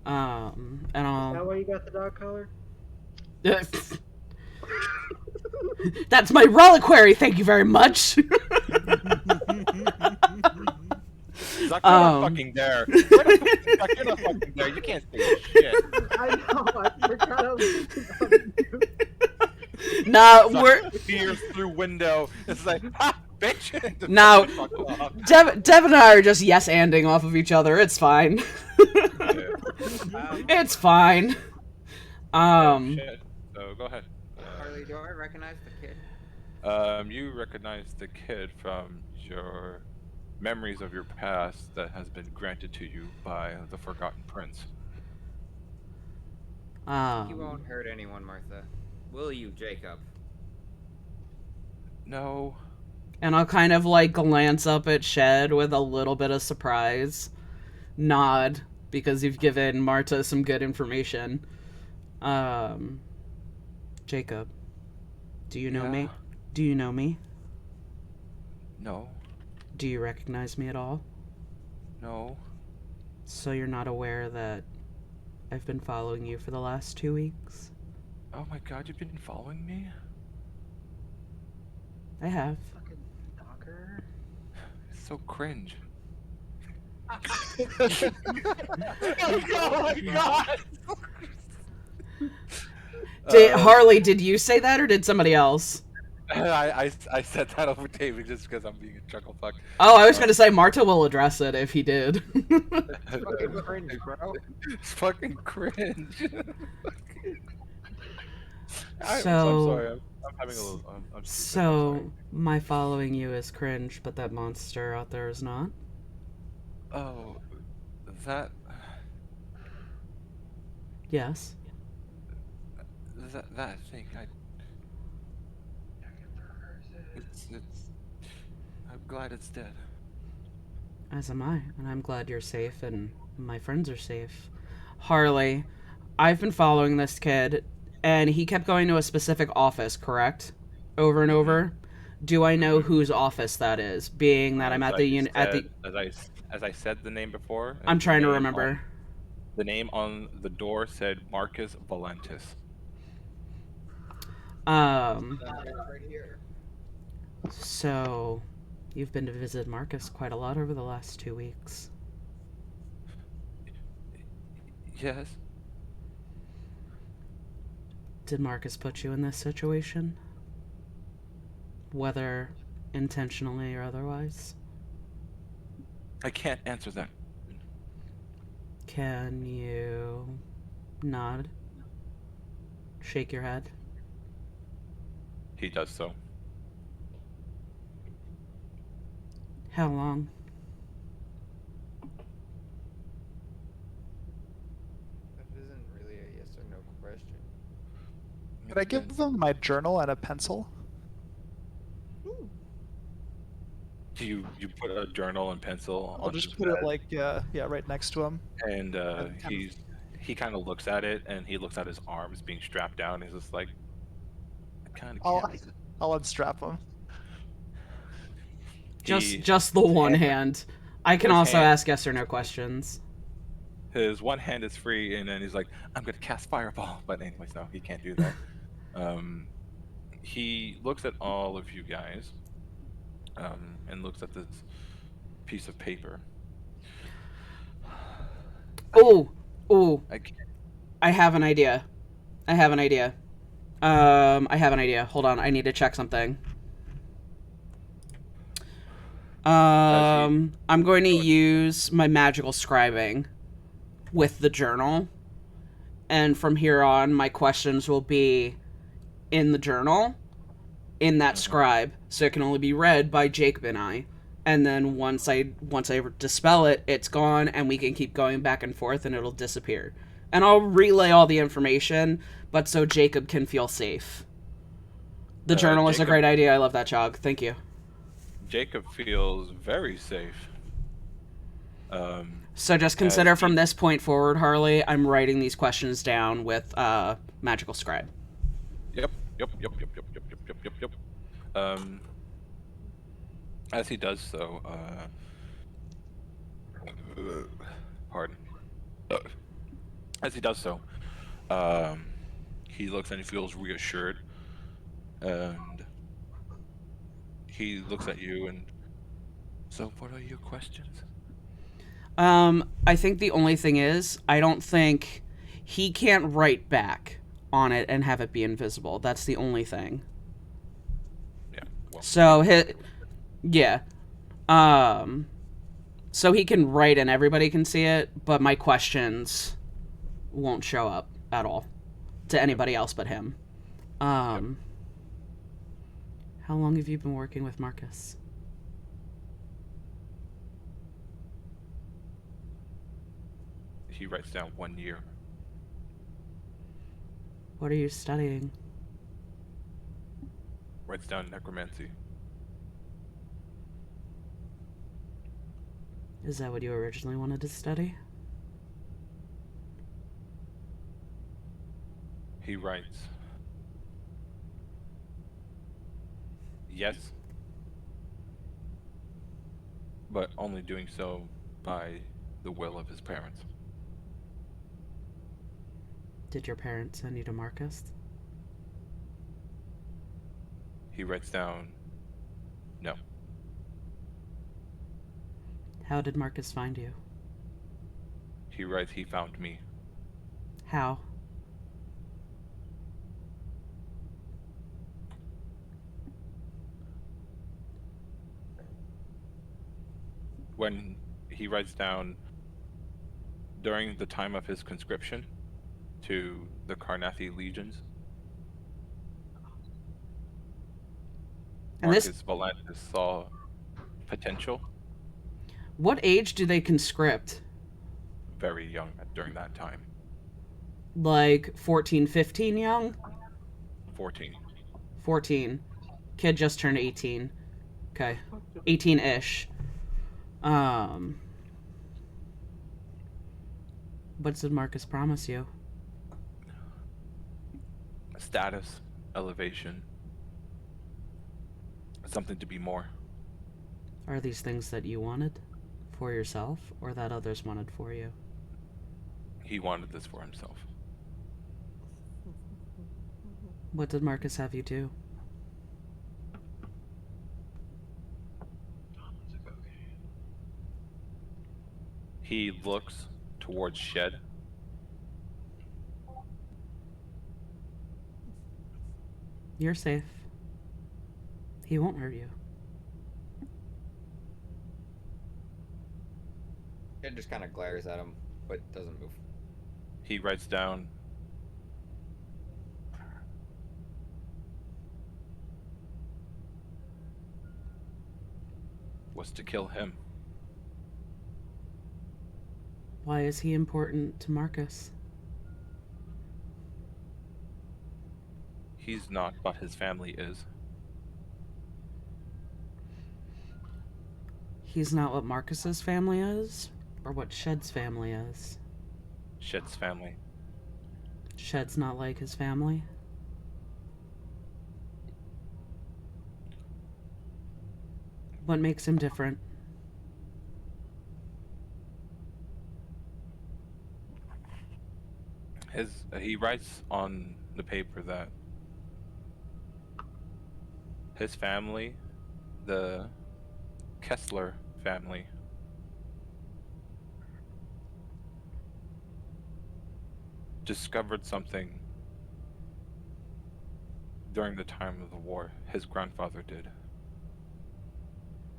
And I'll... Is that why you got the dog collar? That's my reliquary, thank you very much! Zuck, you're not fucking there. Zuck, you're not fucking there. You can't say shit. I know, I forgot Nah, Zuck peers through window. It's like, ha, bitch! Now, Dev and I are just yes-anding off of each other. It's fine. It's fine. Shit. So go ahead. Harley, do I recognize the kid? You recognize the kid from your memories of your past that has been granted to you by the Forgotten Prince. You won't hurt anyone, Martha. Will you, Jacob? No. And I'll kind of glance up at Shed with a little bit of surprise. Nod, because you've given Marta some good information. Jacob, do you know me? Do you know me? No. Do you recognize me at all? No. So you're not aware that I've been following you for the last 2 weeks? Oh my god, you've been following me? I have. Fucking stalker. It's so cringe. Oh my god! Harley, did you say that or did somebody else? I said that over David just because I'm being a chuckle fuck. Oh, I was gonna say Marta will address it if he did. Fucking cringe, bro. It's fucking cringe. I'm So, sorry. I'm having a little. I'm stupid. I'm sorry. so my following you is cringe, but that monster out there is not. Oh, that Yes. that thing. It's. I'm glad it's dead. As am I, and I'm glad you're safe and my friends are safe. Harley, I've been following this kid, and he kept going to a specific office, correct? Over and over. Do I know whose office that is? Being that I'm at the unit at the. As I said the name before. I'm The trying to name remember. the name on the door said Marcus Valentis. Right here. So, you've been to visit Marcus quite a lot over the last 2 weeks. Yes. Did Marcus put you in this situation? Whether intentionally or otherwise? I can't answer that. Can you nod? Shake your head? He does so. How long? That isn't really a yes or no question. Could I give them my journal and a pencil? Do you put a journal and pencil I'll on his just put it bed? like yeah, right next to him. And And kind of- he kind of looks at it, and he looks at his arms being strapped down. He's just like, I kind of I'll can't. I'll unstrap him. Just the one hand. I can his also hand- ask yes or no questions. His one hand is free, and then he's like, I'm gonna cast fireball. But anyways, no, he can't do that. He looks at all of you guys, and looks at this piece of paper. Oh, oh! I can't. I have an idea. I have an idea. Hold on, I need to check something. I'm going to use my magical scribing with the journal. And from here on, my questions will be in the journal, in that scribe, so it can only be read by Jacob and I. And then once I dispel it, it's gone, and we can keep going back and forth, and it'll disappear. And I'll relay all the information, but so Jacob can feel safe. The journal is a great idea. I love that, Chog. Thank you. Jacob feels very safe. So just consider from this point forward, Harley, I'm writing these questions down with magical scribe. Yep. As he does so, pardon. As he does so, he looks and he feels reassured, and he looks at you and. So, what are your questions? I think the only thing is, I don't think he can't write back on it and have it be invisible. That's the only thing. Yeah. Well, so yeah. So he can write and everybody can see it, but my questions won't show up at all to anybody else but him. How long have you been working with Marcus? He writes down 1 year. What are you studying? Writes down necromancy. Is that what you originally wanted to study? He writes. Yes. But only doing so by the will of his parents. Did your parents send you to Marcus? He writes down, no. How did Marcus find you? He writes, he found me. How? when he writes down during the time of his conscription to the Carnathi legions. And this, Marcus Volantis saw potential what age do they conscript? very young during that time. Like 14, 15 young? 14. 14. Kid just turned 18. Okay. 18-ish. What did Marcus promise you? Status, elevation, something to be more. Are these things that you wanted for yourself or that others wanted for you? He wanted this for himself. What did Marcus have you do? He looks towards Shed. You're safe. He won't hurt you. It just kind of glares at him, but doesn't move. He writes down was to kill him. Why is he important to Marcus? He's not, but his family is. He's not what Marcus's family is, or what Shed's family is. Shed's family. Shed's not like his family. What makes him different? He writes on the paper that his family, the Kessler family, discovered something during the time of the war. His grandfather did.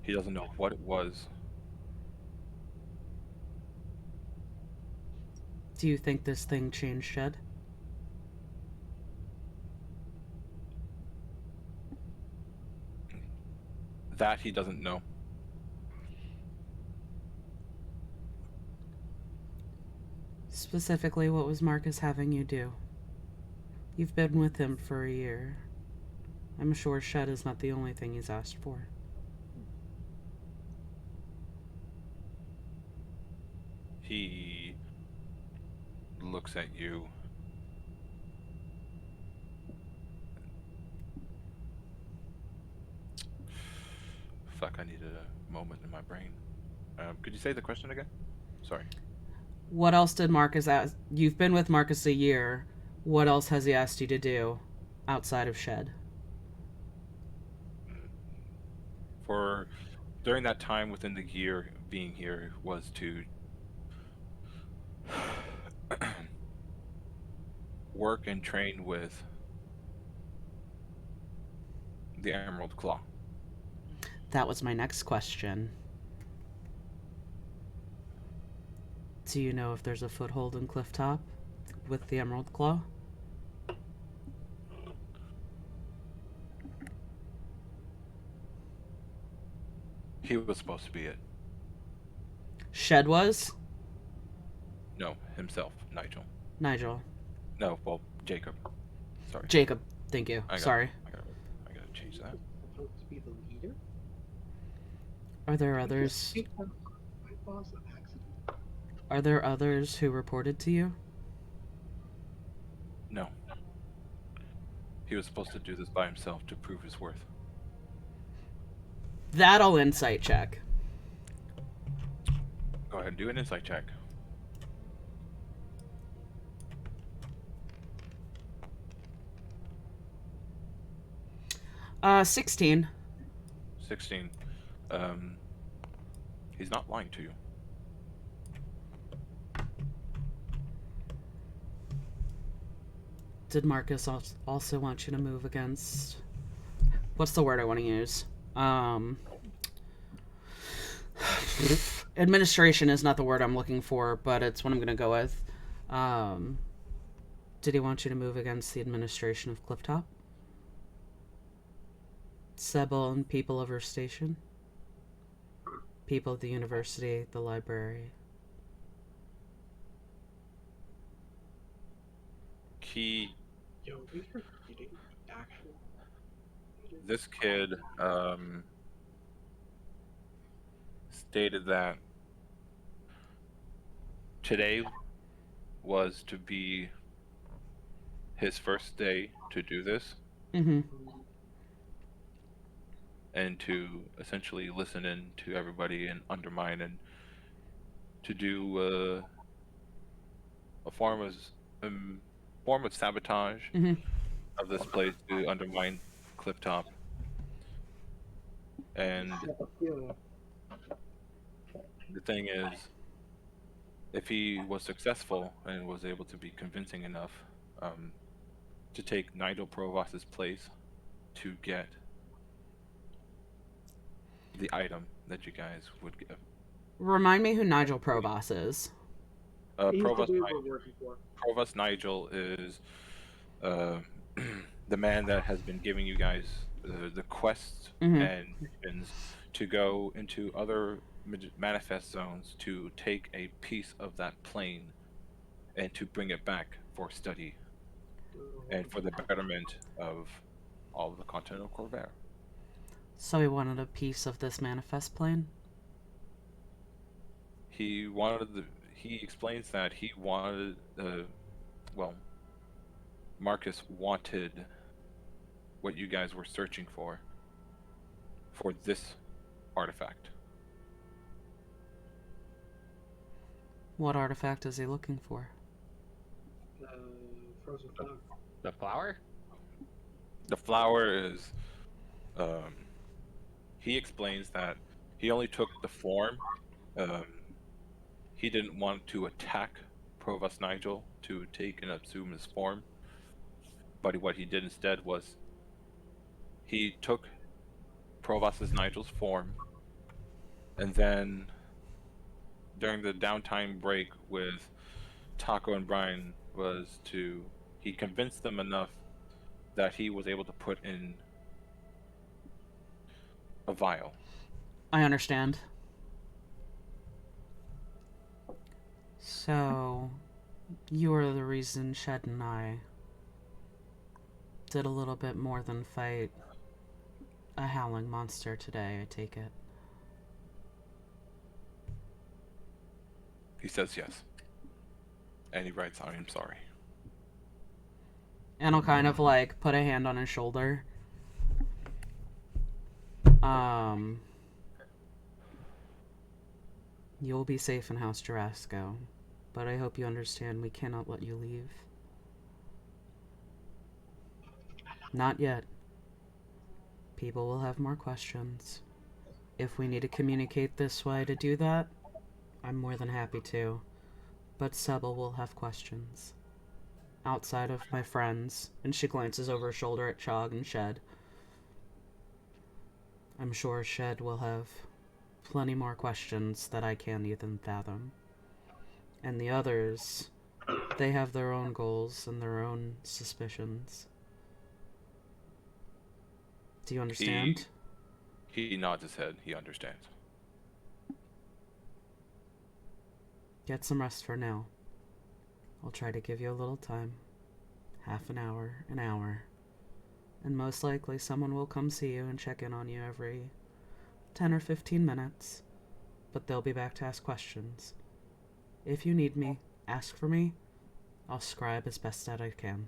He doesn't know what it was. Do you think this thing changed Shed? That he doesn't know. Specifically, what was Marcus having you do? You've been with him for a year. I'm sure Shed is not the only thing he's asked for. He looks at you. Fuck, I needed a moment in my brain. Could you say the question again? Sorry. What else did Marcus ask? You've been with Marcus a year. What else has he asked you to do outside of Shed? For during that time within the year being here was to work and train with the Emerald Claw. That was my next question. Do you know if there's a foothold in Clifftop with the Emerald Claw? He was supposed to be it. Shed was? No, himself, Nigel. Nigel. No, well, Jacob. Sorry. Jacob. Thank you. Sorry. I gotta change that. Supposed to be the leader? Are there others? Are there others who reported to you? No. He was supposed to do this by himself to prove his worth. That'll insight check. Go ahead and do an insight check. 16. 16. He's not lying to you. Did Marcus also want you to move against... What's the word I want to use? administration is not the word I'm looking for, but it's what I'm gonna go with. Did he want you to move against the administration of Clifftop? Sebel and people of her station? People of the university, the library? This kid stated that today was to be his first day to do this. Mm-hmm. And to essentially listen in to everybody and undermine and to do a form of sabotage of this place to undermine Clifftop. And the thing is, if he was successful and was able to be convincing enough to take Nigel Provost's place to get the item that you guys would get. Remind me who Nigel Provost is. Provost Nigel is the man that has been giving you guys the quests and missions to go into other manifest zones to take a piece of that plane and to bring it back for study and for the betterment of all of the Continental Corvair. So he wanted a piece of this manifest plane? He explains that he wanted, Marcus wanted what you guys were searching for this artifact. What artifact is he looking for? Frozen flower. The flower? The flower is, he explains that he only took the form. He didn't want to attack Provost Nigel to take and assume his form. But what he did instead was he took Provost Nigel's form, and then during the downtime break with Taco and Brian he convinced them enough that he was able to put in a vial. I understand. So, you are the reason Shed and I did a little bit more than fight a howling monster today, I take it. He says yes. And he writes, "I am sorry." And I'll kind of like put a hand on his shoulder. You'll be safe in House Jurasco, but I hope you understand we cannot let you leave. Not yet. People will have more questions. If we need to communicate this way to do that, I'm more than happy to. But Sebel will have questions. Outside of my friends, and she glances over her shoulder at Chog and Shed. I'm sure Shed will have plenty more questions that I can't even fathom. And the others, they have their own goals and their own suspicions. Do you understand? He nods his head. He understands. Get some rest for now. I'll try to give you a little time. Half an hour, and most likely someone will come see you and check in on you every 10 or 15 minutes, but they'll be back to ask questions. If you need me, ask for me. I'll scribe as best that I can.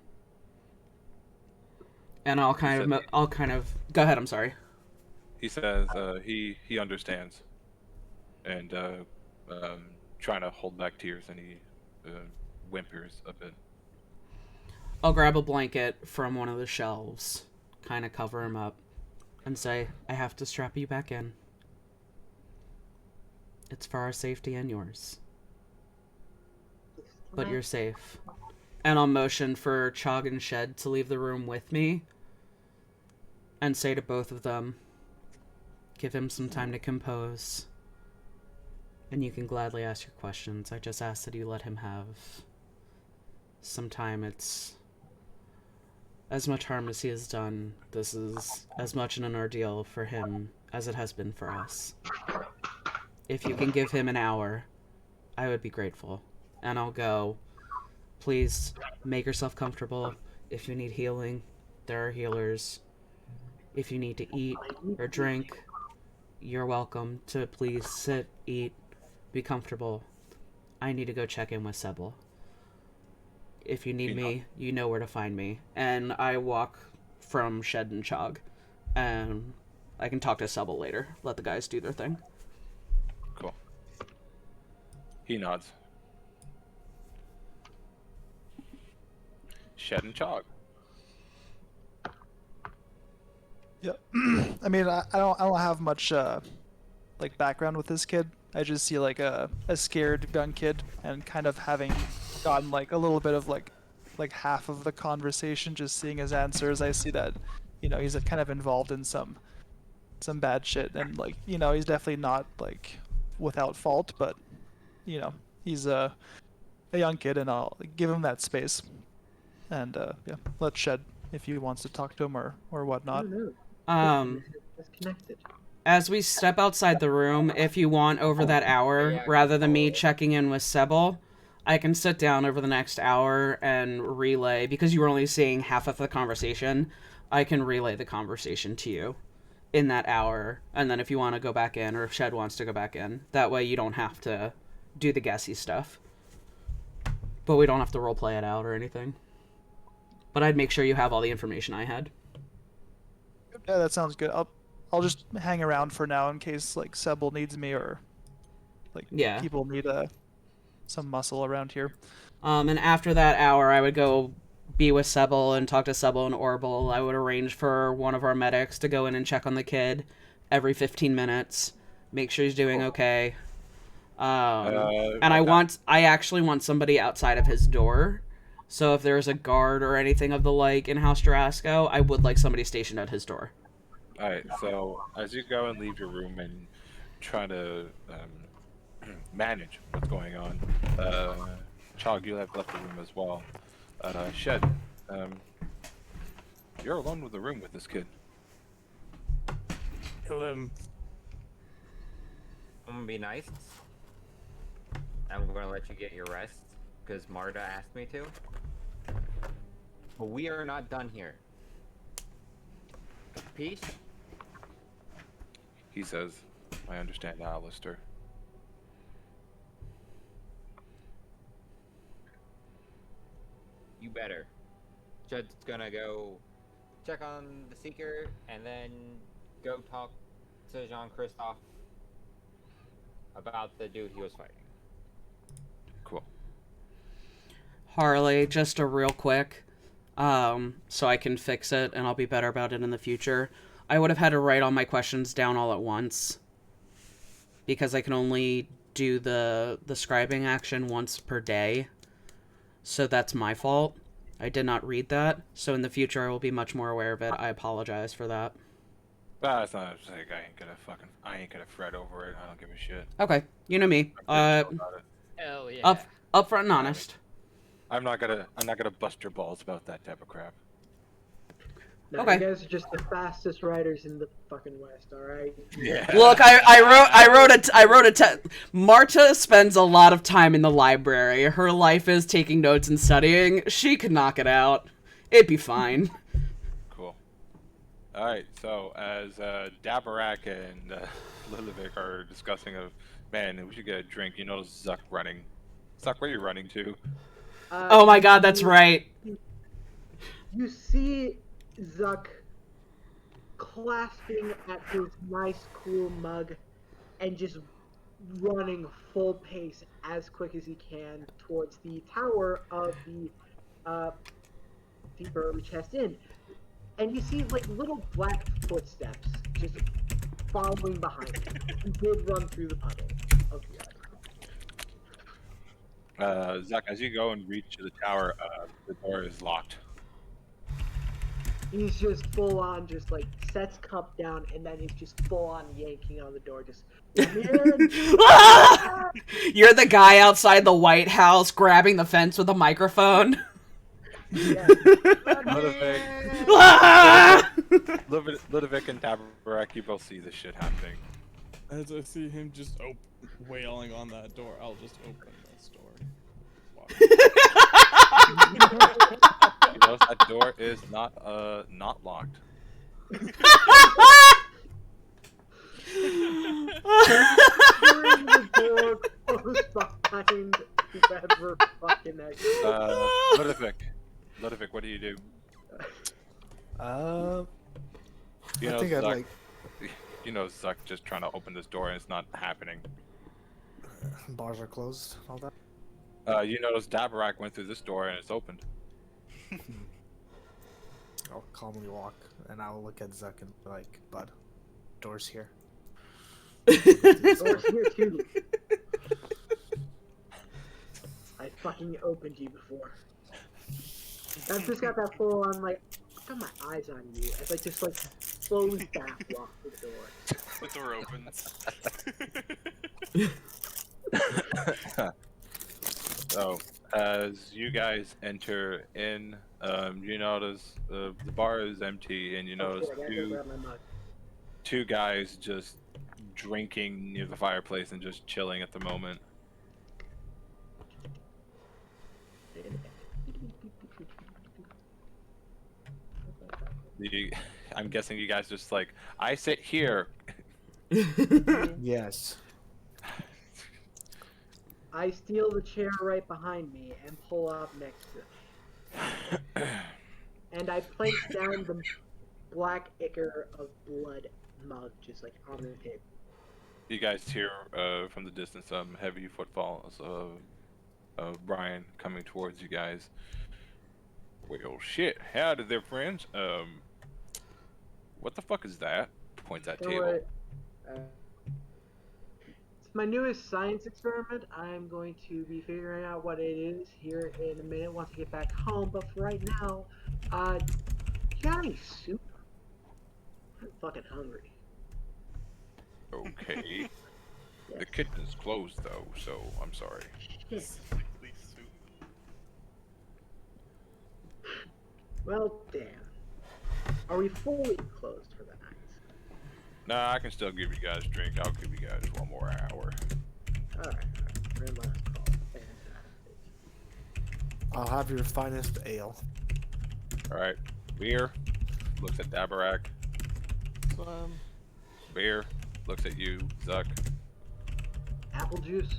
And I'll kind of go ahead, I'm sorry. He says he understands, and trying to hold back tears, and he whimpers a bit. I'll grab a blanket from one of the shelves, kind of cover him up, and say, I have to strap you back in. It's for our safety and yours. But you're safe. And I'll motion for Chog and Shed to leave the room with me, and say to both of them, give him some time to compose. And you can gladly ask your questions. I just ask that you let him have some time. It's as much harm as he has done. This is as much an ordeal for him as it has been for us. If you can give him an hour, I would be grateful. And I'll go. Please make yourself comfortable. If you need healing, there are healers. If you need to eat or drink, you're welcome to please sit, eat, be comfortable. I need to go check in with Sebel. If you need me, you know where to find me. And I walk from Shed and Chog. And I can talk to Sebel later. Let the guys do their thing. Cool. He nods. Shed and Chog. Yeah. I mean, I don't have much like background with this kid. I just see like a scared young kid, and kind of having gotten like a little bit of like half of the conversation, just seeing his answers, I see that, you know, he's kind of involved in some bad shit, and like, you know, he's definitely not like without fault, but you know, he's a young kid, and I'll give him that space, and yeah, let Shed if he wants to talk to him or whatnot. Disconnected. As we step outside the room, if you want over that hour, rather than me checking in with Sebel, I can sit down over the next hour and relay, because you were only seeing half of the conversation, I can relay the conversation to you in that hour, and then if you want to go back in, or if Shed wants to go back in, that way you don't have to do the guessy stuff. But we don't have to roleplay it out or anything. But I'd make sure you have all the information I had. Yeah, that sounds good. I'll just hang around for now in case like Sebel needs me, or like people need some muscle around here. And after that hour, I would go be with Sebel and talk to Sebel and Orbital. I would arrange for one of our medics to go in and check on the kid every 15 minutes, make sure he's doing okay. And I actually want somebody outside of his door. So if there's a guard or anything of the like in House Jarasco, I would like somebody stationed at his door. Alright, so as you go and leave your room and try to manage what's going on, Chog, you have left the room as well. Shed, you're alone with the room with this kid. I'm gonna be nice. I'm gonna let you get your rest, because Marta asked me to. But we are not done here. Peace? He says, I understand, Alistair. You better. Jed's gonna go check on the Seeker, and then go talk to Jean-Christophe about the dude he was fighting. Cool. Harley, just a real quick, so I can fix it and I'll be better about it in the future. I would have had to write all my questions down all at once, because I can only do the scribing action once per day. So that's my fault. I did not read that, so in the future I will be much more aware of it. I apologize for that. It's not like I ain't gonna fret over it. I don't give a shit. Okay, you know me. Hell yeah. Upfront and honest. I'm not gonna bust your balls about that type of crap. No, Okay. You guys are just the fastest riders in the fucking West, alright? Yeah. Look, Marta spends a lot of time in the library. Her life is taking notes and studying. She could knock it out. It'd be fine. Cool. Alright, so as Dabarak and Lilivic are discussing man, we should get a drink. You know Zuck running. Zuck, where are you running to? Oh my god, that's right. You see Zuck clasping at his nice, cool mug and just running full pace as quick as he can towards the tower of the Burly Chest Inn. And you see, like, little black footsteps just following behind him. He did run through the puddle of blood. Zuck, as you go and reach the tower, the door is locked. He's just full on, just like sets cup down, and then he's just full on yanking on the door. Just let me in. Ah! You're the guy outside the White House grabbing the fence with a microphone. Yeah. Ludovic and Dabarak, you both see this shit happening. As I see him just wailing on that door, I'll just open this door. You notice that door is not locked. Hearing the door close behind whoever fucking Ludovic, what do you do? I think I'd like. You know, Zuck just trying to open this door and it's not happening. Bars are closed. All that. You notice Dabarak went through this door and it's opened. I'll calmly walk and I'll look at Zuck and be like, "Bud, door's here." Door's here too. I fucking opened you before. I've just got that full on like, I've got my eyes on you as I just like slowly backwalk the door. The door opens. So, as you guys enter in, you notice the bar is empty, and you notice two guys just drinking near the fireplace and just chilling at the moment. I'm guessing you guys just like, I sit here. Yes. I steal the chair right behind me and pull up next to it. And I place down the black ichor of blood mug just like on the table. You guys hear from the distance heavy footfalls of Brian coming towards you guys. Well, shit. Howdy there, friends. What the fuck is that? Points at table. It's my newest science experiment. I'm going to be figuring out what it is here in a minute once I get back home. But for right now, you got any soup? I'm fucking hungry. Okay. Yes. The kitchen's closed though, so I'm sorry. Shit. Well, damn. Are we fully closed for the night? Nah, I can still give you guys a drink. I'll give you guys one more hour. Alright. We're in last call. Fantastic. I'll have your finest ale. Alright. Beer. Looks at Dabarak. Beer. Looks at you, Zuck. Apple juice.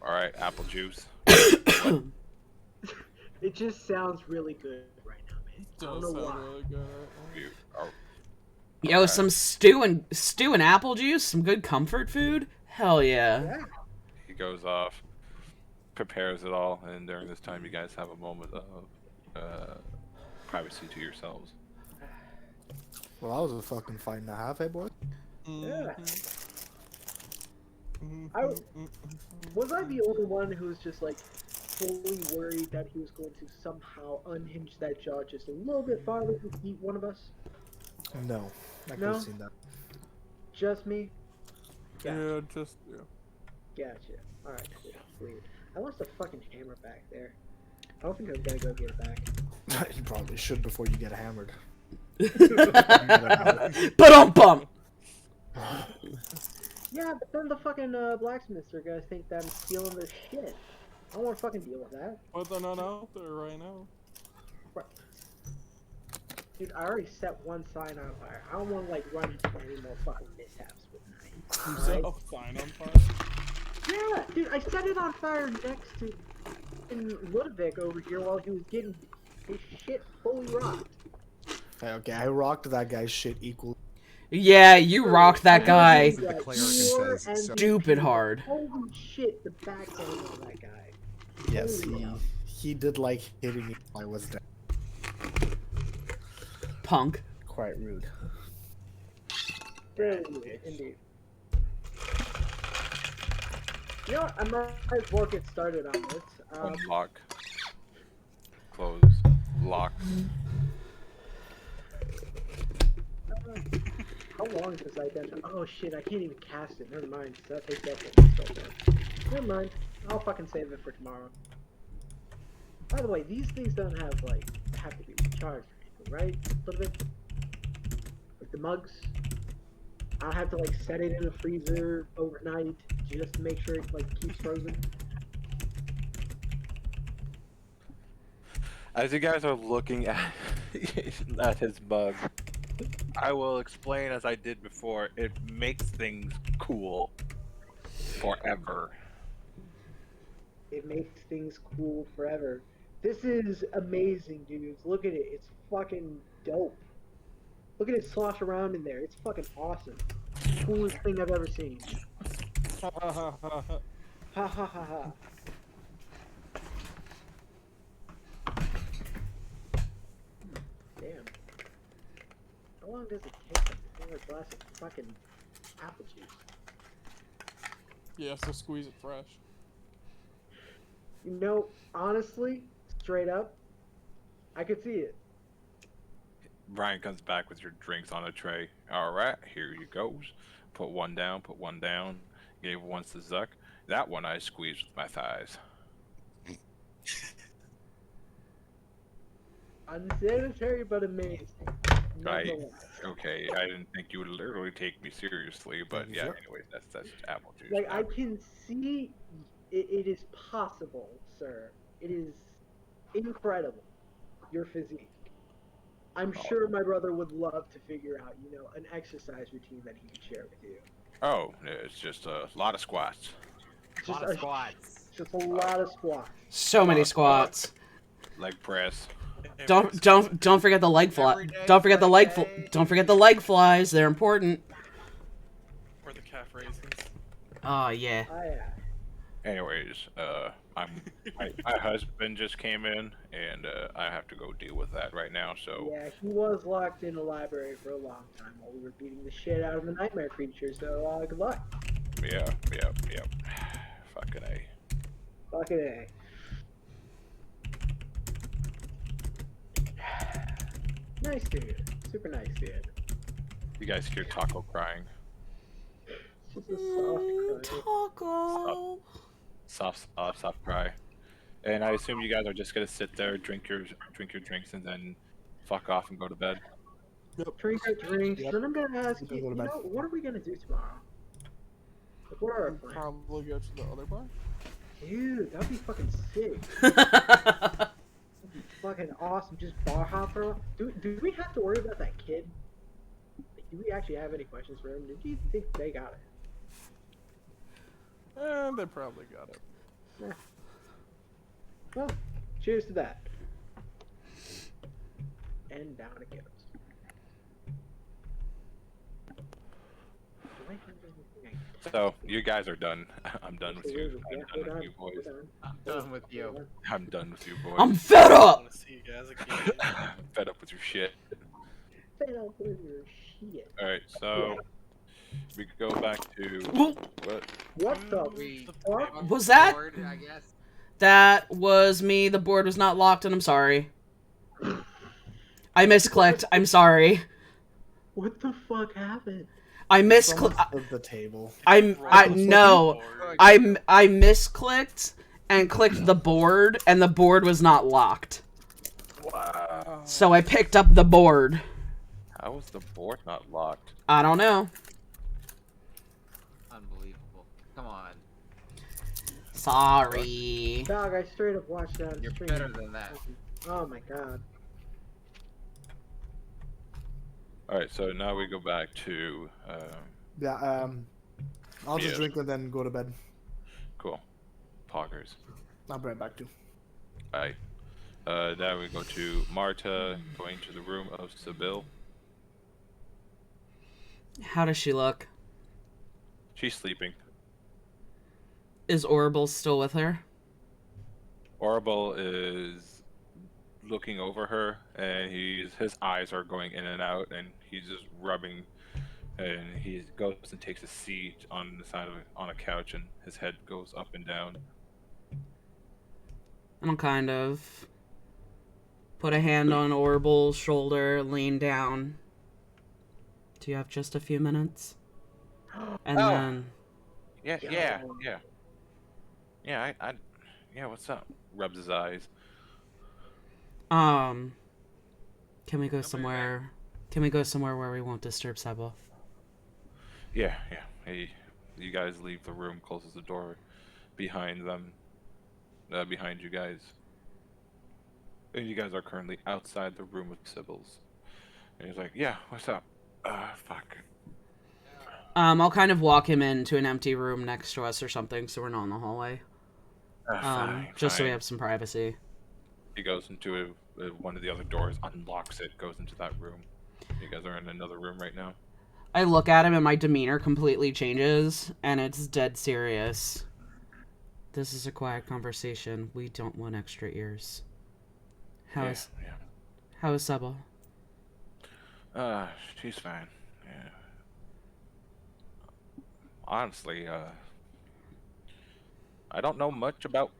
Alright, apple juice. It just sounds really good right now, man. I don't know why. Really good. Yo, some stew and apple juice, some good comfort food. Hell yeah. He goes off, prepares it all, and during this time, you guys have a moment of privacy to yourselves. Well, that was a fucking fight and a half, eh, boy? Yeah. Was I the only one who was just like fully worried that he was going to somehow unhinge that jaw just a little bit farther to eat one of us? No, I could have seen that. Just me? Yeah, just Gotcha. Alright, cool. Sweet. I lost a fucking hammer back there. I don't think I'm gonna go get it back. You probably should before you get hammered. Ba-dum-bum! Yeah, but then the fucking blacksmiths are gonna think that I'm stealing their shit. I don't wanna fucking deal with that. But they're not out there right now. Right. Dude, I already set one sign on fire. I don't wanna like run into any more fucking mishaps with night. You set a sign on fire? Yeah, dude, I set it on fire next to Ludovic over here while he was getting his shit fully rocked. Okay, I rocked that guy's shit equally. Yeah, you rocked that guy. Yeah, Stupid hard. Holy shit, the backbone on that guy. Yes, he did like hitting me while I was dead. Punk. Quite rude. Very weird, indeed. You know what, I might as well get started on this. Unlock. Close. Lock. How long does identify? Oh shit, I can't even cast it. Never mind. So that takes up. Never mind. I'll fucking save it for tomorrow. By the way, these things don't have to be recharged or anything, right? A little bit. Like the mugs. I don't have to set it in a freezer overnight just to make sure it keeps frozen. As you guys are looking at at his mug, I will explain as I did before. It makes things cool forever. It makes things cool forever. This is amazing, dudes. Look at it. It's fucking dope. Look at it slosh around in there. It's fucking awesome. Coolest thing I've ever seen. Ha ha ha ha. Damn. How long does it take to pour a glass of fucking apple juice? Yeah, so squeeze it fresh. You know, honestly, straight up, I could see it. Brian comes back with your drinks on a tray. All right, here you goes. Put one down, put one down. Gave one to Zuck. That one I squeezed with my thighs. Unsanitary but amazing. Right. Okay, I didn't think you would literally take me seriously, but yeah, anyway, that's apple juice. Like, I can see it is possible, sir. It is incredible, your physique. I'm sure my brother would love to figure out, an exercise routine that he could share with you. Oh, it's just a lot of squats. A lot of squats. Just a lot of squats. So many squats. Leg press. Don't forget the leg fly. Don't forget the leg flies. They're important. Or the calf raisins. Oh yeah. Oh yeah. Anyways, my husband just came in, and I have to go deal with that right now. So Yeah, he was locked in the library for a long time while we were beating the shit out of the nightmare creature. So good luck. yeah. Fucking A. Fucking A. Nice dude. Super nice dude. You guys hear Taco crying? Just a soft cry. Taco. Soft cry. And I assume you guys are just gonna sit there, drink your drinks, and then fuck off and go to bed. Drink your drinks. Then I'm gonna ask you, what are we gonna do tomorrow? Like, what are our plans? Probably go to the other bar. Dude, that'd be fucking sick. Fucking awesome. Just bar hopper. Do we have to worry about that kid? Like, do we actually have any questions for him? Do you think they got it? They probably got it. Yeah. Well, cheers to that. And down it goes. So you guys are done. I'm done with you. I'm done with you boys. I'm done with you. I'm done with you boys. I'm fed up. I want to see you guys again. Fed up with your shit. Fed up with your shit. All right, so we could go back to what? What the fuck was that? Board, I guess. That was me. The board was not locked, and I'm sorry. I misclicked. I'm sorry. What the fuck happened? I misclicked the table. I misclicked and clicked the board, and the board was not locked. Wow. So I picked up the board. How was the board not locked? I don't know. Unbelievable. Come on. Sorry. Dog, I straight up watched that on You're stream. better than that. Oh my god. All right, so now we go back to. I'll just drink and then go to bed. Cool. Poggers. I'll be right back too. Alright. Now we go to Marta going to the room of Sybil. How does she look? She's sleeping. Is Orable still with her? Orable is looking over her, and his eyes are going in and out, and he's just rubbing, and he goes and takes a seat on the side of on a couch, and his head goes up and down. I'll kind of put a hand on Orable's shoulder, lean down. Do you have just a few minutes? And Oh. then... Yeah. Yeah, yeah, what's up? Rubs his eyes. Can we go somewhere... Can we go somewhere where we won't disturb Sebo? Yeah. You guys leave the room, closes the door behind them, behind you guys. And you guys are currently outside the room with Sybil's. And he's like, yeah, what's up? Fuck. I'll kind of walk him into an empty room next to us or something, so we're not in the hallway. Just so we have some privacy. He goes into one of the other doors, unlocks it, goes into that room. You guys are in another room right now. I look at him and my demeanor completely changes, and it's dead serious. This is a quiet conversation. We don't want extra ears. How is Sebo? She's fine. Yeah. Honestly, I don't know much about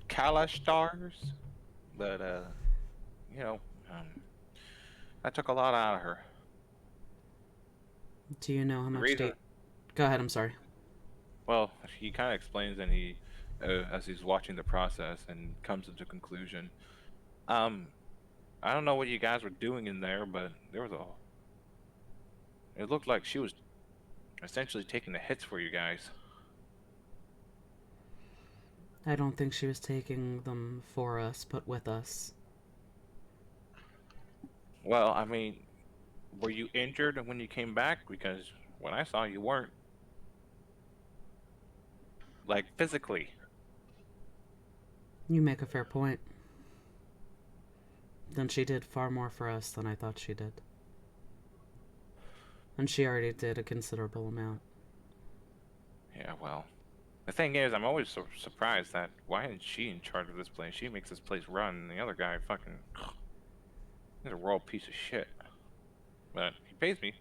Kalash stars, but I took a lot out of her. Do you know how much reason- date? Go ahead, I'm sorry. Well, he kind of explains, and he, as he's watching the process, and comes into conclusion. I don't know what you guys were doing in there, but it looked like she was essentially taking the hits for you guys. I don't think she was taking them for us, but with us. Well, I mean, were you injured when you came back? Because when I saw you weren't. Like, physically. You make a fair point. Then she did far more for us than I thought she did. And she already did a considerable amount. Yeah, well, the thing is, I'm always so surprised that why isn't she in charge of this place? She makes this place run, and the other guy fucking... He's a royal piece of shit. But he pays me.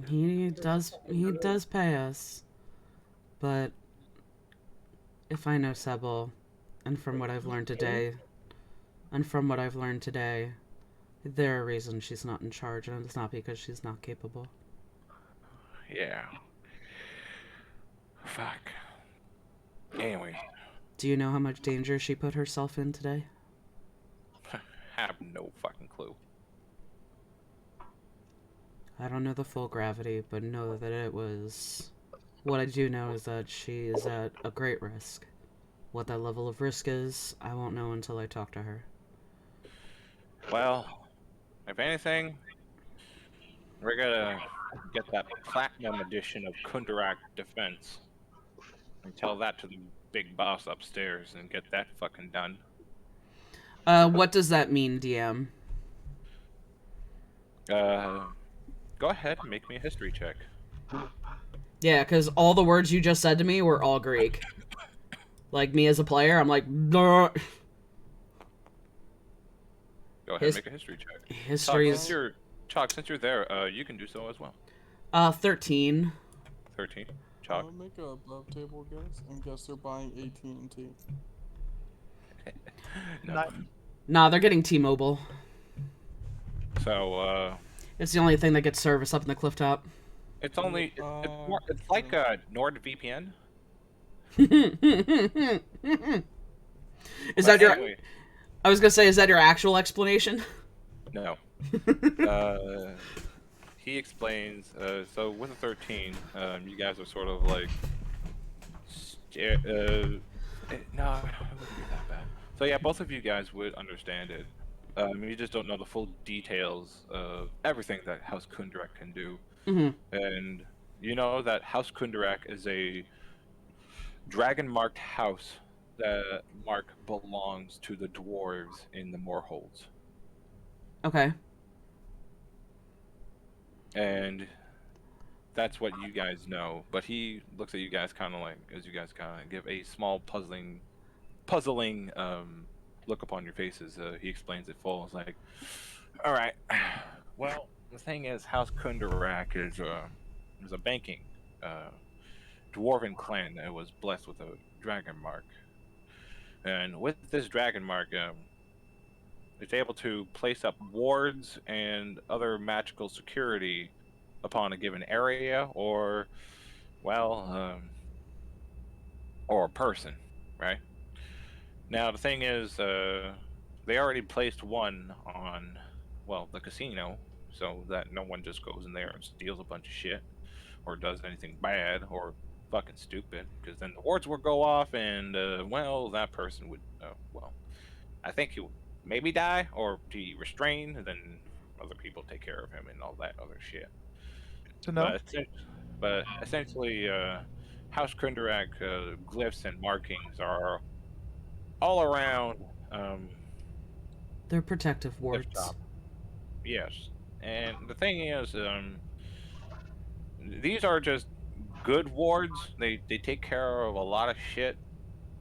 He does pay us. But if I know Sebo, and from what I've learned today, there are reasons she's not in charge, and it's not because she's not capable. Yeah. Fuck. Anyway. Do you know how much danger she put herself in today? Have no fucking clue. I don't know the full gravity, but know that it was... What I do know is that she is at a great risk. What that level of risk is, I won't know until I talk to her. Well, if anything, we're gonna get that platinum edition of Kundarak Defense and tell that to the big boss upstairs and get that fucking done. What does that mean, DM? Go ahead and make me a history check. Yeah, because all the words you just said to me were all Greek. Like, me as a player, I'm like... Duh. Go ahead and make a history check. History is... Chalk, since you're there, you can do so as well. 13. 13. Chalk. I'll make a above table guess and guess they're buying AT&T. No. Nah, they're getting T-Mobile. So, it's the only thing that gets service up in the Clifftop. It's only... It's like a NordVPN. Is that your... I was gonna say, is that your actual explanation? No. He explains, so with a 13, you guys are sort of like... no, it wouldn't be that bad. So yeah, both of you guys would understand it. You just don't know the full details of everything that House Kundarak can do. Mm-hmm. And you know that House Kundarak is a dragon-marked house. That mark belongs to the dwarves in the Moorholds. Okay. And that's what you guys know. But he looks at you guys kind of like, as you guys kind of give a small puzzling look upon your faces. He explains it full. It's like, all right, well, the thing is, House Kundarak is a banking dwarven clan that was blessed with a dragon mark. And with this dragon mark, it's able to place up wards and other magical security upon a given area or, well, or a person, right? Now the thing is, they already placed one on, well, the casino, so that no one just goes in there and steals a bunch of shit or does anything bad or fucking stupid, because then the wards would go off and, well, that person would, well, I think he would maybe die or be restrained, and then other people take care of him and all that other shit. To know. But essentially, House Kundarak glyphs and markings are all around They're protective wards. Clifftop. Yes, and the thing is, these are just good wards. They take care of a lot of shit.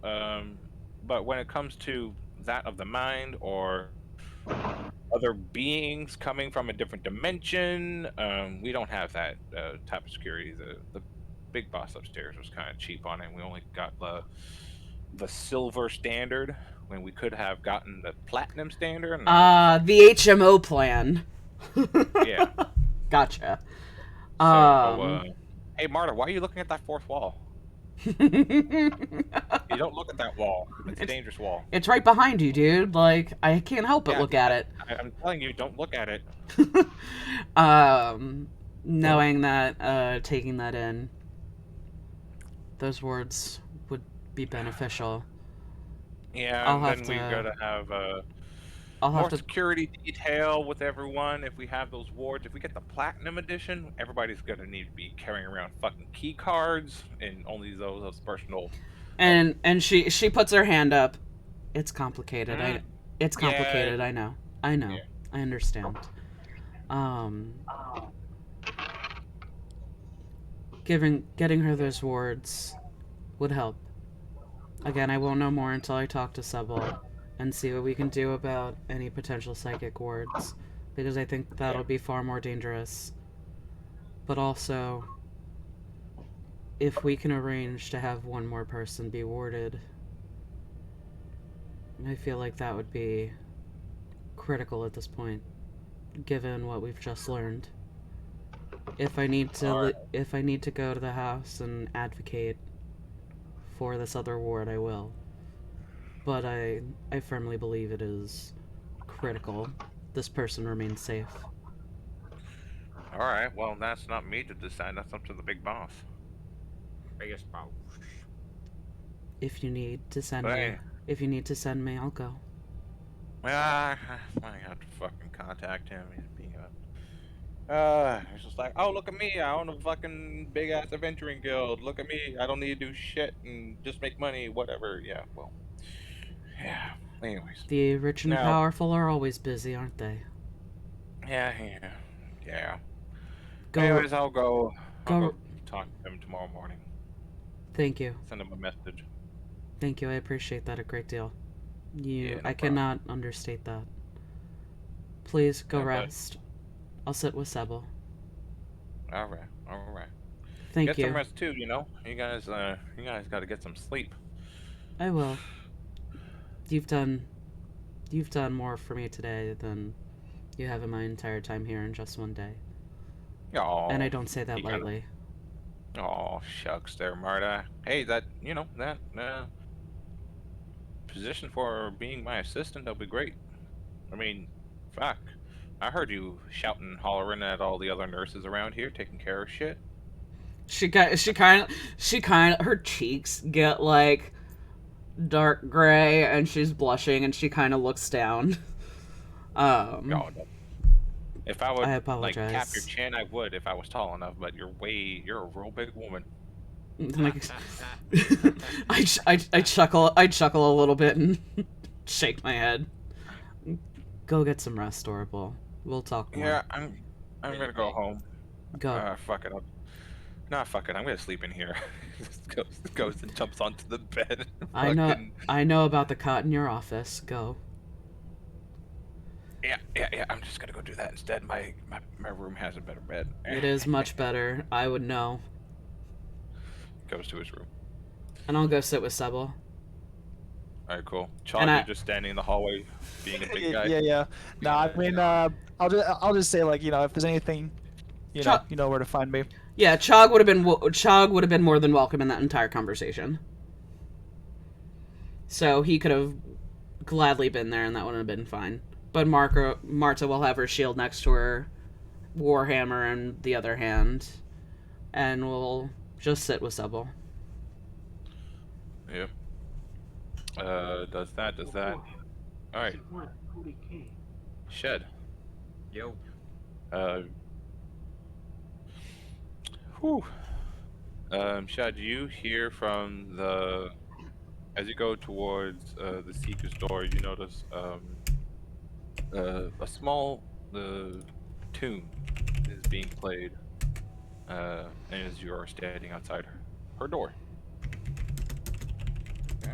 Um, but when it comes to that of the mind or other beings coming from a different dimension, we don't have that type of security. The big boss upstairs was kind of cheap on it. We only got the silver standard when we could have gotten the platinum standard. And The HMO plan. yeah. Gotcha. So, hey Marta, why are you looking at that fourth wall? You don't look at that wall. It's a dangerous wall. It's right behind you, dude. Like, I can't help but look at it. I'm telling you, don't look at it. Knowing that, taking that in, those words would be beneficial. Yeah, and then we gotta have more security detail with everyone. If we have those wards, if we get the platinum edition, everybody's gonna need to be carrying around fucking key cards and only those personal. And she puts her hand up. It's complicated. It's complicated. Yeah. I know. Yeah. I understand. Getting her those wards would help. Again, I won't know more until I talk to Sebel and see what we can do about any potential psychic wards, because I think that'll be far more dangerous. But also, if we can arrange to have one more person be warded, I feel like that would be critical at this point, given what we've just learned. If I need to go to the house and advocate for this other ward, I will. But I firmly believe it is critical this person remains safe. All right. Well, that's not me to decide. That's up to the big boss. Biggest boss. If you need to send me, I'll go. I have to fucking contact him. He's being he's just like, oh, look at me. I own a fucking big ass adventuring guild. Look at me. I don't need to do shit and just make money. Whatever. Yeah. Well. Yeah. Anyways. The rich and powerful are always busy, aren't they? Yeah. Anyways, I'll go talk to him tomorrow morning. Thank you. Send him a message. Thank you. I appreciate that a great deal. No I cannot understate that. Please go rest. I'll sit with Sebel. All right. Thank you. Get some rest too. You know, you guys got to get some sleep. I will. You've done more for me today than you have in my entire time here in just one day. Oh. And I don't say that lightly. Oh, shucks there, Marta. Hey, that position for being my assistant, that'll be great. I mean, fuck. I heard you shouting and hollering at all the other nurses around here taking care of shit. She kind of her cheeks get like dark gray and she's blushing and she kind of looks down. No. If I would like tap your chin, I would if I was tall enough, but you're a real big woman. I chuckle a little bit and shake my head. Go get some rest, Orable. We'll talk more. Yeah, I'm gonna go home. Go. Fuck it. Fuck it. I'm gonna sleep in here. goes and jumps onto the bed. I know about the cot in your office. Go. Yeah. I'm just gonna go do that instead. My room has a better bed. It is much better. I would know. Goes to his room. And I'll go sit with Sebel. All right, cool. Chalk, And you're just standing in the hallway, being a big guy. Yeah. No, I mean, I'll just say like, if there's anything, Chog- you know where to find me. Yeah, Chog would have been more than welcome in that entire conversation. So he could have gladly been there, and that would have been fine. But Marta will have her shield next to her, Warhammer in the other hand, and will just sit with Subble. Yep. Does that. All right. Shed. Yo. Whew. Shed, you hear from the... As you go towards the Seeker's door, you notice a small tune is being played as you are standing outside her door. Okay.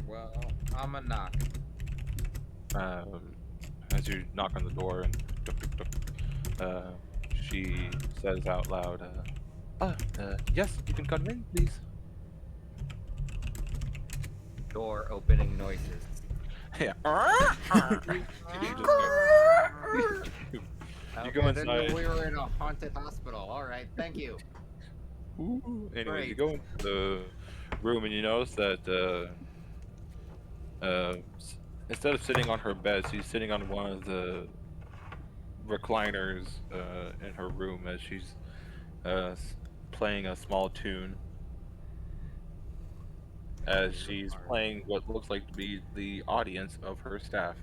Well, I'm a knock. As you knock on the door and she says out loud, yes, you can come in, please. Door opening noises. Yeah. You go Then inside. we were in a haunted hospital. All right, thank you. Anyway, you go into the room and you notice that instead of sitting on her bed, she's sitting on one of the recliners in her room as she's playing a small tune. As she's playing what looks like to be the audience of her staff.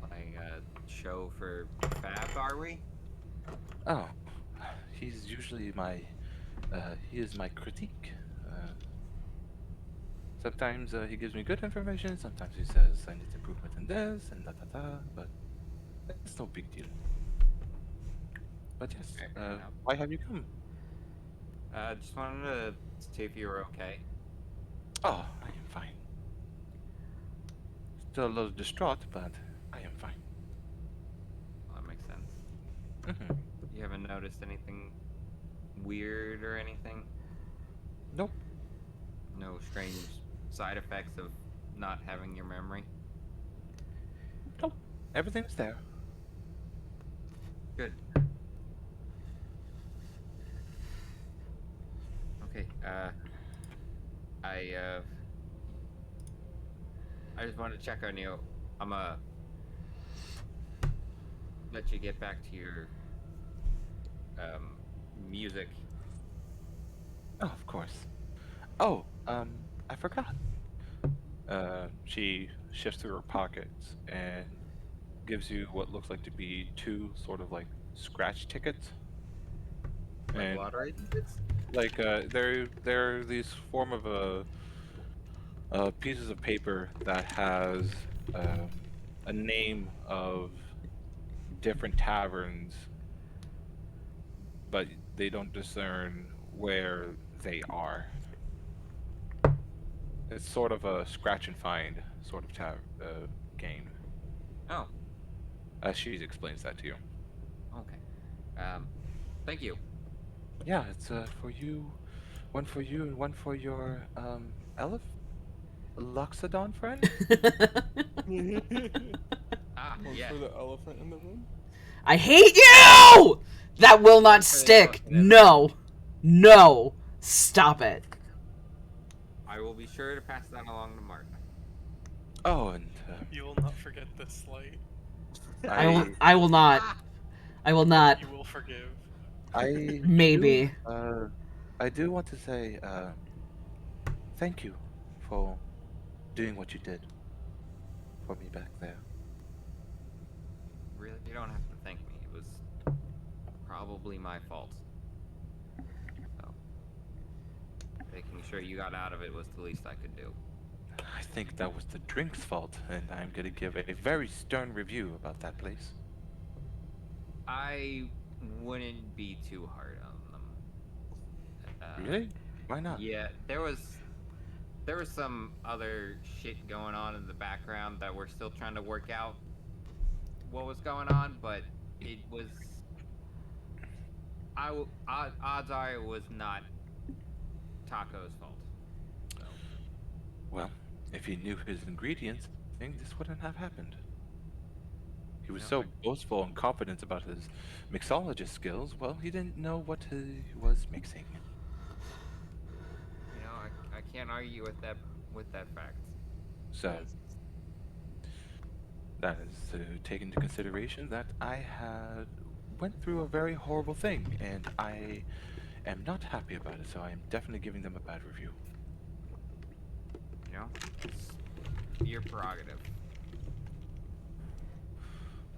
Playing a show for Fab, are we? Oh, he's usually he is my critique. Sometimes he gives me good information, sometimes he says I need improvement in this and but it's no big deal. But yes, why have you come? Just wanted to see if you were okay. Oh, I am fine. Still a little distraught, but I am fine. Well, that makes sense. You haven't noticed anything weird or anything? Nope. No strange side effects of not having your memory? Nope. Everything's there. Good. Okay, I just wanted to check on you. I'm let you get back to your music. Oh, of course. Oh, I forgot. She shifts through her pockets and gives you what looks like to be two sort of like scratch tickets. Like lottery tickets? Like they're these form of pieces of paper that has a name of different taverns, but they don't discern where they are. It's sort of a scratch and find sort of game. Oh. She explains that to you. Okay. Thank you. Yeah, it's for you, one for you and one for your Loxodon friend. One Yeah. for the elephant in the room. I hate you! That will not stick. No. No. Stop it. I will be sure to pass that along to Martin. Oh, and you will not forget this light. I will not. I will not. You will forgive. Maybe. I do want to say thank you for doing what you did for me back there. Really, you don't have to thank me. It was probably my fault. So, making sure you got out of it was the least I could do. I think that was the drink's fault, and I'm going to give a very stern review about that place. I wouldn't be too hard on them. Really? Why not? Yeah, there was some other shit going on in the background that we're still trying to work out what was going on, but it was... odds are it was not Taco's fault. So. Well, if he knew his ingredients, I think this wouldn't have happened. He was so boastful and confident about his mixologist skills, well, he didn't know what he was mixing. You know, I can't argue with that fact. So, that is to take into consideration that I had went through a very horrible thing, and I am not happy about it, so I am definitely giving them a bad review. You know, it's your prerogative.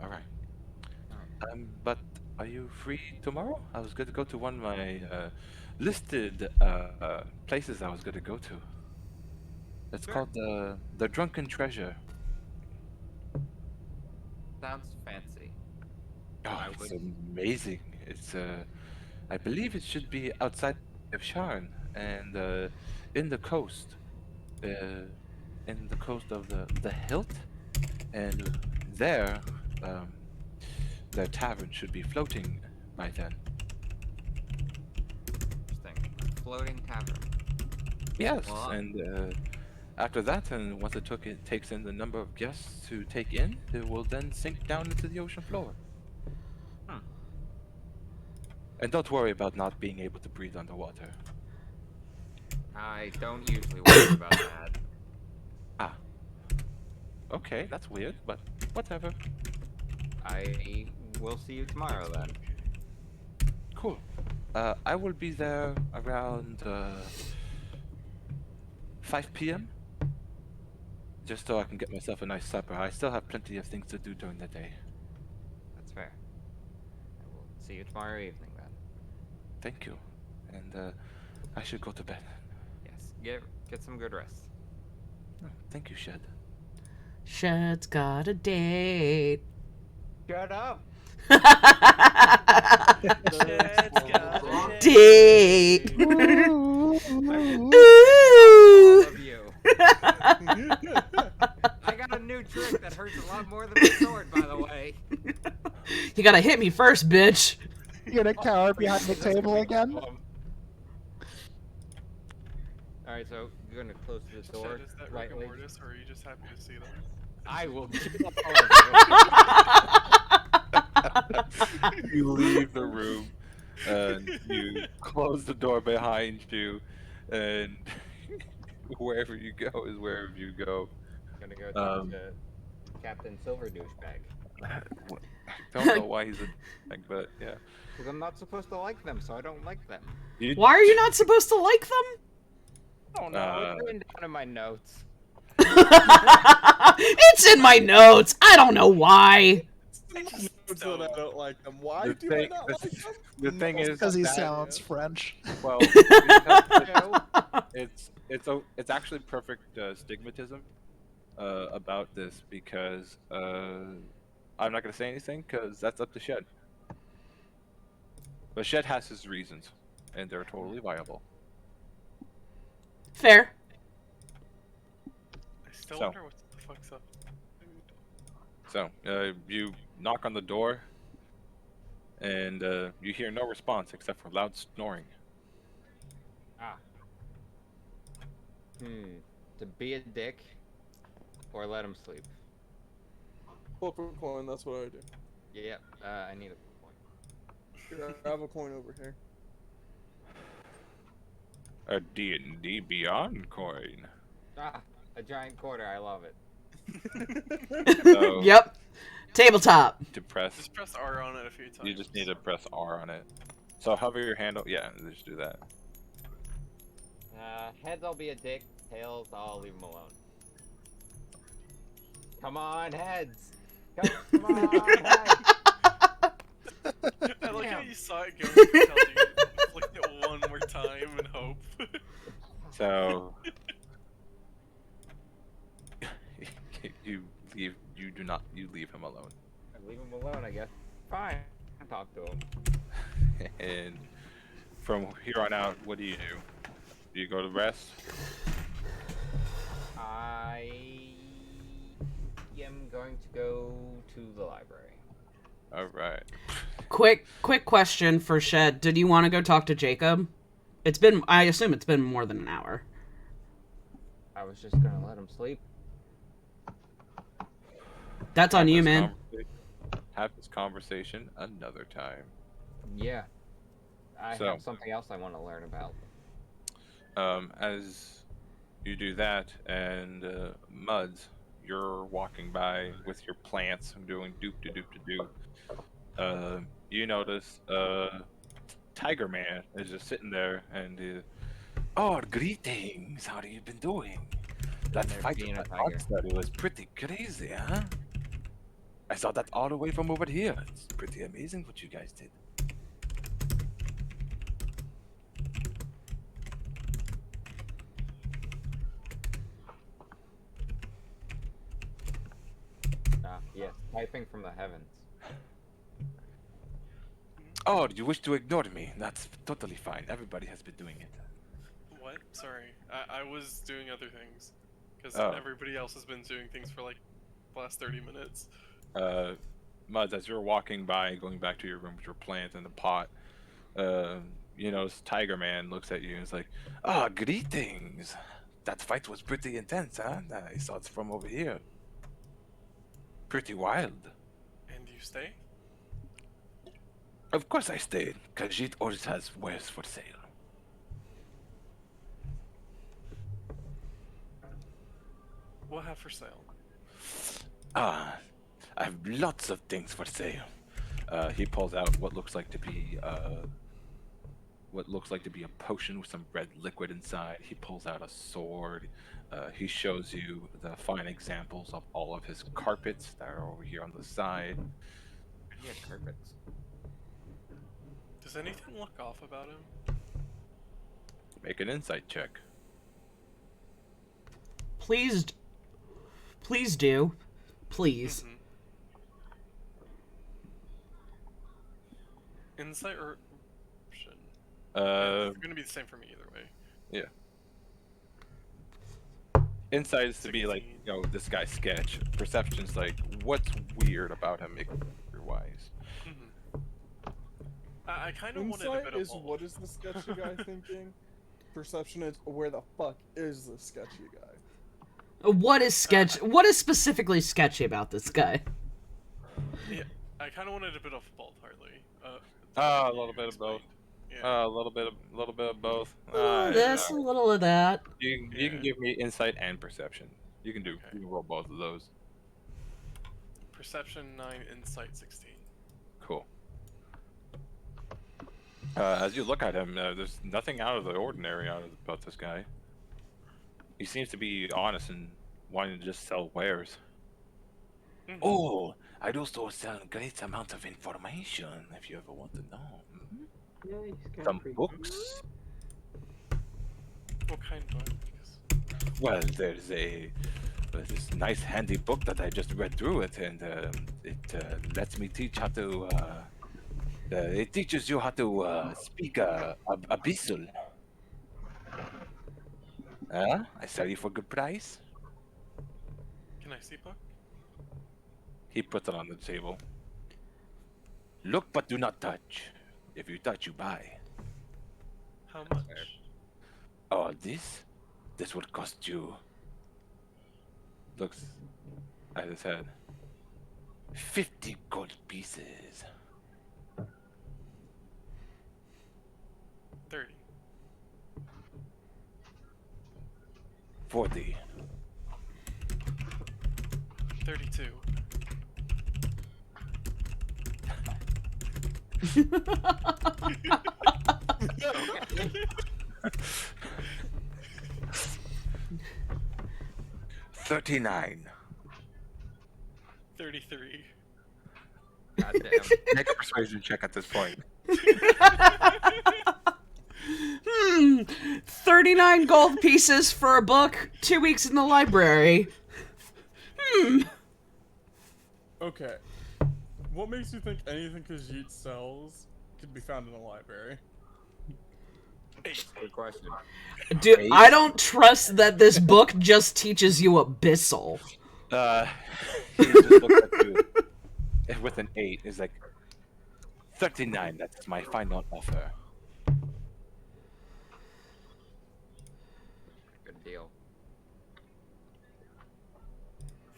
Alright. But are you free tomorrow? I was going to go to one of my listed places I was going to go to. It's Sure. called the Drunken Treasure. Sounds fancy. Oh, it's amazing. It's I believe it should be outside of Sharn and in the coast, of the Hilt, and there, their tavern should be floating by then. Interesting. Floating tavern. Yes, Well, and after that, and once it takes in the number of guests to take in, it will then sink down into the ocean floor. And don't worry about not being able to breathe underwater. I don't usually worry about that. Ah. Okay, that's weird, but whatever. I will see you tomorrow then. Cool. I will be there around 5 p.m. Just so I can get myself a nice supper. I still have plenty of things to do during the day. That's fair. I will see you tomorrow evening then. Thank you. And I should go to bed. Yes. Get some good rest. Oh, thank you, Shed. Shed's got a date. Shut up. Shed's got a Date. Ooh. Ooh. Love you. I got a new trick that hurts a lot more than my sword, by the way. You gotta hit me first, bitch. You're gonna cower behind the table again? Alright, so you're gonna close the door Shed, is that Rick and lightly. Mortis, or are you just happy to see them? I will kill all of you. You leave the room, and you close the door behind you, and wherever you go is wherever you go. Gonna go talk to Captain Silver Douchebag. I don't know why he's a like, but yeah. Because I'm not supposed to like them, so I don't like them. Why are you not supposed to like them? I don't know. It's written down in my notes. It's in my notes. I don't know why. Notes that I don't like them. Why The do I thing- not the- like them? The thing is, Because he that- sounds French. Well, it's actually perfect stigmatism about this because I'm not gonna say anything because that's up to Shed. But Shed has his reasons, and they're totally viable. Fair. I still So. wonder what the fuck's up. So you knock on the door, and you hear no response except for loud snoring. Ah. To be a dick, or let him sleep. Flip a coin, that's what I do. Yep. I need a point. Here, I have a coin over here. A D&D Beyond coin. Ah, a giant quarter. I love it. So, Yep. Tabletop. To press, Just press R on it a few times. you just need to press R on it. So hover your handle. Yeah, just do that. Heads, I'll be a dick. Tails, I'll leave him alone. Come on, heads. Come on, heads. I like how Damn. you saw it go. You could tell you flicked it one more time and hope. So you leave. You leave him alone. I leave him alone, I guess. Fine. I'll talk to him. And from here on out, what do? Do you go to rest? I am going to go to the library. All right. Quick question for Shed. Did you want to go talk to Jacob? I assume it's been more than an hour. I was just gonna let him sleep. That's on you, man. Have this conversation another time. Yeah. I So- have something else I want to learn about. As you do that, and Muds, you're walking by with your plants, doing doop to doop to doop. You notice Tiger Man is just sitting there, and oh, greetings! How have you been doing? That There fight being with a that tiger. monster was pretty crazy, huh? I saw that all the way from over here. It's pretty amazing what you guys did. Yes, typing from the heavens. Oh, you wish to ignore me? That's totally fine. Everybody has been doing it. What? Sorry, I was doing other things, because Oh. everybody else has been doing things for like the last 30 minutes. Muds, as you're walking by, going back to your room with your plant and the pot, you notice Tiger Man looks at you and is like, "Ah, greetings. That fight was pretty intense, huh? I saw it from over here. Pretty wild." And you stay? Of course I stayed. Khajiit always has wares for sale. What have for sale? Ah, I have lots of things for sale. He pulls out what looks like to be a potion with some red liquid inside. He pulls out a sword. He shows you the fine examples of all of his carpets that are over here on the side. He had carpets. Does anything look off about him? Make an insight check. Please do. Please. Insight or option? Uh, It's gonna be the same for me either way. Yeah. Insight is to be like, this guy's sketch. Perception's like, what's weird about him, wise. I kind of wanted a Insight bit of is both. what is the sketchy guy thinking? Perception is where the fuck is the sketchy guy? What is what is specifically sketchy about this guy? Yeah, I kind of wanted a bit of both, Harley. A little bit of both. A little bit of both. A little of this, a little of that. You can give me insight and perception. You can you can roll both of those. Perception 9, insight 16. Cool. As you look at him, there's nothing out of the ordinary about this guy. He seems to be honest and wanting to just sell wares. Oh, I also sell a great amount of information if you ever want to know. Yeah, he's got Some pretty books? What kind of books? Well, there's this nice handy book that I just read through it, and it lets me teach how to. It teaches you how to speak abyssal. I sell you for good price. Can I see book? He puts it on the table. Look, but do not touch. If you touch, you buy. How much? Oh, this would cost you. Looks at his head. 50 gold pieces. 30. 40. 32. $39. 33. Goddamn. Make a persuasion check at this point. 39 gold pieces for a book, 2 weeks in the library. Okay. What makes you think anything Khajiit sells could be found in a library? Good question. Dude, I don't trust that this book just teaches you abyssal. He just looks at you with an 8. Is like 39. That's my final offer.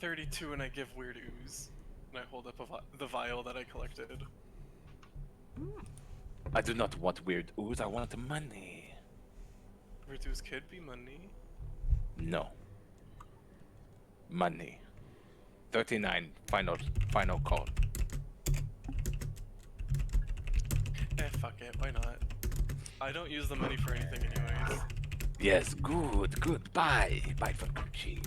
Pt.2 and I give weird ooze. And I hold up the vial that I collected. I do not want weird ooze, I want money. Weird ooze could be money. No. Money. 39, final call. Fuck it, why not? I don't use the money for anything anyways. Yes, good, bye for the cheat.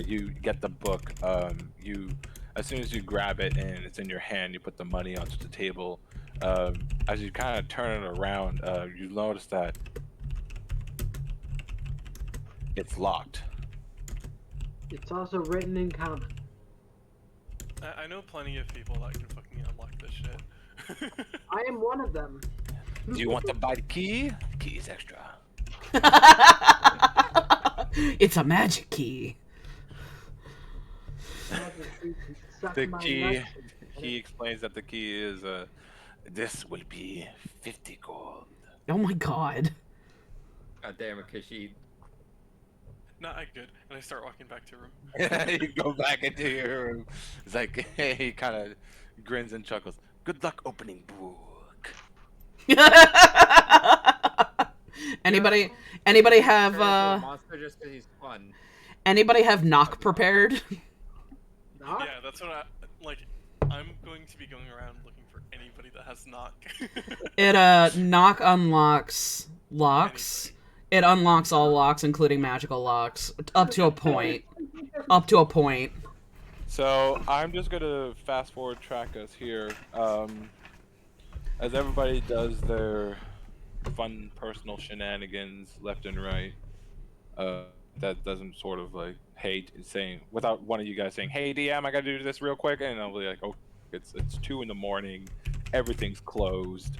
You get the book, as soon as you grab it and it's in your hand, you put the money onto the table. As you kind of turn it around, you notice that it's locked. It's also written in common. I know plenty of people that can fucking unlock this shit. I am one of them. Do you want to buy the key? The key is extra. It's a magic key. The key, he explains that the key is, this will be 50 gold. Oh my god. God damn it, Kashid. Not good. And I start walking back to room. You go back into your room. It's like, he kind of grins and chuckles. Good luck opening book. Anybody have monster just 'cause he's fun. Anybody have knock prepared? Knock? Yeah, that's what I'm going to be going around looking for anybody that has knock. It knock unlocks locks. It unlocks all locks, including magical locks, up to a point. Up to a point. So I'm just gonna fast forward track us here. As everybody does their fun personal shenanigans left and right, that doesn't sort of like hate saying without one of you guys saying, "Hey DM, I gotta do this real quick," and I'll be like, "Oh, it's 2 in the morning, everything's closed,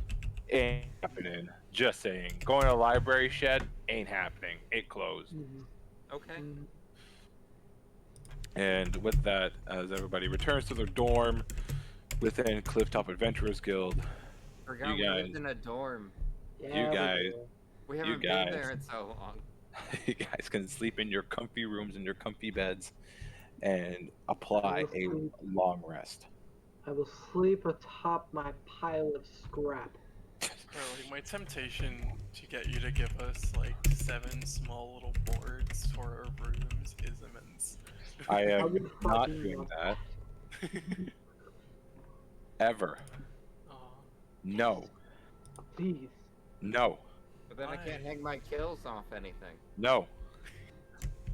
ain't happening." Just saying, going to the library shed ain't happening. It closed. Okay. And with that, as everybody returns to their dorm within Clifftop Adventurers Guild, Forgot we lived in a dorm. you guys We haven't been there in so long. you guys can sleep in your comfy rooms and your comfy beds and apply a long rest. I will sleep atop my pile of scrap. Like, my temptation to get you to give us like 7 small little boards for our rooms is immense. I am not doing that. Ever. No. Please. No. But then I can't hang my kills off anything. No.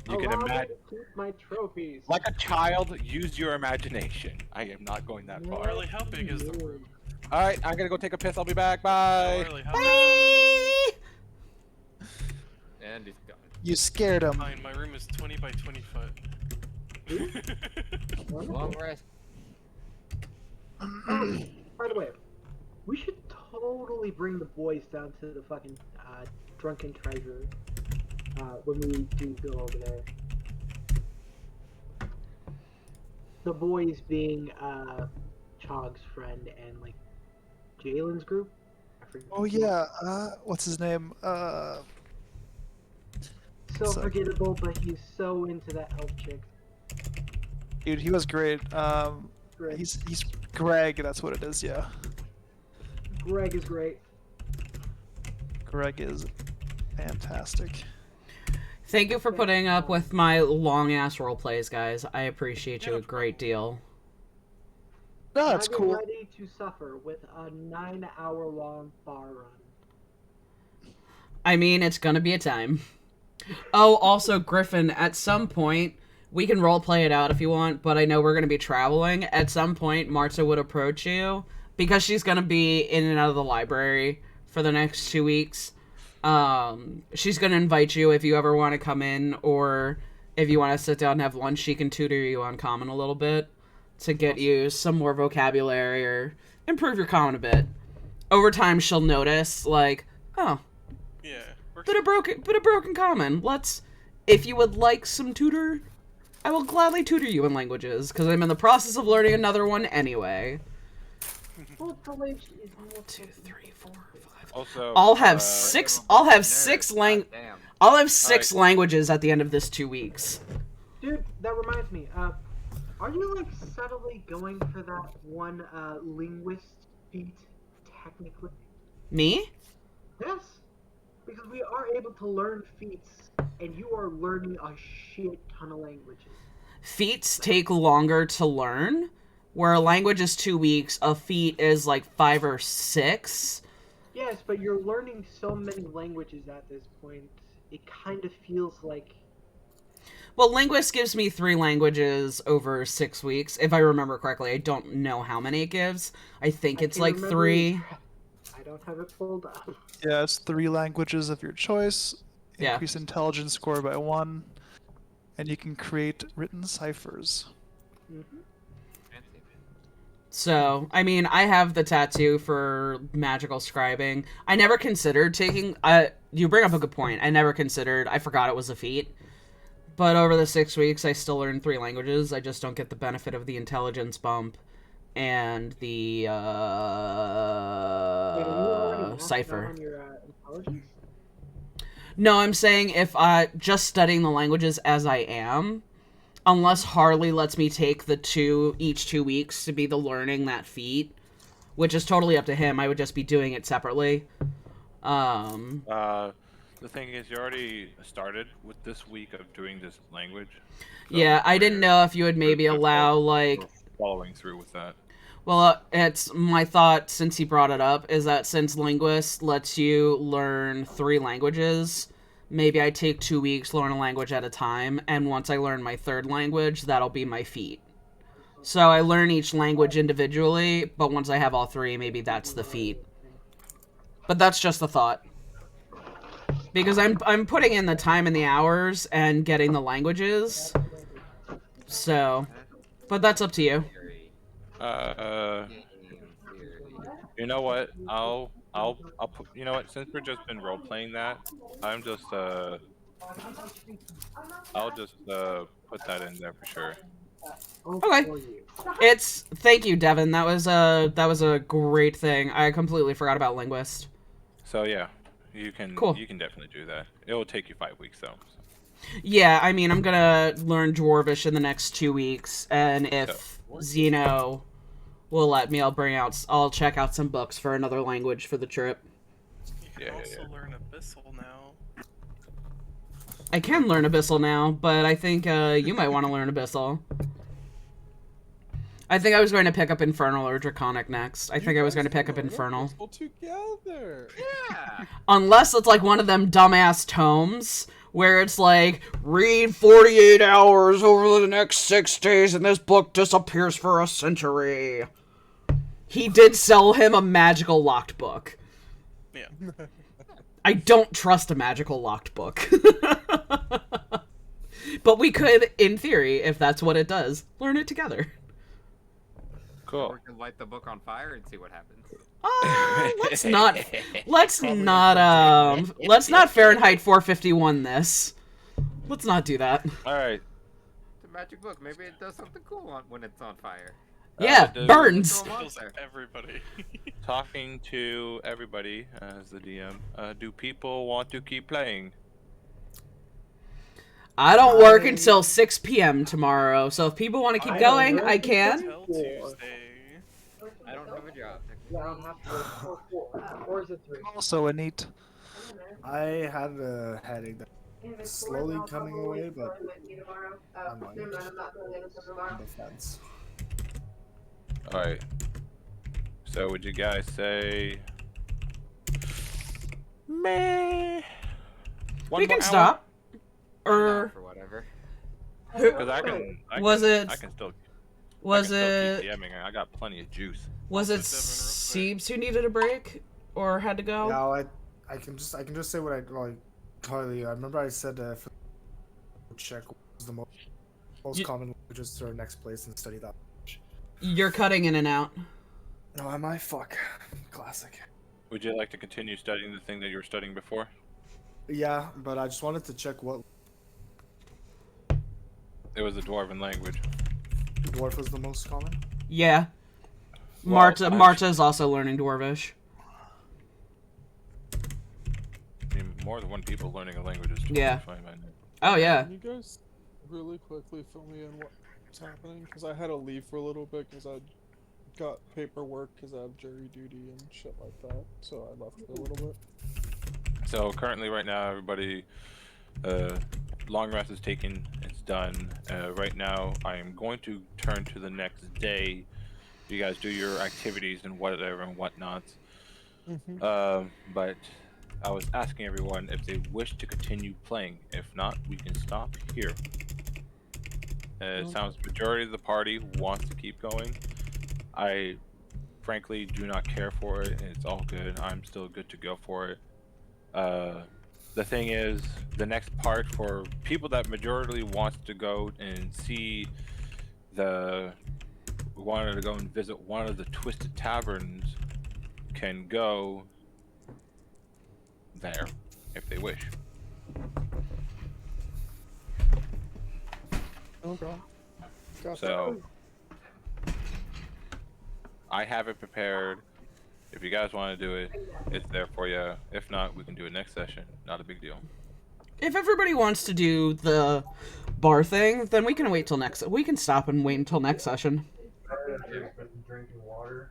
You can imagine. Keep my trophies. Like a child, use your imagination. I am not going that far. Harley, how big is the room? Alright, I'm gonna go take a piss. I'll be back. Bye. Harley, how big? And he's gone. You scared him. Fine, my room is 20 by 20 foot. Long rest. By the way, we should totally bring the boys down to the fucking drunken treasure when we do go over there. The boys being Chog's friend and like Jalen's group. I forget. Oh yeah, what's his name? So forgettable, but he's so into that elf chick. Dude, he was great. He's Greg. That's what it is. Yeah. Greg is great. Greg is fantastic. Thank you for putting up with my long-ass role plays, guys. I appreciate you a great deal. No, it's I'm cool. ready to suffer with a 9-hour-long bar run. I mean, it's gonna be a time. Oh, also, Griffin, at some point, we can roleplay it out if you want, but I know we're gonna be traveling. At some point, Marta would approach you, because she's gonna be in and out of the library for the next 2 weeks. She's gonna invite you if you ever want to come in, or if you want to sit down and have lunch, she can tutor you on common a little bit to get you some more vocabulary or improve your common a bit. Over time, she'll notice, like, oh, yeah, bit of broken common. If you would like some tutor, I will gladly tutor you in languages, because I'm in the process of learning another one anyway. 2, 3, 4, 5. Also, I'll have six I'll have 6 languages at the end of this 2 weeks. Dude, that reminds me. Are you like subtly going for that one linguist feat technically? Me? Yes, because we are able to learn feats, and you are learning a shit ton of languages. Feats take longer to learn, where a language is 2 weeks, a feat is like 5 or 6. Yes, but you're learning so many languages at this point, it kind of feels like... Well, Linguist gives me 3 languages over 6 weeks, if I remember correctly. I don't know how many it gives. I think it's like 3. I don't have it pulled up. Yeah, it's 3 languages of your choice. Yeah. Increase intelligence score by 1, and you can create written ciphers. Mm-hmm. So, I mean, I have the tattoo for magical scribing. I never considered taking... you bring up a good point. I never considered... I forgot it was a feat. But over the 6 weeks, I still learned 3 languages. I just don't get the benefit of the intelligence bump and the cipher. On your, intelligence? No, I'm saying if just studying the languages as I am, unless Harley lets me take the each 2 weeks to be the learning that feat, which is totally up to him. I would just be doing it separately. The thing is, you already started with this week of doing this language. So yeah, I didn't know if you would maybe allow, like... following through with that. Well, it's my thought, since he brought it up, is that since Linguist lets you learn 3 languages, maybe I take 2 weeks, learn a language at a time, and once I learn my 3rd language, that'll be my feat. So I learn each language individually, but once I have all 3, maybe that's the feat. But that's just a thought. Because I'm putting in the time and the hours and getting the languages. So, but that's up to you. You know what? I'll put, you know what? Since we've just been role playing that, I'm just I'll just put that in there for sure. Okay. Thank you, Devin. That was a great thing. I completely forgot about Linguist. So yeah, you can definitely do that. It will take you 5 weeks though. Yeah, I mean, I'm gonna learn Dwarvish in the next 2 weeks, and if Zeno will let me, I'll check out some books for another language for the trip. You can also learn Abyssal now. I can learn Abyssal now, but I think you might want to learn Abyssal. I think I was going to pick up Infernal or Draconic next. I think I was going to pick up Infernal. Together. Yeah. Unless it's like one of them dumbass tomes where it's like, read 48 hours over the next 6 days and this book disappears for a century. He did sell him a magical locked book. Yeah. I don't trust a magical locked book. But we could, in theory, if that's what it does, learn it together. Cool. Or we can light the book on fire and see what happens. Let's not Fahrenheit 451 this. Let's not do that. Alright. It's a magic book. Maybe it does something cool when it's on fire. Yeah, burns. Everybody. Talking to everybody as the DM. Do people want to keep playing? I don't work until 6 p.m. tomorrow, so if people want to keep going, I can. I don't have a job. Yeah, I don't have to. Or is it 3? Also a neat. I had a headache that's slowly coming away, but I'm on the fence. Alright. So would you guys say... Meh. We can stop. For whatever. Because I can still Was keep it... DMing. I got plenty of juice. Was it Siebes who needed a break? Or had to go? No, I can just say what I like. Carly, I remember I said for check was the most common languages to our next place and study that. You're cutting in and out. No, am I? Fuck. Classic. Would you like to continue studying the thing that you were studying before? Yeah, but I just wanted to check what. It was a dwarven language. Dwarf was the most common? Yeah. Well, Marta is also learning Dwarvish. more than one people learning a language is totally Yeah. fine by me. Oh yeah. Can you guys really quickly fill me in what's happening? Because I had to leave for a little bit because I got paperwork because I have jury duty and shit like that. So I left for a little bit. So currently, right now, everybody, long rest is taken. It's done. Right now, I am going to turn to the next day. You guys do your activities and whatever and whatnot. But I was asking everyone if they wish to continue playing. If not, we can stop here. It sounds majority of the party wants to keep going. I frankly do not care for it. It's all good. I'm still good to go for it. The thing is, the next part for people that majority wants to go and see wanted to go and visit one of the Twisted Taverns can go there if they wish. Okay. So I have it prepared. If you guys want to do it, it's there for you. If not, we can do it next session. Not a big deal. If everybody wants to do the bar thing, then we can wait till next. We can stop and wait until next session.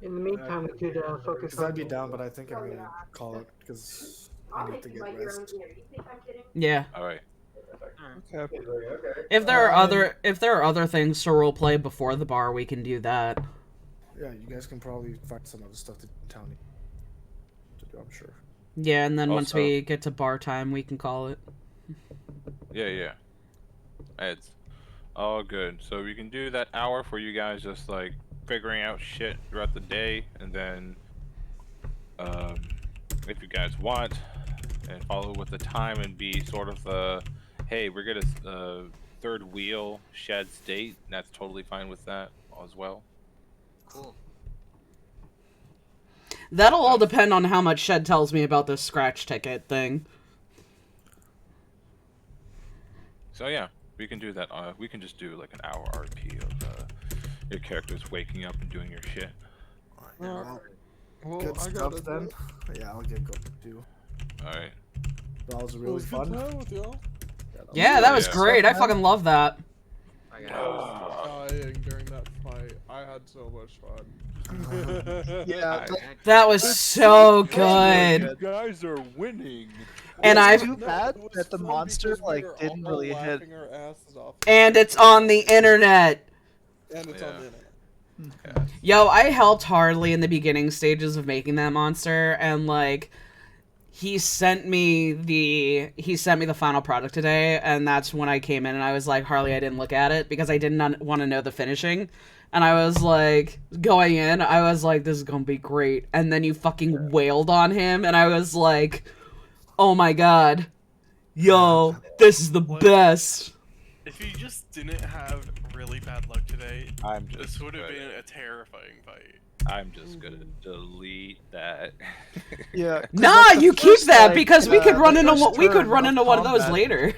In the meantime, we could focus Because on. I'd be down, but I think I'm gonna call it because I need to get rest. Yeah. All right. Okay. If there are other things to roleplay before the bar, we can do that. Yeah, you guys can probably find some other stuff to tell me to do, I'm sure. Yeah, and then once Also- we get to bar time, we can call it. Yeah. It's all good. So we can do that hour for you guys just like figuring out shit throughout the day, and then if you guys want and follow with the time and be sort of hey, we're gonna third wheel shed state, that's totally fine with that as well. Cool. That'll all depend on how much Shed tells me about this scratch ticket thing. So yeah, we can do that. We can just do like an hour RP of your characters waking up and doing your shit. Well, Good I stuff gotta then. Yeah, I'll get going too. Alright. That was It really was fun. good time with y'all. Yeah, that was Yeah. great. I fucking love that. I I got was dying during that fight. I had so much fun. Yeah, That was so You good. guys are winning. And it's I too bad it was that the fun monster because we like were didn't all really hit. laughing our asses off. and it's on the internet. And it's on the Yeah. internet. Yo, I helped Harley in the beginning stages of making that monster, and like he sent me the final product today, and that's when I came in and I was like, Harley, I didn't look at it because I did not want to know the finishing. And I was like, going in, I was like, this is gonna be great. And then you fucking wailed on him, and I was like, oh my god. Yo, this is the best. If you just didn't have really bad luck today, I'm just this would have gonna- been a terrifying fight. I'm just gonna delete that. Yeah. 'cause, Nah, like, the you keep first, that like, because we could the run into first we could turn run of into one of those combat later.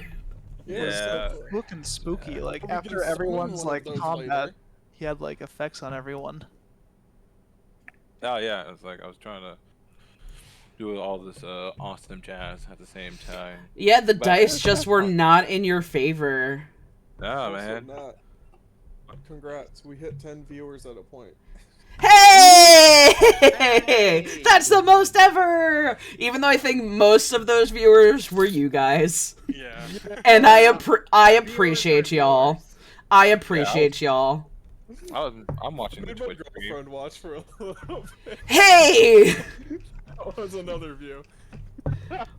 Yeah. looking spooky. Like We after can summon everyone's one of like those combat, later. he had like effects on everyone. Oh yeah, it's like I was trying to do all this awesome jazz at the same time. Yeah, the But- dice just were not in your favor. No, Also man. not. Congrats, we hit 10 viewers at a point. Hey! That's the most ever! Even though I think most of those viewers were you guys. Yeah. And I appreciate y'all. I appreciate y'all. I'm watching the Made my Twitch stream. girlfriend watch for a little bit. Hey! That was another view.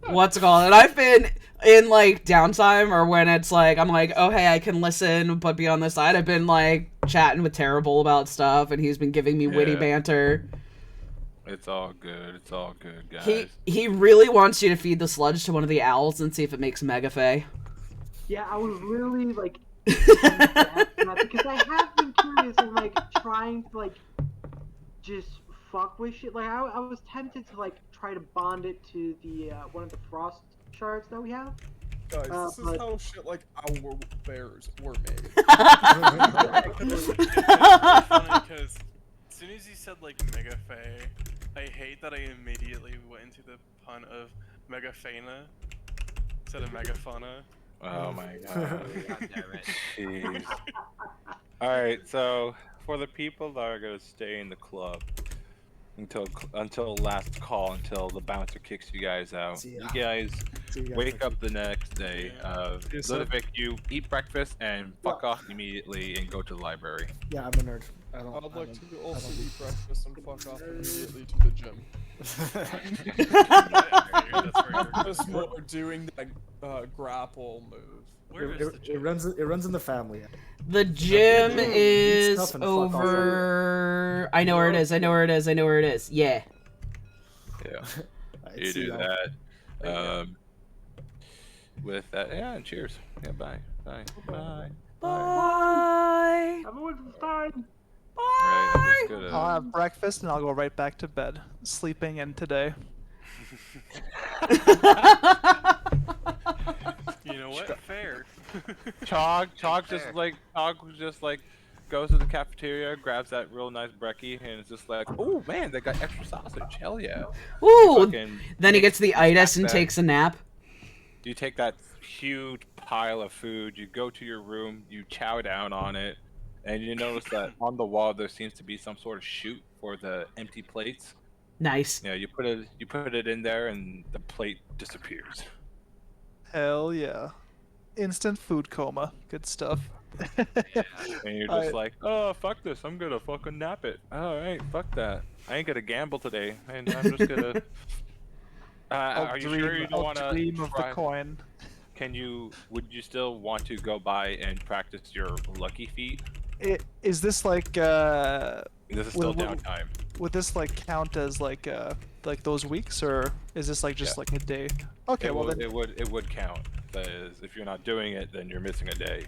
What's it called? And I've been in like downtime or when it's like I'm like, oh hey, I can listen but be on the side. I've been like chatting with Terrible about stuff and he's been giving me witty Yeah. banter. It's all good. It's all good, guys. He really wants you to feed the sludge to one of the owls and see if it makes Megafay. Yeah, I was really like because I have been curious and like trying to like just fuck with shit. Like I was tempted to like try to bond it to the one of the frost shards that we have. Guys, this but- is how shit like our bears were made. It's funny because as soon as you said like Mega Fae, I hate that I immediately went into the pun of Mega Faina, Instead of megafauna. Oh my god. God damn it. Jeez. Alright, so for the people that are gonna stay in the club until last call, until the bouncer kicks you guys out, See you ya. guys See you guys wake next up week. the next day. See you, sir. Ludovic, you eat breakfast and fuck off immediately and go to the library. Yeah, I'm a nerd. I don't. I'd like to also don't- eat breakfast and fuck off immediately to the gym. That's where you're Just more doing that grapple move. Where is the It runs. It runs in the family. The gym Eat is stuff and fuck off. over. I know where it is. I know where it is. I know where it is. Yeah. Yeah. Alright, You see do y'all. that. With that, yeah, and cheers. Yeah, bye. Bye. Bye. Bye. Have a wonderful time. Right, I'm just gonna... I'll have breakfast and I'll go right back to bed. Sleeping in today. You know what? Fair. Chog just like goes to the cafeteria, grabs that real nice brekkie, and it's just like, oh man, they got extra sausage. Hell yeah. Ooh. Fucking Then he gets the itis and that. takes a nap. You take that huge pile of food, you go to your room, you chow down on it, and you notice that on the wall there seems to be some sort of chute for the empty plates. Nice. Yeah, you put it in there, and the plate disappears. Hell yeah. Instant food coma. Good stuff. And you're just like, oh, fuck this, I'm gonna fucking nap it. Alright, fuck that. I ain't gonna gamble today, and I'm just gonna... are you sure you don't want to dream of the coin. Would you still want to go by and practice your lucky feat? Is this like, This is still downtime. Would this like count as like those weeks, or is this like just like a day? Okay, then it would count. That is, if you're not doing it, then you're missing a day.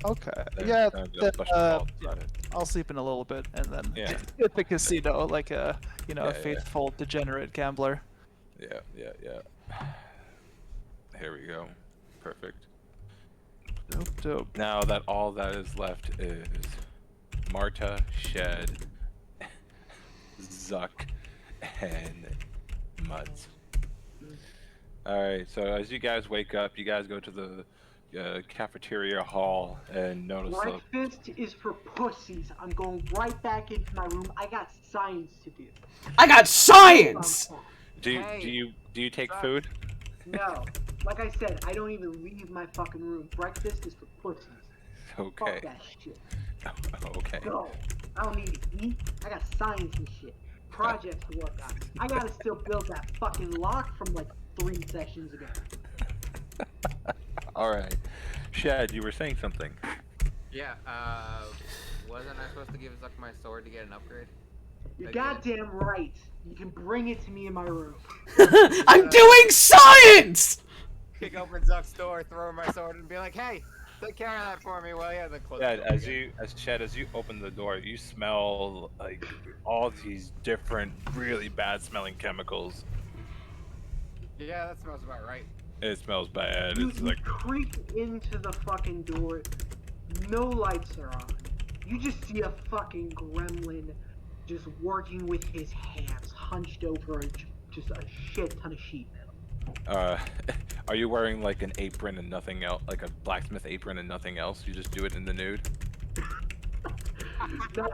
okay. Then- Yeah, then then, special call about it. I'll sleep in a little bit and then Yeah. at the casino, like a a Yeah. faithful degenerate gambler. Yeah. Here we go. Perfect. Dope. Now that all that is left is Marta, Shed, Zuck, and Muds. Alright, so as you guys wake up, you guys go to the cafeteria hall and notice Breakfast is for pussies. I'm going right back into my room. I got science to do. I got science! Do you take food? No. Like I said, I don't even leave my fucking room. Breakfast is for pussies. Okay. Fuck that shit. Okay. Go. I don't need to eat. I got science and shit. Projects to work on. I gotta still build that fucking lock from like 3 sessions ago. Alright. Shed, you were saying something. Yeah, wasn't I supposed to give Zuck my sword to get an upgrade? You're goddamn right. You can bring it to me in my room. I'm doing science! Kick open Zuck's door, throw my sword, and be like, hey, take care of that for me, will ya? Then close Yeah, the door again. as you open the door, you smell like all these different, really bad smelling chemicals. Yeah, that smells about right. It smells bad. You It's like, creep into the fucking door. No lights are on. You just see a fucking gremlin just working with his hands, hunched over just a shit ton of sheet metal. are you wearing like an apron and nothing else, like a blacksmith apron and nothing else? You just do it in the nude? No,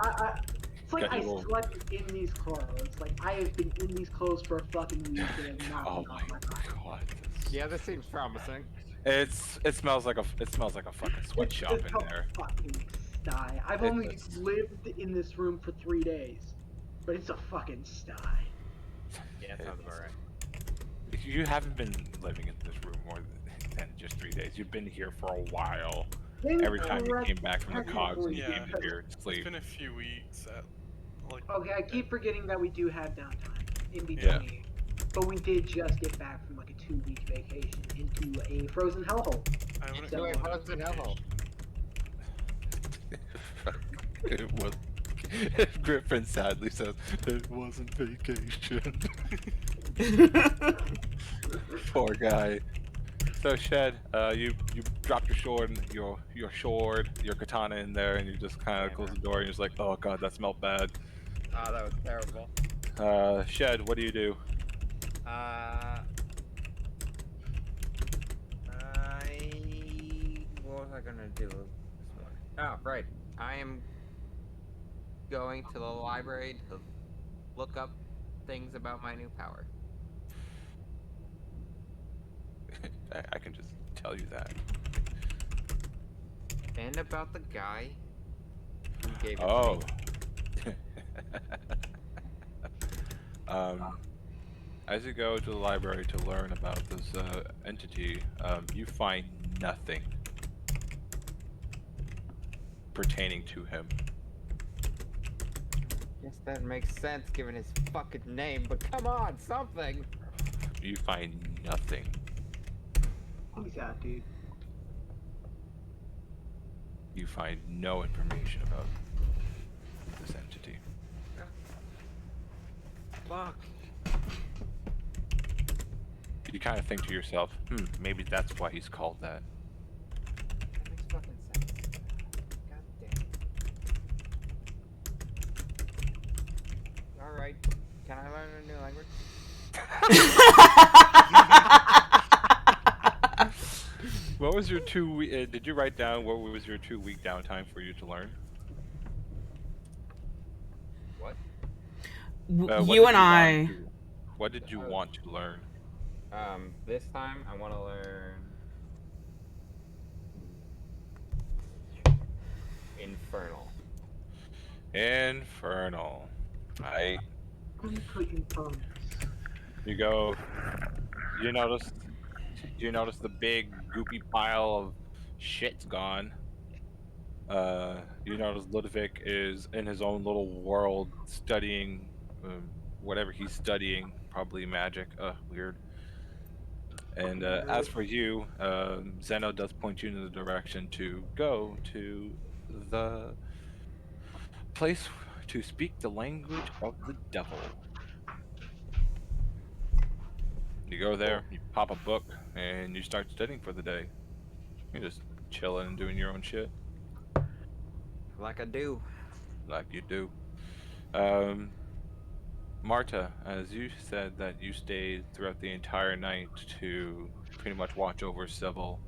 it's like Got I your little- slept in these clothes. Like I have been in these clothes for a fucking week and have not Oh been my off my body. god. Yeah, this seems promising. It smells like a fucking sweatshop It's in a there. fucking sty. I've It only is. lived in this room for 3 days, but it's a fucking sty. Yeah, sounds about right. You haven't been living in this room more than just 3 days. You've been here for a while. Every time you came back from the cogs and you Yeah. came here to sleep. It's been a few weeks at like. Okay, I keep forgetting that we do have downtime in between. Yeah. But we did just get back from like a 2-week vacation into a frozen hellhole. I wouldn't So call wait, it what's the hellhole? It was. Griffin sadly says it wasn't vacation. Poor guy. So Shed, you drop your sword, your katana in there, and you just kind of close the door, and you're just like, oh god, that smelled bad. Oh, that was terrible. Shed, what do you do? was I gonna do this morning? Oh, right. I am going to the library to look up things about my new power. I can just tell you that. And about the guy who gave it Oh. to me. As you go to the library to learn about this entity, you find nothing pertaining to him. Guess that makes sense given his fucking name, but come on, something! You find nothing. He's out, dude. You find no information about this entity. Fuck. You kind of think to yourself, maybe that's why he's called that. That makes fucking sense. God damn. Alright. Can I learn a new language? What was your did you write down what was your 2-week downtime for you to learn? What? You and I. What did you want to learn? This time I want to learn Infernal. Infernal. Right. Infernal. You go. You notice the big goopy pile of shit's gone. You notice Ludovic is in his own little world studying whatever he's studying, probably magic. Weird. And as for you, Zeno does point you in the direction to go to the place to speak the language of the devil. You go there, you pop a book, and you start studying for the day. You're just chilling and doing your own shit. Like I do. Like you do. Marta, as you said that you stayed throughout the entire night to pretty much watch over Sybil.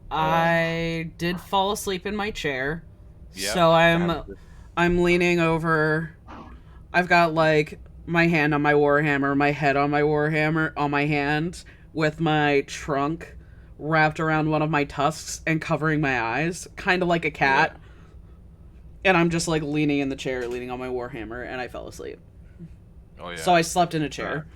I did fall asleep in my chair. Yep, So I'm leaning over. I've got like my hand on my warhammer, my head on my warhammer on my hand, with my trunk wrapped around one of my tusks and covering my eyes, kind of like a cat. Yeah. And I'm just like leaning in the chair, leaning on my warhammer, and I fell asleep. Oh yeah. So I slept in a chair.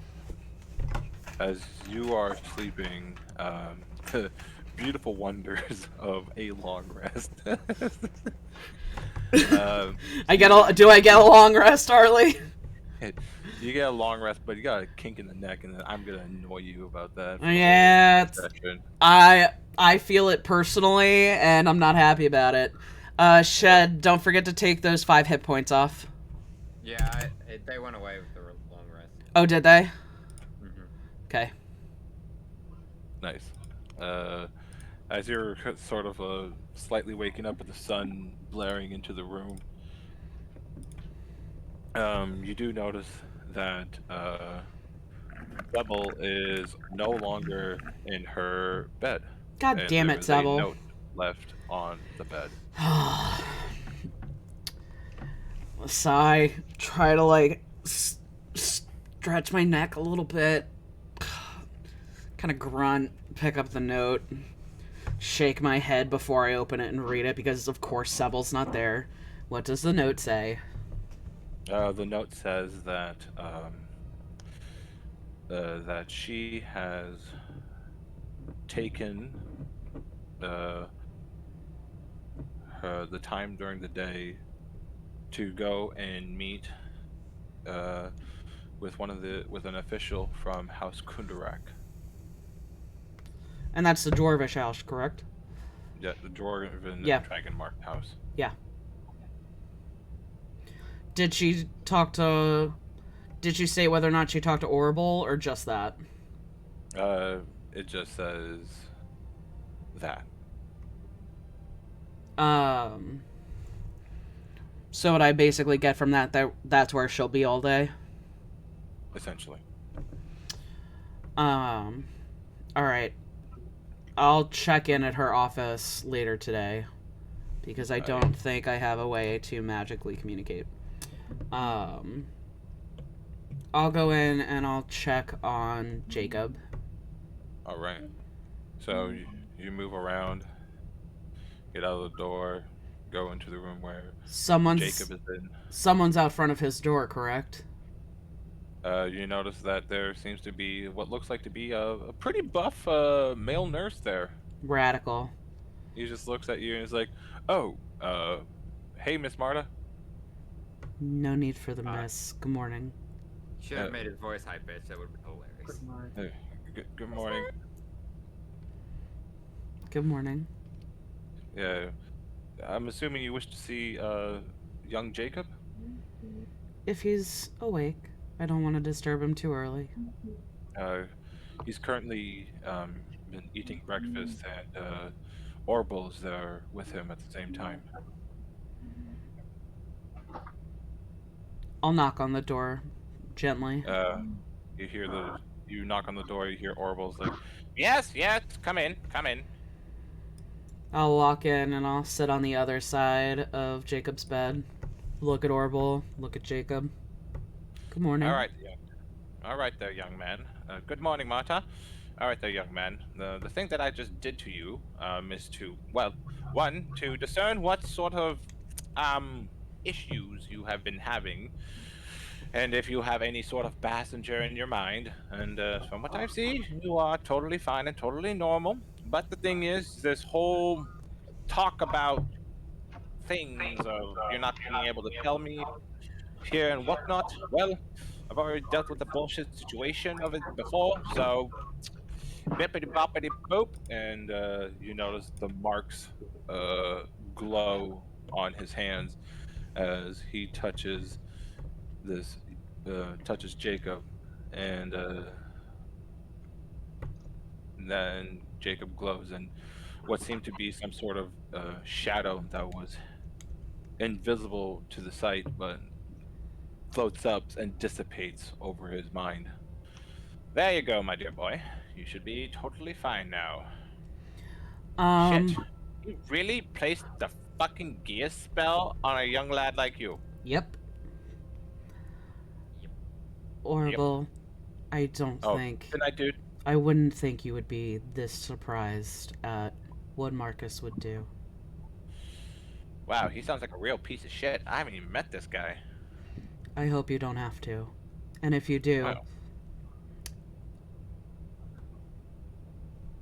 As you are sleeping, the beautiful wonders of a long rest. Do I get a long rest, Harley? You get a long rest, but you got a kink in the neck, and I'm gonna annoy you about that. Yeah, I feel it personally, and I'm not happy about it. Shed, don't forget to take those 5 hit points off. Yeah, they went away with the long rest. Oh, did they? Mm-hmm. Okay. Nice. As you're sort of slightly waking up with the sun blaring into the room, you do notice that Zebel is no longer in her bed. God damn it, Zebel. There's a note left on the bed. Sigh. Try to like stretch my neck a little bit. Kind of grunt. Pick up the note. Shake my head before I open it and read it, because of course Zebel's not there. What does the note say? The note says that that she has taken the time during the day to go and meet with an official from House Kundarak. And that's the Dwarvish house, correct? Yeah, the Dwarven Dragon Marked house. Yeah. Did she say whether or not she talked to Orrible, or just that? It just says that. So what I basically get from that's where she'll be all day? Essentially. Alright. I'll check in at her office later today because I don't think I have a way to magically communicate. I'll go in and I'll check on Jacob. All right. So you move around, get out of the door, go into the room where Jacob is in. Someone's out front of his door, correct? You notice that there seems to be what looks like to be a pretty buff male nurse there. Radical. He just looks at you and is like, "Oh, hey, Miss Marta." No need for the miss. Good morning. Should have made his voice high pitched. That would be hilarious. Good morning. Good morning. Yeah, I'm assuming you wish to see young Jacob. If he's awake, I don't want to disturb him too early. He's currently been eating breakfast, and Orble's there with him at the same time. I'll knock on the door gently. You knock on the door, you hear Orble's like, "Yes, come in. I'll walk in and I'll sit on the other side of Jacob's bed. Look at Orble, look at Jacob. Good morning. All right, all right there, young man. Good morning, Marta. All right there, young man. The thing that I just did to you is to, well, one, to discern what sort of issues you have been having, and if you have any sort of passenger in your mind. And from what I see, you are totally fine and totally normal. But the thing is, this whole talk about things of you're not being able to tell me here and whatnot. Well, I've already dealt with the bullshit situation of it before, so bippity boppity boop, and you notice the marks glow on his hands as he touches touches Jacob, and then Jacob glows, and what seemed to be some sort of shadow that was invisible to the sight, but floats up and dissipates over his mind. There you go, my dear boy. You should be totally fine now. Shit. You really placed the fucking gear spell on a young lad like you? Yep. Orble, I don't think... Good night, dude. I wouldn't think you would be this surprised at what Marcus would do. Wow, he sounds like a real piece of shit. I haven't even met this guy. I hope you don't have to. And if you do,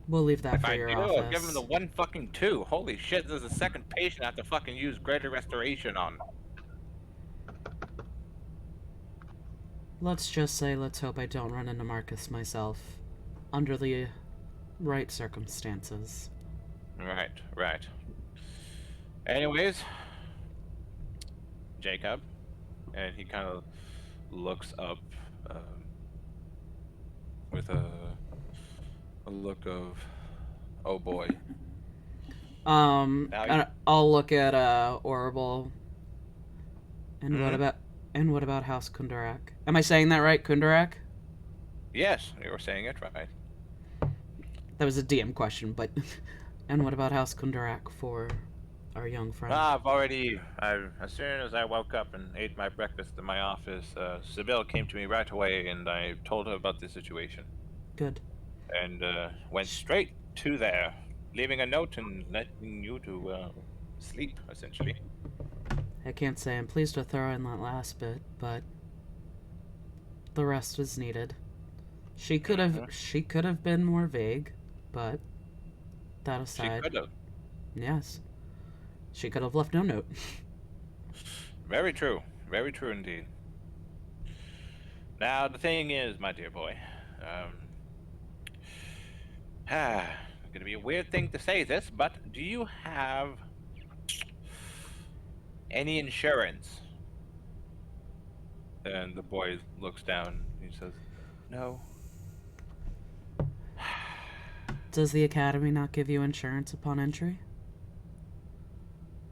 we'll leave that for your office. I'll give him the 1 fucking 2. Holy shit, there's a second patient I have to fucking use Greater Restoration on. Let's just say, let's hope I don't run into Marcus myself. Under the right circumstances. Right. Anyways, Jacob, and he kind of looks up with a look of, oh boy. I'll look at Orble. And what about House Kundarak? Am I saying that right, Kundarak? Yes, you were saying it right. That was a DM question, but and what about House Kundarak for our young friend? As soon as I woke up and ate my breakfast in my office, Sybil came to me right away, and I told her about the situation. Good. And went straight to there, leaving a note and letting you to sleep, essentially. I can't say I'm pleased to throw in that last bit, but the rest was needed. She could have been more vague, but that aside. She could have. Yes. She could have left no note. Very true indeed. Now the thing is, my dear boy, gonna be a weird thing to say this, but do you have any insurance? And the boy looks down. He says, "No." Does the academy not give you insurance upon entry?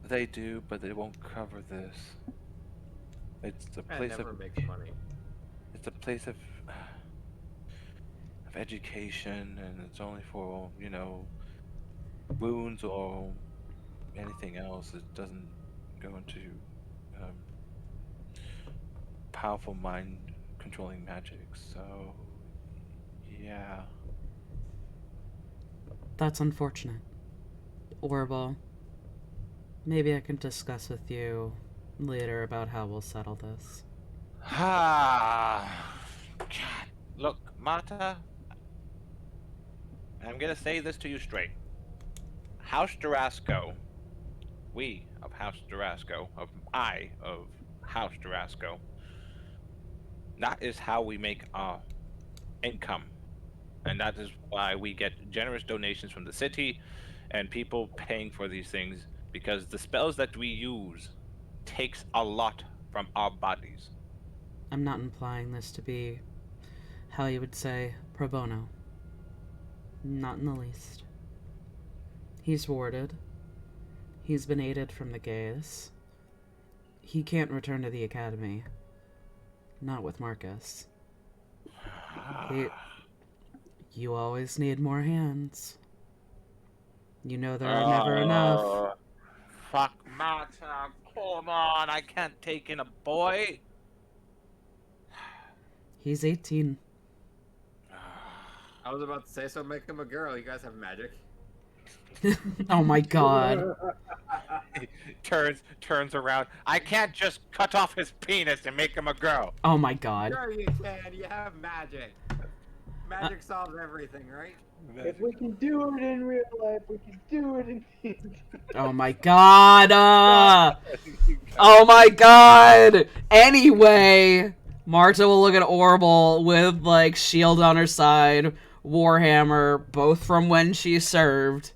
They do, but they won't cover this. It's a place never makes money. It's a place of education, and it's only for, wounds or anything else. It doesn't go into um, powerful mind controlling magic. So, yeah. That's unfortunate. Orbital, maybe I can discuss with you later about how we'll settle this. Ah, God. Look, Marta, I'm gonna say this to you straight. House Durasco, we of House Durasco, of House Durasco, that is how we make our income. And that is why we get generous donations from the city and people paying for these things, because the spells that we use takes a lot from our bodies. I'm not implying this to be, how you would say, pro bono. Not in the least. He's warded. He's been aided from the gaze. He can't return to the academy. Not with Marcus. You always need more hands. You know there are never enough. Fuck, Marta, come on, I can't take in a boy. He's 18. I was about to say, so make him a girl. You guys have magic. Oh my god. turns around. I can't just cut off his penis and make him a girl. Oh my god. Sure you can. You have magic. Magic solves everything, right? If we can do it in real life, we can do it in. Oh my god. Oh my god. Anyway, Marta will look at Orbital with, like, shield on her side, Warhammer, both from when she served.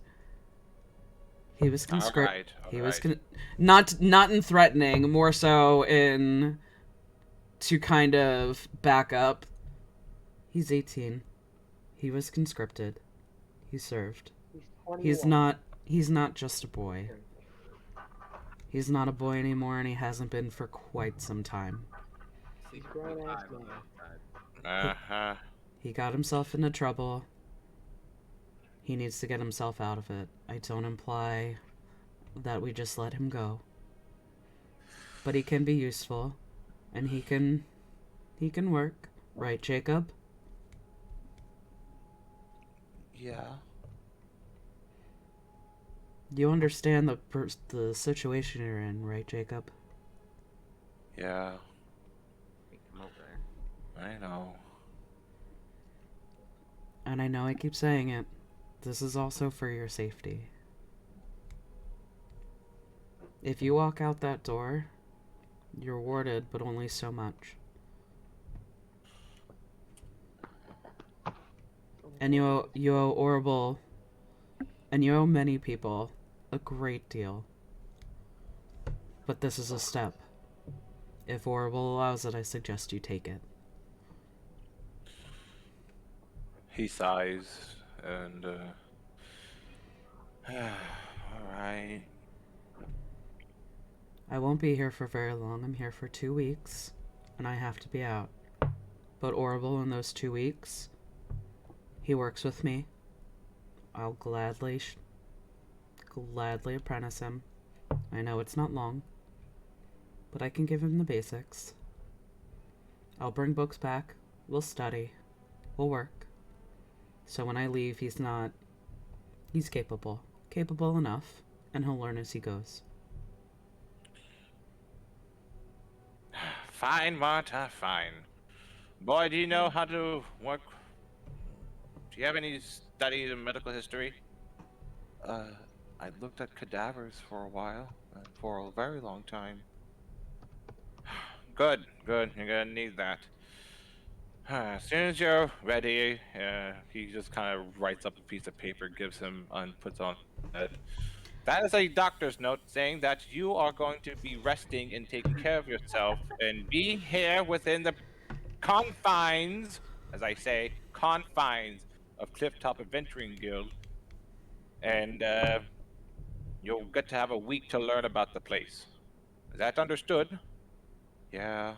He was conscripted. He was not in threatening, more so in to kind of back up. He's 18. He was conscripted. He served. He's not just a boy. He's not a boy anymore, and he hasn't been for quite some time. Uh-huh. He got himself into trouble. He needs to get himself out of it. I don't imply that we just let him go. But he can be useful, and he can work. Right, Jacob? Yeah. You understand the situation you're in, right, Jacob? Yeah. Come over there. I know. And I know I keep saying it. This is also for your safety. If you walk out that door, you're warded, but only so much. And you owe Orbital, and you owe many people a great deal. But this is a step. If Orbital allows it, I suggest you take it. He sighs and alright. I won't be here for very long. I'm here for 2 weeks, and I have to be out. But Orbital, in those 2 weeks, he works with me. I'll gladly apprentice him. I know it's not long, but I can give him the basics. I'll bring books back. We'll study. We'll work. So when I leave, he's capable. Capable enough, and he'll learn as he goes. Fine, Marta, fine. Boy, do you know how to work? Do you have any studies in medical history? I looked at cadavers for a while, for a very long time. Good. You're gonna need that. As soon as you're ready, he just kind of writes up a piece of paper, gives him, and puts on it. That is a doctor's note saying that you are going to be resting and taking care of yourself and being here within the confines, as I say, confines of Clifftop Adventuring Guild. And you'll get to have a week to learn about the place. Is that understood? Yeah.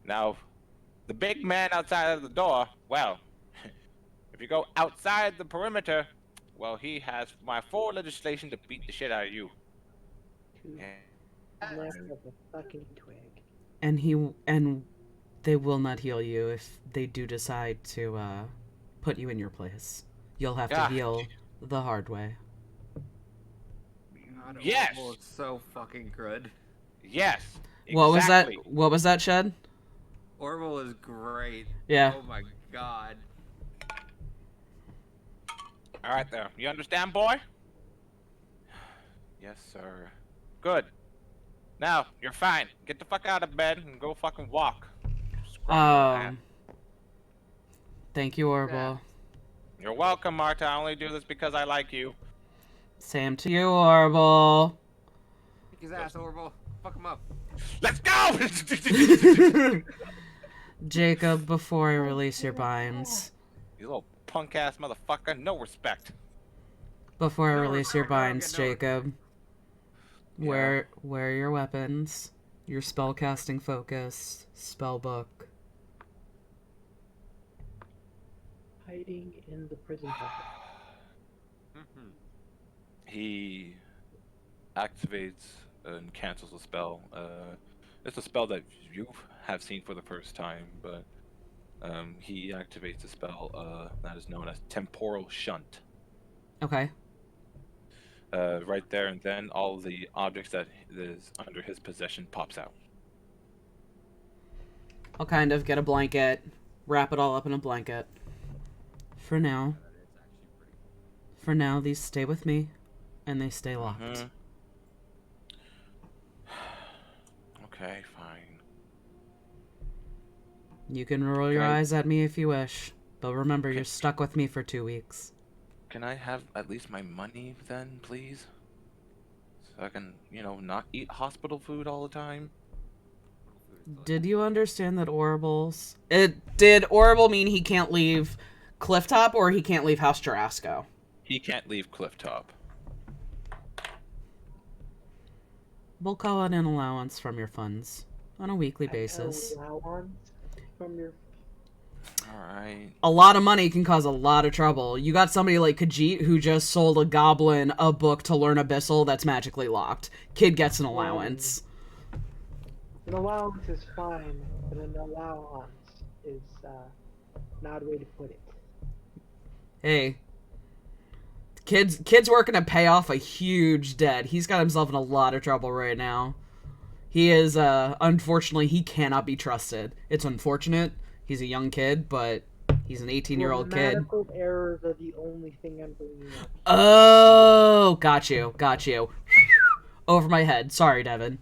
Now, the big man outside of the door, well, if you go outside the perimeter, well, he has my full legislation to beat the shit out of you. Left of a fucking twig. And they will not heal you if they do decide to put you in your place. You'll have to heal the hard way. God, Yes. Orville is so fucking good. Yes. What was that? Exactly. What was that, Shed? Orville is great. Yeah. Oh my god. All right, there. You understand, boy? Yes, sir. Good. Now, you're fine. Get the fuck out of bed and go fucking walk. Thank you, Orville. You're welcome, Marta. I only do this because I like you. Same to you, Orville. Kick his ass, Orville. Fuck him up. Let's go! Jacob, before I release your binds. You little punk-ass motherfucker. No respect. Before I release your binds, Jacob. Where are your weapons? Your spellcasting focus, spell book. Hiding in the prison pocket. He activates and cancels a spell. It's a spell that you have seen for the first time, but he activates a spell that is known as Temporal Shunt. Okay. Right there and then, all the objects that is under his possession pops out. I'll kind of get a blanket, wrap it all up in a blanket. For now, these stay with me, and they stay locked. Okay, fine. You can roll your eyes at me if you wish, but remember, you're stuck with me for 2 weeks. Can I have at least my money then, please? So I can, not eat hospital food all the time? Did you understand that did Orville mean he can't leave Clifftop, or he can't leave House Jarasco? He can't leave Clifftop. We'll call it an allowance from your funds on a weekly basis. Allowance from your... Alright. A lot of money can cause a lot of trouble. You got somebody like Khajiit who just sold a goblin a book to learn Abyssal that's magically locked. Kid gets an allowance. An allowance is fine, but an allowance is not a way to put it. Hey. Kid's working to pay off a huge debt. He's got himself in a lot of trouble right now. He is, unfortunately, he cannot be trusted. It's unfortunate. He's a young kid, but he's an 18-year-old kid. Grammatical errors are the only thing I'm bringing up. Oh, got you. Over my head. Sorry, Devin.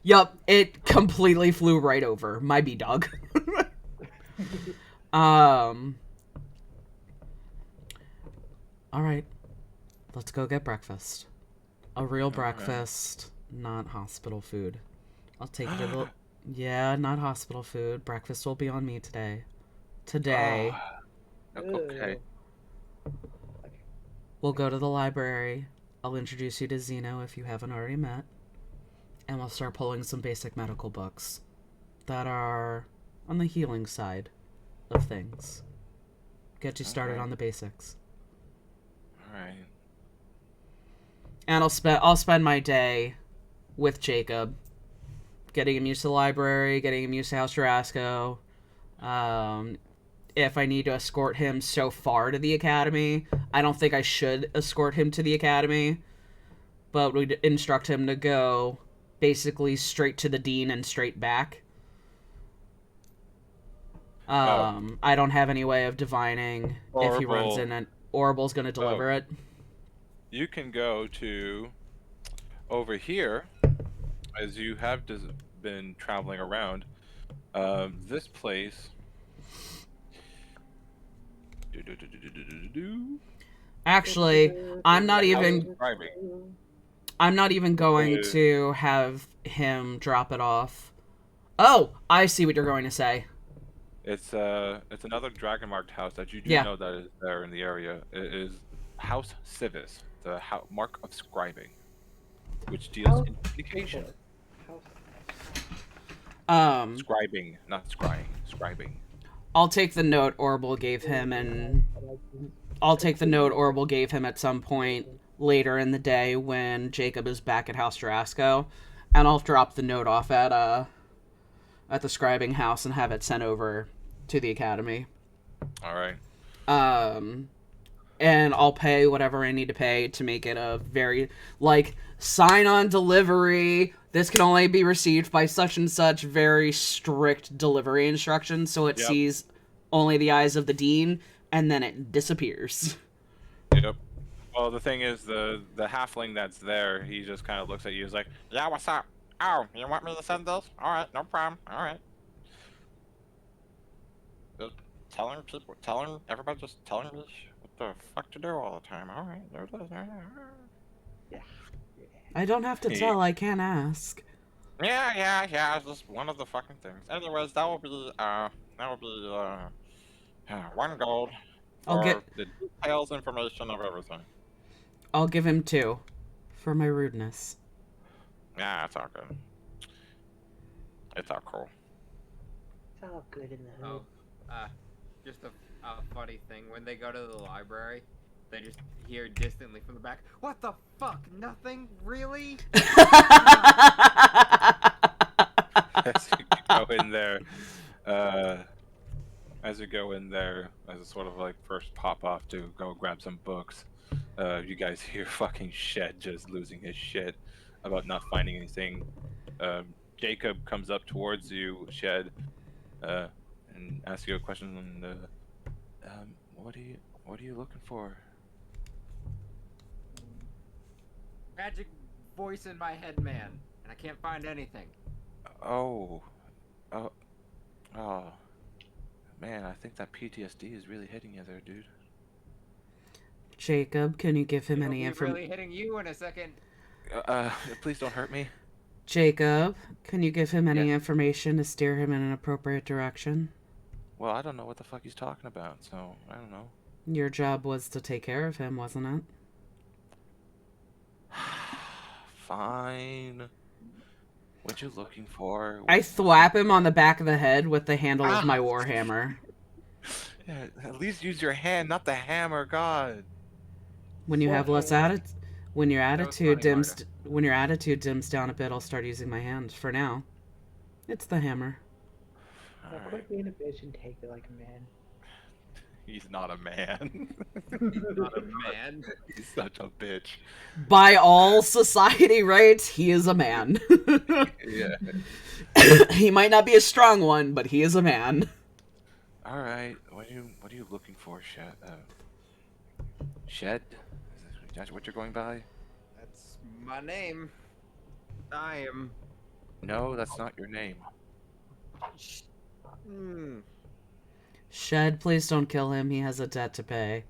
Yup, it completely flew right over. My B-dog. Alright. Let's go get breakfast. A real breakfast, not hospital food. I'll take you to the... Yeah, not hospital food. Breakfast will be on me today. Okay. We'll go to the library. I'll introduce you to Zeno if you haven't already met. And we'll start pulling some basic medical books that are on the healing side of things. Get you started on the basics. Alright. And I'll spend my day with Jacob, getting him used to the library, getting him used to House Jarasco. If I need to escort him so far to the academy, I don't think I should escort him to the academy, but we'd instruct him to go basically straight to the dean and straight back. I don't have any way of divining if he runs in and Orville's going to deliver it. You can go to over here, as you have been traveling around. This place. Actually, I'm not even going to have him drop it off. Oh, I see what you're going to say. It's another dragon marked house that you do know that is there in the area. It is House Civis, the mark of scribing, which deals in communication. Scribing, not scrying. Scribing. I'll take the note Orbital gave him, and I'll take the note Orbital gave him at some point later in the day when Jacob is back at House Jarasco, and I'll drop the note off at the scribing house and have it sent over to the academy. All right. And I'll pay whatever I need to pay to make it a very, like, sign-on delivery. This can only be received by such and such, very strict delivery instructions, so it sees only the eyes of the dean, and then it disappears. Yep. Well, the thing is, the halfling that's there, he just kind of looks at you. He's like, "Yeah, what's up? Oh, you want me to send this? All right, no problem. All right." Just telling everybody, just telling me what the fuck to do all the time. All right, there it is. Yeah. I don't have to tell, I can't ask. Yeah. It's just one of the fucking things. Anyways, that will be 1 gold for the details, information of everything. I'll give him 2 for my rudeness. Yeah, it's all good. It's all cool. It's all good in the hood. Just a funny thing. When they go to the library, they just hear distantly from the back, "What the fuck? Nothing? Really?" As you go in there, as a sort of like first pop off to go grab some books, you guys hear fucking Shed just losing his shit about not finding anything. Jacob comes up towards you, Shed, and asks you a question. What are you looking for? Magic voice in my head, man, and I can't find anything. Oh, man, I think that PTSD is really hitting you there, dude. Jacob, can you give him any information? Really hitting you in a second. Please don't hurt me. Jacob, can you give him any information to steer him in an appropriate direction? Well, I don't know what the fuck he's talking about, so I don't know. Your job was to take care of him, wasn't it? Fine. What you looking for? I thwap him on the back of the head with the handle of my warhammer. Yeah, at least use your hand, not the hammer, God. When you have less when your attitude dims down a bit, I'll start using my hand. For now, it's the hammer. Quit being a bitch and take it like a man. He's not a man. Not a man. He's such a bitch. By all society rights, he is a man. Yeah. He might not be a strong one, but he is a man. All right. What are you looking for, Shed? Shed? Is that what you're going by? That's my name. I am. No, that's not your name. Shed, please don't kill him. He has a debt to pay.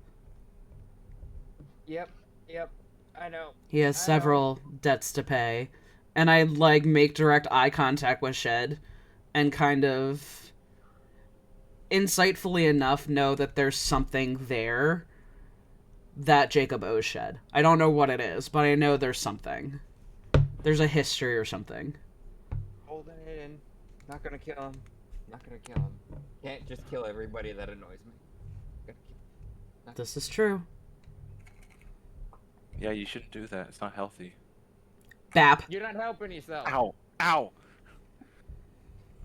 Yep. I know. He has several debts to pay. And I, make direct eye contact with Shed and kind of, insightfully enough, know that there's something there that Jacob owes Shed. I don't know what it is, but I know there's something. There's a history or something. Holding it in. Not gonna kill him. Can't just kill everybody that annoys me. This is true. Yeah, you shouldn't do that. It's not healthy. Bap. You're not helping yourself. Ow!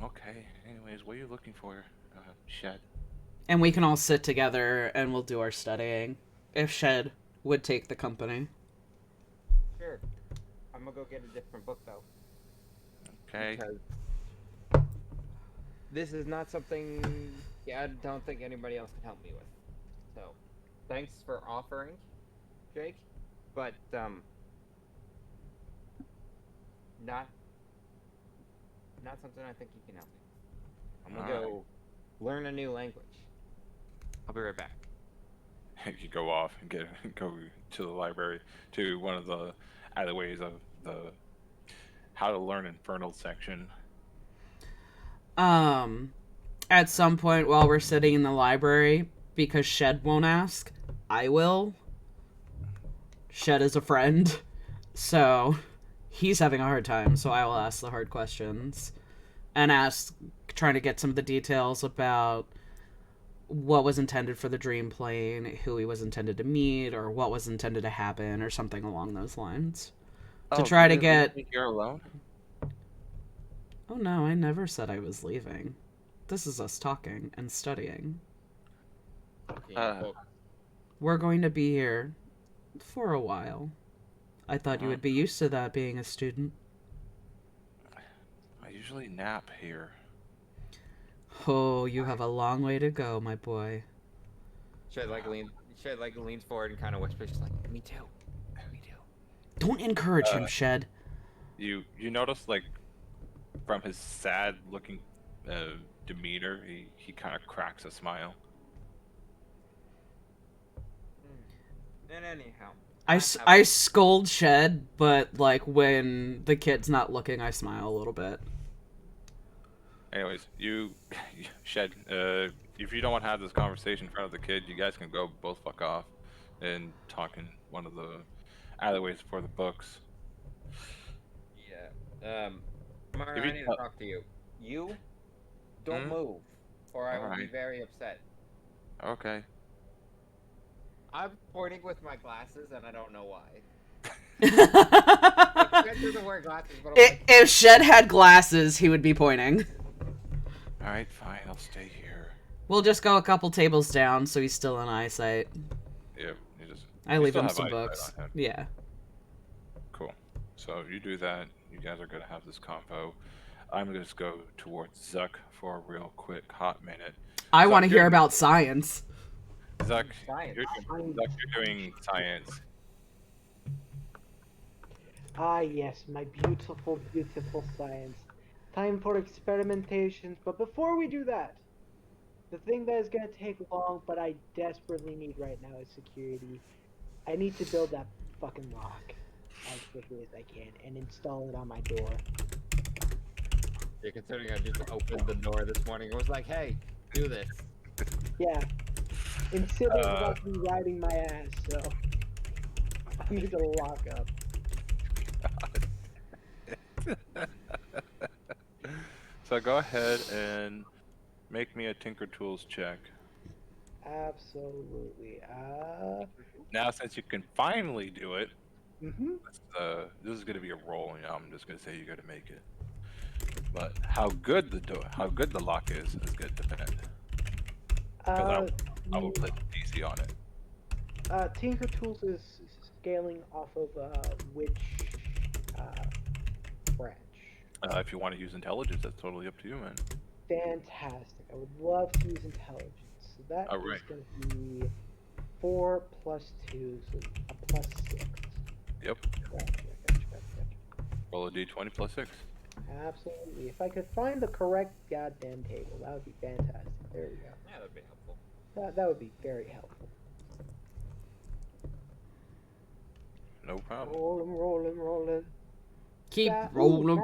Okay. Anyways, what are you looking for, Shed? And we can all sit together and we'll do our studying. If Shed would take the company. Sure. I'm gonna go get a different book though. Okay. Because this is not something I don't think anybody else can help me with. So, thanks for offering, Jake. But not something I think you can help me. I'm gonna go learn a new language. I'll be right back. You go off and go to the library, to one of the alleyways of the How to Learn Infernal section. At some point while we're sitting in the library, because Shed won't ask, I will. Shed is a friend, so he's having a hard time, so I will ask the hard questions. And trying to get some of the details about what was intended for the dream plane, who he was intended to meet, or what was intended to happen, or something along those lines. To try to get... You're alone? Oh no, I never said I was leaving. This is us talking and studying. We're going to be here for a while. I thought you would be used to that being a student. I usually nap here. Oh, you have a long way to go, my boy. Shed leans forward and kind of whispers, she's like, "Me too, me too." Don't encourage him, Shed. You notice, like, from his sad-looking demeanor, he kind of cracks a smile. And anyhow, I scold Shed, but like when the kid's not looking, I smile a little bit. Anyways, Shed, if you don't want to have this conversation in front of the kid, you guys can go both fuck off and talk in one of the alleyways for the books. Yeah. Mara, I need to talk to you. You don't move, or I will be very upset. Okay. I'm pointing with my glasses, and I don't know why. Like, doesn't wear glasses, but if Shed had glasses, he would be pointing. Alright, fine, I'll stay here. We'll just go a couple tables down so he's still in eyesight. Yeah, I leave him some books. Yeah. Cool. So you do that. You guys are going to have this convo. I'm going to go towards Zuck for a real quick hot minute. I want to hear about science. Zuck, you're doing science. Ah, yes, my beautiful, beautiful science. Time for experimentations, but before we do that, the thing that is going to take long, but I desperately need right now is security. I need to build that fucking lock as quickly as I can and install it on my door. Yeah, considering I just opened the door this morning, it was like, hey, do this. Yeah. Instead of me riding my ass, so I need to lock up. So go ahead and make me a Tinker Tools check. Absolutely. Now, since you can finally do it, this is going to be a roll. You know, I'm just going to say you got to make it. But how good the lock is going to depend. I will put DC on it. Tinker Tools is scaling off of which branch? If you want to use intelligence, that's totally up to you, man. Fantastic. I would love to use intelligence. So that is going to be 4 plus 2, so a plus 6. Yep. Gotcha. Roll a d20 plus 6. Absolutely. If I could find the correct goddamn table, that would be fantastic. There we go. Yeah, that'd be helpful. That would be very helpful. No problem. Rolling. Keep rolling.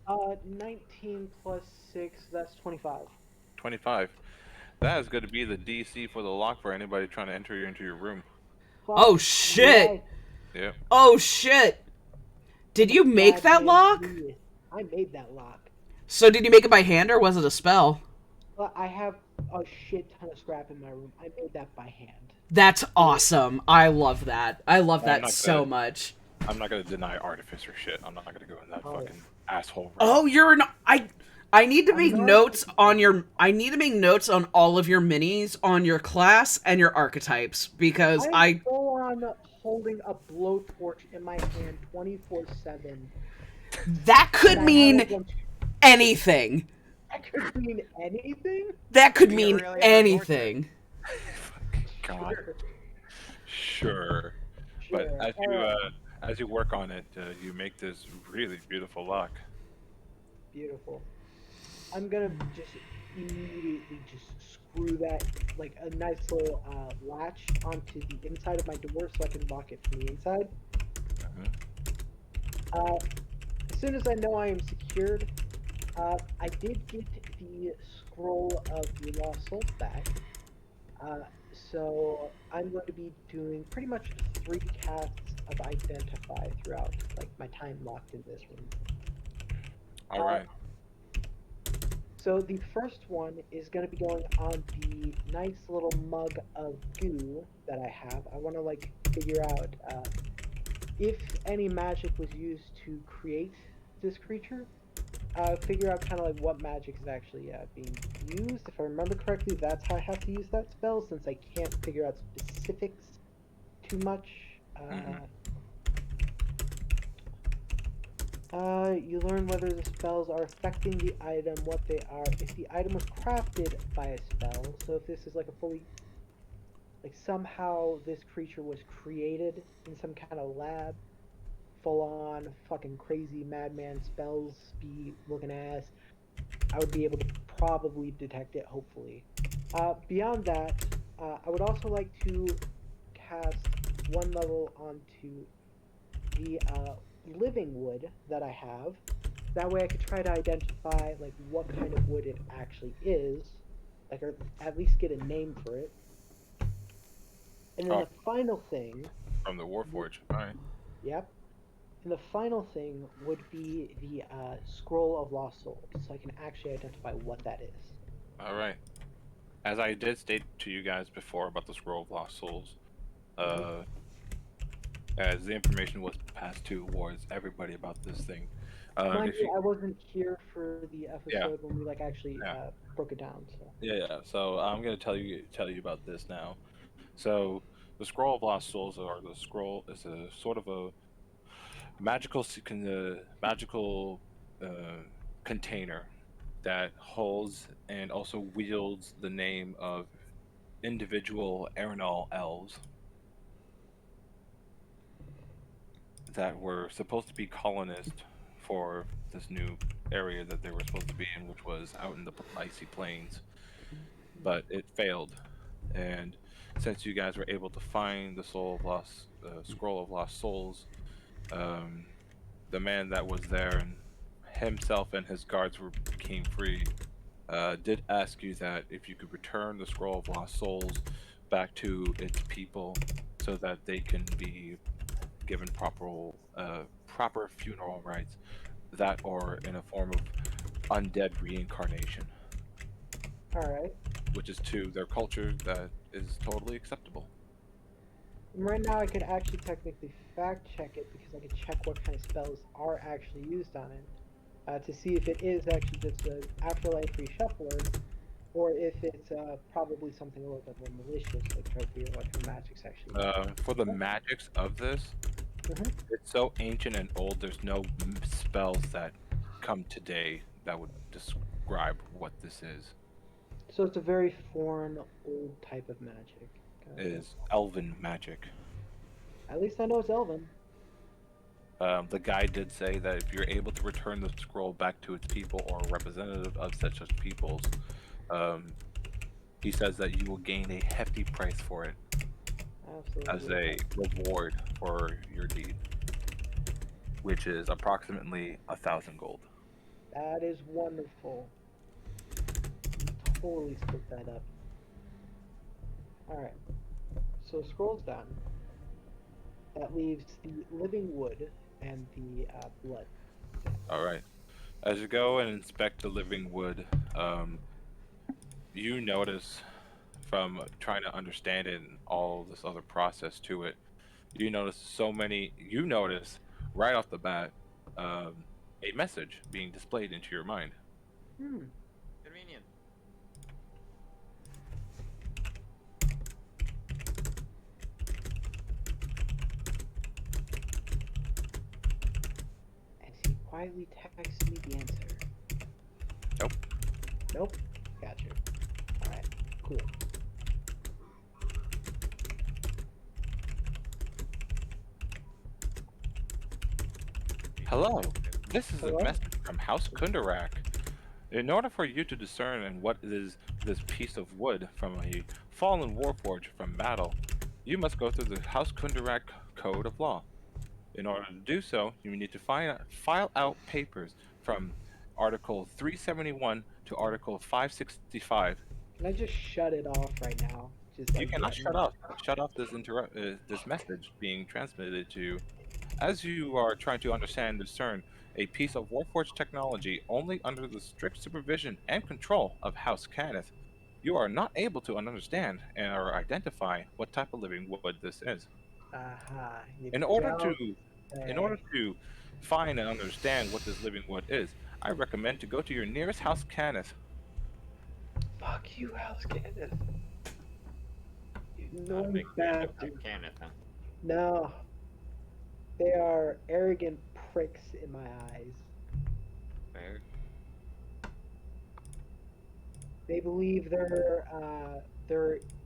19 plus 6, that's 25. 25. That is going to be the DC for the lock for anybody trying to enter into your room. Oh shit! Yeah. Oh shit! Did you make that lock? I made that lock. So did you make it by hand or was it a spell? Well, I have a shit ton of scrap in my room. I made that by hand. That's awesome. I love that. I love that so much. I'm not going to deny artificer shit. I'm not going to go in that fucking asshole room. Oh, you're not. I need to make notes on your. I need to make notes on all of your minis, on your class and your archetypes, because I go on holding a blowtorch in my hand 24/7. That could mean anything. That could mean anything. That could mean anything. God. Sure. But as you work on it, you make this really beautiful lock. Beautiful. I'm gonna just immediately just screw that, like a nice little latch onto the inside of my door so I can lock it from the inside. As soon as I know I am secured, I did get the scroll of the lost souls back. So I'm going to be doing pretty much 3 casts of Identify throughout my time locked in this room. All right. So the first one is going to be going on the nice little mug of goo that I have. I want to like figure out if any magic was used to create this creature. Figure out kind of like what magic is actually being used. If I remember correctly, that's how I have to use that spell since I can't figure out specifics too much. You learn whether the spells are affecting the item, what they are, if the item was crafted by a spell. So if this is like a fully, like somehow this creature was created in some kind of lab, full on fucking crazy madman spells be looking ass, I would be able to probably detect it, hopefully. Beyond that, I would also like to cast one level onto the living wood that I have. That way I could try to identify like what kind of wood it actually is, like or at least get a name for it. And then the final thing from the Warforged. All right. Yep. And the final thing would be the Scroll of Lost Souls, so I can actually identify what that is. All right. As I did state to you guys before about the Scroll of Lost Souls, as the information was passed towards everybody about this thing. Mind you, I wasn't here for the episode when we like actually broke it down. So. Yeah. So I'm gonna tell you about this now. So the Scroll of Lost Souls, or the scroll, is a sort of a magical container that holds and also wields the name of individual Aerenal elves that were supposed to be colonists for this new area that they were supposed to be in, which was out in the icy plains. But it failed, and since you guys were able to find the Scroll of Lost Souls, the man that was there and himself and his guards became free. Did ask you that if you could return the Scroll of Lost Souls back to its people, so that they can be given proper funeral rites, that or in a form of undead reincarnation. All right. Which is to their culture that is totally acceptable. Right now, I could actually technically fact check it because I could check what kind of spells are actually used on it to see if it is actually just an afterlife reshuffler, or if it's probably something a little bit more malicious, like try to figure out what kind of magic's actually. For the magics of this, it's so ancient and old. There's no spells that come today that would describe what this is. So it's a very foreign, old type of magic. It is elven magic. At least I know it's elven. The guy did say that if you're able to return the scroll back to its people or a representative of such peoples, he says that you will gain a hefty price for it. Absolutely. As a reward for your deed, which is approximately 1,000 gold. That is wonderful. Totally split that up. Alright. So scroll's done. That leaves the living wood and the blood. Alright. As you go and inspect the living wood, you notice from trying to understand it and all this other process to it, you notice right off the bat a message being displayed into your mind. Convenient. As he quietly texts me the answer. Nope. Nope? Gotcha. Alright, cool. Hello, this is a message from House Kundarak. In order for you to discern and what is this piece of wood from a fallen warforged from battle, you must go through the House Kundarak Code of Law. In order to do so, you need to file out papers from Article 371 to Article 565. Can I just shut it off right now? Just You cannot shut off this message being transmitted to As you are trying to understand and discern a piece of Warforged technology only under the strict supervision and control of House Cannith, you are not able to understand and or identify what type of living wood this is. Aha. You In order to don't in order say. to find and understand what this living wood is, I recommend to go to your nearest House Cannith. Fuck you, House Candace. You Not a annoying big fan of bastard. Kenneth, huh? No. They are arrogant pricks in my eyes. Fair. They believe their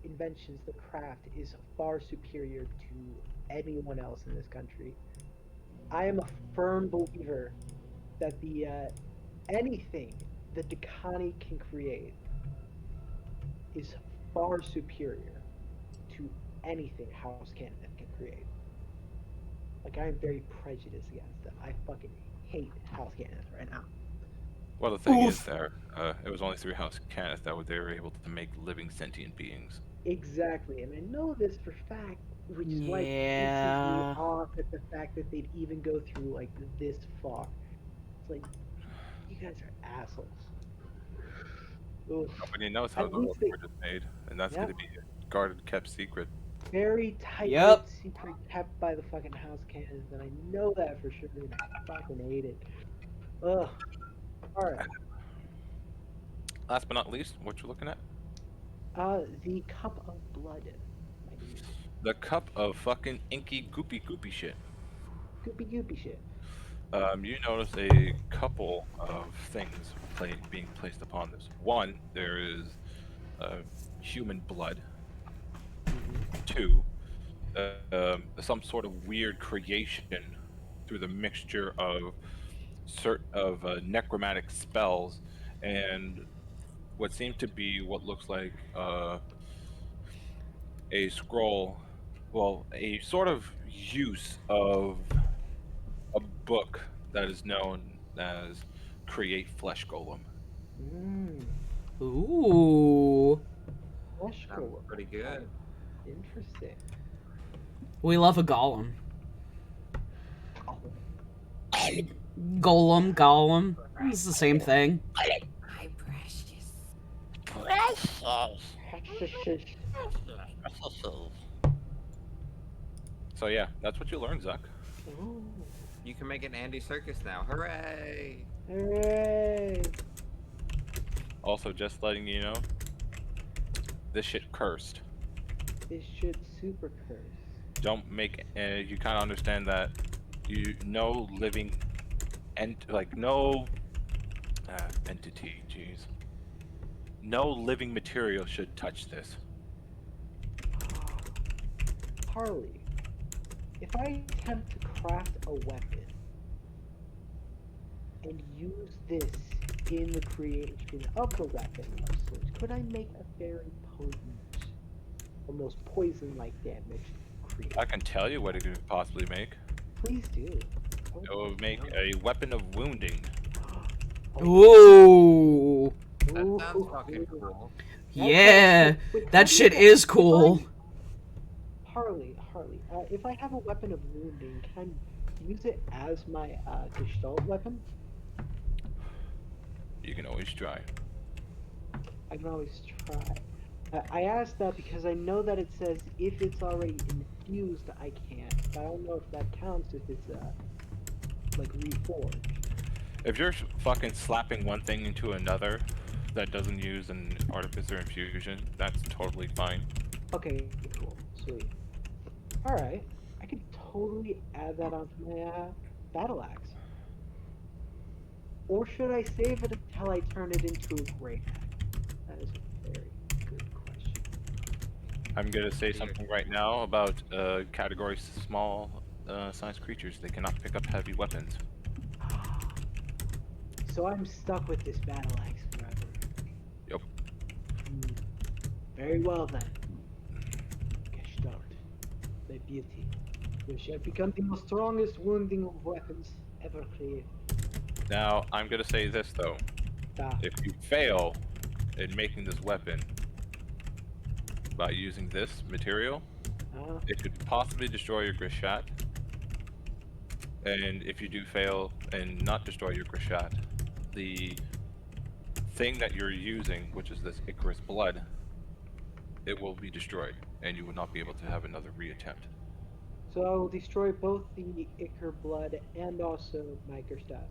inventions, their craft, is far superior to anyone else in this country. I am a firm believer that the anything that Dakani can create is far superior to anything House Canada can create. Like, I am very prejudiced against them. I fucking hate House Canada right now. Well, the thing is, it was only through House Cannith that they were able to make living sentient beings. Exactly, and I know this for fact, which is why it pisses me Yeah. off at the fact that they'd even go through like this far. It's like, you guys are assholes. Oof. Nobody knows how At the least they, Warforged is made, and that's yeah, going to be guarded, kept secret. very tight-knit Yep. secret kept by the fucking House Cannons, and I know that for sure, and I fucking hate it. Ugh. Alright. Last but not least, what you're looking at? The Cup of Blood, my dude. The cup of fucking inky goopy shit. Goopy goopy shit. You notice a couple of things being placed upon this. One, there is human blood. Two, some sort of weird creation through the mixture of necromantic spells and what seemed to be what looks like a scroll, well, a sort of use of a book that is known as Create Flesh Golem. Mmm. Ooh. Flesh Sounds golem. pretty good. Interesting. We love a golem. Golem. It's the same thing. My precious. So yeah, that's what you learn, Zuck. Ooh. You can make an Andy Circus now. Hooray! Hooray! Also, just letting you know, this shit cursed. This shit super cursed. Don't make. You kind of understand that. No living, no entity. Jeez. No living material should touch this. Harley, if I attempt to craft a weapon and use this in the creation of the weapon of sorts, could I make a very potent, almost poison-like damage create? I can tell you what it could possibly make. Please do. It will make a weapon of wounding. Ooh. That sounds fucking cool. Yeah. Wait, That shit is cool. Harley, if I have a weapon of wounding, can I use it as my Gestalt weapon? You can always try. I can always try. I asked that because I know that it says if it's already infused, I can't. But I don't know if that counts if it's like reforged. If you're fucking slapping one thing into another that doesn't use an artificer infusion, that's totally fine. Okay, cool, sweet. All right, I could totally add that onto my battle axe. Or should I save it until I turn it into a great axe? That is a very good question. I'm gonna say something right now about category small sized creatures. They cannot pick up heavy weapons. So I'm stuck with this battle axe forever. Yep. Very well then. Gestalt. My beauty. You shall become the most strongest wounding of weapons ever created. Now, I'm gonna say this though. If you fail in making this weapon by using this material, it could possibly destroy your Grishat. And if you do fail and not destroy your Grishat, the thing that you're using, which is this Icarus blood, it will be destroyed, and you will not be able to have another reattempt. So I will destroy both the Icar blood and also my Gerstadt,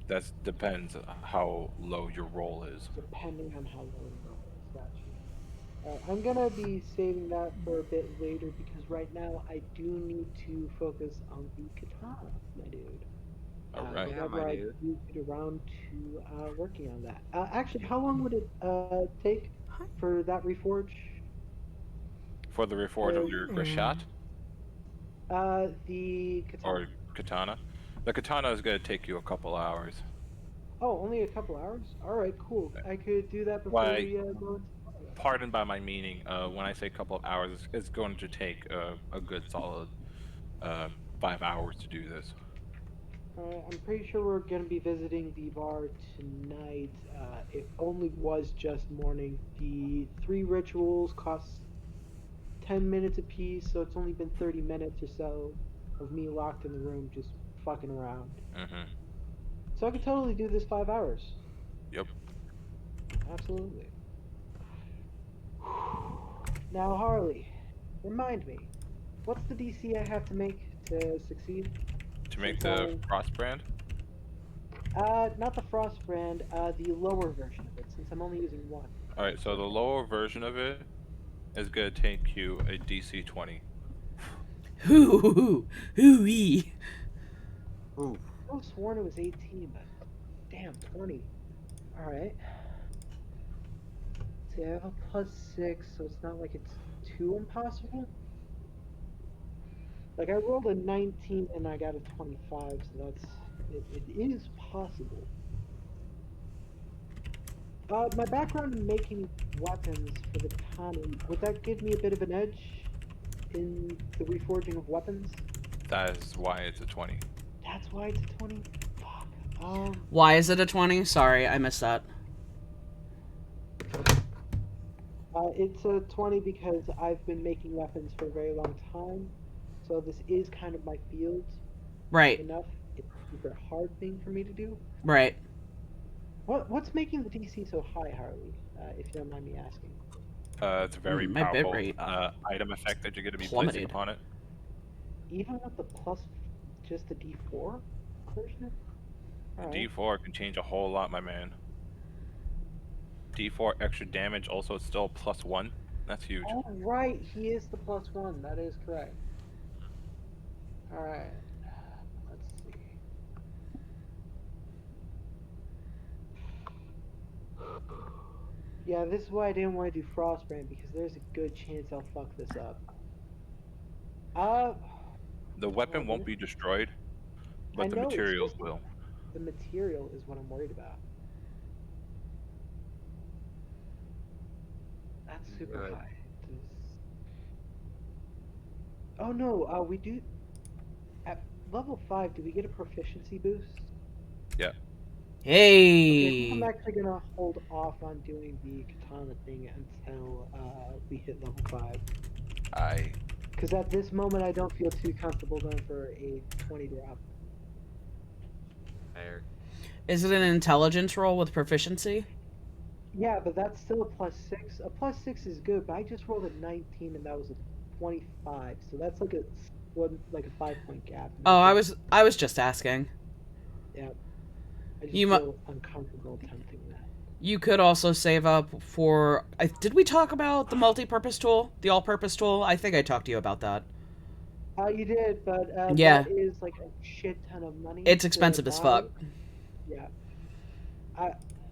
That depends how low your roll is. depending on how low the roll is. Gotcha. I'm gonna be saving that for a bit later because right now I do need to focus on the katana, my dude. Alright. Yeah, Whenever my I dude. do get around to working on that. Actually, how long would it take for that reforge? For the reforge of your Grishat The katana. or katana, the katana is going to take you a couple hours. Oh, only a couple hours? Alright, cool. I could do that before Why? we go into Pardon by my meaning. When I say couple of hours, it's going to take a good solid 5 hours to do this. I'm pretty sure we're gonna be visiting the bar tonight. It only was just morning. The 3 rituals cost 10 minutes apiece, so it's only been 30 minutes or so of me locked in the room just fucking around. Mm-hmm. So I could totally do this 5 hours. Yep. Absolutely. Now, Harley, remind me, what's the DC I have to make to succeed? To make Since the frost brand, not the Frost brand, the lower version of it, since I'm only using one. all right. So the lower version of it is going to take you a DC 20. Hoo-wee. Ooh. I could have sworn it was 18, but damn, 20. Alright. See, I have a +6, so it's not like it's too impossible. Like, I rolled a 19 and I got a 25, so that's... It is possible. My background in making weapons for the katana, would that give me a bit of an edge in the reforging of weapons? That is why it's a 20. That's why it's a 20? Fuck. Why is it a 20? Sorry, I missed that. It's a 20 because I've been making weapons for a very long time, so this is kind of my field. Right. Enough. It's a super hard thing for me to do. Right. What's making the DC so high, Harley? If you don't mind me asking. It's a very My bit powerful rate item effect that you're going to be plummeted. placing upon it. Even with the plus, just the D4 version? The D4 can change a whole lot, my man. D4 extra damage, also still +1. That's huge. Oh, right, he is the +1. That is correct. Alright. Let's see. Yeah, this is why I didn't want to do Frostbrand, because there's a good chance I'll fuck this up. The weapon won't be destroyed, but the know, materials will. The material is what I'm worried about. That's super high. Oh no, we do... At level 5, do we get a proficiency boost? Yeah. Hey! Okay, I'm actually gonna hold off on doing the katana thing until we hit level 5. Aye. Because at this moment, I don't feel too comfortable going for a 20 drop. Fair. Is it an intelligence roll with proficiency? Yeah, but that's still a +6. A +6 is good, but I just rolled a 19 and that was a 25, so that's like a 5-point gap. Oh, I was just asking. Yeah. I just You feel uncomfortable attempting that. You could also save up for... did we talk about the multi-purpose tool? The all-purpose tool? I think I talked to you about that. You did, but yeah. that is like a shit ton of money. It's expensive as fuck. Yeah.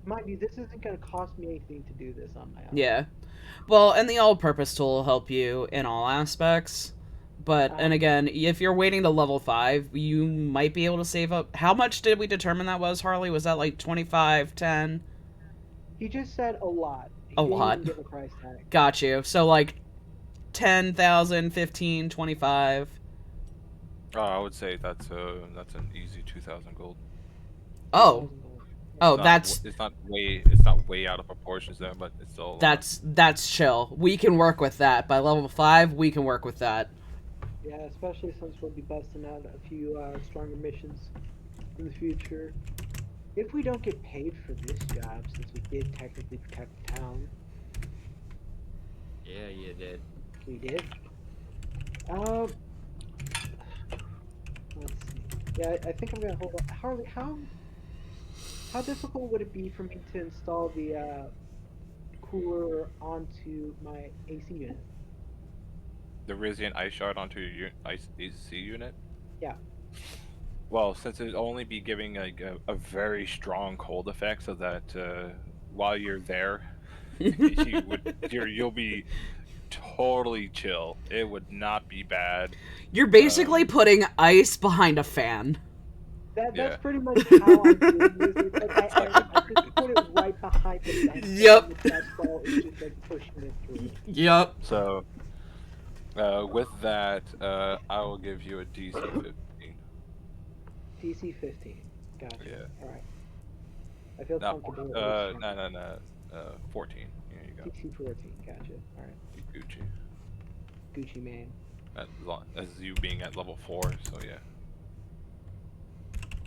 Mind you, this isn't going to cost me anything to do this on my own. Yeah. Well, and the all-purpose tool will help you in all aspects. But, and again, if you're waiting to level 5, you might be able to save up... How much did we determine that was, Harley? Was that like 25, 10? He just said a lot. A lot. Didn't give a price tag. Got you. So, like, 10,000, 15, 25. Oh, I would say that's an easy 2,000 gold. Oh. Oh, it's not way out of proportions there, but it's still that's chill. We can work with that. By level 5, we can work with that. Yeah, especially since we'll be busting out a few stronger missions in the future. If we don't get paid for this job, since we did technically protect the town, Yeah, you did. we did. Um, let's see. Yeah, I think I'm gonna hold on. Harley, how difficult would it be for me to install the cooler onto my AC unit? The Rizian ice shard onto your ice AC unit. Yeah. Well, since it'd only be giving like a very strong cold effect, so that while you're there, you'll be totally chill. It would not be bad. You're basically putting ice behind a fan. That's Yeah. pretty much how I'm doing this. It's like I just put it right behind the vent, Yep. and the chest ball is just like pushing it through. Yep. So, with that, I will give you a DC 15. DC 15. Gotcha. Yeah. All right. I feel No, comfortable. no, 14. Here you go. DC 14. Gotcha. All right. Gucci. Gucci man. As you being at level 4, so yeah.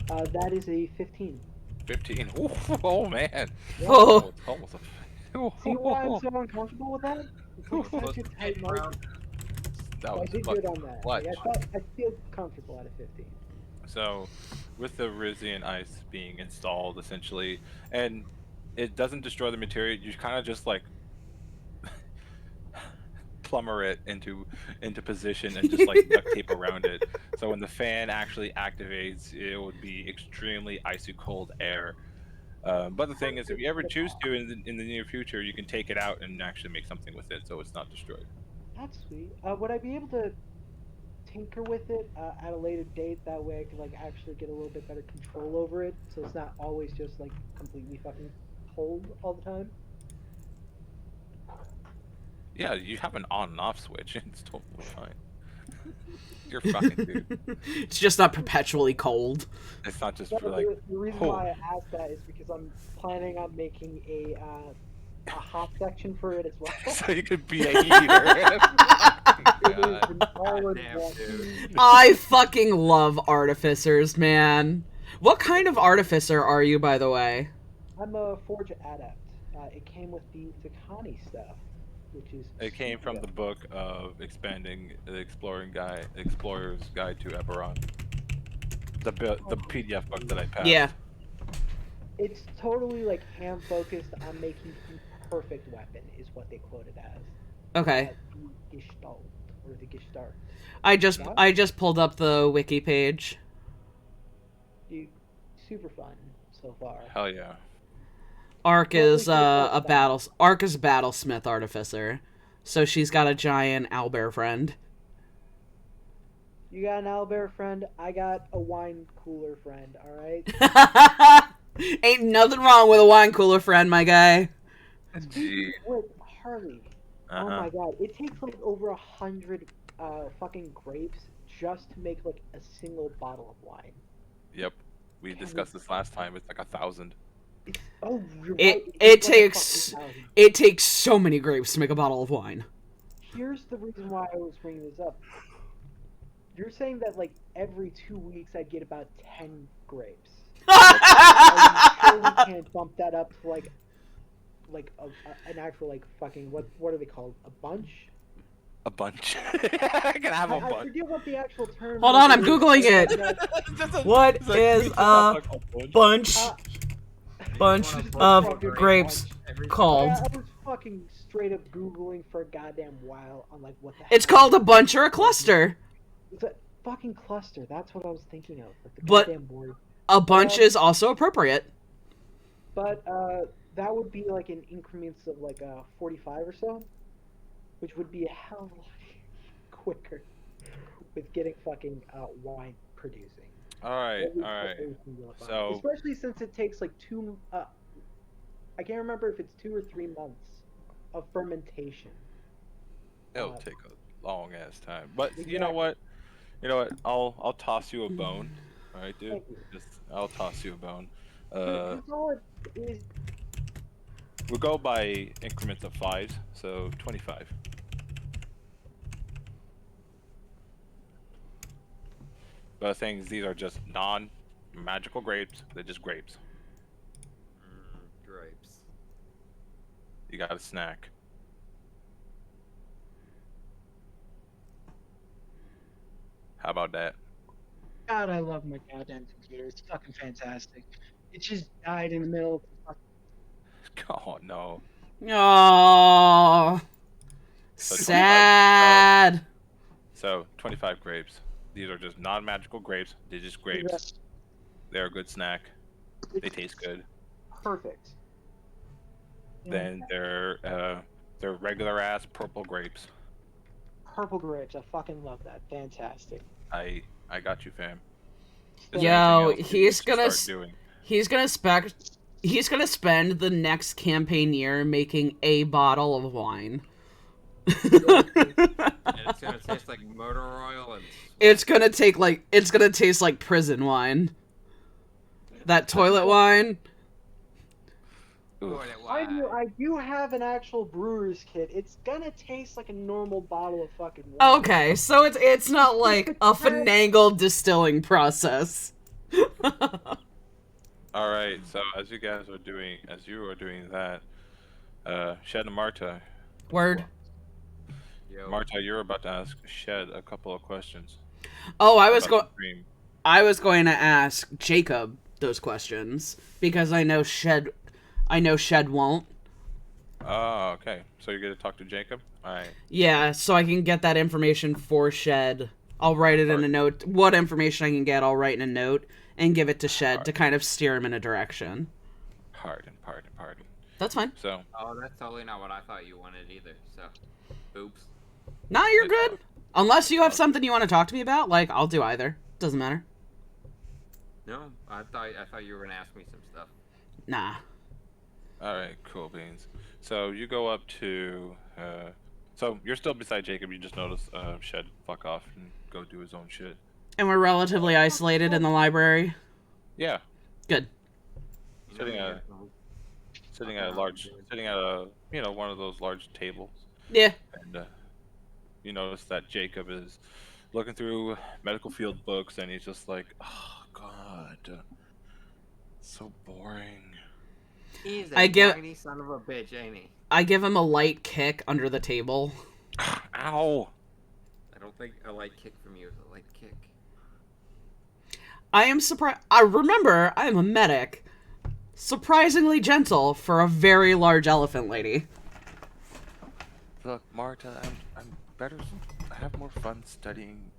That is a 15. 15. Ooh, oh man. Oh. It's almost a. See why I'm so uncomfortable with that? It's like such a tight margin. That I was did good on that. clutch. Like, I feel comfortable at a 15. So, with the Rizian ice being installed essentially, and it doesn't destroy the material, you kind of just like plumber it into position and just like duct tape around it. So when the fan actually activates, it would be extremely icy cold air. But the thing is, if you ever choose to in the near future, you can take it out and actually make something with it, so it's not destroyed. That's sweet. Would I be able to tinker with it at a later date? That way I could like actually get a little bit better control over it, so it's not always just like completely fucking cold all the time. Yeah, you have an on and off switch. It's totally fine. You're fucking dude. It's just not perpetually cold. It's not just Yeah, for like. the reason why I asked that is because I'm planning on making a hot section for it as well. So you could be a heater. I fucking love artificers, man. What kind of artificer are you, by the way? I'm a Forge Adept. It came with the Takani stuff, which is. It came from the book of expanding the Explorer's Guide to Eberron. The PDF book that I passed. Yeah. It's totally like ham focused on making the perfect weapon, is what they quote it as. Okay. The Gestalt or the Gestart. I just pulled up the wiki page. Dude, super fun so far. Hell yeah. Ark is a battlesmith artificer, so she's got a giant owlbear friend. You got an owlbear friend. I got a wine cooler friend. All right. Ain't nothing wrong with a wine cooler friend, my guy. With Harley. Oh my god, it takes like over 100 fucking grapes just to make like a single bottle of wine. Yep. We discussed this last time. It's like 1,000. Oh, you're right. It It's like takes so many grapes to make a bottle of wine. Here's the reason why I was bringing this up. You're saying that like every 2 weeks I'd get about 10 grapes. Are you sure we can't bump that up to like an actual like fucking what are they called? A bunch? A bunch. I can have a bunch. I forget what the actual term. Hold on, I'm googling it. What is a bunch of grapes called? Yeah, I was fucking straight up googling for a goddamn while on like what the. It's called a bunch or a cluster. It's a fucking cluster. That's what I was thinking of. Like the But goddamn word. a bunch is also appropriate. But that would be like in increments of like 45 or so, which would be a hell of a lot quicker with getting fucking wine producing. All right. So especially since it takes like I can't remember if it's 2 or 3 months of fermentation. it'll take a long ass time. But you know what? I'll toss you a bone. All right, dude. I'll toss you a bone. We'll go by increments of 5, so 25. But the thing is, these are just non-magical grapes. They're just grapes. Grapes. You got a snack. How about that? God, I love my goddamn computer. It's fucking fantastic. It just died in the middle of the fucking. Oh no. Oh, So sad. So 25 grapes. These are just non-magical grapes. They're just grapes. They're a good snack. They taste good. Perfect. Then they're regular ass purple grapes. Purple grapes. I fucking love that. Fantastic. I got you, fam. Yo, he's doing? he's gonna spend the next campaign year making a bottle of wine. And it's gonna taste like motor oil and. It's gonna taste like prison wine. That toilet wine. I do have an actual brewer's kit. It's gonna taste like a normal bottle of fucking wine. Okay, so it's not like a finagled distilling process. All right. So as you are doing that, Shed and Marta. Word. Marta, you're about to ask Shed a couple of questions. Oh, I was going to ask Jacob those questions because I know Shed won't. Oh, okay. So you're gonna talk to Jacob? All right. Yeah, so I can get that information for Shed. I'll write it in a note. What information I can get, I'll write in a note and give it to Shed to kind of steer him in a direction. Pardon. That's fine. So. Oh, that's totally not what I thought you wanted either. So, oops. Nah, you're good. Unless you have something you want to talk to me about, like I'll do either. Doesn't matter. No, I thought you were gonna ask me some stuff. Nah. All right, cool beans. So you go up to, so you're still beside Jacob. You just notice Shed fuck off and go do his own shit. And we're relatively isolated in the library. Yeah. Good. Sitting at a one of those large tables. Yeah. And you notice that Jacob is looking through medical field books, and he's just like, oh god, so boring. He's a whiny son of a bitch, ain't he? I give him a light kick under the table. Ow! I don't think a light kick from you is a light kick. I am surprised. I remember I am a medic. Surprisingly gentle for a very large elephant lady. Look, Marta, I'm better. I have more fun studying,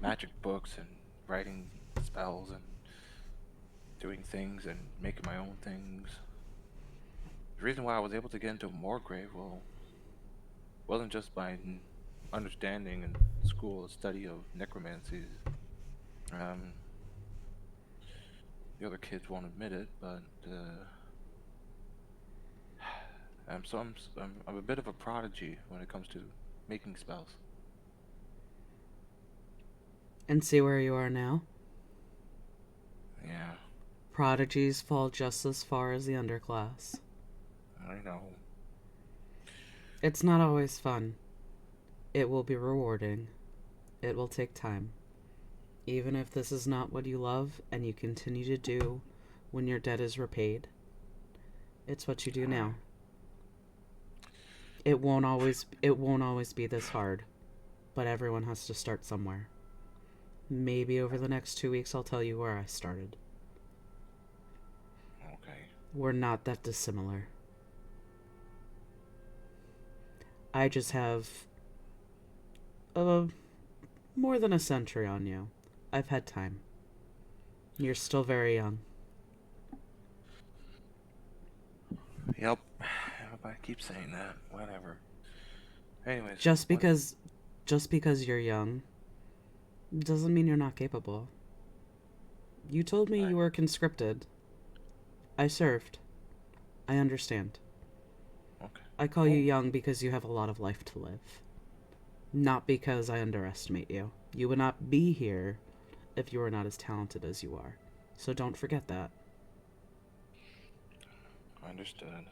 magic books and writing spells and doing things and making my own things. The reason why I was able to get into Morgrave, wasn't just by understanding in school the study of necromancy. The other kids won't admit it, but I'm a bit of a prodigy when it comes to making spells. And see where you are now? Yeah. Prodigies fall just as far as the underclass. I know. It's not always fun. It will be rewarding. It will take time. Even if this is not what you love and you continue to do when your debt is repaid, it's what you do now. It won't always be this hard, but everyone has to start somewhere. Maybe over the next 2 weeks I'll tell you where I started. Okay. We're not that dissimilar. I just have more than a century on you. I've had time. You're still very young. Yep. I keep saying that. Whatever. Anyways. Just because you're young doesn't mean you're not capable. You told me you were conscripted. I served. I understand. Okay. I call you young because you have a lot of life to live. Not because I underestimate you. You would not be here if you were not as talented as you are. So don't forget that. Understood.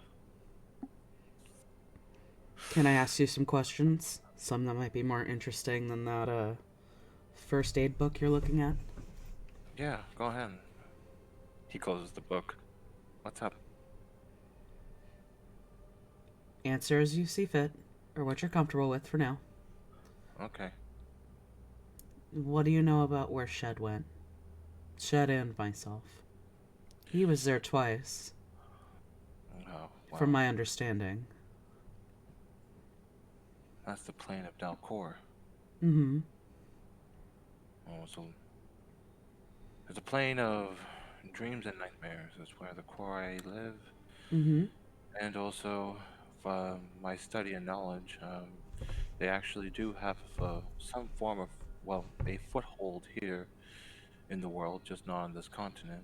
Can I ask you some questions? Some that might be more interesting than that, first aid book you're looking at? Yeah, go ahead. He closes the book. What's up? Answer as you see fit, or what you're comfortable with for now. Okay. What do you know about where Shed went? Shed and myself. He was there twice, Oh, wow. from my understanding. That's the plane of Dalcor. Mm-hmm. Oh, so there's a plane of dreams and nightmares. That's where the Quori live. Mm-hmm. And also, my study and knowledge, they actually do have some form of, well, a foothold here in the world, just not on this continent.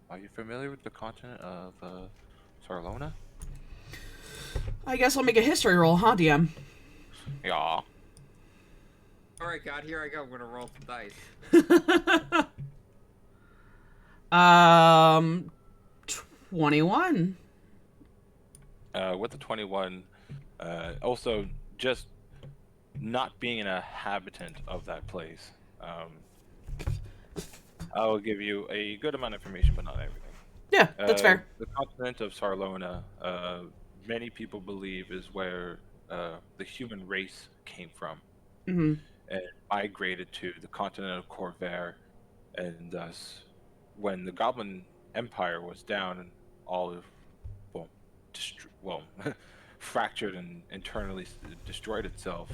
Are you familiar with the continent of Sarlona? I guess I'll make a history roll, huh, DM? Yeah. Alright, God, here I go. I'm gonna roll some dice. 21. With the 21, also just not being an inhabitant of that place, I will give you a good amount of information, but not everything. Yeah, that's fair. The continent of Sarlona, many people believe is where the human race came from, Mm-hmm. and migrated to the continent of Corvair, and thus, when the Goblin Empire was down and all of, well, fractured and internally destroyed itself,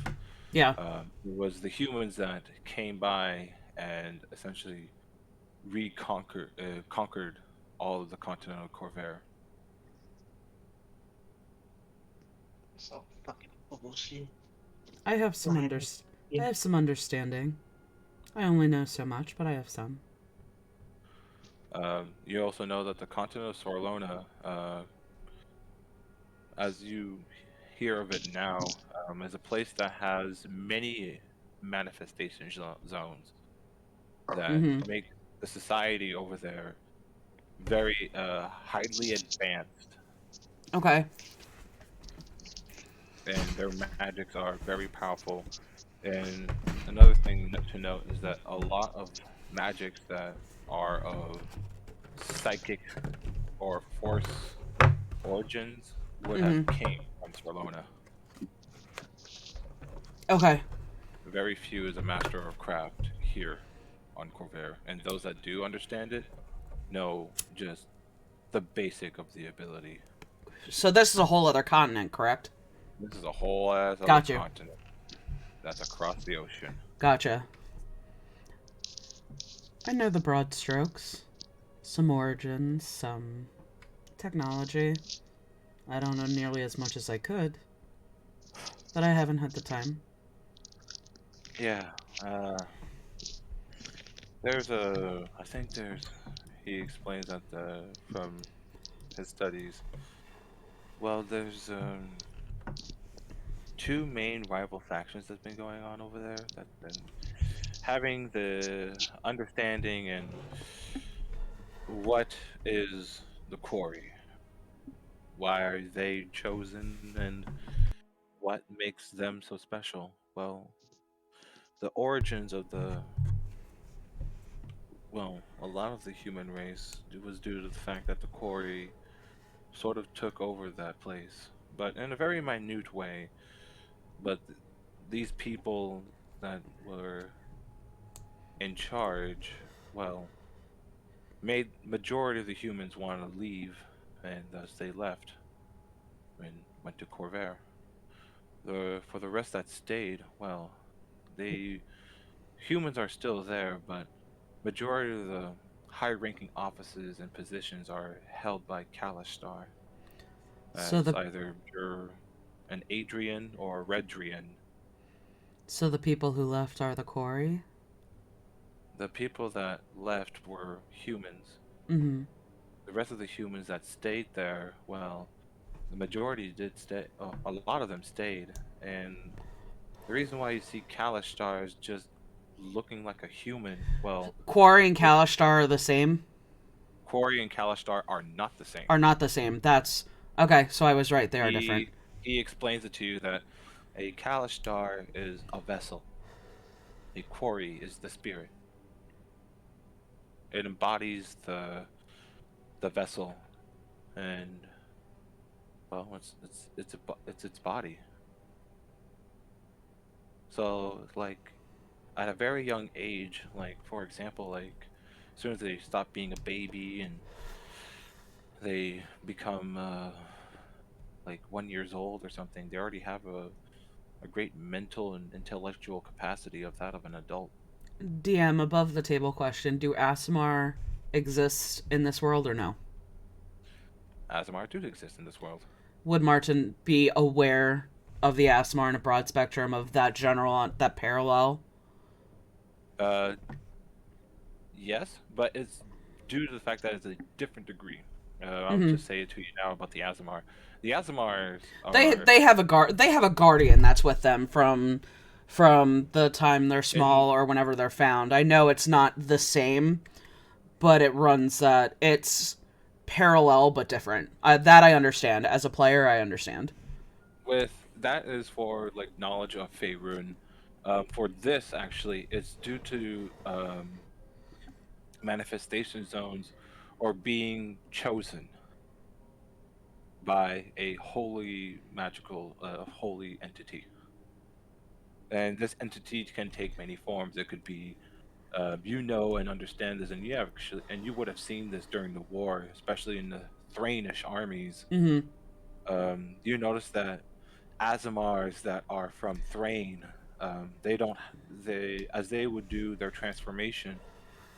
Yeah. it was the humans that came by and essentially conquered all of the continent of Corvair. So fucking bullshit. I have some I have some understanding. I only know so much, but I have some. You also know that the continent of Sorlona, as you hear of it now, is a place that has many manifestation zones that Mm-hmm. make the society over there very highly advanced, Okay. and their magics are very powerful. And another thing to note is that a lot of magics that are of psychic or force origins would have came from Sorlona. Okay. Very few is a master of craft here on Corvair, and those that do understand it know just the basic of the ability. So this is a whole other continent, correct? This is a whole ass other Gotcha. continent that's across the ocean. Gotcha. I know the broad strokes. Some origins, some technology. I don't know nearly as much as I could, but I haven't had the time. Yeah, he explains that from his studies, well, there's two main rival factions that's been going on over there, that's been having the understanding and what is the quarry, why are they chosen, and what makes them so special. Well, the origins of a lot of the human race was due to the fact that the quarry sort of took over that place, but in a very minute way. But these people that were in charge, well, made majority of the humans want to leave, and thus they left and went to Corvair. For the rest that stayed, well, they humans are still there, but majority of the high-ranking offices and positions are held by Kalishtar. So As either you're an Adrian or a Redrian. So the people who left are the quarry? The people that left were humans. Mm-hmm. The rest of the humans that stayed there, well, the majority did stay. Oh, a lot of them stayed, and the reason why you see Kalishtar is just looking like a human. Well, Quarry and Kalishtar are the same? Quarry and Kalishtar are not the same. Are not the same. That's okay. So I was right. They are different. He explains it to you that a Kalishtar is a vessel. a quarry is the spirit. It embodies the vessel, and well, it's its body. So like at a very young age, like for example, like as soon as they stop being a baby and they become like 1 years old or something, they already have a great mental and intellectual capacity of that of an adult. DM, above the table question: do Asimar exist in this world or no? Azamar do exist in this world. Would Martin be aware of the Asimar in a broad spectrum of that parallel? Yes, but it's due to the fact that it's a different degree. I'll Mm-hmm. just say it to you now about the Azamar. The Azamars They are they have a guardian that's with them from the time they're in small or whenever they're found. I know it's not the same, but it runs it's parallel but different. That I understand. As a player, I understand. with that is for like knowledge of Faerun. For this actually, it's due to manifestation zones or being chosen by a holy magical holy entity. And this entity can take many forms. It could be you know and understand this, and you actually and you would have seen this during the war, especially in the Thrainish armies. Mm-hmm. You notice that Azamars that are from Thrain, they don't they as they would do their transformation.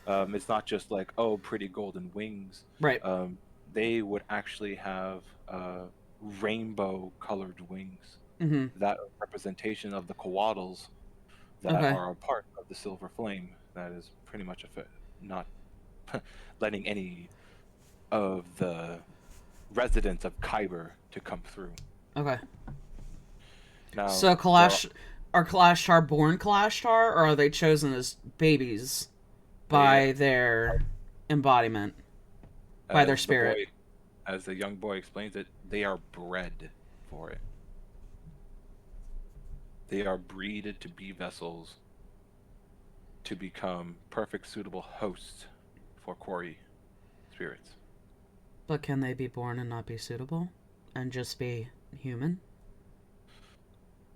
It's not just like, oh, pretty golden wings. Right. Um, they would actually have rainbow colored wings. Mm-hmm. That representation of the Coatls that Okay. are a part of the Silver Flame. That is pretty much not letting any of the residents of Kyber to come through. Okay. Now, So there are Kalashtar born Kalashtar, or are they chosen as babies they, by their embodiment, by their as spirit? as the young boy explains it, they are bred for it. They are breeded to be vessels to become perfect, suitable hosts for quarry spirits. But can they be born and not be suitable, and just be human?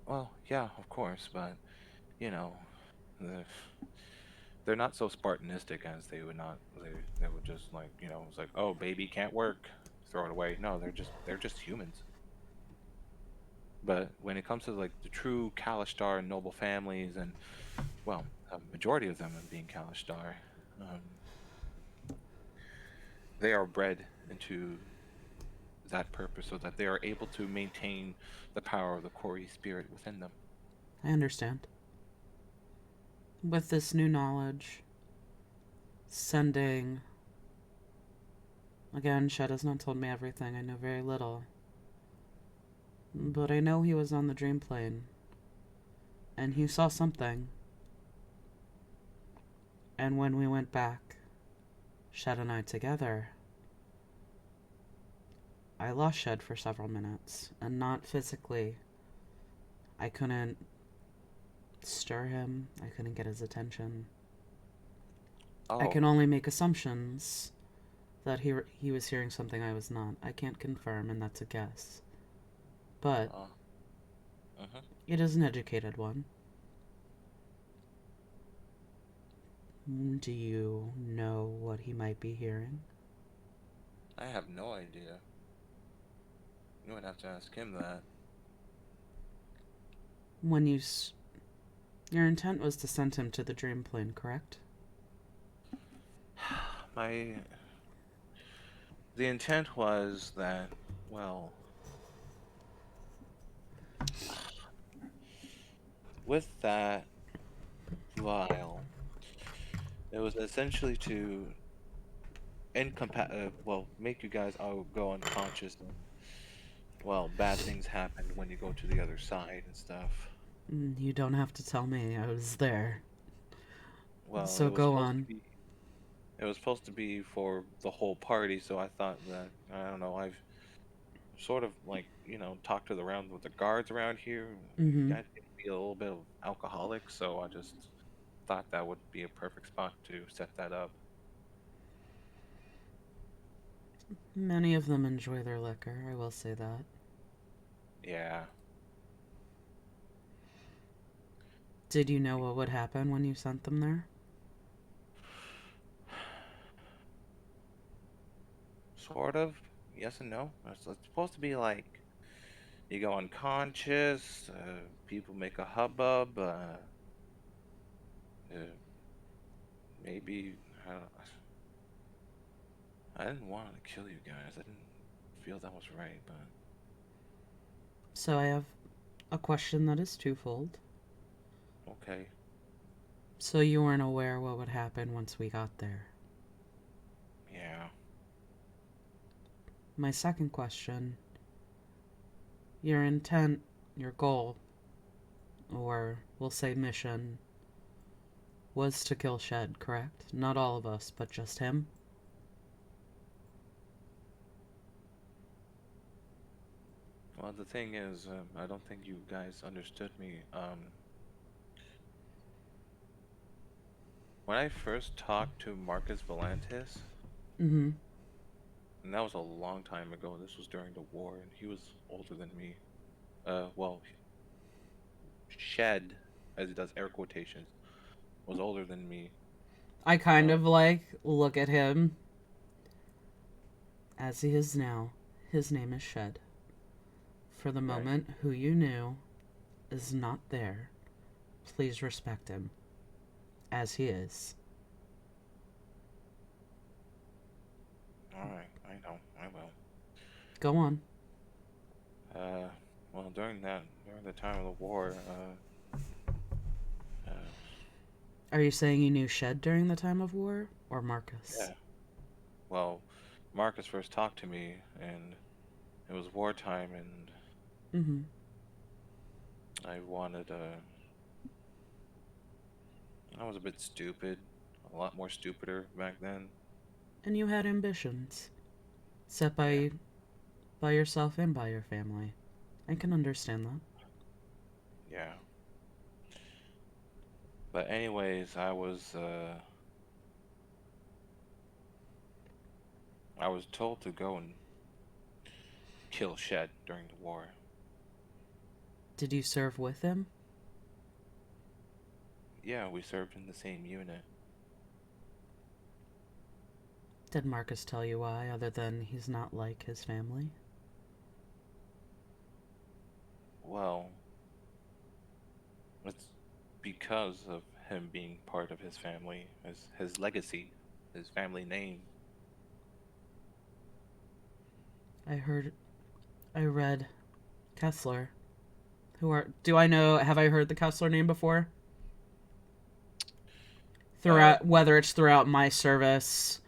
Well, yeah, of course, but you know, the, they're not so Spartanistic as they would not. They would just like it's like, oh, baby can't work, throw it away. No, they're just humans. But when it comes to like the true Kalashtar and noble families, and well, a majority of them being Kalashtar, they are bred into that purpose so that they are able to maintain the power of the Kori spirit within them. I understand. With this new knowledge, sending... Again, Shed has not told me everything. I know very little. But I know he was on the dream plane. And he saw something. And when we went back, Shed and I together, I lost Shed for several minutes. And not physically. I couldn't stir him. I couldn't get his attention. Oh. I can only make assumptions that he was hearing something I was not. I can't confirm, and that's a guess. But it is an educated one. Do you know what he might be hearing? I have no idea. You would have to ask him that. When your intent was to send him to the dream plane, correct? The intent was that, well, with that vial, it was essentially to make you guys all go unconscious, and well, bad things happened when you go to the other side and stuff. You don't have to tell me. I was there. Well, so go on. It was supposed to be for the whole party, so I thought that, I don't know, I've sort of like, talked with the guards around here. Mm-hmm. You guys can be a little bit of alcoholic, so I just thought that would be a perfect spot to set that up. Many of them enjoy their liquor, I will say that. Yeah. Did you know what would happen when you sent them there? Sort of. Yes and no. It's supposed to be like you go unconscious, people make a hubbub, maybe I don't. I didn't want to kill you guys. I didn't feel that was right, but So I have a question that is twofold. okay. So you weren't aware what would happen once we got there? Yeah. My second question, your intent, your goal, or we'll say mission, was to kill Shed, correct? Not all of us, but just him? Well, the thing is, I don't think you guys understood me. When I first talked to Marcus Valantis, Mm-hmm. and that was a long time ago. This was during the war, and he was older than me. Well, Shed, as he does air quotations, was older than me. I kind of like look at him as he is now. His name is Shed. For the moment, who you knew is not there. Please respect him as he is. Alright, I know, I will. Go on. Well, during the time of the war, Are you saying you knew Shed during the time of war, or Marcus? yeah. Well, Marcus first talked to me, and it was wartime, and Mm-hmm. I wanted, I was a bit stupid, a lot more stupider back then. And you had ambitions, set by yourself and by your family. I can understand that. Yeah. But anyways, I was told to go and kill Shed during the war. Did you serve with him? Yeah, we served in the same unit. Did Marcus tell you why, other than he's not like his family? Well, it's because of him being part of his family, his legacy, his family name. I read Kessler. Do I know, have I heard the Kessler name before? Throughout, whether it's throughout my service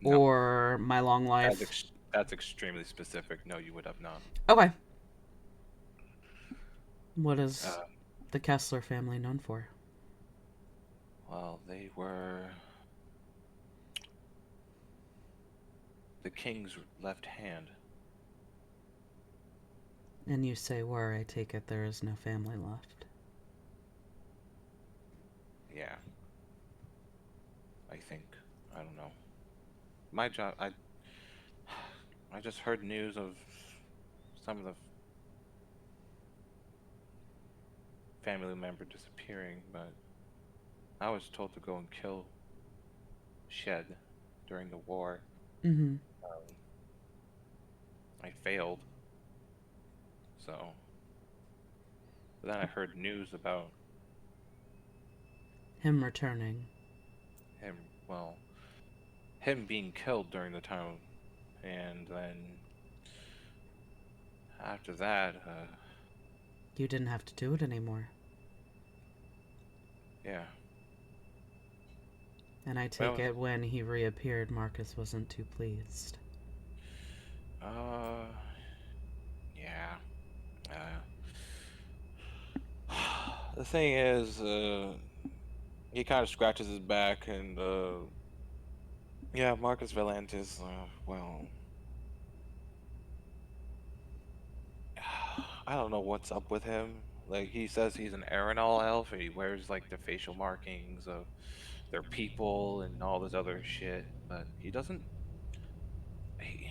or my long life. That's extremely specific. No, you would have not. Okay. What is the Kessler family known for? Well, they were the king's left hand. And you say were, I take it there is no family left. Yeah. I think. I don't know. My job, I just heard news of some of the family member disappearing, but I was told to go and kill Shed during the war. Mm-hmm. I failed. So. But then I heard news about him returning. Him being killed during the time, and then after that, you didn't have to do it anymore. Yeah. And I take it when he reappeared, Marcus wasn't too pleased. Yeah. The thing is, he kind of scratches his back, and yeah, Marcus Valantis, well, I don't know what's up with him. Like he says he's an Arenal elf, and he wears like the facial markings of their people and all this other shit, but he,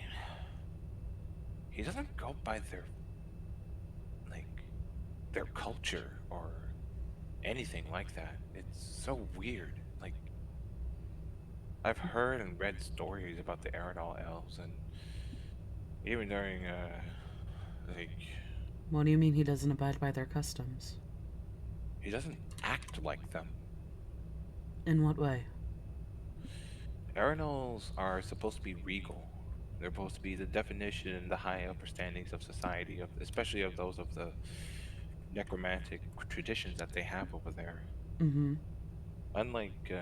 he doesn't go by like their culture or anything like that. It's so weird. Like I've heard and read stories about the Arenal elves, and even during like What do you mean he doesn't abide by their customs? he doesn't act like them. In what way? Arenals are supposed to be regal. They're supposed to be the definition and the high upper standings of society, of especially of those of the necromantic traditions that they have over there. Mm-hmm. Unlike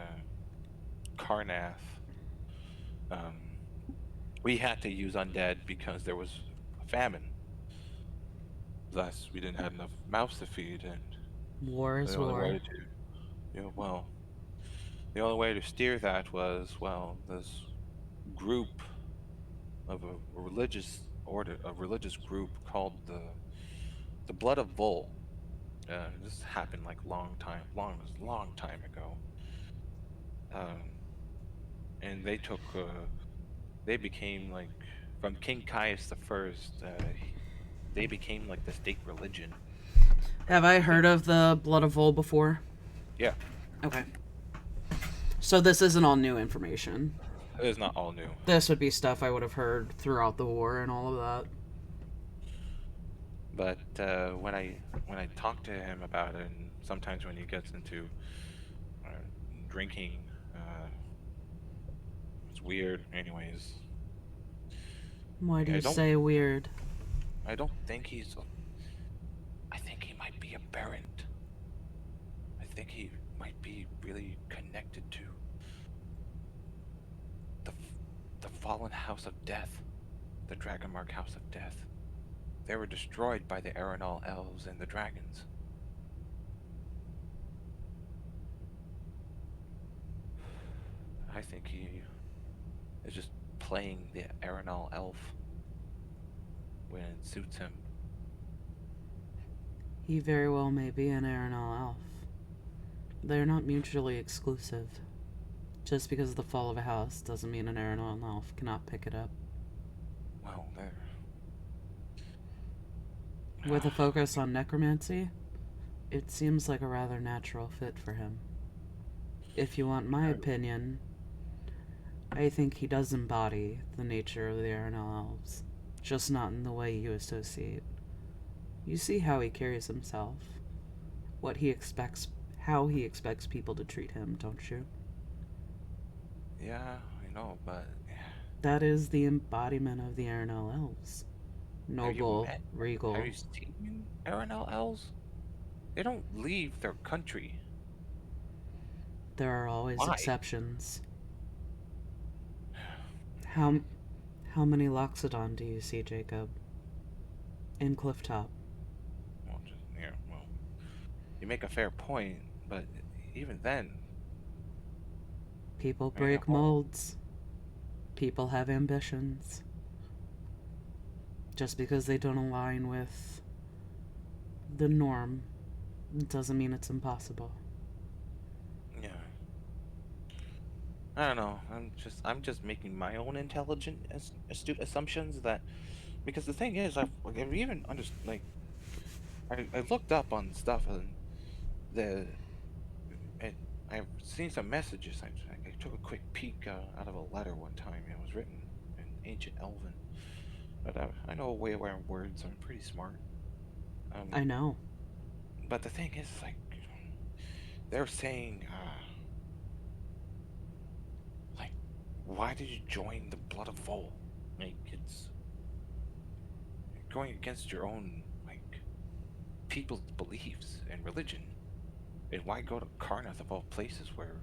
Karnath, um, we had to use undead because there was a famine. Thus, we didn't have enough mouths to feed, and War is the only way war. to, the only way to steer that was, well, this group of a religious order, a religious group called the Blood of Vol. This happened like long time ago. Um, and they became like from King Caius the First. They became like the state religion. Have I heard of the Blood of Vol before? Yeah, Okay. So this isn't all new information. it is not all new. This would be stuff I would have heard throughout the war and all of that. But when I talk to him about it, and sometimes when he gets into uh, drinking, it's weird. Anyways, Why do I you don't say weird? I don't think he's. I think he might be aberrant. I think he might be really connected to the the fallen house of death, the Dragonmark House of Death. They were destroyed by the Arenal elves and the dragons. I think he is just playing the Arenal elf when it suits him. He very well may be an Arenal elf. They're not mutually exclusive. Just because of the fall of a house doesn't mean an Arenal elf cannot pick it up. Well, there. With a focus on necromancy, it seems like a rather natural fit for him. If you want my opinion, I think he does embody the nature of the Arenal elves, just not in the way you associate. You see how he carries himself, what he expects, how he expects people to treat him, don't you? Yeah, I know, but That is the embodiment of the Arenal elves. Noble, regal. Have you seen Arenal elves? They don't leave their country. There are always Why? exceptions. How many Loxodon do you see, Jacob? In Clifftop? Well, you make a fair point, but even then, People break molds. People have ambitions. Just because they don't align with the norm doesn't mean it's impossible. yeah. I don't know. I'm just making my own intelligent, astute assumptions that because the thing is, I've even I looked up on stuff and the and I've seen some messages. I took a quick peek out of a letter one time. It was written in ancient Elven, but I know a way around words. I'm pretty smart. I know. But the thing is, like, they're saying, like, why did you join the Blood of Vol? Like, it's going against your own, like, people's beliefs and religion. And why go to Karnath of all places where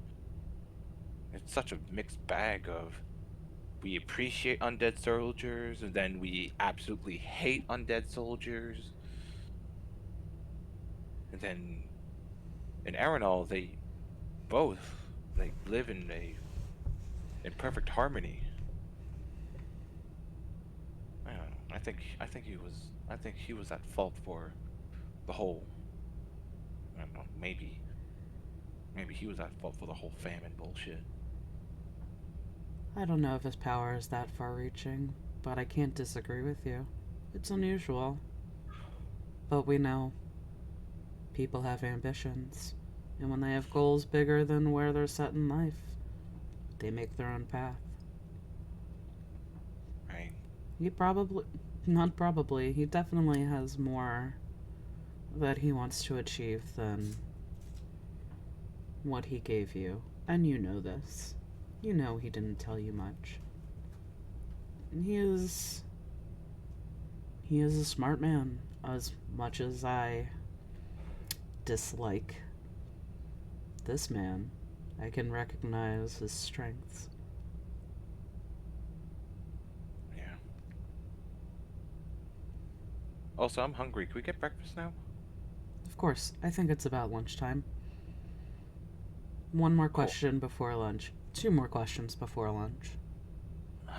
it's such a mixed bag of we appreciate undead soldiers and then we absolutely hate undead soldiers. And then in Arenal, they both like live in perfect harmony. I don't know. I think he was at fault for the whole I don't know, maybe he was at fault for the whole famine bullshit. I don't know if his power is that far-reaching, but I can't disagree with you. It's unusual. But we know people have ambitions, and when they have goals bigger than where they're set in life, they make their own path. Right. He he definitely has more that he wants to achieve than what he gave you. And you know this. You know he didn't tell you much. And he is a smart man, as much as I dislike this man. I can recognize his strengths. Yeah. Also, I'm hungry. Can we get breakfast now? Of course, I think it's about lunchtime. One more question before lunch. 2 more questions before lunch.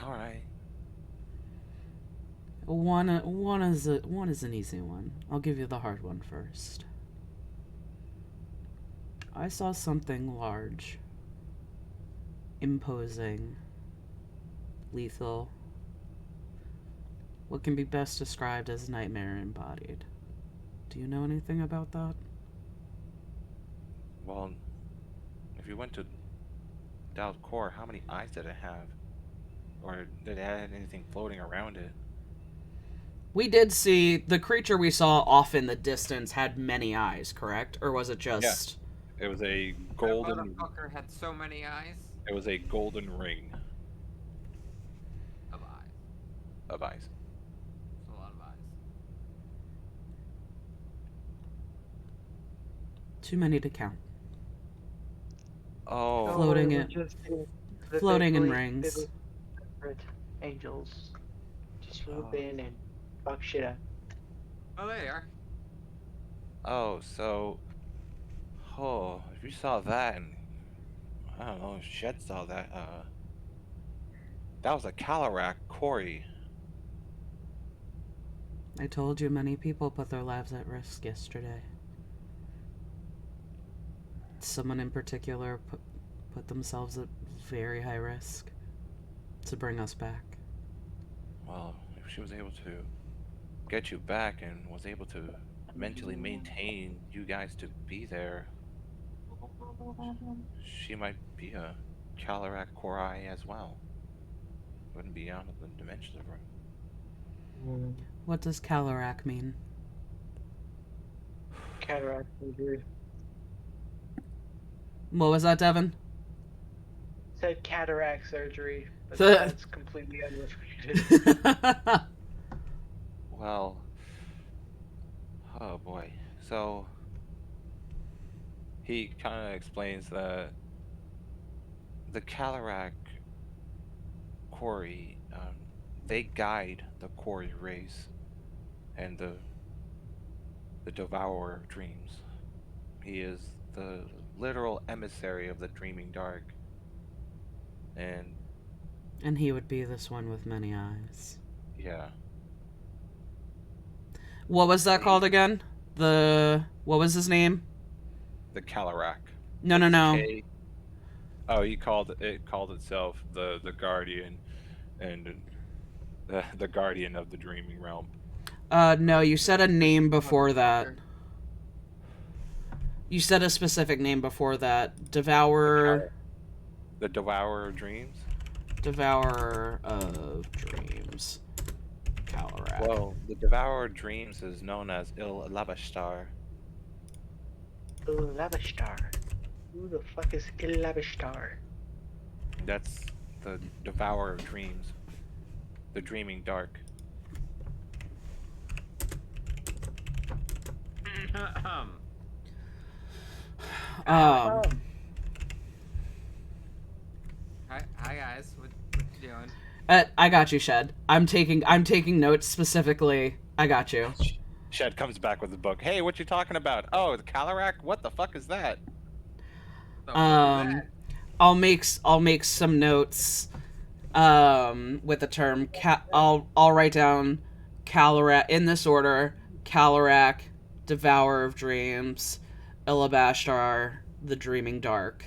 All right. One is an easy one. I'll give you the hard one first. I saw something large, imposing, lethal, what can be best described as nightmare embodied. Do you know anything about that? Well, if you went to Dal's core, how many eyes did it have? Or did it have anything floating around it? We did see the creature we saw off in the distance had many eyes, correct? Or was it just... Yeah. It was a That golden... motherfucker had so many eyes. It was a golden ring Of eyes. of eyes. That's a lot of eyes. Too many to count. Oh. Floating it it. just Floating in vividly- rings. vividly separate angels just swoop Oh. in and fuck shit up. Oh, there you are. Oh, so... Oh, if you saw that, and... I don't know, if Shed saw that, that was a Calarak Quarry. I told you many people put their lives at risk yesterday. Someone in particular put themselves at very high risk to bring us back. Well, if she was able to get you back and was able to mentally maintain you guys to be there, she might be a Calarak Korai as well. Wouldn't be out of the dimensions of her. What does Calarak mean? Cataract surgery. What was that, Devin? Said cataract surgery, but So- that's completely unrelated. Well, oh boy. So he kind of explains that the Calarak Quarry, they guide the Quarry race and the Devourer of Dreams. He is the literal emissary of the Dreaming Dark. And he would be this one with many eyes. Yeah. What was that called again? What was his name? The Calarak. No. Oh, he called itself the Guardian, and the Guardian of the Dreaming Realm. No, you said a name before that. You said a specific name before that. Devourer. The Devourer of Dreams? Devourer of Dreams. Calarak. Well, the Devourer of Dreams is known as Il Labashtar. Lavishtar. Who the fuck is Lavishtar? That's the Devourer of Dreams. The Dreaming Dark. Hi guys, what you doing? I got you, Shed. I'm taking notes specifically. I got you. Shed comes back with the book. Hey, what you talking about? Oh, the Calarak? What the fuck is that? I'll make some notes with the term I'll write down Calarak in this order: Calarak, Devourer of Dreams, Elabashtar, the Dreaming Dark,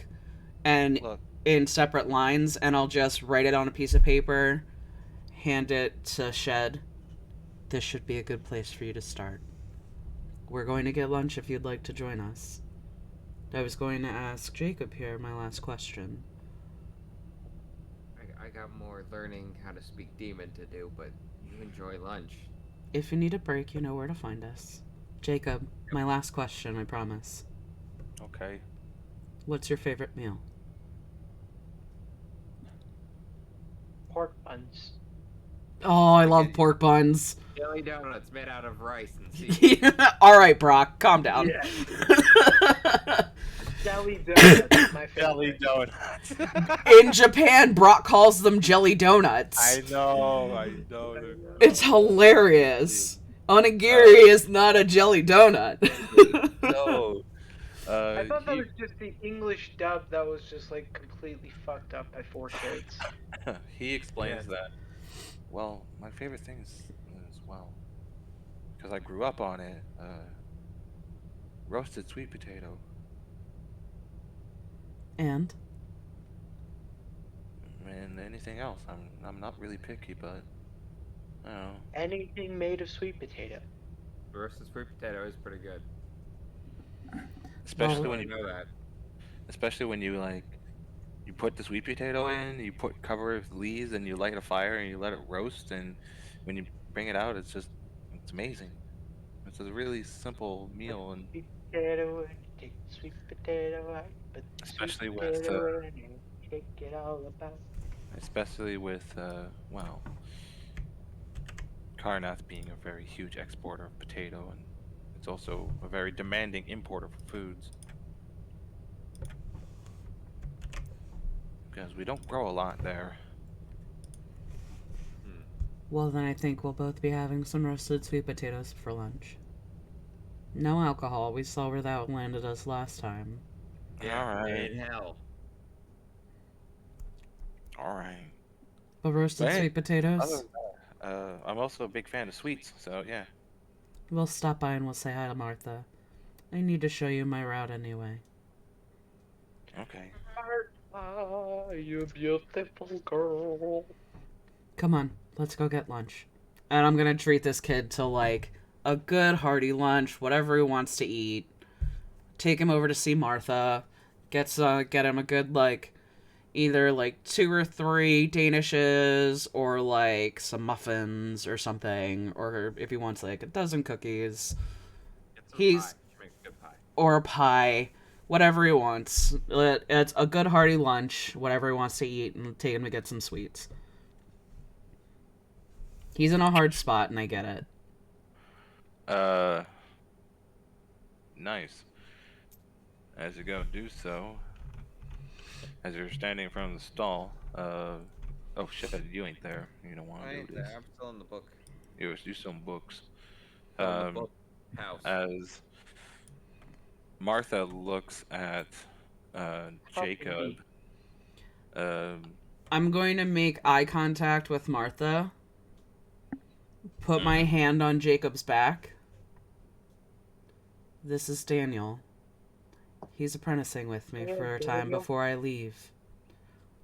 and Look, in separate lines, and I'll just write it on a piece of paper, hand it to Shed. This should be a good place for you to start. We're going to get lunch if you'd like to join us. I was going to ask Jacob here my last question. I got more learning how to speak demon to do, but you enjoy lunch. If you need a break, you know where to find us. Jacob, my last question, I promise. okay. What's your favorite meal? Pork buns. Oh, I love pork buns. Jelly donuts made out of rice and seafood. All right, Brock, calm down. Yeah. Jelly donuts, my favorite. Jelly donuts. In Japan, Brock calls them jelly donuts. I know. It's hilarious. Onigiri is not a jelly donut. No. I thought that was just the English dub that was just like completely fucked up by Four Shades. He explains that. Well, my favorite thing is well, because I grew up on it. Roasted sweet potato. And anything else. I'm not really picky, but I don't know. Anything made of sweet potato. Roasted sweet potato is pretty good. Especially Well, when you know that. Especially when you you put the sweet potato in, you cover it with leaves, and you light a fire and you let it roast, and when you bring it out, it's amazing. It's a really simple meal, and Sweet potato, take the sweet potato out, but the especially sweet with potato in it, shake it all about. well, Karnath being a very huge exporter of potato, and it's also a very demanding importer for foods. Because we don't grow a lot there. well, then I think we'll both be having some roasted sweet potatoes for lunch. No alcohol. We saw where that landed us last time. Yeah, Alright. in hell. Alright. But roasted Hey, sweet potatoes? other than that, I'm also a big fan of sweets, so yeah. We'll stop by and we'll say hi to Martha. I need to show you my route anyway. Okay. Martha, you beautiful girl. Come on, let's go get lunch. And I'm gonna treat this kid to, like, a good hearty lunch, whatever he wants to eat. Take him over to see Martha. Get him a good, like, either, like, 2 or 3 Danishes, or, like, some muffins or something. Or if he wants, like, a dozen cookies. Pie. She makes good pie. Or a pie. Whatever he wants. It's a good hearty lunch, whatever he wants to eat, and take him to get some sweets. He's in a hard spot, and I get it. Nice. As you go do so, as you're standing in front of the stall, oh shit, you ain't there. You don't want to do this. I'm still in the book. You some books. Still in the book house. As Martha looks at Jacob, I'm going to make eye contact with Martha. Put my hand on Jacob's back. This is Daniel. He's apprenticing with me for a time before I leave.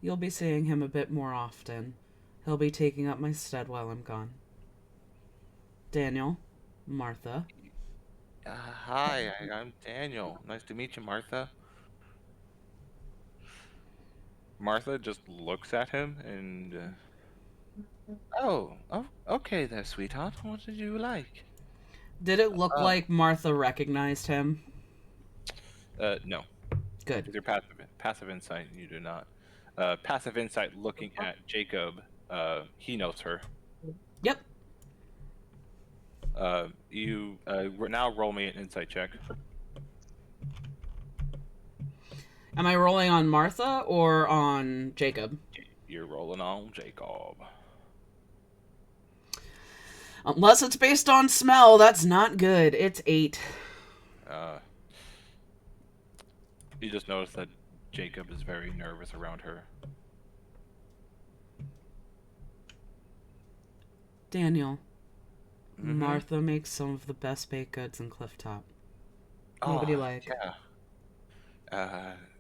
You'll be seeing him a bit more often. He'll be taking up my stead while I'm gone. Daniel, Martha. hi, I'm Daniel. Nice to meet you, Martha. Martha just looks at him and, oh, okay there, sweetheart. What did you like? Did it look like Martha recognized him? No. Good. With your passive insight, you do not. Passive insight looking at Jacob, he knows her. Yep. You now roll me an insight check. Am I rolling on Martha or on Jacob? You're rolling on Jacob. Unless it's based on smell, that's not good. It's 8. You just notice that Jacob is very nervous around her. Daniel. Martha makes some of the best baked goods in Clifftop. What would you like? Yeah,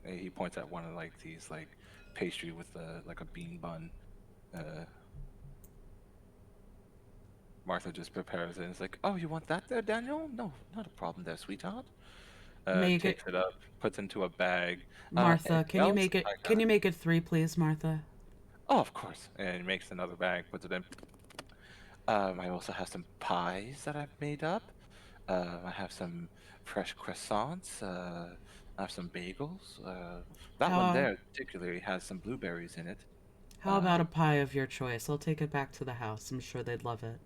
He points at one of like these like pastry with like a bean bun. Martha just prepares it and is like, "Oh, you want that there, Daniel? No, not a problem there, sweetheart." Make it, Takes it up, puts into a bag. Martha. Anything else? Can you make it 3, please, Martha? Oh, of course. And makes another bag, puts it in. I also have some pies that I've made up. I have some fresh croissants. I have some bagels. That one How there particularly has some blueberries in it. how about a pie of your choice? I'll take it back to the house. I'm sure they'd love it.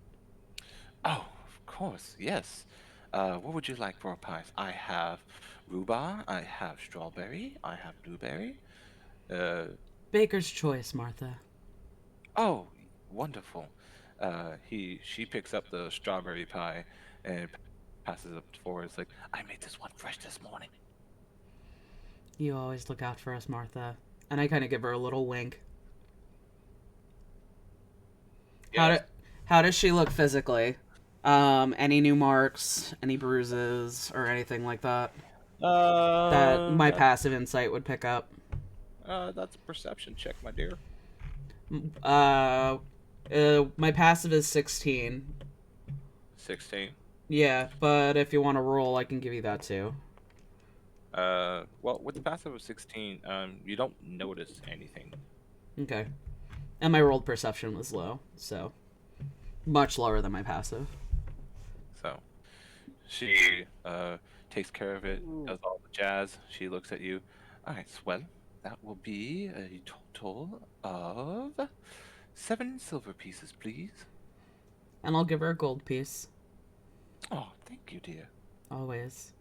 Oh, of course, yes. What would you like for a pies? I have rhubarb, I have strawberry, I have blueberry. Uh, Baker's choice, Martha. oh, wonderful. She picks up the strawberry pie and passes it forward. It's like, I made this one fresh this morning. You always look out for us, Martha. And I kind of give her a little wink. Yes. How does she look physically? Any new marks, any bruises, or anything like that? That my passive insight would pick up. That's a perception check, my dear. My passive is 16. 16. Yeah, but if you want to roll, I can give you that too. Well, with the passive of 16, you don't notice anything. Okay. And my rolled perception was low, so much lower than my passive. So, she takes care of it, does all the jazz. She looks at you. All right, well, that will be a total of 7 silver pieces, please. And I'll give her a gold piece. Oh, thank you, dear. Always.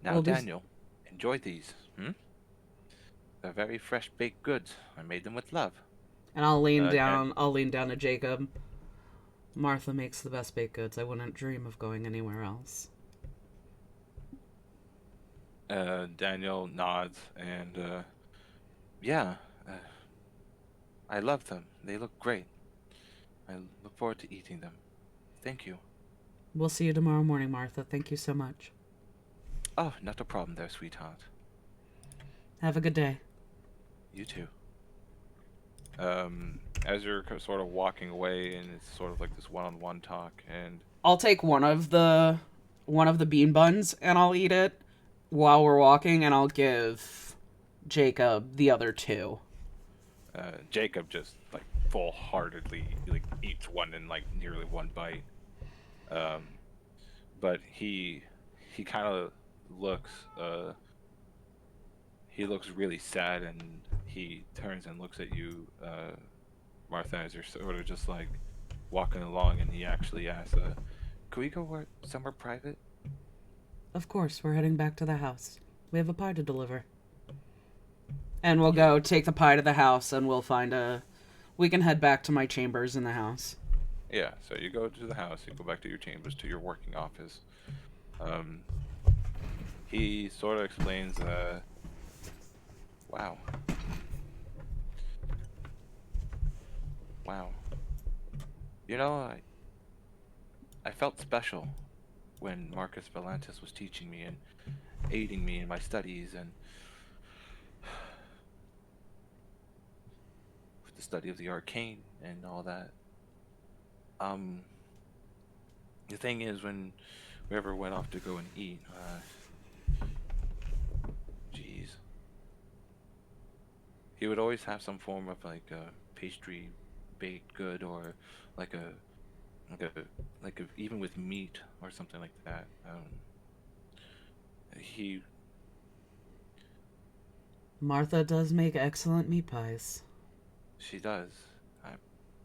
Now, Well, Daniel, enjoy these. They're very fresh baked goods. I made them with love. And I'll lean down. I'll lean down to Jacob. Martha makes the best baked goods. I wouldn't dream of going anywhere else. Daniel nods and yeah, I love them. They look great. I look forward to eating them. Thank you. We'll see you tomorrow morning, Martha. Thank you so much. Oh, not a problem there, sweetheart. Have a good day. You too. As you're sort of walking away, and it's sort of like this one-on-one talk, and I'll take one of the bean buns and I'll eat it while we're walking, and I'll give Jacob the other 2. Jacob just like full-heartedly like eats one in like nearly one bite. But he kind of looks he looks really sad, and he turns and looks at you, Martha, as you're sort of just like walking along, and he actually asks, "Can we go somewhere private?" Of course, we're heading back to the house. We have a pie to deliver. And we'll go take the pie to the house, and we'll find we can head back to my chambers in the house. Yeah, so you go to the house, you go back to your chambers, to your working office. He sort of explains, wow. Wow. You know, I felt special when Marcus Valantis was teaching me and aiding me in my studies, and with the study of the arcane and all that. The thing is, when we ever went off to go and eat, jeez, he would always have some form of like a pastry baked good, or like a even with meat or something like that. Martha does make excellent meat pies. She does.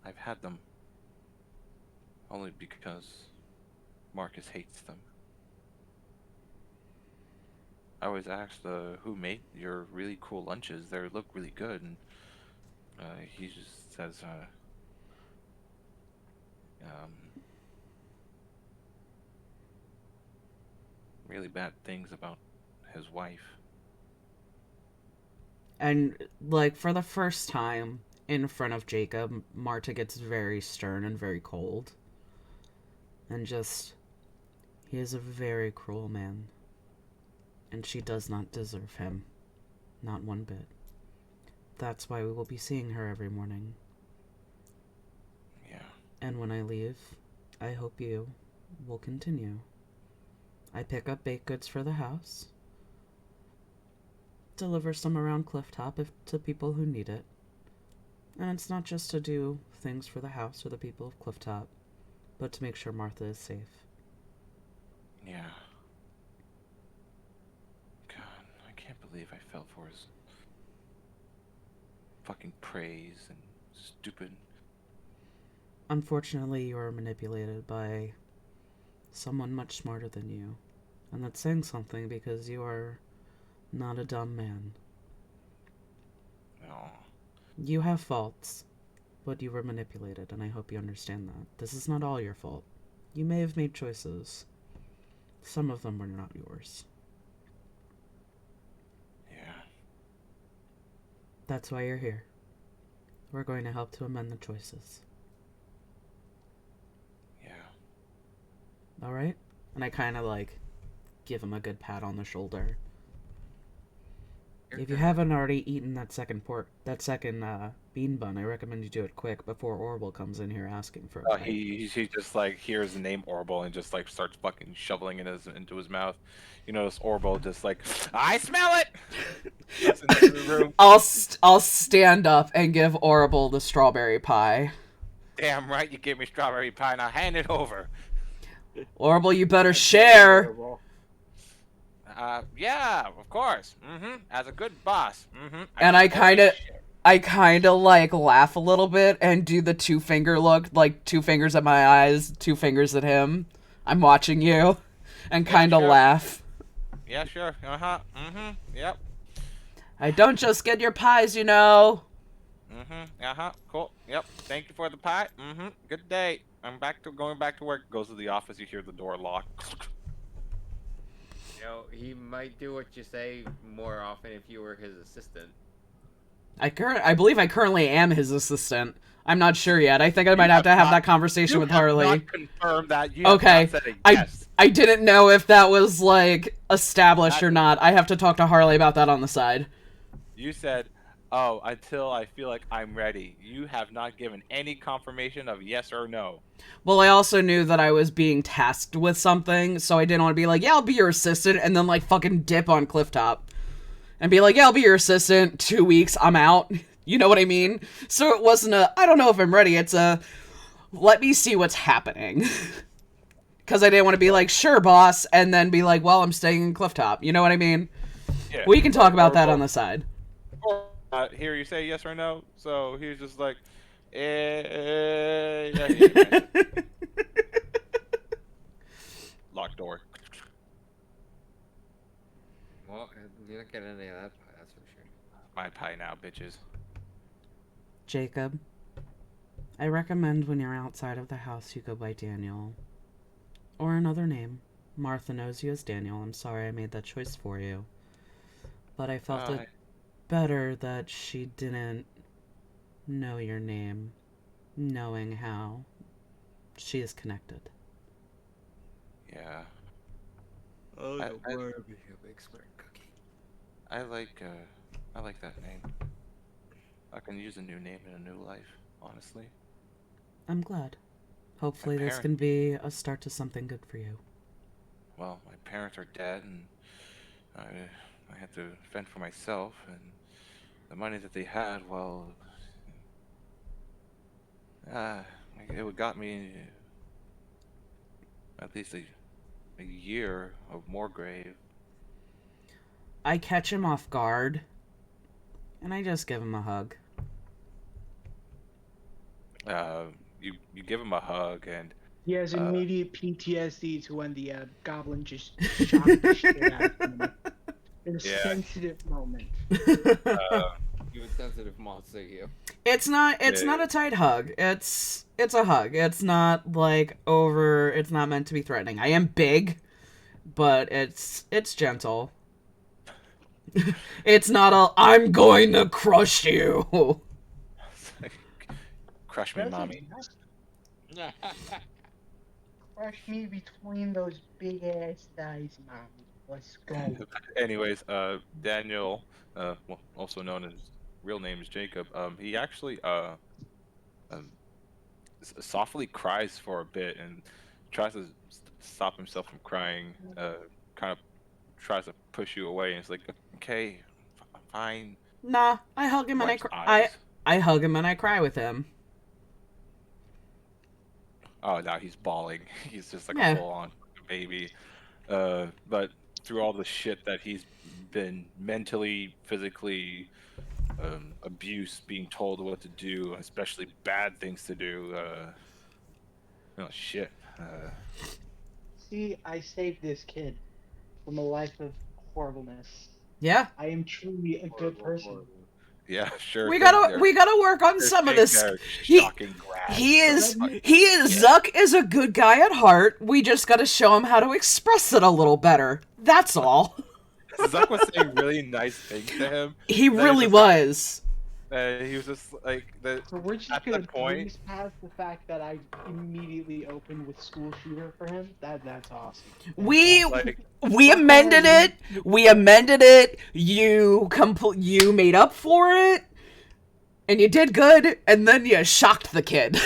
I've had them. Only because Marcus hates them. I was asked who made your really cool lunches. They look really good, and he just says, really bad things about his wife. And, like, for the first time in front of Jacob, Marta gets very stern and very cold. And just, he is a very cruel man. And she does not deserve him. Not one bit. That's why we will be seeing her every morning. Yeah. And when I leave, I hope you will continue. I pick up baked goods for the house. Deliver some around Clifftop to people who need it. And it's not just to do things for the house or the people of Clifftop, but to make sure Martha is safe. Yeah. God, I can't believe I fell for his fucking praise and stupid. Unfortunately, you are manipulated by someone much smarter than you. And that's saying something because you are not a dumb man. No. You have faults, but you were manipulated, and I hope you understand that. This is not all your fault. You may have made choices. Some of them were not yours. Yeah. That's why you're here. We're going to help to amend the choices. Yeah. Alright? And I kind of give him a good pat on the shoulder. If you haven't already eaten that second bean bun, I recommend you do it quick before Orwell comes in here asking for a bite. He just hears the name Orwell and just starts fucking shoveling into his mouth. You notice Orwell just I smell it. Into the room. I'll stand up and give Orwell the strawberry pie. Damn right, you gave me strawberry pie. Now hand it over. Orwell, you better share. Yeah, of course. As a good boss. And I kind of laugh a little bit and do the 2-finger look, 2 fingers at my eyes, 2 fingers at him. I'm watching you, and kind of laugh. Yeah, sure. Yep. I don't just get your pies, you know. Cool. Yep. Thank you for the pie. Good day. I'm going back to work. Goes to the office. You hear the door lock. You know, he might do what you say more often if you were his assistant. I believe I currently am his assistant. I'm not sure yet. I think I might have to have that conversation with Harley. Not confirmed that. You okay. Have not said a yes. I didn't know if that was established or not. I have to talk to Harley about that on the side. You said, "Oh, until I feel like I'm ready." You have not given any confirmation of yes or no. Well, I also knew that I was being tasked with something, so I didn't want to be yeah, I'll be your assistant, and then fucking dip on Clifftop. And be yeah, I'll be your assistant, 2 weeks, I'm out. You know what I mean? So it wasn't I don't know if I'm ready, it's let me see what's happening. Because I didn't want to be sure, boss, and then be well, I'm staying in Clifftop. You know what I mean? Yeah. We can talk about that on the side. Here you say yes or no, so he was just yeah, locked door. Well, you don't get any of that pie, that's for sure. My pie now, bitches. Jacob, I recommend when you're outside of the house you go by Daniel. Or another name. Martha knows you as Daniel. I'm sorry I made that choice for you. But I felt it better that she didn't know your name, knowing how she is connected. Yeah. Oh, I be a big smart cookie. I like that name. I can use a new name in a new life, honestly. I'm glad. Hopefully this can be a start to something good for you. Well, my parents are dead, and I had to fend for myself, and the money that they had, well, it got me at least a year of more grave. I catch him off guard, and I just give him a hug. You give him a hug, and he has immediate PTSD to when the goblin just shot the shit out of him in a sensitive moment. You a sensitive monster, you. It's not a tight hug. It's a hug. It's not over. It's not meant to be threatening. I am big, but it's gentle. It's not I'm going to crush you. Crush me, mommy. Crush me between those big ass thighs, mommy. Let's go. Anyways, Daniel, well, also known as real name is Jacob. He actually um, softly cries for a bit and tries to stop himself from crying. Kind of tries to push you away, and it's like, okay, fine. Nah, I hug him and Wipes I eyes. I hug him and I cry with him. Oh, now he's bawling. He's just like a Yeah. full-on baby. But through all the shit that he's been mentally, physically abused, being told what to do, especially bad things to do. Shit. See, I saved this kid from a life of horribleness. Yeah. I am truly a good person. Yeah, sure. We gotta work on some of this. Shocking grabs. He is Zuck is a good guy at heart. We just gotta show him how to express it a little better. That's all. Zuck was saying really nice things to him. He really was. He was just like So we're just at gonna that point. breeze past the fact that I immediately opened with school shooter for him. That's awesome. We amended it. We amended it. You made up for it, and you did good. And then you shocked the kid.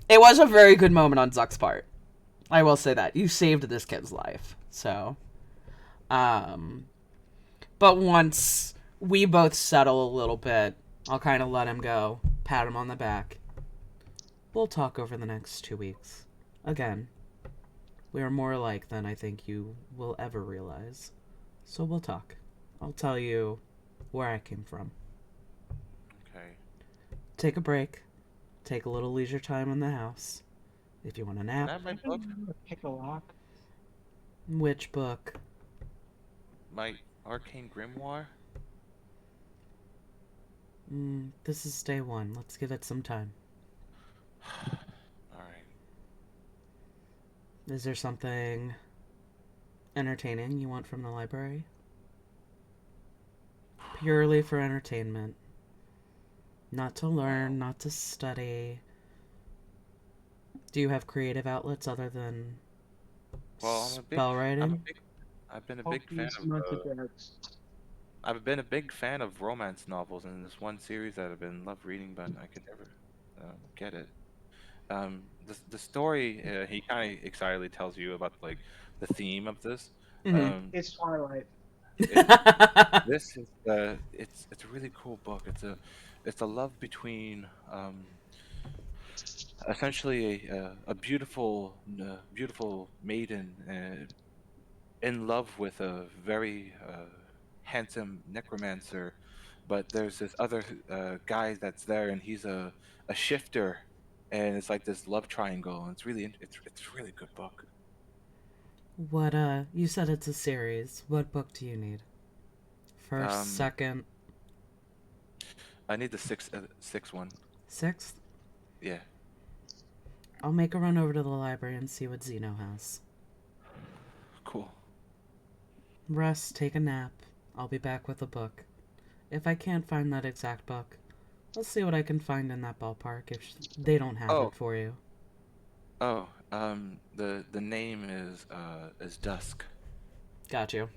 It was a very good moment on Zuck's part. I will say that you saved this kid's life. So, but once we both settle a little bit, I'll kind of let him go, pat him on the back. We'll talk over the next 2 weeks. Again, we are more alike than I think you will ever realize. So we'll talk. I'll tell you where I came from. Okay. Take a break. Take a little leisure time in the house. If you want a nap. That my book? Pick a lock. Which book? My Arcane Grimoire? This is day 1. Let's give it some time. Alright. Is there something entertaining you want from the library? Purely for entertainment. Not to learn, not to study. Do you have creative outlets other than spell writing? I've been a big fan of I've been a big fan of romance novels, and this one series that I've been love reading, but I could never get it. The story he kind of excitedly tells you about like the theme of this. It's Twilight. This is it's a really cool book. It's a love between essentially a beautiful maiden in love with a very handsome necromancer, but there's this other guy that's there, and he's a shifter, and it's like this love triangle, and it's a really good book. What, you said it's a series. What book do you need? First, second? I need the sixth one. Sixth? Yeah. I'll make a run over to the library and see what Zeno has. Cool. Rest, take a nap. I'll be back with a book. If I can't find that exact book, I'll see what I can find in that ballpark if they don't have it for you. Oh, the name is Dusk. Got you.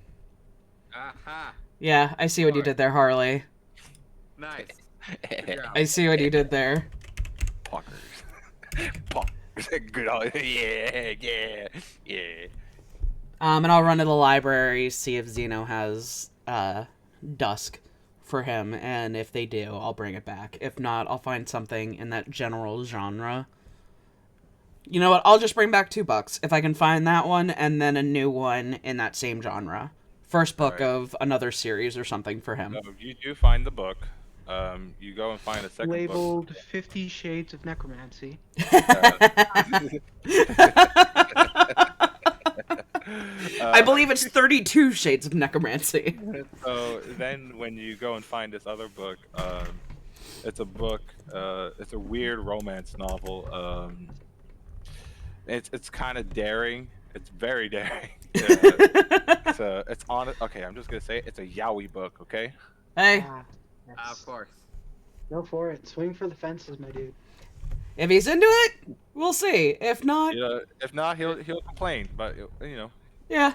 Aha! Yeah, I see what you did there, Harley. Nice. I see what you did there. Pockers. Pockers. Good old, yeah. And I'll run to the library, see if Zeno has Dusk for him, and if they do, I'll bring it back. If not, I'll find something in that general genre. You know what? I'll just bring back $2 if I can find that one, and then a new one in that same genre. First book of another series or something for him. So if you do find the book, you go and find a second labeled book. 50 Shades of Necromancy. I believe it's 32 Shades of Necromancy. So then when you go and find this other book, it's a book, it's a weird romance novel. It's kind of daring. It's very daring. It's on. Okay, I'm just gonna say it's a yaoi book. Okay. Hey. Of course. Go for it. Swing for the fences, my dude. If he's into it, we'll see. If not, If not, he'll complain. But yeah.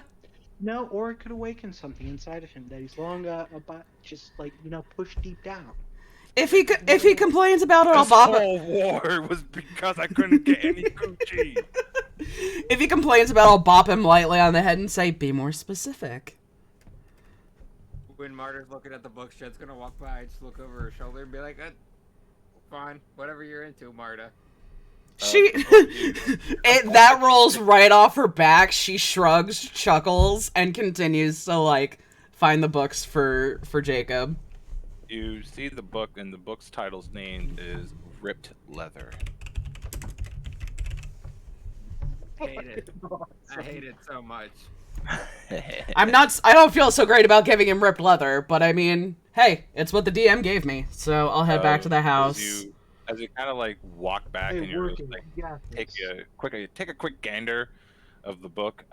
No, or it could awaken something inside of him that he's long about just like pushed deep down. If he complains about it, I'll this bop whole war was because I couldn't get any Gucci. If he complains about it, I'll bop him lightly on the head and say, "Be more specific." When Marta's looking at the book, Shed's gonna walk by and just look over her shoulder and be like, fine, whatever you're into, Marta. That rolls right off her back. She shrugs, chuckles, and continues to like find the books for Jacob. You see the book, and the book's title's name is Ripped Leather. I hate it so much. I don't feel so great about giving him ripped leather, but I mean, hey, it's what the DM gave me, so I'll head back to the house. As you kind of like walk back and you're like take a quick gander of the book.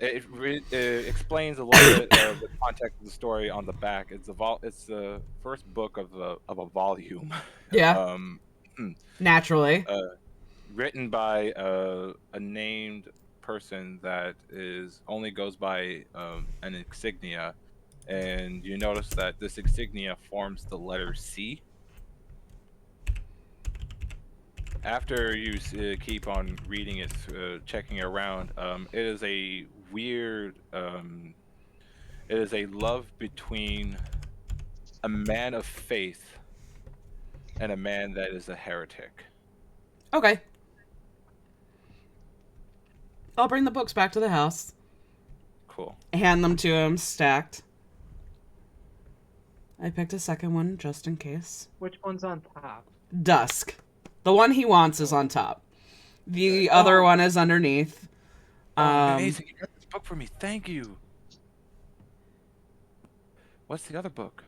It explains a little bit of the context of the story on the back. It's the first book of a volume. Yeah. Naturally. Written by a named person that only goes by an insignia, and you notice that this insignia forms the letter C. After you keep on reading it, checking around, it is a weird. It is a love between a man of faith and a man that is a heretic. Okay. I'll bring the books back to the house. Cool. Hand them to him, stacked. I picked a second one just in case. Which one's on top? Dusk. The one he wants is on top. The other one is underneath. Amazing! You got this book for me. Thank you. What's the other book?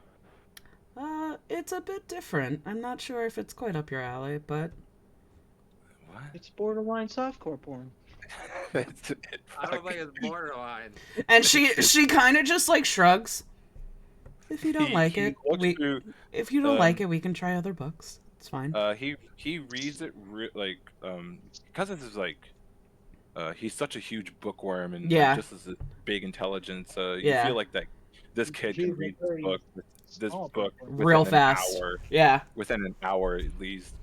It's a bit different. I'm not sure if it's quite up your alley, but... What? It's borderline softcore porn. I don't think it's borderline. And she kind of just like shrugs. If you don't like it, we can try other books. It's fine. He reads it because this is like he's such a huge bookworm and just as a big intelligence. You feel like that this kid can read this book real fast. Within an hour at least.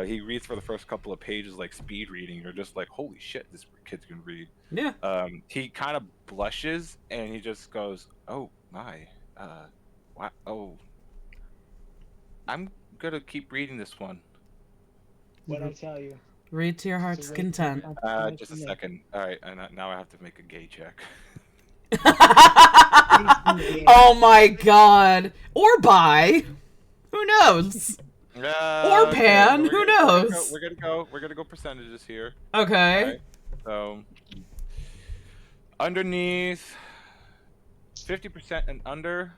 He reads for the first couple of pages like speed reading. You're just like, holy shit, this kid can read. Yeah. He kind of blushes and he just goes, oh my, wow, oh, I'm gonna keep reading this one. What'd I tell you? Read to your heart's content. Just a second. All right, and now I have to make a gay check. Oh my god. Or bi. Who knows? Or pan. Who knows? We're gonna go percentages here. Okay. Right, so underneath 50% and under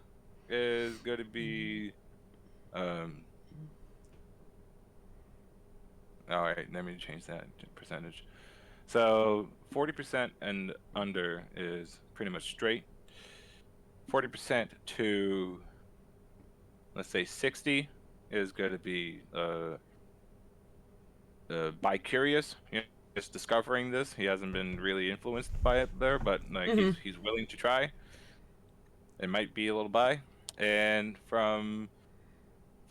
is going to be all right, let me change that to percentage. So 40% and under is pretty much straight. 40% to, let's say, 60 is going to be bi-curious. You know, just discovering this. He hasn't been really influenced by it there, but like he's willing to try. It might be a little bi. And from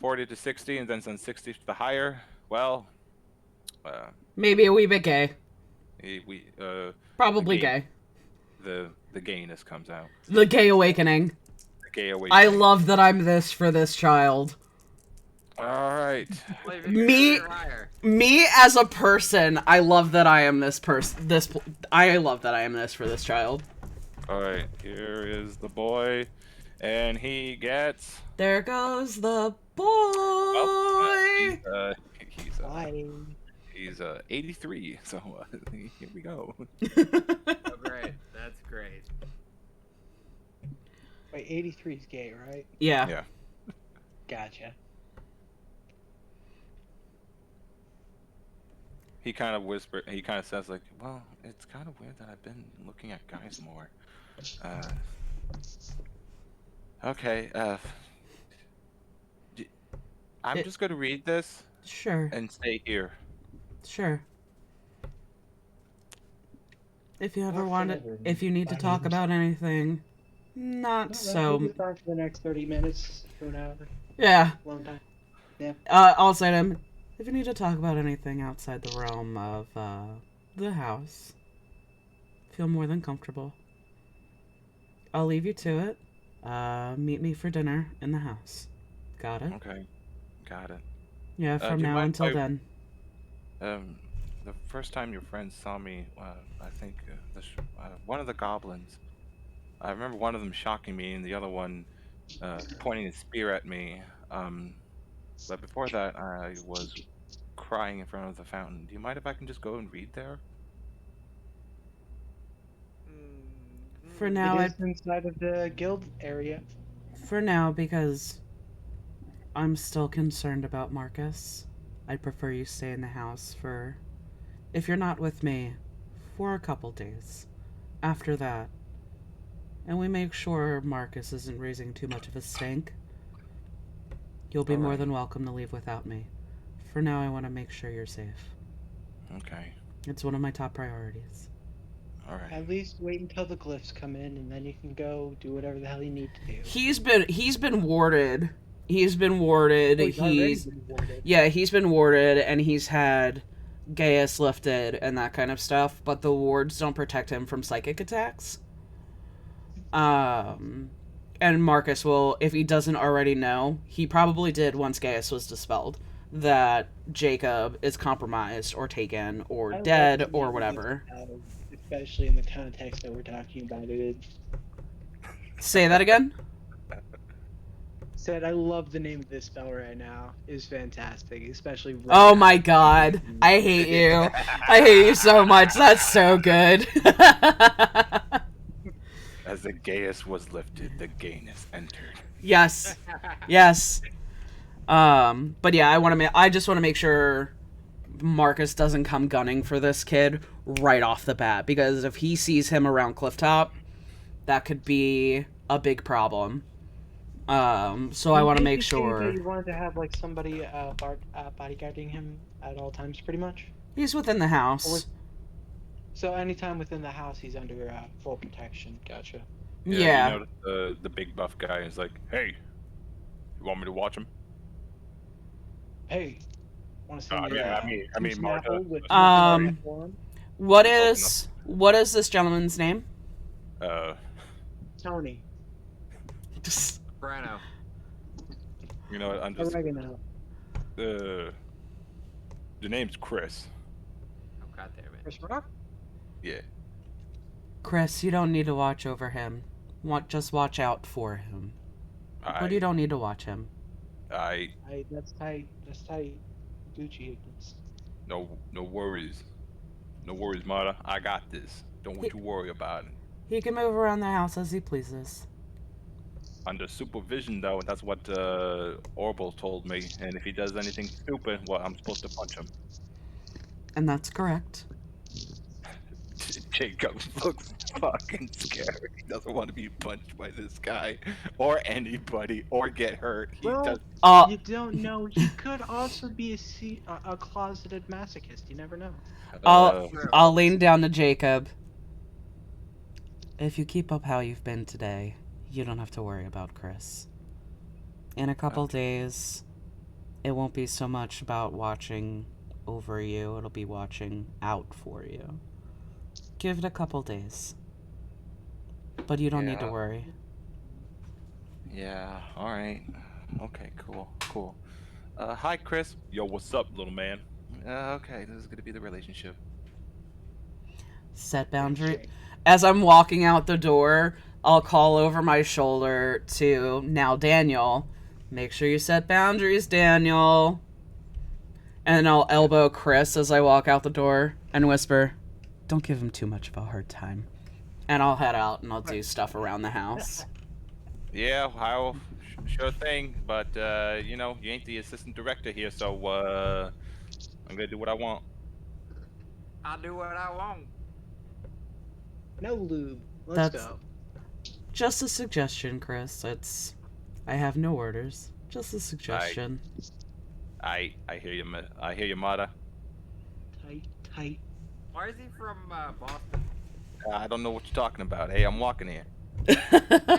40 to 60, and then from 60 to the higher, well, maybe a wee bit gay. Probably gay. The gayness comes out. The gay awakening. The gay awakening. I love that I'm this for this child. All right. Me as a person, I love that I am this person. I love that I am this for this child. All right, here is the boy, and he gets. There goes the boy. Well, he's 83. So here we go. Oh, great. That's great. Wait, 83 is gay, right? Yeah. Yeah. Gotcha. He kind of whispered. He kind of says like, "Well, it's kind of weird that I've been looking at guys more." Okay. I'm just gonna read this. Sure. and stay here. Sure. If you ever Not want it, forever. if you need to I talk mean, about anything, not no, so. we'll be fine for the next 30 minutes to an hour. Yeah. Long time. Yeah. I'll say to him, if you need to talk about anything outside the realm of the house, feel more than comfortable. I'll leave you to it. Meet me for dinner in the house. Got it? Okay, got it. Yeah, from Do you now mind until if then. The first time your friends saw me, I think one of the goblins. I remember one of them shocking me, and the other one pointing a spear at me. But before that, I was crying in front of the fountain. Do you mind if I can just go and read there? For now, It is inside of the guild area. For now, because I'm still concerned about Marcus, I'd prefer you stay in the house for, if you're not with me, for a couple days. After that, and we make sure Marcus isn't raising too much of a stink, you'll be more than welcome to leave without me. For now, I want to make sure you're safe. Okay. It's one of my top priorities. All right. At least wait until the glyphs come in, and then you can go do whatever the hell you need to do. He's been warded. He's been warded. Oh, he's already been warded. Yeah, he's been warded, and he's had Gaius lifted and that kind of stuff. But the wards don't protect him from psychic attacks. And Marcus will, if he doesn't already know, he probably did once Gaius was dispelled, that Jacob is compromised or taken or dead or whatever. Especially in the context that we're talking about it. Say that again? Said I love the name of this spell right now. It's fantastic, especially. Right Oh my god. I hate you. I hate you so much. That's so good. As the Gaius was lifted, the gayness entered. Yes. Yes. But yeah, I just want to make sure Marcus doesn't come gunning for this kid right off the bat, because if he sees him around Clifftop, that could be a big problem. So I want to make sure. That you wanted to have like somebody bodyguarding him at all times, pretty much. He's within the house. So anytime within the house, he's under full protection. Gotcha. Yeah. You notice the big buff guy is like, "Hey, you want me to watch him?" Hey, want to see? I mean, Marta. What is this gentleman's name? Tony. Brano. You know what? I'm just. Oregano. The name's Chris. Oh, God damn it. Chris Rock? Yeah. Chris, you don't need to watch over him. Just watch out for him. But you don't need to watch him. That's tight. That's tight. Gucci. No worries. No worries, Marta. I got this. Don't you worry about it. He can move around the house as he pleases. Under supervision, though, that's what Orville told me. And if he does anything stupid, well, I'm supposed to punch him. And that's correct. Jacob looks fucking scary. He doesn't want to be punched by this guy or anybody or get hurt. He Well, does. you don't know. He could also be a closeted masochist. You never know. I'll lean down to Jacob. If you keep up how you've been today, you don't have to worry about Chris. In a couple days, it won't be so much about watching over you, it'll be watching out for you. Give it a couple days. But you don't need to worry. Yeah, alright. Okay, cool. Hi, Chris. Yo, what's up, little man? Okay, this is gonna be the relationship. Set boundary. As I'm walking out the door, I'll call over my shoulder to now Daniel. Make sure you set boundaries, Daniel. And I'll elbow Chris as I walk out the door and whisper, don't give him too much of a hard time. And I'll head out and I'll do stuff around the house. Yeah, sure thing. But, you know, you ain't the assistant director here, so, I'm gonna do what I want. I'll do what I want. No lube. Let's go. Just a suggestion, Chris. I have no orders. Just a suggestion. I hear you, I hear you, Mata. Tight. Why is he from Boston? I don't know what you're talking about. Hey, I'm walking here. Hey,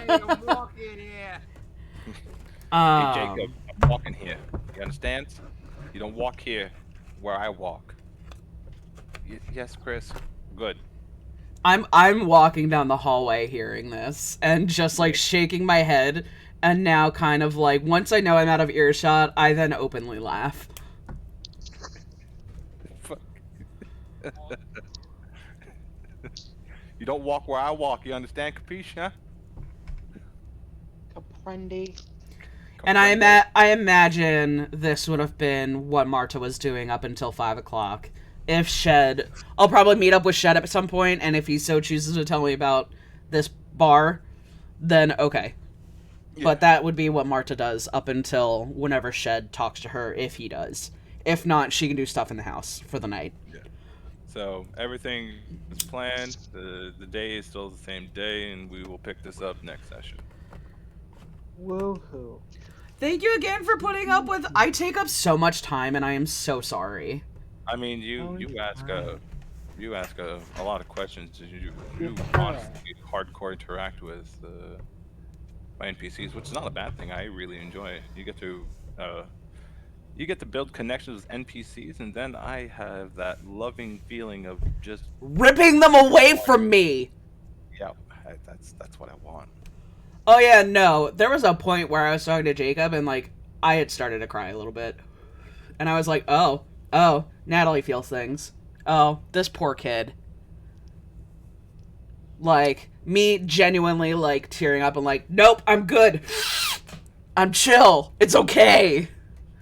I'm walking here. Hey, Jacob, I'm walking here. You understand? You don't walk here where I walk. Yes, Chris. Good. I'm walking down the hallway hearing this and just like shaking my head, and now kind of like once I know I'm out of earshot, I then openly laugh. You don't walk where I walk. You understand, Capiche? Huh? Comprende. And I imagine this would have been what Marta was doing up until 5 o'clock. If Shed, I'll probably meet up with Shed at some point, and if he so chooses to tell me about this bar, then okay. Yeah. But that would be what Marta does up until whenever Shed talks to her, if he does. If not, she can do stuff in the house for the night. Yeah. So everything is planned. The day is still the same day, and we will pick this up next session. Woohoo. Thank you again for putting up with. I take up so much time, and I am so sorry. I mean, you ask a lot of questions. You honestly hardcore interact with my NPCs, which is not a bad thing. I really enjoy it. You get to build connections with NPCs, and then I have that loving feeling of just ripping them away from me. Yeah, that's what I want. Oh yeah, no. There was a point where I was talking to Jacob and like I had started to cry a little bit. And I was like, oh, Natalie feels things. Oh, this poor kid. Like, me genuinely like tearing up and like, nope, I'm good. I'm chill. It's okay.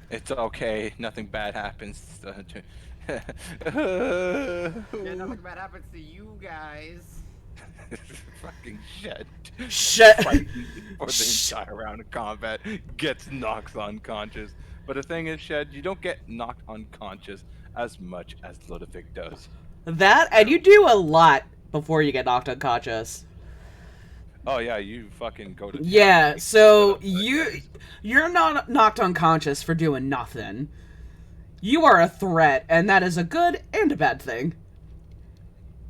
It's okay. Nothing bad happens. Yeah, nothing bad happens to you guys. Fucking Shed. Fighting for the entire round of combat, gets knocked unconscious. But the thing is, Shed, you don't get knocked unconscious as much as Ludovic does. That, and you do a lot before you get knocked unconscious. Oh yeah, you fucking go to town. Yeah, so you're not knocked unconscious for doing nothing. You are a threat, and that is a good and a bad thing.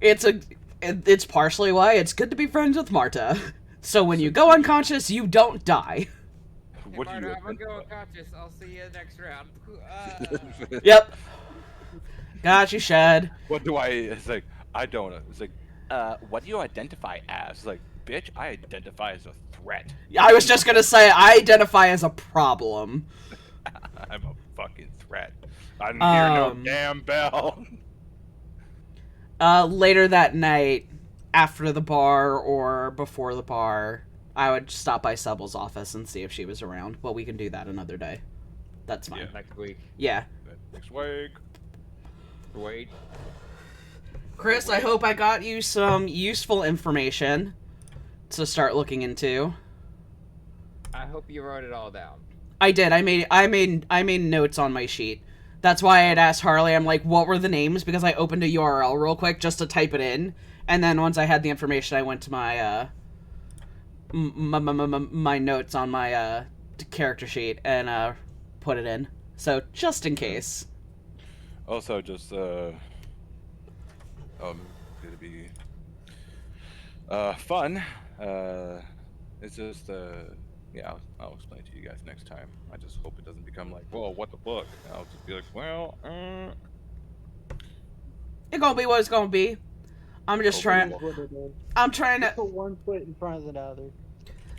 It's partially why it's good to be friends with Marta. So when you go unconscious, you don't die. Hey, Marta, I'm gonna go unconscious. I'll see you next round. Yep. Got you, Shed. What do I? It's like I don't. It's like, what do you identify as? It's like, bitch, I identify as a threat. I was just gonna say I identify as a problem. I'm a fucking threat. I didn't hear no damn bell. Later that night, after the bar or before the bar, I would stop by Suble's office and see if she was around. But we can do that another day. That's fine. Yeah, next week. Yeah. Next week. Wait. Chris, I hope I got you some useful information to start looking into. I hope you wrote it all down. I did. I made notes on my sheet. That's why I had asked Harley, I'm like, what were the names? Because I opened a URL real quick just to type it in. And then once I had the information, I went to my, my notes on my, character sheet and, put it in. So, just in case. Also, just, gonna be, fun. It's just, yeah, I'll explain to you guys next time. I just hope it doesn't become like, whoa, what the fuck? I'll just be like, well, It's gonna be what it's gonna be. I'm just trying. I'm trying to put one foot in front of the other.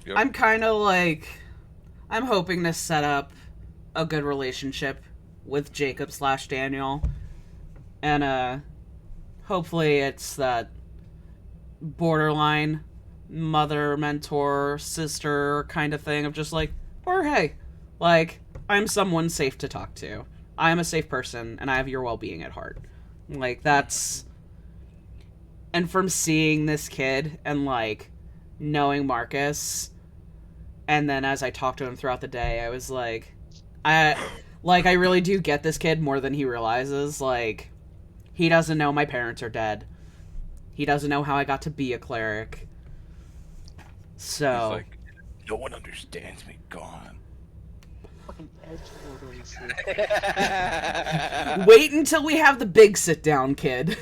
Yep. I'm kind of like, I'm hoping to set up a good relationship with Jacob / Daniel, and hopefully it's that borderline mother, mentor, sister kind of thing of just like, or hey, like, I'm someone safe to talk to. I'm a safe person, and I have your well-being at heart. Like, that's... And from seeing this kid and, like, knowing Marcus, and then as I talked to him throughout the day, I was like, I really do get this kid more than he realizes. Like, he doesn't know my parents are dead. He doesn't know how I got to be a cleric. So... He's like, no one understands me, gone. Fucking edgelord totally see. Wait until we have the big sit down, kid.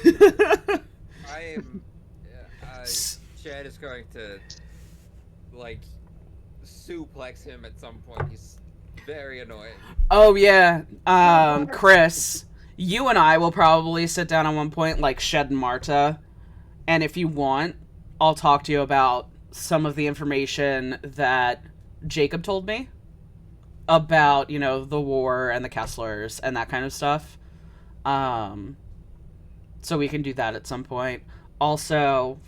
I am. Chad is going to like suplex him at some point. He's very annoying. Oh yeah, Chris, you and I will probably sit down at one point, like Shed and Marta, and if you want, I'll talk to you about some of the information that Jacob told me about, you know, the war and the Kesslers and that kind of stuff. So we can do that at some point. Also,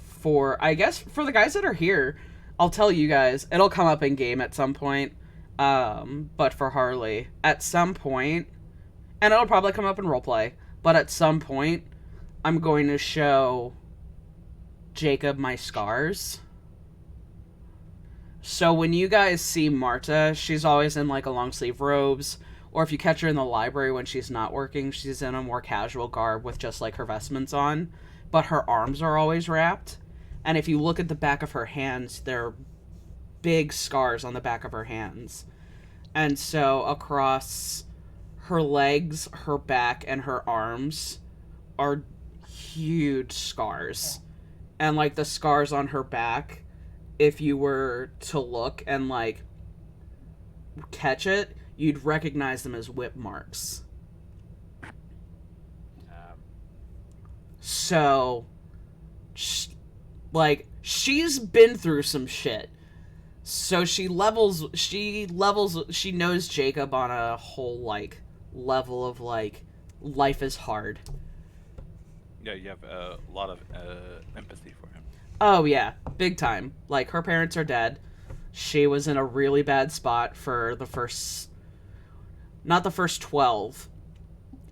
I guess for the guys that are here, I'll tell you guys, it'll come up in game at some point. But for Harley, at some point, and it'll probably come up in roleplay, but at some point, I'm going to show Jacob my scars. So when you guys see Marta, she's always in like a long sleeve robes, or if you catch her in the library when she's not working, she's in a more casual garb with just like her vestments on, but her arms are always wrapped. And if you look at the back of her hands, there are big scars on the back of her hands. And so across her legs, her back, and her arms are huge scars. And like the scars on her back, if you were to look and like catch it, you'd recognize them as whip marks. So, like, she's been through some shit. So she knows Jacob on a whole, like, level of, like, life is hard. Yeah, you have a lot of empathy for him. Oh, yeah. Big time. Like, her parents are dead. She was in a really bad spot for the first... Not the first 12.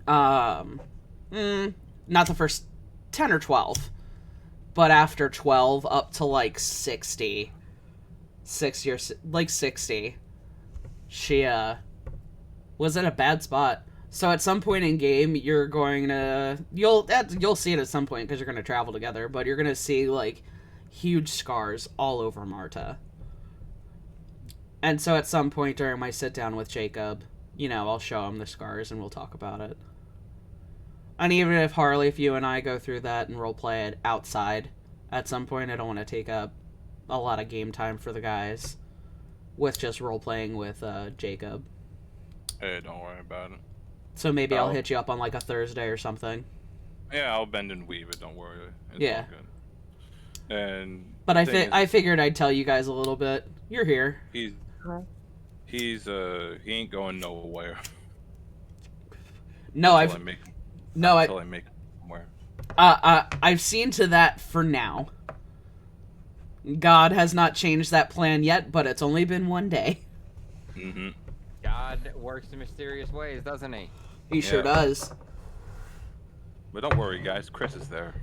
Not the first 10 or 12. But after 12, up to, like, 60. 60 or... Like, 60. She, was in a bad spot. So at some point in game, you're going to... You'll see it at some point, because you're going to travel together, but you're going to see, like, huge scars all over Marta. And so at some point during my sit-down with Jacob, you know, I'll show him the scars and we'll talk about it. And even if Harley, if you and I go through that and roleplay it outside at some point, I don't want to take up a lot of game time for the guys with just roleplaying with Jacob. Hey, don't worry about it. So maybe I'll hit you up on like a Thursday or something. Yeah, I'll bend and weave it, don't worry. It's yeah. all good. And but I figured I'd tell you guys a little bit. You're here. He ain't going nowhere. No, until I make him somewhere. I've seen to that for now. God has not changed that plan yet, but it's only been one day. Mm-hmm. God works in mysterious ways, doesn't he? He sure does. But don't worry, guys. Chris is there.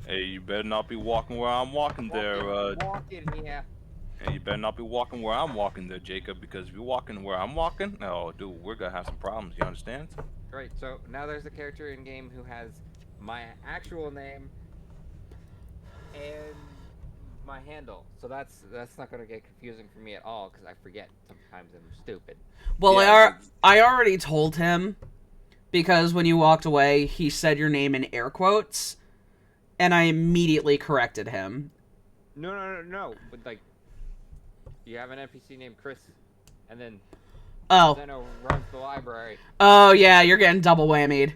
Hey, you better not be walking where I'm walking there. Walking, yeah. Hey, you better not be walking where I'm walking there, Jacob, because if you're walking where I'm walking, oh, dude, we're gonna have some problems. You understand? Right. So now there's a character in game who has my actual name and my handle. So that's not gonna get confusing for me at all because I forget sometimes I'm stupid. Well, yeah. I already told him because when you walked away, he said your name in air quotes, and I immediately corrected him. No. But like, you have an NPC named Chris, and then Zeno runs the library. Oh yeah, you're getting double whammied.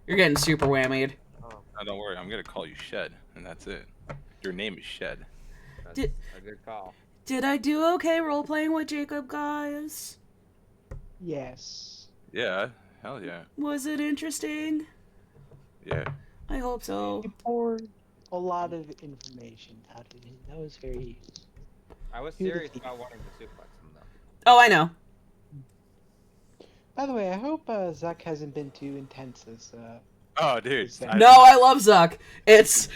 You're getting super whammied. Oh, don't worry, I'm gonna call you Shed, and that's it. Your name is Shed. That's a good call. Did I do okay role playing with Jacob, guys? Yes. Yeah, hell yeah. Was it interesting? Yeah. I hope so. You poured a lot of information out of him. That was very... I was serious about wanting to suplex him, though. Oh, I know. By the way, I hope Zuck hasn't been too intense as... Oh, dude. No, I love Zuck. It's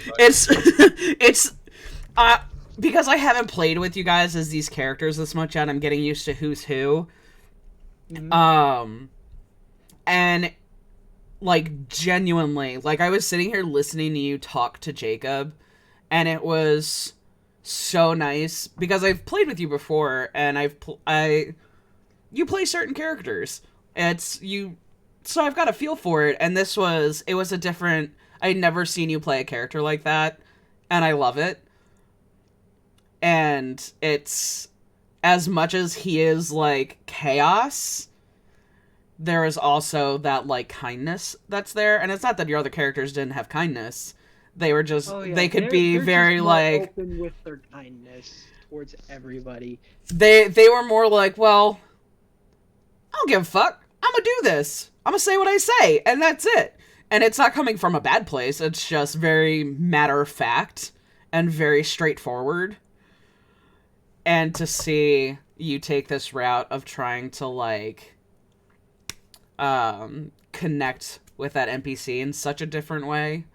because I haven't played with you guys as these characters this much yet. I'm getting used to who's who. Mm-hmm. And like genuinely, like I was sitting here listening to you talk to Jacob, and it was so nice because I've played with you before, and you play certain characters. So I've got a feel for it, and it was a different, I'd never seen you play a character like that, and I love it. And it's, as much as he is, like, chaos, there is also that, like, kindness that's there, and it's not that your other characters didn't have kindness. They were just, they could be they're very, just more like... open with their kindness towards everybody. They were more like, well, I don't give a fuck. I'm gonna do this. I'm gonna say what I say, and that's it. And it's not coming from a bad place. It's just very matter of fact and very straightforward. And to see you take this route of trying to, like, connect with that NPC in such a different way,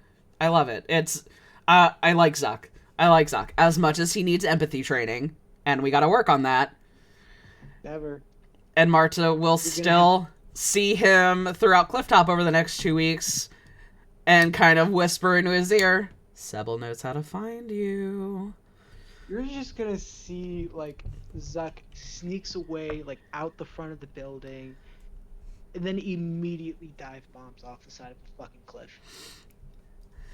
I love it. It's, I like Zuck. I like Zuck as much as he needs empathy training, and we gotta work on that. Never. And Marta will still see him throughout Clifftop over the next 2 weeks and kind of whisper into his ear, Sebel knows how to find you. You're just gonna see, like, Zuck sneaks away, like, out the front of the building, and then immediately dive bombs off the side of the fucking cliff.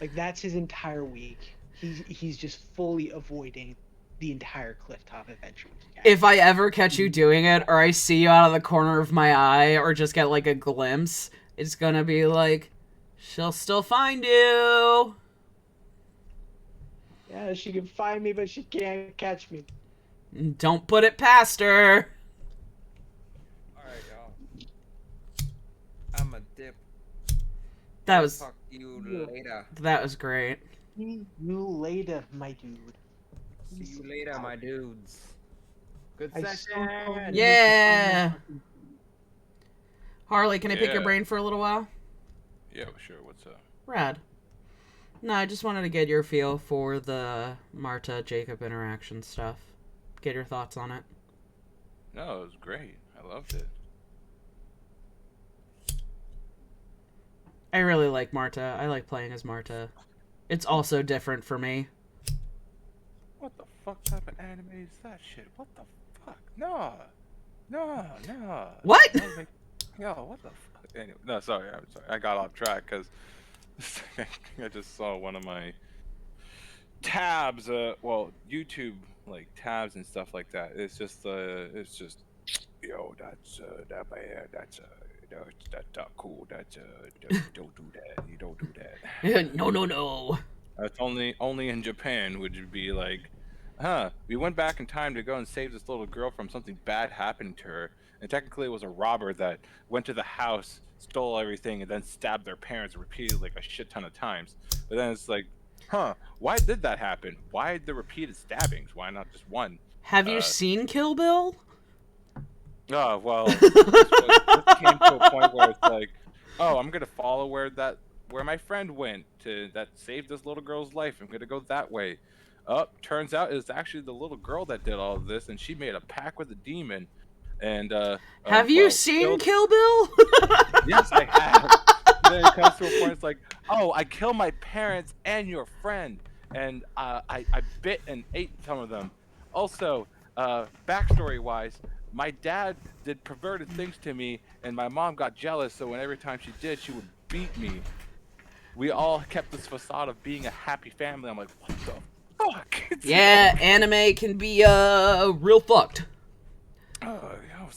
Like, that's his entire week. He's just fully avoiding the entire Clifftop adventure. If I ever catch you doing it, or I see you out of the corner of my eye, or just get, like, a glimpse, it's gonna be like, she'll still find you. Yeah, she can find me, but she can't catch me. Don't put it past her. Alright, y'all. I'm a dip. That was... Talk to you later. That was great. See you later, my dude. See you later, my dudes. Good I session. Yeah. Harley, can I pick your brain for a little while? Yeah, sure. What's up? Rad. No, I just wanted to get your feel for the Marta-Jacob interaction stuff. Get your thoughts on it. No, it was great. I loved it. I really like Marta. I like playing as Marta. It's also different for me. What the fuck type of anime is that shit? What the fuck? No. What? Yo, what the fuck? Anyway, no, sorry. I'm sorry. I got off track because I just saw one of my tabs. Well, YouTube like tabs and stuff like that. It's just, yo, that's that bad. That's not cool. That's don't do that. You don't do that. No. That's only in Japan would you be like, we went back in time to go and save this little girl from something bad happening to her. And technically it was a robber that went to the house, stole everything, and then stabbed their parents repeatedly like a shit ton of times. But then it's like, why did that happen? Why the repeated stabbings? Why not just one? Have you seen Kill Bill? Oh, well, this came to a point where it's like, oh, I'm going to follow where my friend went that saved this little girl's life. I'm going to go that way. Turns out it's actually the little girl that did all of this, and she made a pact with the demon. And have you seen Kill Bill? Yes, I have. Then it comes to a point, it's like, oh, I killed my parents and your friend, and I bit and ate some of them. Also, backstory-wise, my dad did perverted things to me, and my mom got jealous, so every time she did, she would beat me. We all kept this facade of being a happy family. I'm like, what the fuck? Yeah, anime can be real fucked.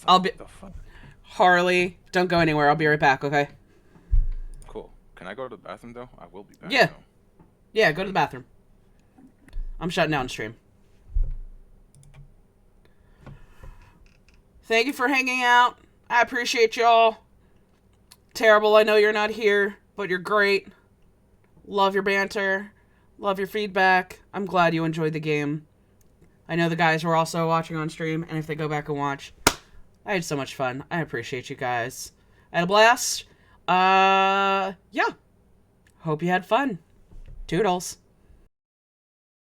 I'll be Harley, don't go anywhere. I'll be right back, okay? Cool. Can I go to the bathroom though? I will be back. Yeah. Though. Yeah, go to the bathroom. I'm shutting down stream. Thank you for hanging out. I appreciate y'all. Terrible, I know you're not here, but you're great. Love your banter. Love your feedback. I'm glad you enjoyed the game. I know the guys were also watching on stream, and if they go back and watch, I had so much fun. I appreciate you guys. I had a blast. Yeah. Hope you had fun. Toodles.